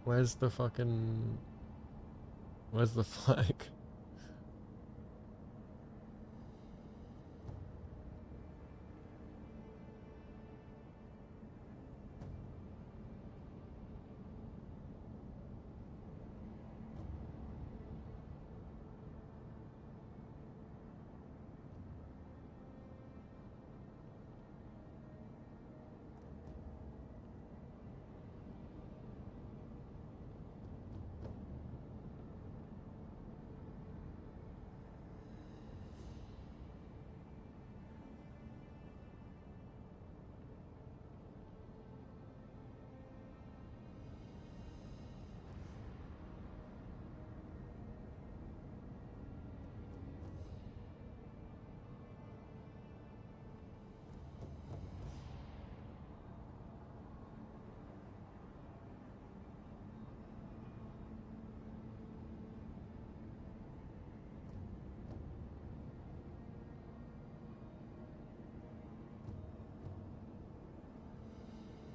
where's the fucking, where's the flag?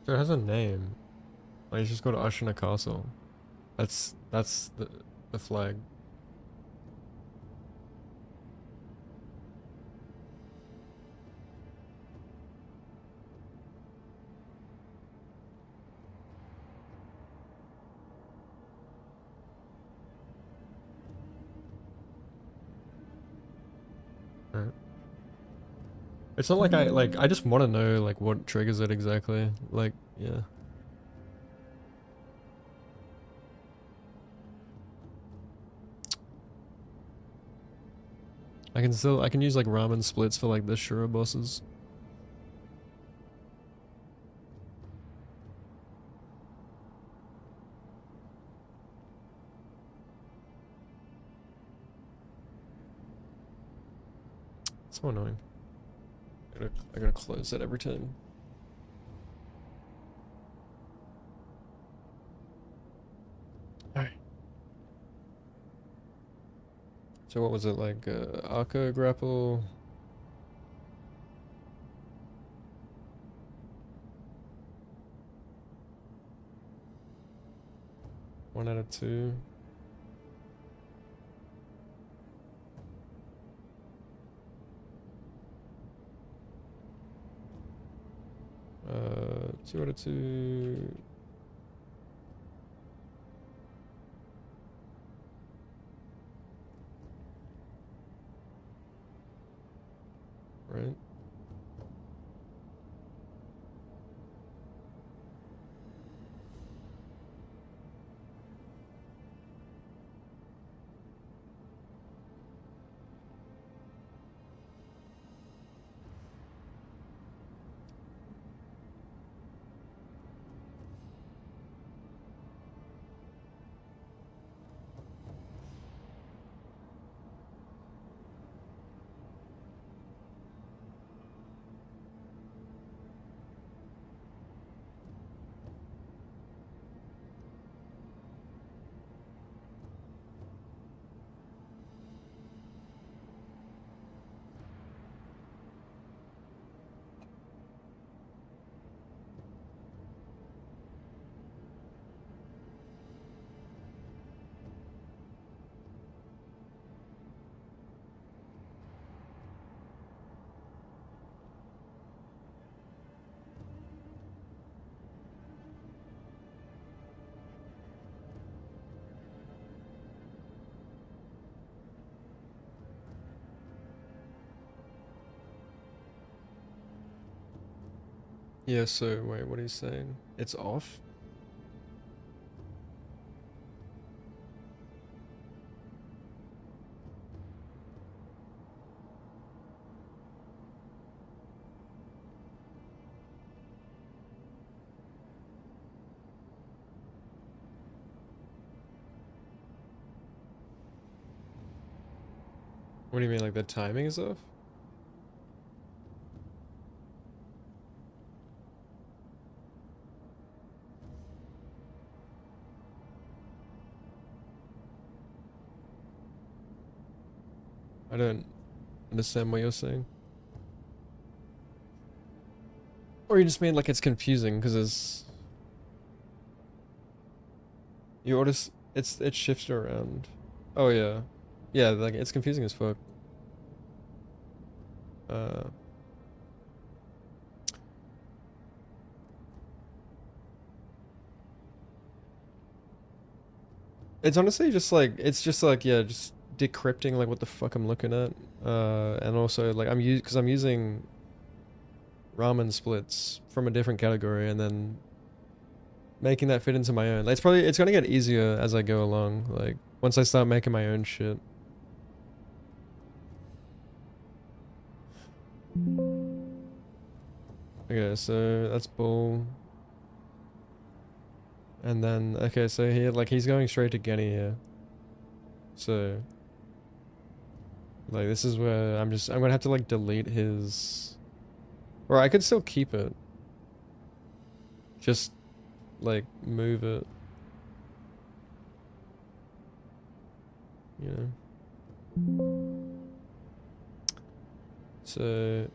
So it has a name. Like, it's just called Ashina Castle. That's the flag. Alright. It's not like I just want to know like what triggers it exactly. Like, yeah. I can use like ramen splits for like the Shura bosses. So annoying. I gotta close that every time. Alright. So what was it like? Arca grapple? One out of two. Two out of two. Right. Yeah, so wait, what are you saying? It's off? What do you mean, like the timing is off? I don't understand what you're saying. Or you just mean like it's confusing because it's you order it shifts around. Oh yeah. Yeah, like it's confusing as fuck. Uh It's honestly just like it's just like yeah, just decrypting like what the fuck I'm looking at. And also like I'm using ramen splits from a different category and then making that fit into my own. It's gonna get easier as I go along, like once I start making my own shit. Okay, so that's bull. And then okay, so here like he's going straight to Genny here. So like this is where I'm gonna have to like delete his, or I could still keep it. Just like move it. You know. So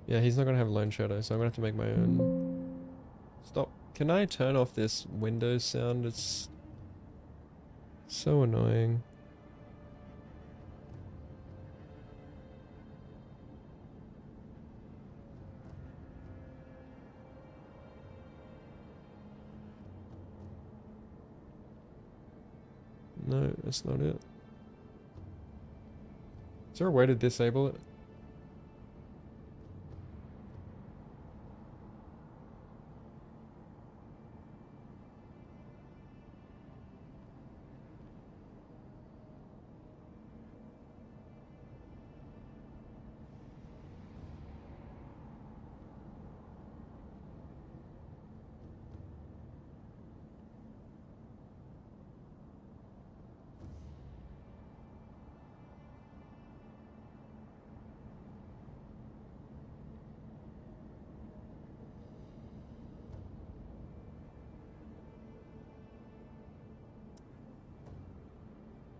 yeah, he's not gonna have Lone Shadow, so I'm gonna have to make my own. Stop. Can I turn off this Windows sound? It's so annoying. No, that's not it. Is there a way to disable it?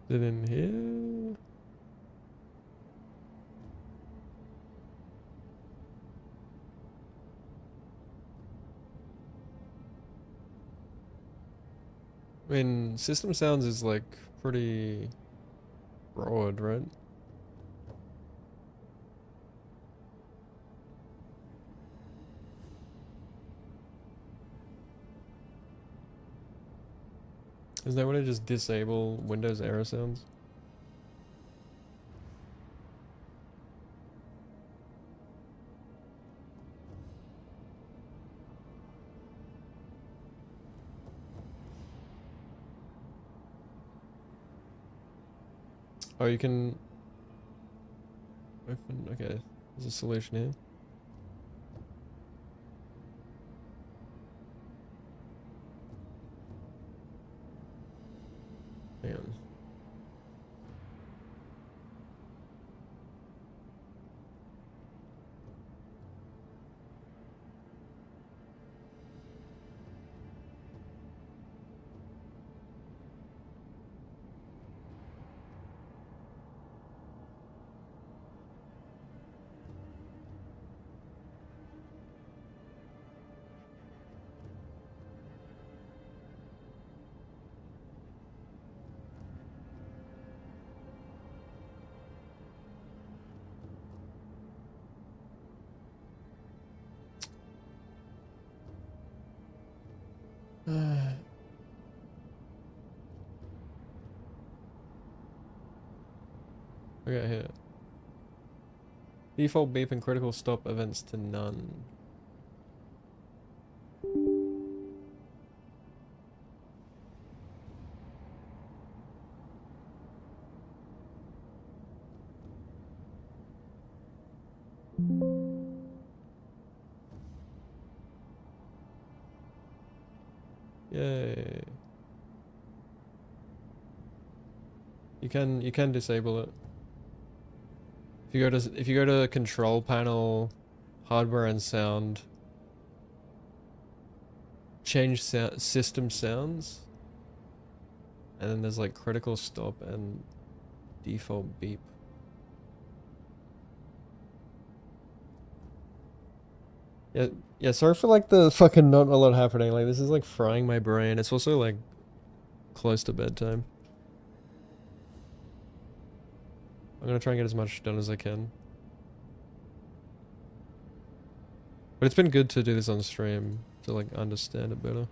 Is it in here? I mean, system sounds is like pretty broad, right? Is that way to just disable Windows error sounds? Oh, you can open. Okay, there's a solution here. Hang on. Okay, here. Default beep and critical stop events to none. Yay. You can disable it. If you go to control panel, hardware and sound, change system sounds, and then there's like critical stop and default beep. Yeah, sorry for like the fucking not a lot happening. Like this is like frying my brain. It's also like close to bedtime. I'm gonna try and get as much done as I can. But it's been good to do this on stream to like understand it better.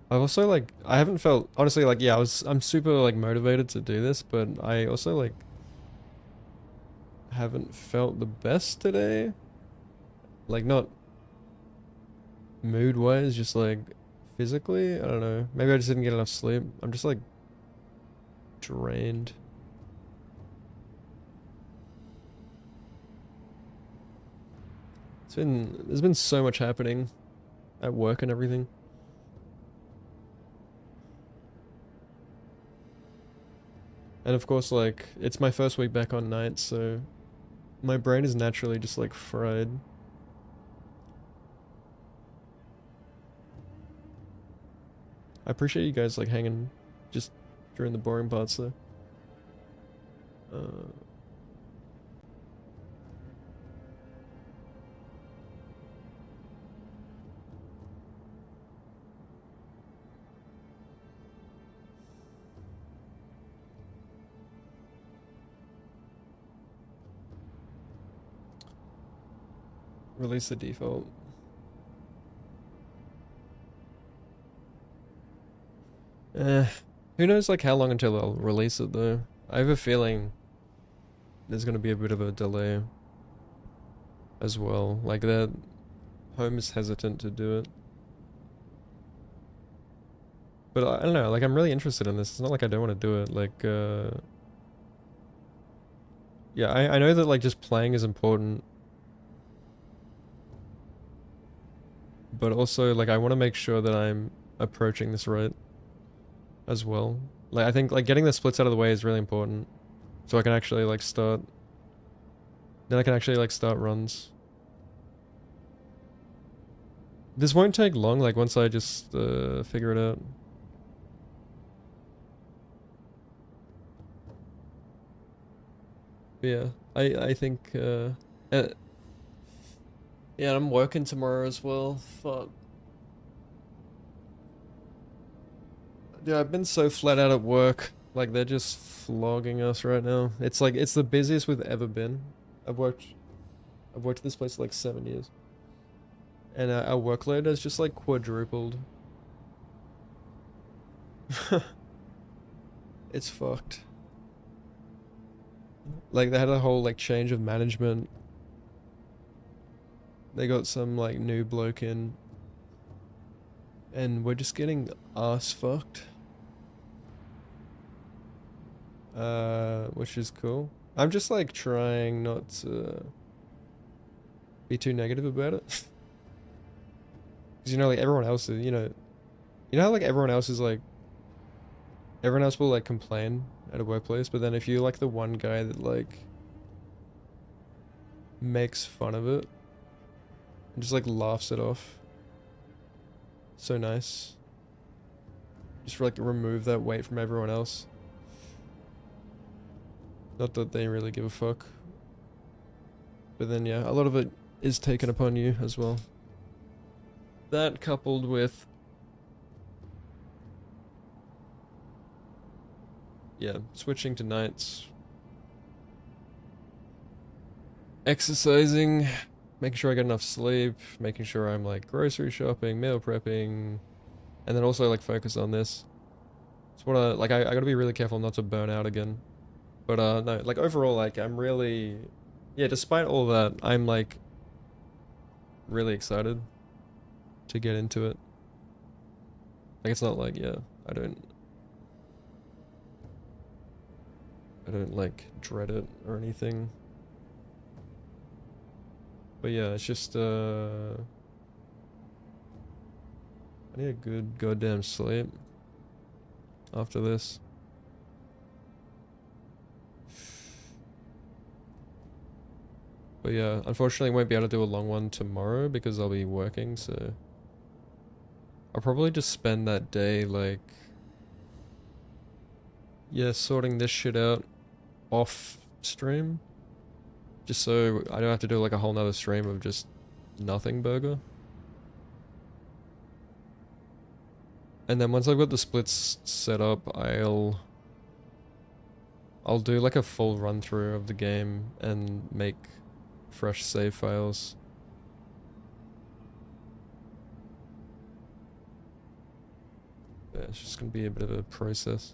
I've also like I haven't felt honestly like yeah, I'm super like motivated to do this, but I also like haven't felt the best today. Like not mood wise, just like physically. I don't know. Maybe I just didn't get enough sleep. I'm just like drained. There's been so much happening at work and everything. And of course, like, it's my first week back on nights, so my brain is naturally just like fried. I appreciate you guys like hanging just during the boring parts though. Release the default. Who knows like how long until they'll release it though? I have a feeling there's gonna be a bit of a delay as well. Like that Home is hesitant to do it. But I don't know, like I'm really interested in this. It's not like I don't want to do it. Like yeah, I know that like just playing is important. But also like I want to make sure that I'm approaching this right as well. Like I think like getting the splits out of the way is really important. So I can actually like start. Then I can actually like start runs. This won't take long, like once I just figure it out. But yeah, I think yeah, I'm working tomorrow as well. Fuck. Yeah, I've been so flat out at work. Like they're just flogging us right now. It's like it's the busiest we've ever been. I've worked at this place for like 7 years. And our workload has just like quadrupled. It's fucked. Like they had a whole like change of management. They got some like new bloke in. And we're just getting ass fucked. Which is cool. I'm just like trying not to be too negative about it. Cause you know like everyone else is, you know how like everyone else will like complain at a workplace, but then if you're like the one guy that like makes fun of it and just like laughs it off. So nice. Just like remove that weight from everyone else. Not that they really give a fuck. But then yeah, a lot of it is taken upon you as well. That coupled with yeah, switching to nights. Exercising, making sure I get enough sleep, making sure I'm like grocery shopping, meal prepping, and then also like focus on this. It's what I like I gotta be really careful not to burn out again. But no, like overall like I'm really yeah, despite all that, I'm like really excited to get into it. Like it's not like yeah, I don't like dread it or anything. But yeah, it's just I need a good goddamn sleep after this. But yeah, unfortunately I won't be able to do a long one tomorrow because I'll be working, so I'll probably just spend that day like yeah, sorting this shit out off stream. Just so I don't have to do like a whole nother stream of just nothing burger. And then once I've got the splits set up, I'll do like a full run through of the game and make fresh save files. Yeah, it's just gonna be a bit of a process.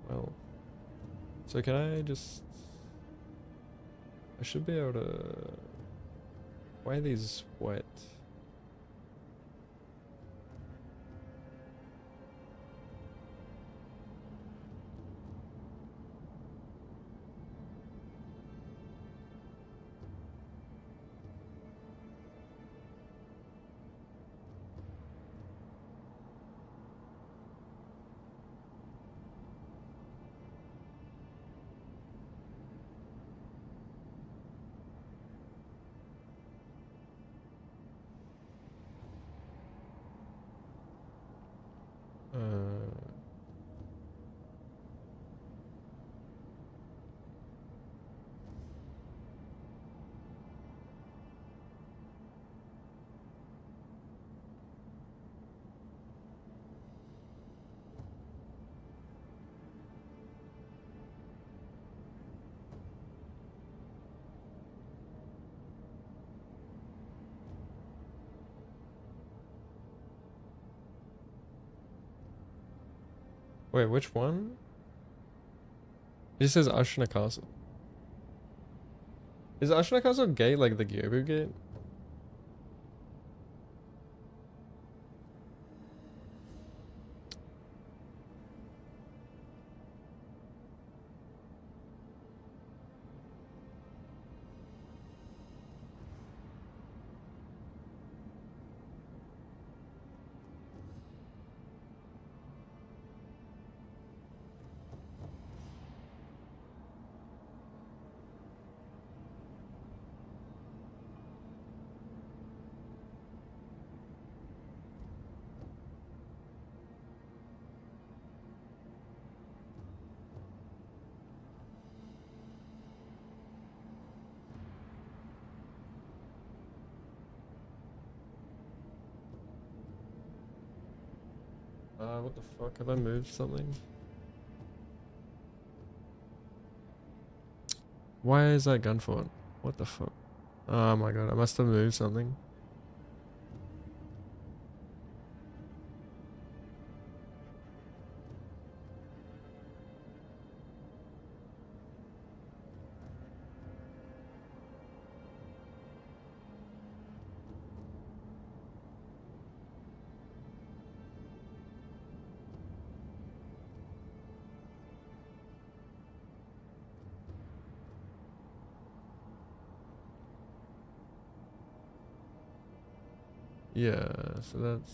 Well, so can I just... I should be able to... Why are these white? Wait, which one? It just says Ashina Castle. Is Ashina Castle gate like the Gyobu gate? What the fuck? Have I moved something? Why is that gun for? What the fuck? Oh my god, I must have moved something. Yeah, so that's...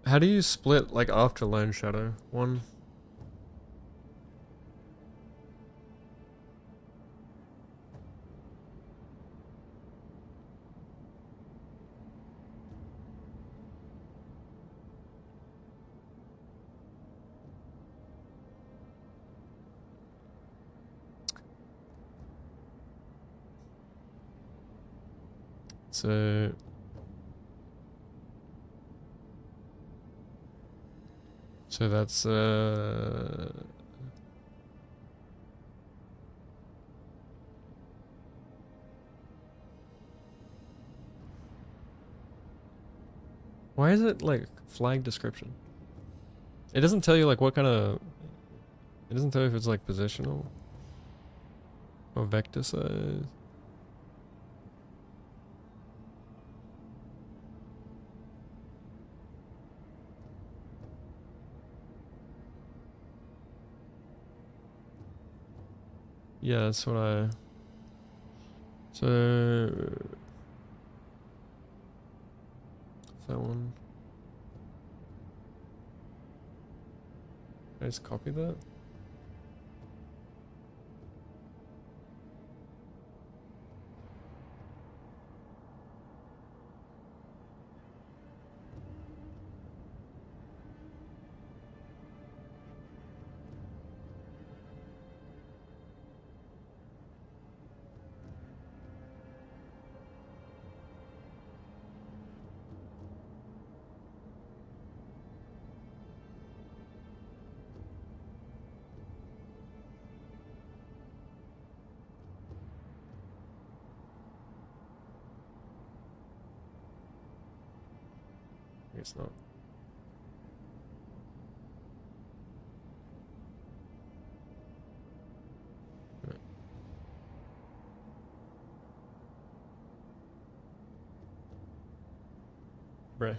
How do you split, like, after Lone Shadow? One... So... So that's, why is it, like, flag description? It doesn't tell you, like, what kind of... It doesn't tell you if it's, like, positional. Or vector size. Yeah, that's what I... So... That one. Can I just copy that? I guess not. Right. Bruh.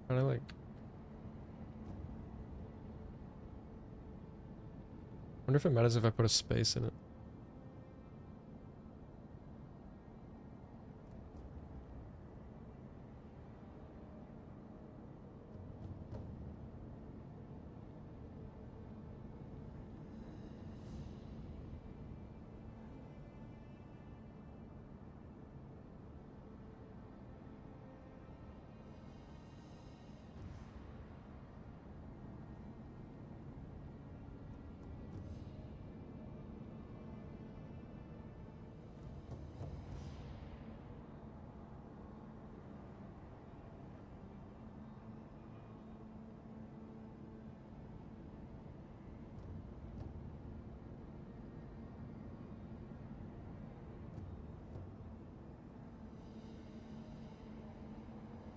Kinda like... Wonder if it matters if I put a space in it.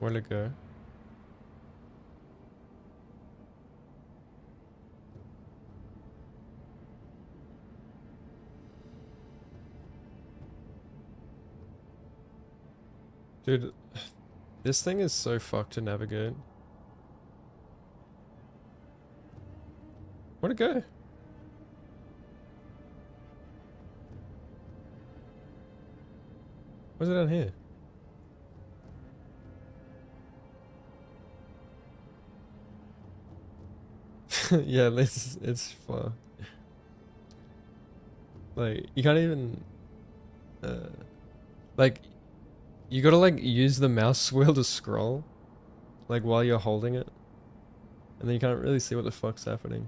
Where'd it go? Dude, this thing is so fucked to navigate. Where'd it go? Where's it down here? Yeah, it's far. Like, you can't even like, you gotta like use the mouse wheel to scroll, like while you're holding it, and then you can't really see what the fuck's happening.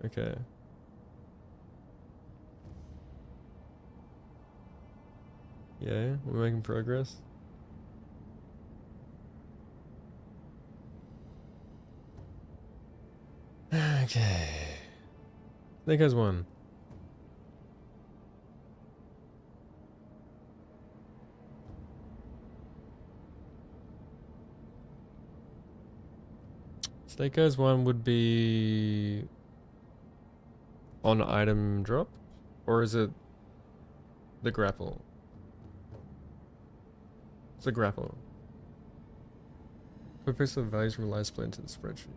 Okay. Yeah, we're making progress. Okay. Snake has one. Snake has one would be on item drop, or is it the grapple? It's the grapple. Quick paste of values from the live split into the spreadsheet.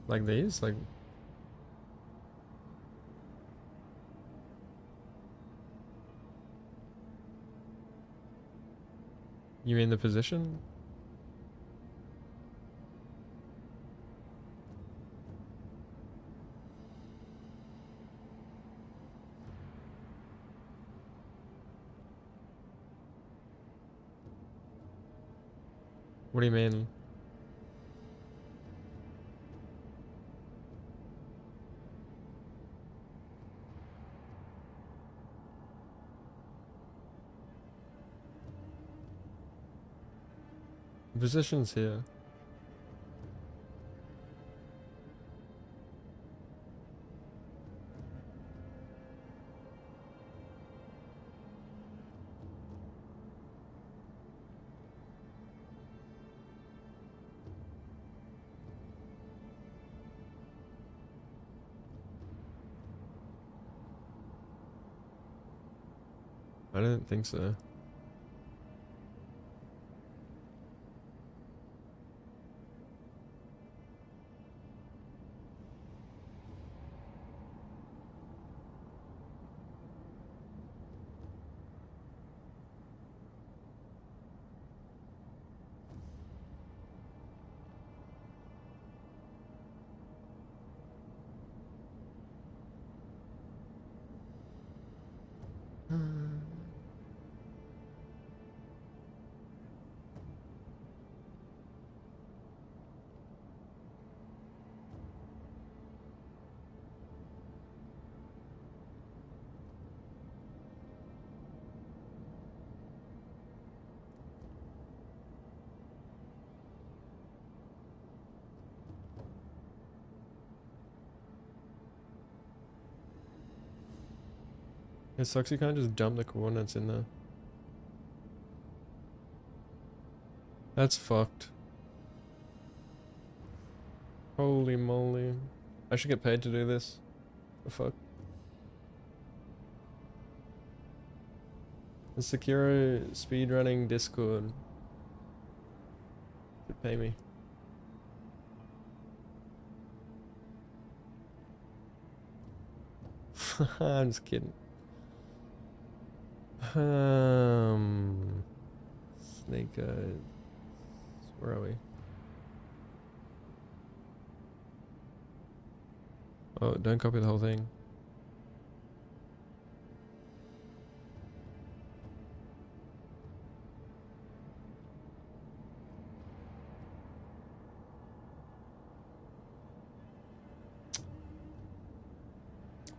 Like these? Like, you mean the position? What do you mean? The position's here. I don't think so. It sucks you can't just dump the coordinates in there. That's fucked. Holy moly. I should get paid to do this. The fuck? The Sekiro speedrunning Discord should pay me. I'm just kidding. Snake eyes. Where are we? Oh, don't copy the whole thing.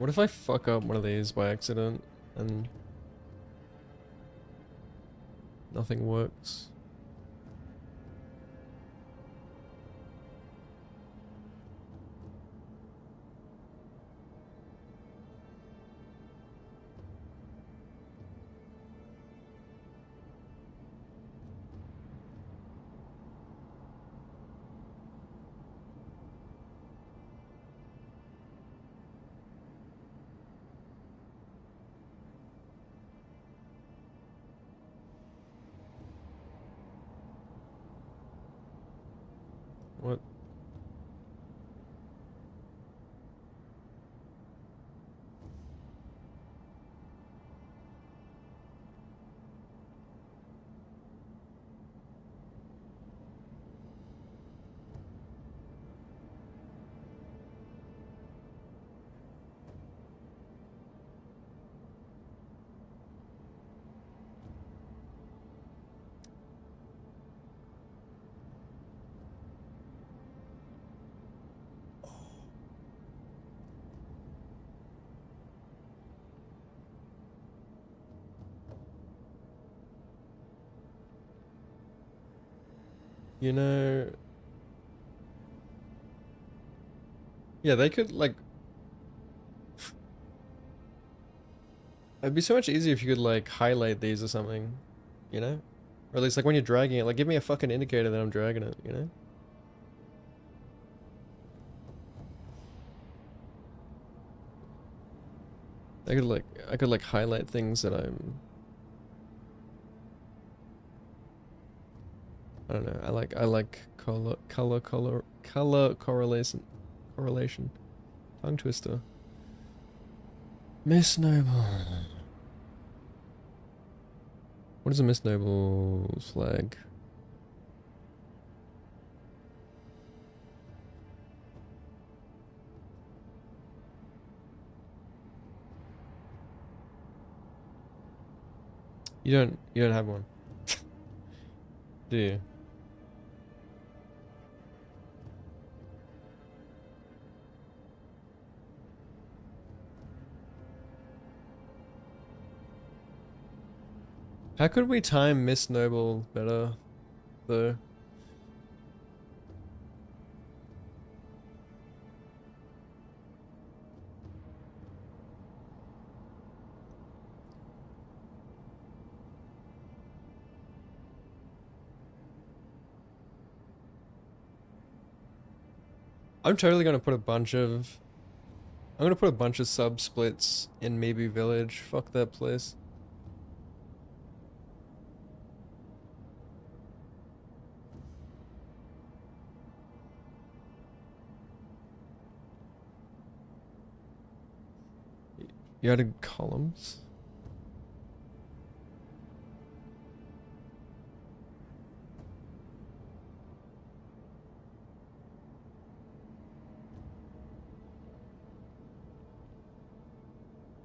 What if I fuck up one of these by accident and nothing works? What? You know, yeah, they could like, it'd be so much easier if you could like highlight these or something, you know? Or at least like when you're dragging it, like give me a fucking indicator that I'm dragging it, you know? I could like highlight things that I don't know. I like color correlation. Tongue twister. Miss Noble. What is a Miss Noble's flag? You don't have one. Do you? How could we time Miss Noble better, though? I'm totally gonna put a bunch of... I'm gonna put a bunch of sub-splits in maybe Village. Fuck that place. You added columns?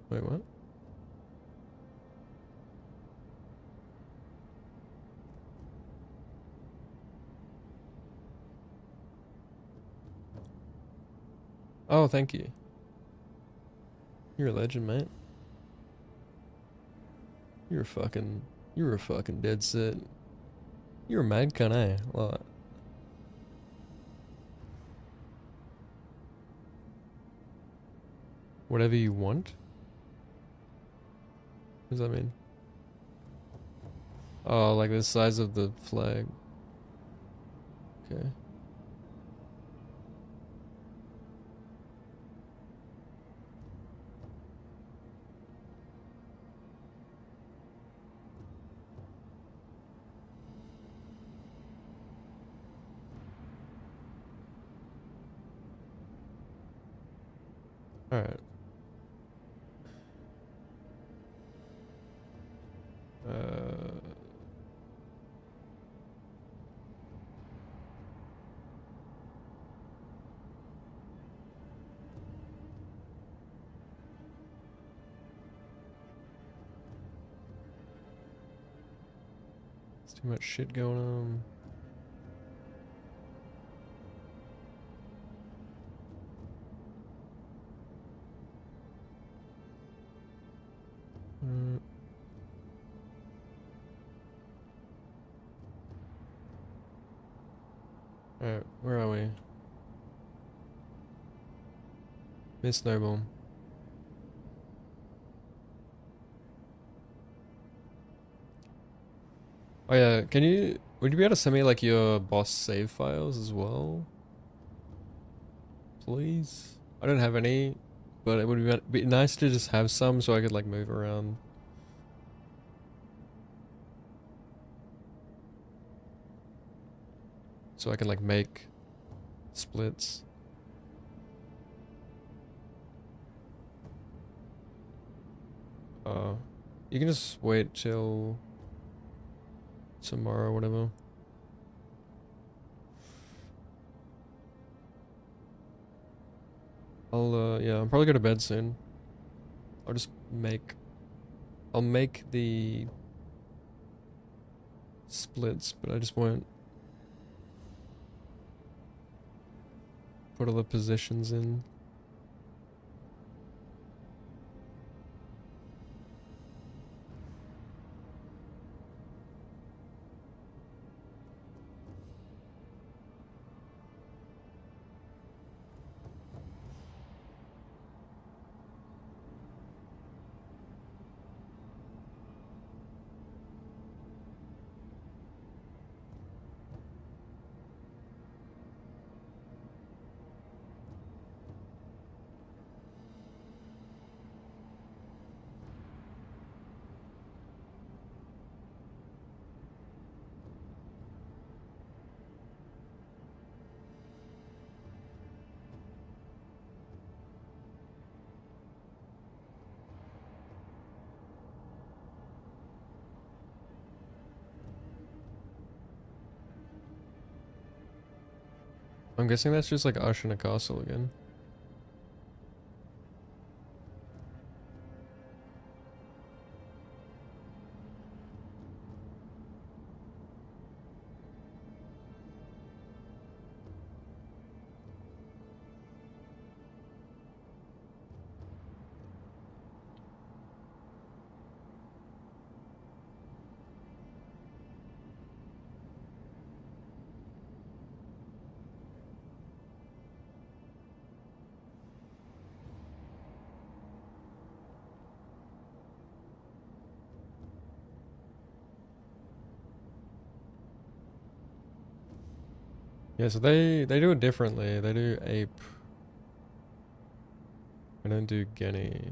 Wait, what? Oh, thank you. You're a legend, mate. You're a fucking dead set. You're a mad cunt, eh? Like, whatever you want? What does that mean? Oh, like the size of the flag. Okay. Alright. There's too much shit going on. Alright, where are we? Miss Noble. Oh yeah, would you be able to send me like your boss save files as well? Please? I don't have any, but it would be nice to just have some so I could like move around. So I can like make splits. You can just wait till tomorrow or whatever. Yeah, I'll probably go to bed soon. I'll just I'll make the splits, but I just won't put all the positions in. I'm guessing that's just like Ashina Castle again. Yeah, so they do it differently. They do ape. I don't do Genny.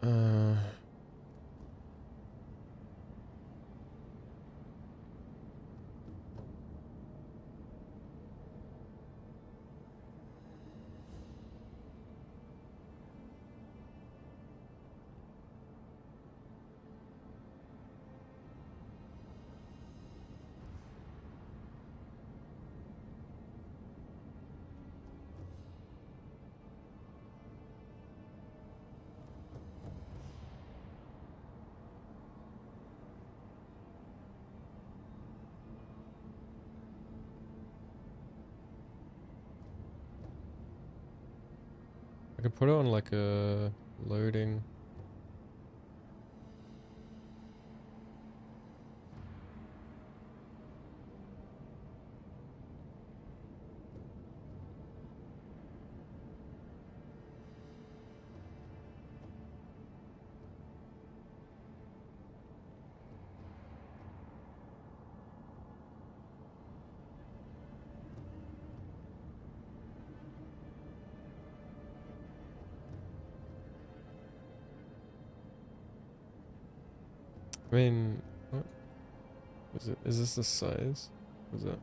Uh, I could put it on like a loading. I mean, what is it? Is this the size? What is it?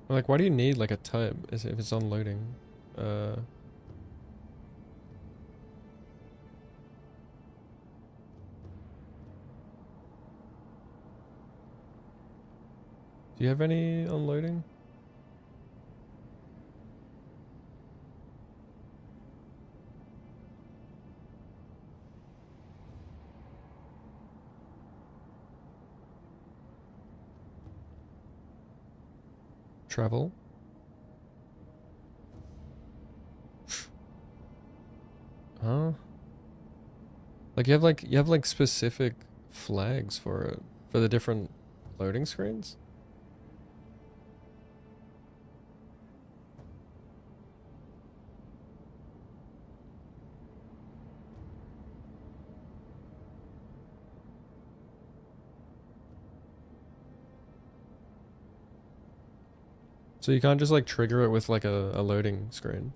Like, why do you need like a type if it's on loading? Do you have any on loading? Travel. Huh? Like you have like specific flags for it for the different loading screens? So you can't just like trigger it with like a loading screen.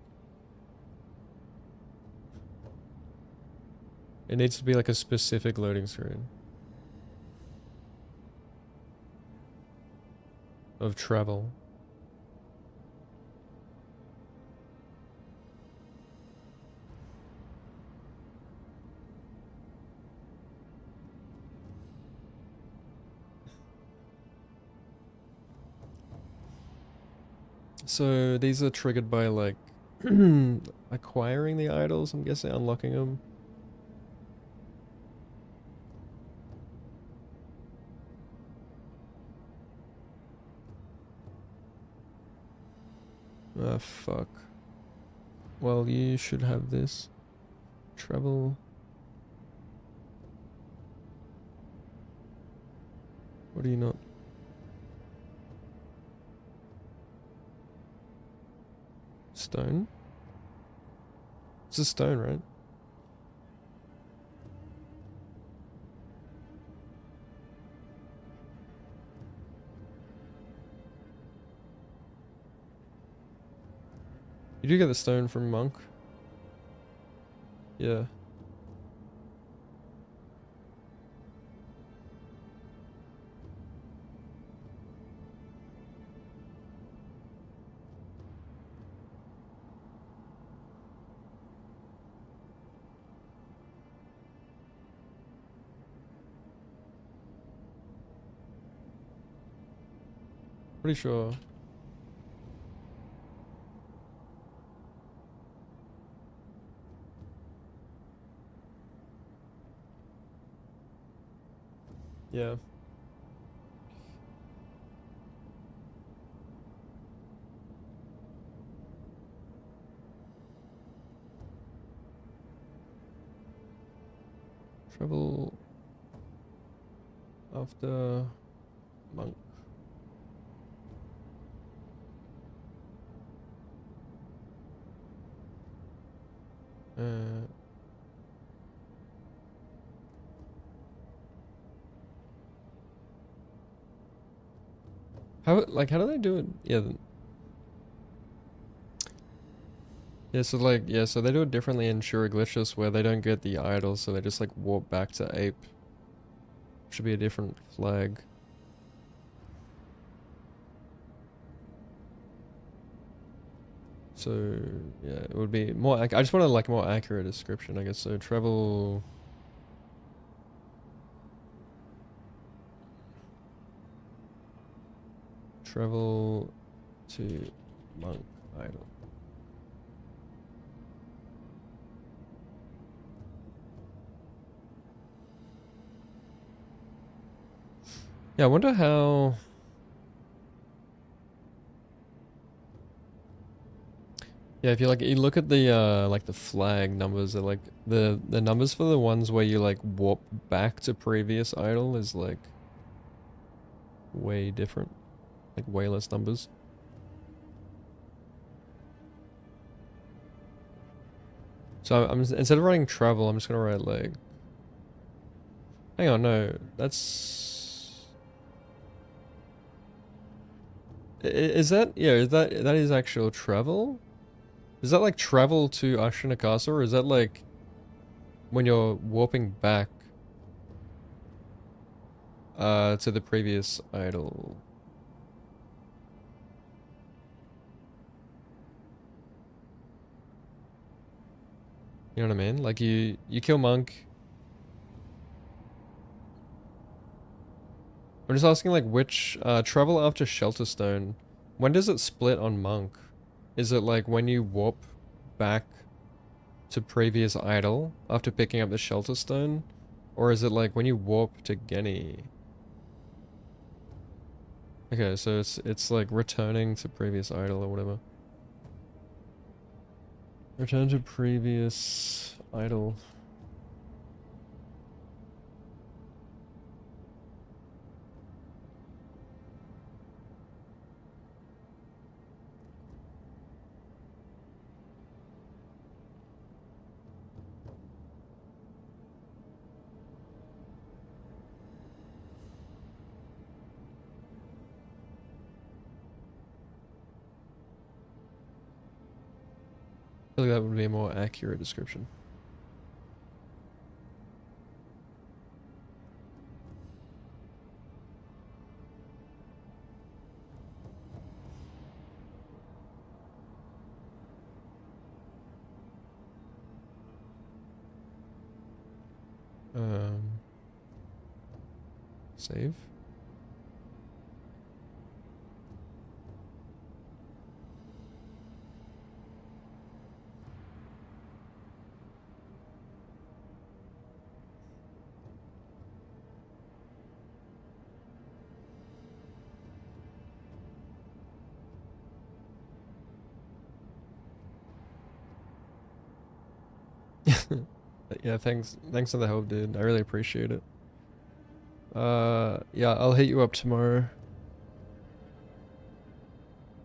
It needs to be like a specific loading screen. Of travel. So these are triggered by like acquiring the idols, I'm guessing, unlocking them. Ah, fuck. Well, you should have this. Travel. What do you not? Stone? It's a stone, right? You do get the stone from Monk. Yeah. Pretty sure. Yeah. Travel after Monk. Uh, how do they do it? Yeah. Yeah, so like, yeah, so they do it differently in Glitches where they don't get the idol, so they just like warp back to Ape. Should be a different flag. So, yeah, it would be more, I just want a like more accurate description, I guess. So travel. Travel to Monk Idol. Yeah, I wonder how... Yeah, if you like, you look at the like the flag numbers, they're like the numbers for the ones where you like warp back to previous idol is like way different, like way less numbers. So I'm instead of writing travel, I'm just gonna write like. Hang on, no, that's. Is that that is actual travel? Is that like travel to Ashina Castle, or is that like when you're warping back to the previous idol? You know what I mean? Like you kill Monk. I'm just asking like which travel after Shelterstone, when does it split on Monk? Is it like when you warp back to previous idol after picking up the Shelterstone? Or is it like when you warp to Genny? Okay, so it's like returning to previous idle or whatever. Return to previous idle. I feel like that would be a more accurate description. Save. Yeah, thanks for the help, dude. I really appreciate it. Yeah, I'll hit you up tomorrow.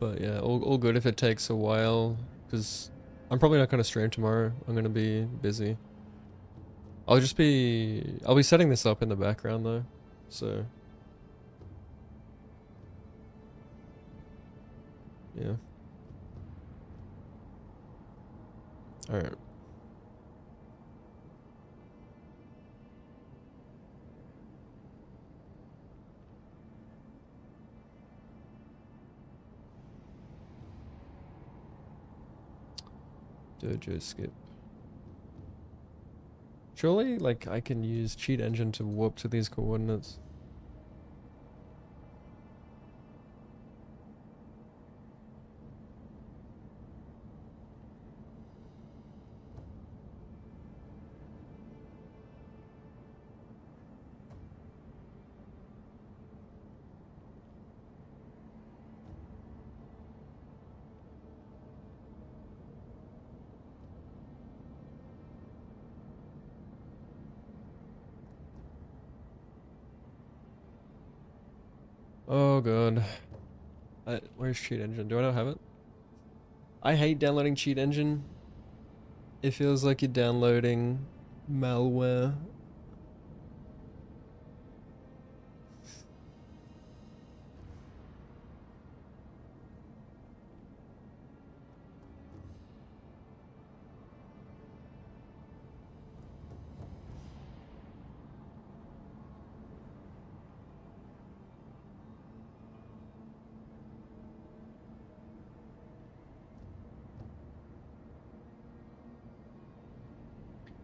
But yeah, all good if it takes a while, because I'm probably not gonna stream tomorrow. I'm gonna be busy. I'll be setting this up in the background though, so yeah. All right. Dojo skip. Surely, like, I can use cheat engine to warp to these coordinates. Oh god. Where's cheat engine? Do I not have it? I hate downloading cheat engine. It feels like you're downloading malware.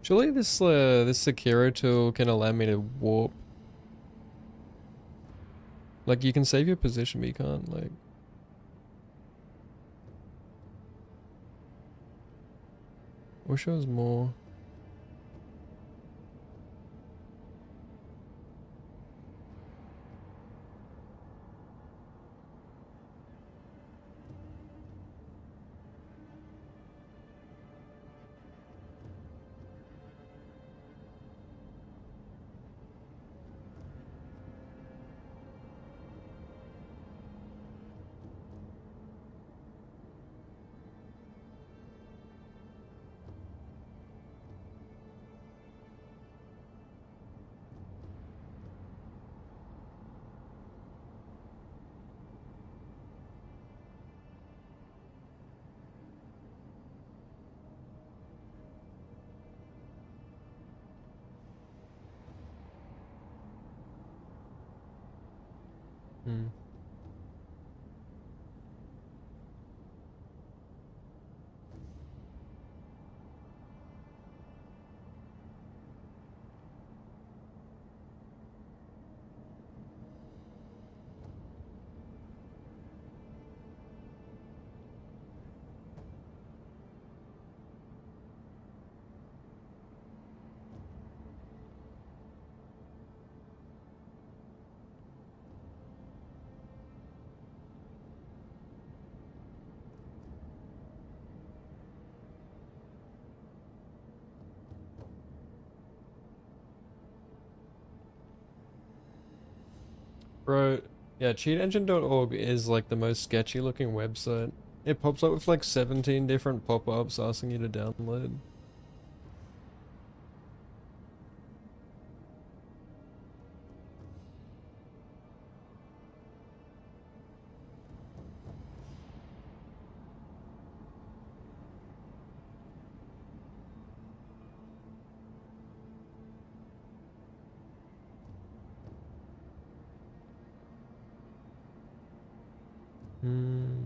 Surely this Sekiro tool can allow me to warp. Like, you can save your position, but you can't, like... Wish there was more. Hmm. Bro, yeah, cheatengine.org is like the most sketchy looking website. It pops up with like 17 different pop-ups asking you to download. Hmm.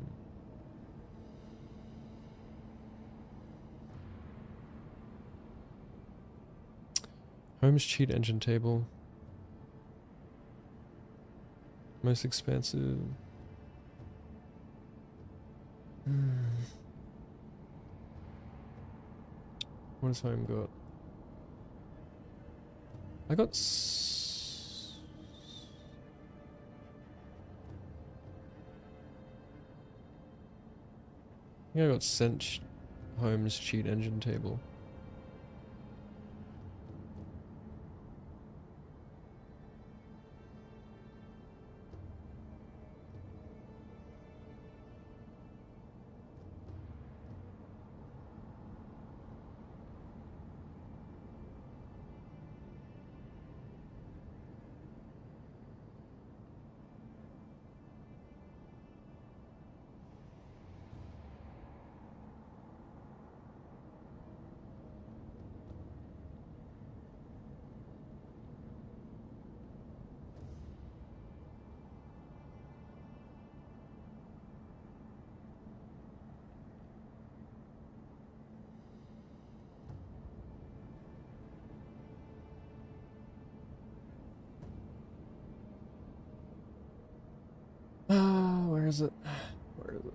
Home's cheat engine table. Most expensive. Hmm. What has home got? I got I think I got sent Home's cheat engine table. Where is it? Where is it?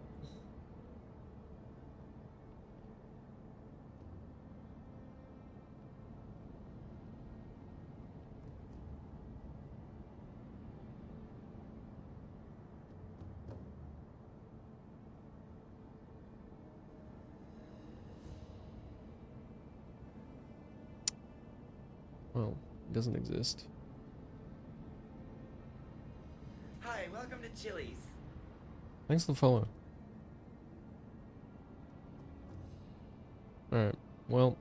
Well, it doesn't exist. Hi, welcome to Chili's. Thanks for the follow. Alright, well.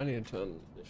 I need to turn this.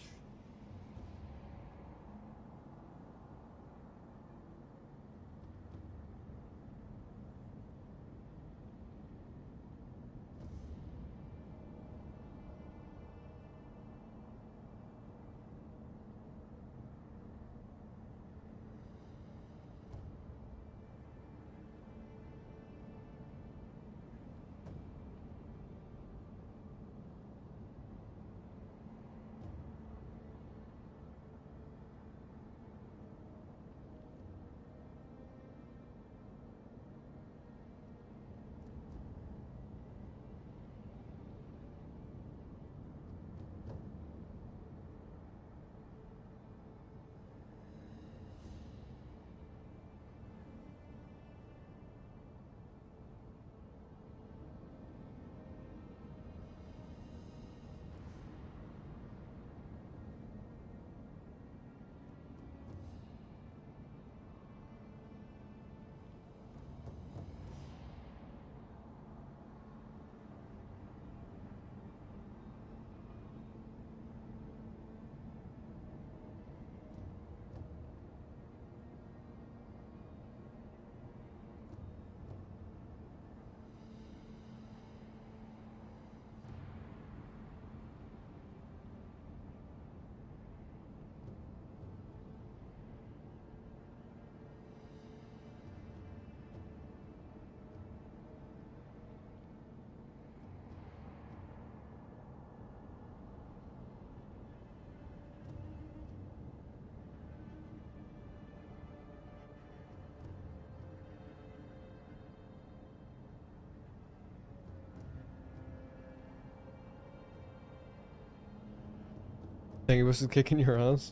Tengu was kicking your ass.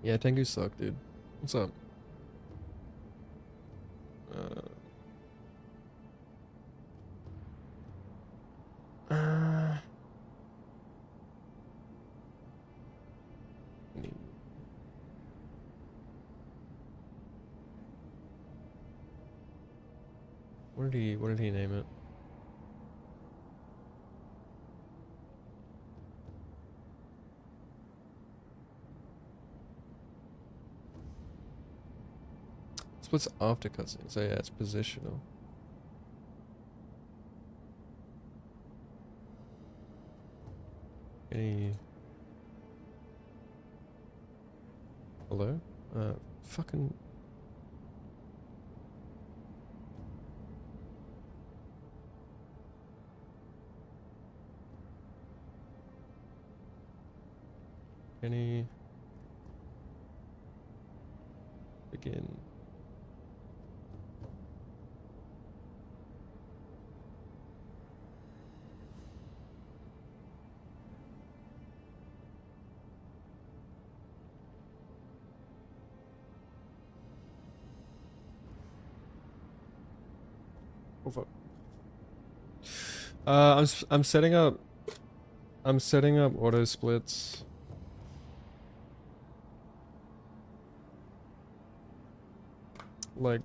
Yeah, Tengu suck, dude. What's up? Uh, what did he name it? It's what's after cutscene. So yeah, it's positional. Any hello? Fucking any begin. Oh fuck. I'm setting up auto splits. Like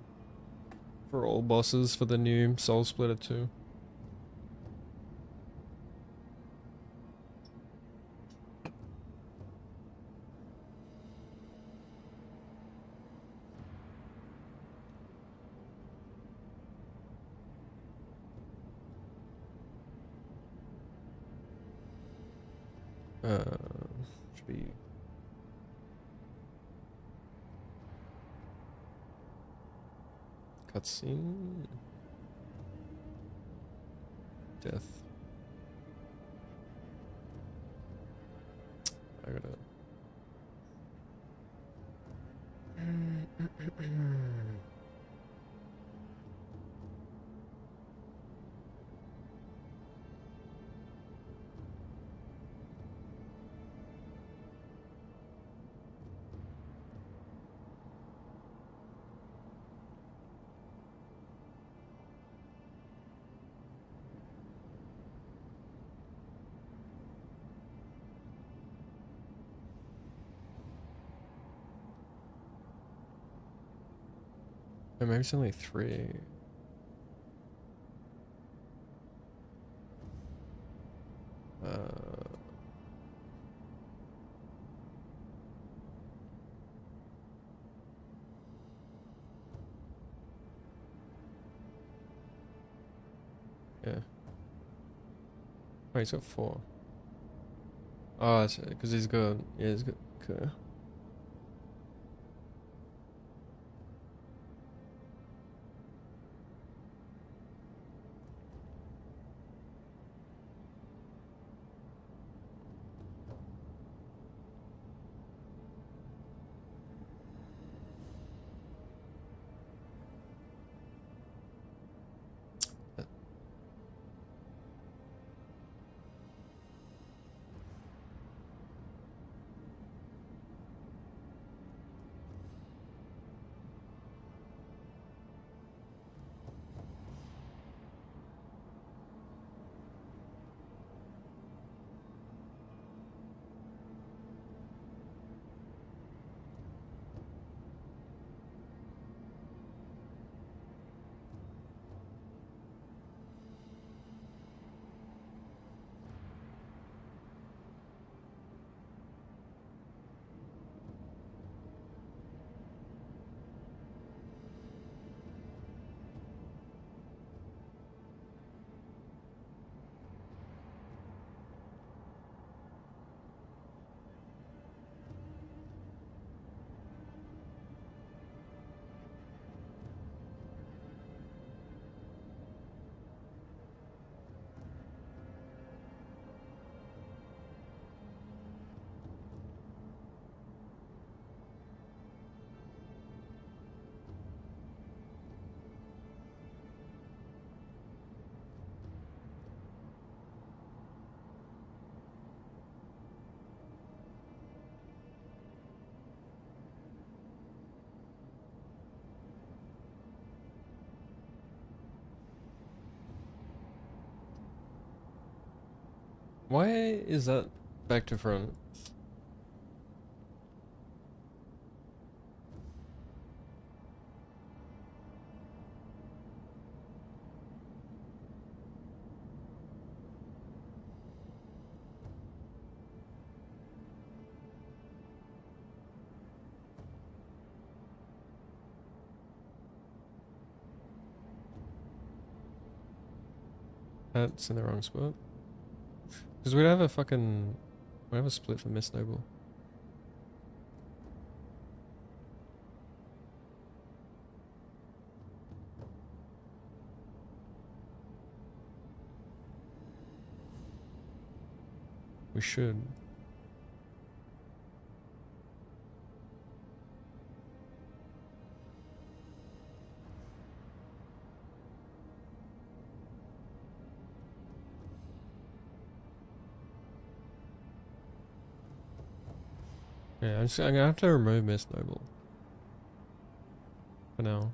for all bosses for the new Soul Splitter 2. Should be cutscene. Death. I gotta. Oh, maybe it's only 3. Yeah. Wait, he's got 4. Oh, it's because he's got, yeah, he's got, okay. Why is that back to front? That's in the wrong spot. Because we'd have a fucking... we have a split for Miss Noble. We should. Yeah, I'm gonna have to remove Miss Noble. For now.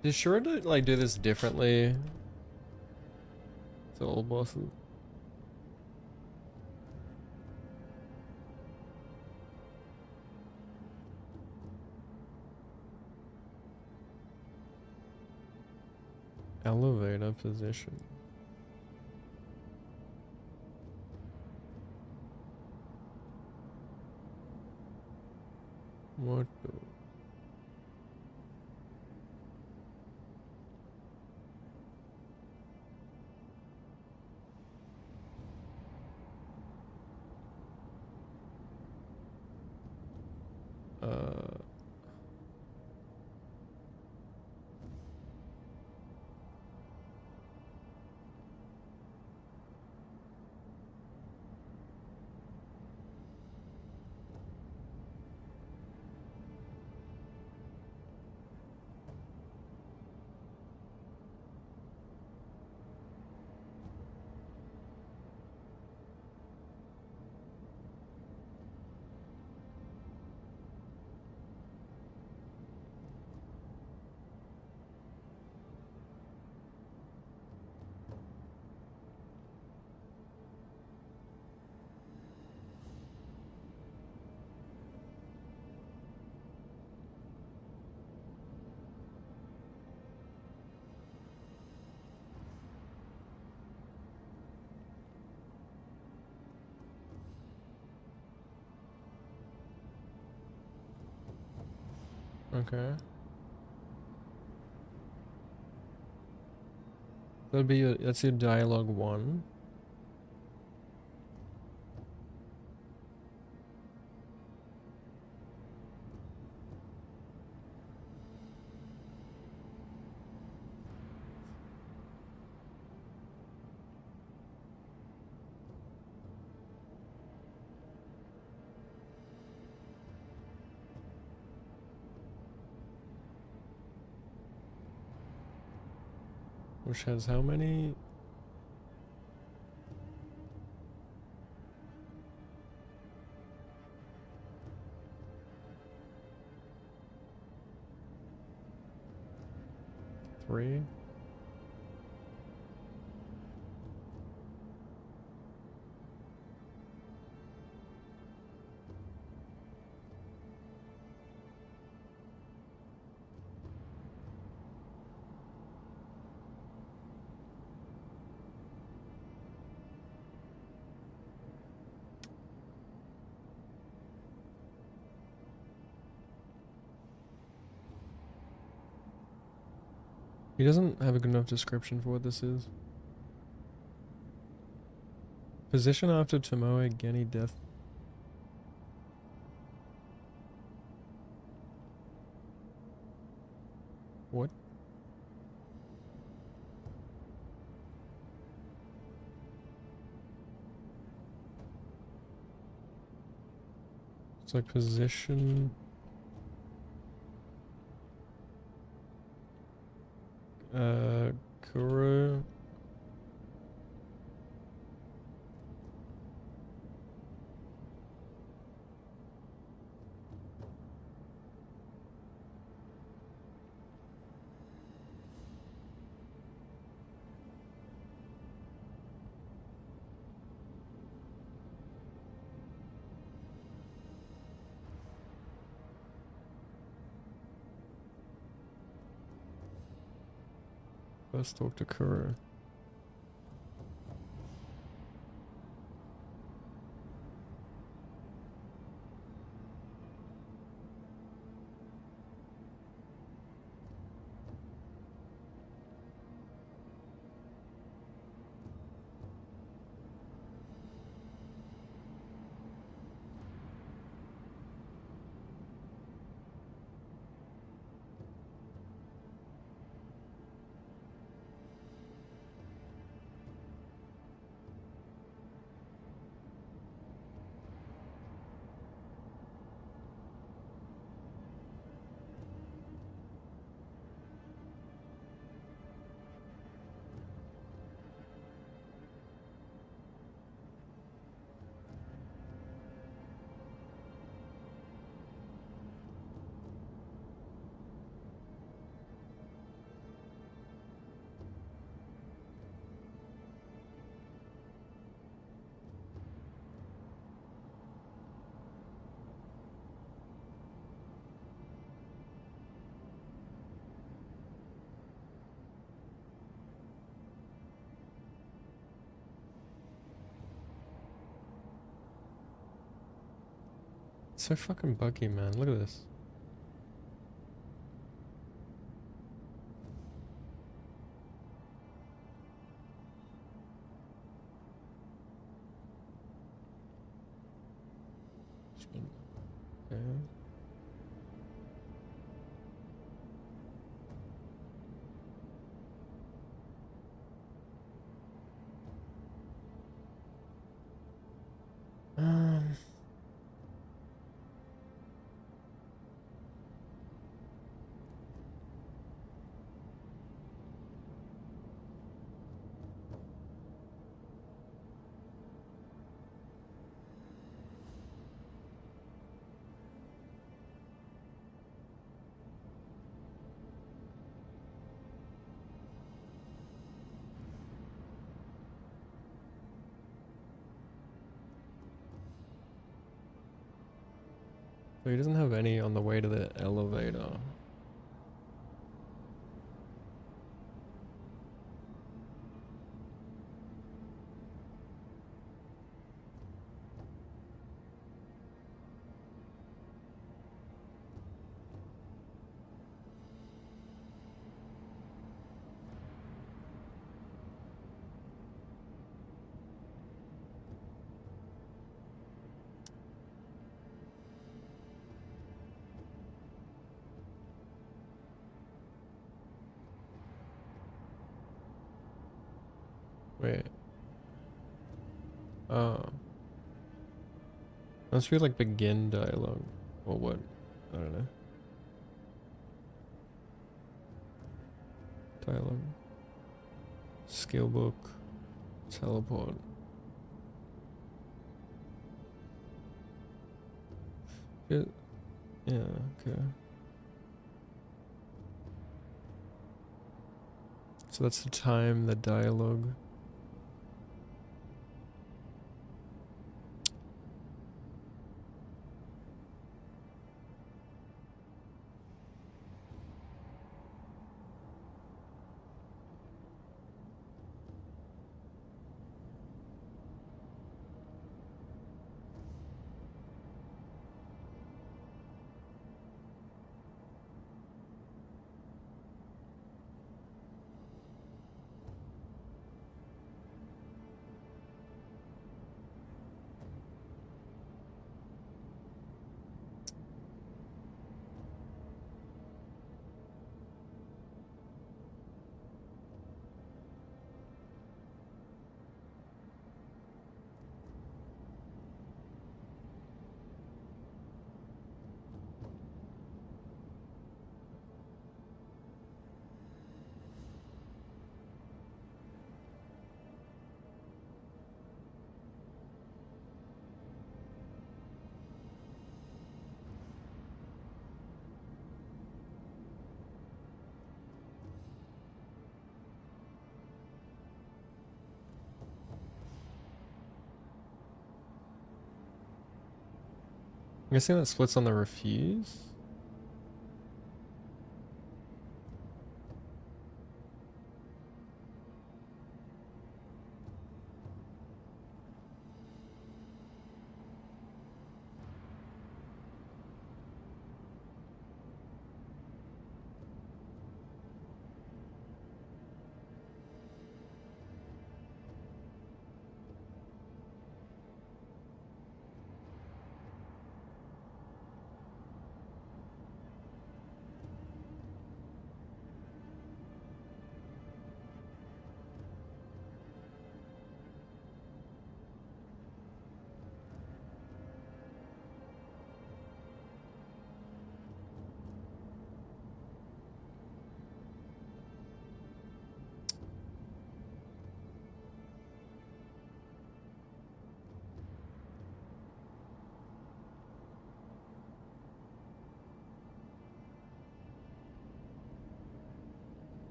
Does Shura like do this differently to old bosses? Elevator position. What the... Uh... Okay. That'd be your, that's your dialogue 1. Which has how many? Three. He doesn't have a good enough description for what this is. Position after Tomoe Geni death. What? It's like position. Kuro. First talk to Kuro. It's so fucking buggy, man. Look at this. Okay. Um. So he doesn't have any on the way to the elevator. Wait. Oh. Must be like begin dialogue. Or what? I don't know. Dialogue. Skill book. Teleport. Yeah, okay. So that's the time, the dialogue. I'm guessing that splits on the refuse?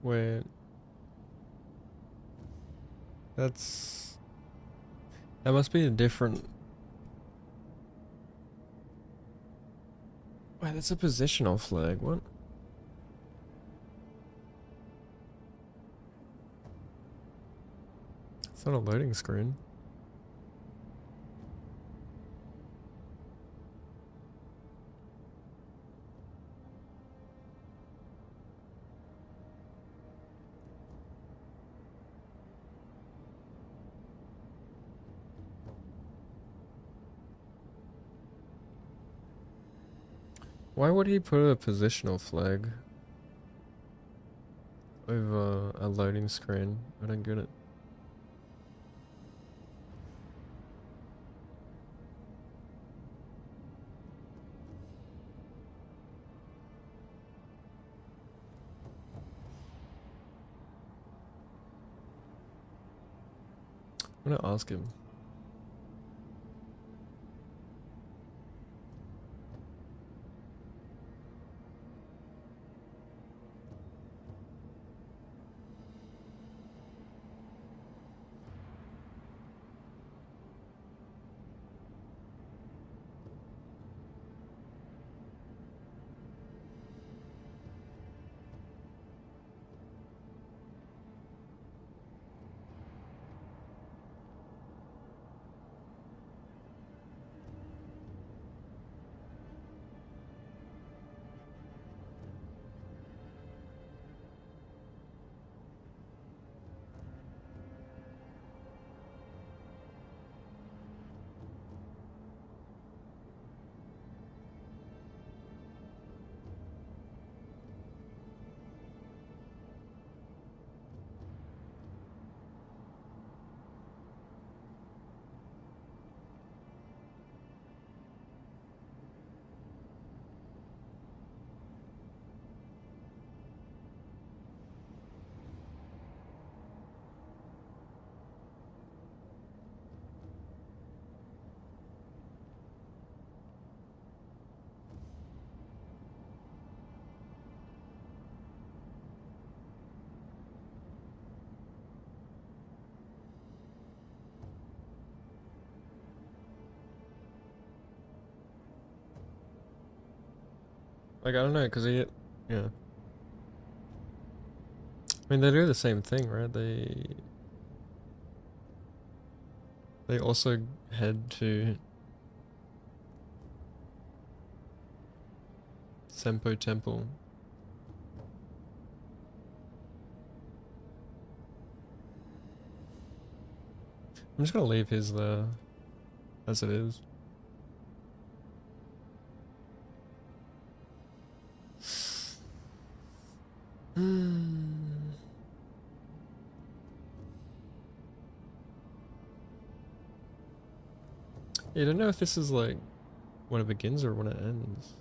Wait. That's... That must be a different... Wait, that's a positional flag, what? It's not a loading screen. Why would he put a positional flag over a loading screen? I don't get it. I'm gonna ask him. Like, I don't know, because he... Yeah. I mean, they do the same thing, right? They also head to Senpo Temple. I'm just gonna leave his there as it is. Yeah, I don't know if this is like when it begins or when it ends.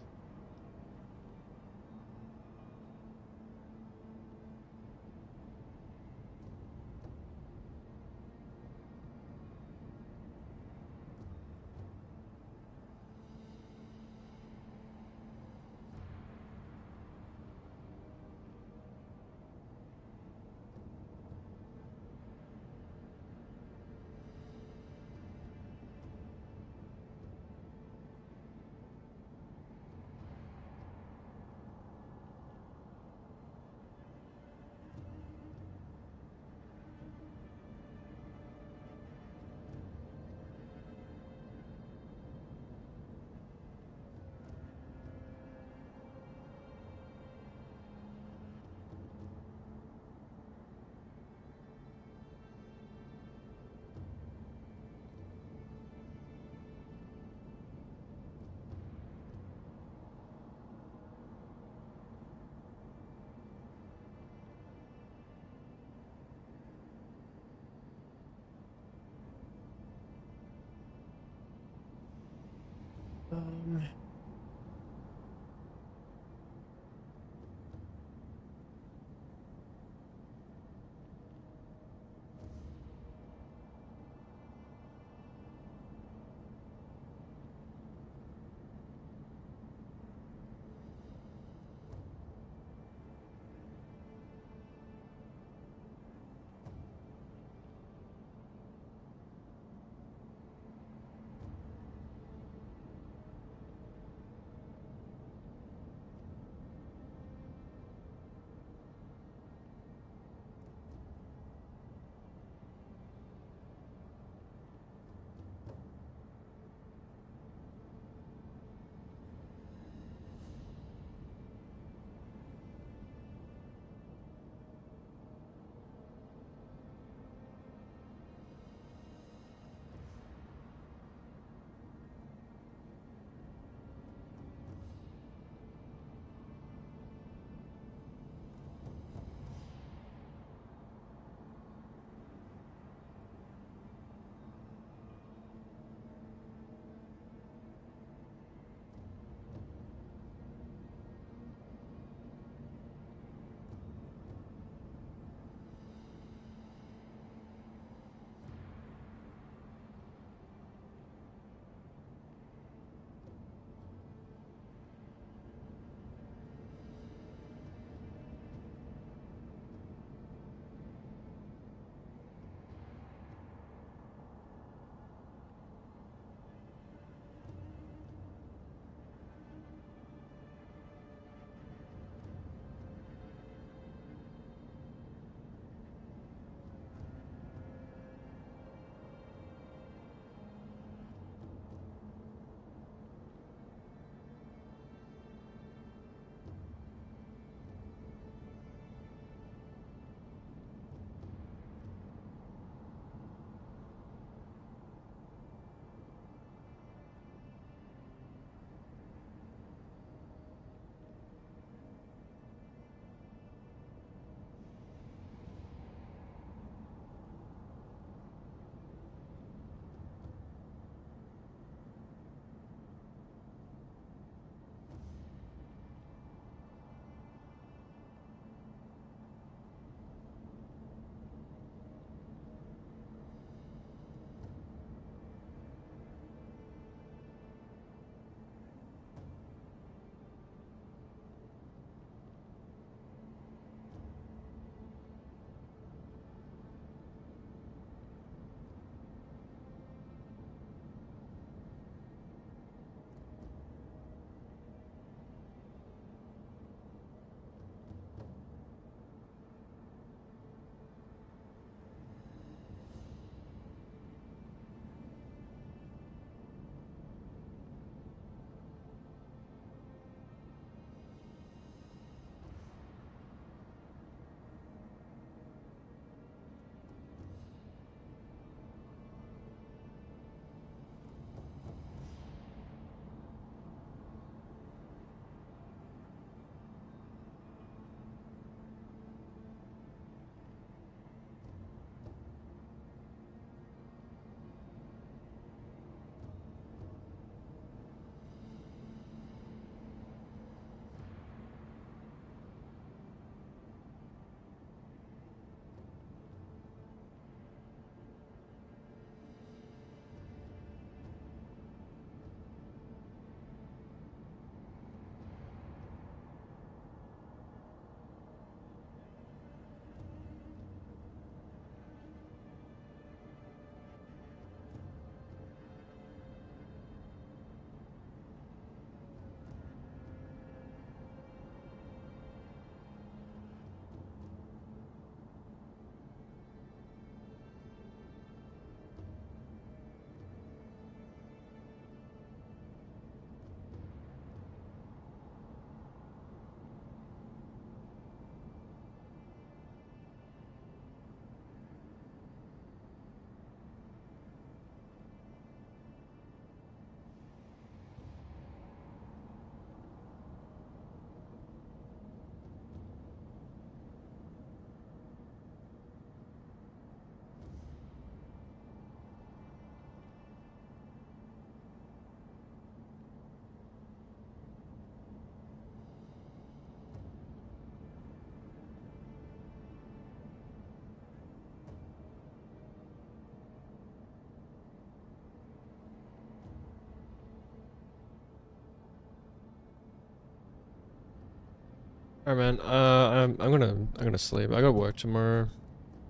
Alright, man. I'm gonna sleep. I got work tomorrow.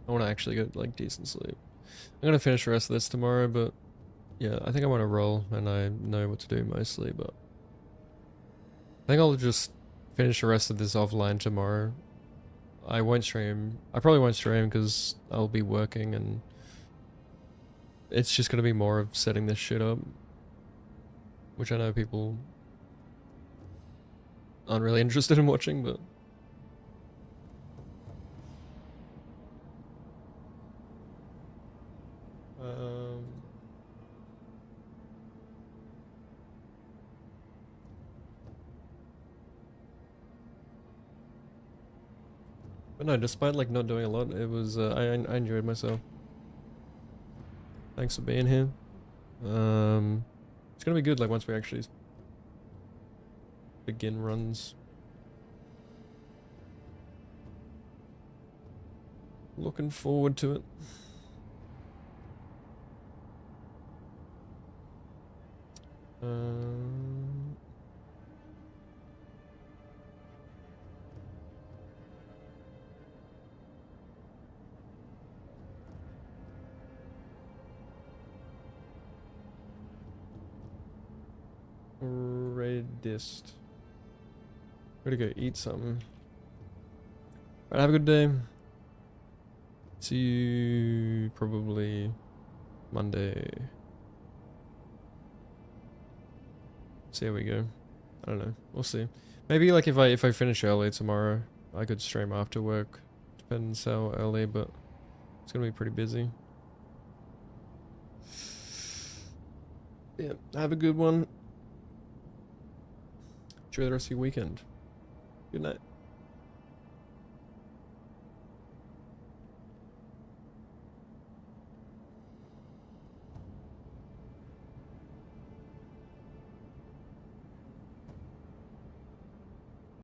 I want to actually get like decent sleep. I'm gonna finish the rest of this tomorrow, but yeah, I think I want to roll, and I know what to do mostly. But I think I'll just finish the rest of this offline tomorrow. I won't stream. I probably won't stream because I'll be working, and it's just gonna be more of setting this shit up, which I know people aren't really interested in watching, but. But no, despite like not doing a lot, it was I enjoyed myself. Thanks for being here. It's gonna be good like once we actually begin runs. Looking forward to it. Redist. Gotta go eat something. Alright, have a good day. See you probably Monday. See how we go. I don't know. We'll see. Maybe like if I finish early tomorrow, I could stream after work. Depends how early, but it's gonna be pretty busy. Yeah, have a good one. Enjoy the rest of your weekend. Good night.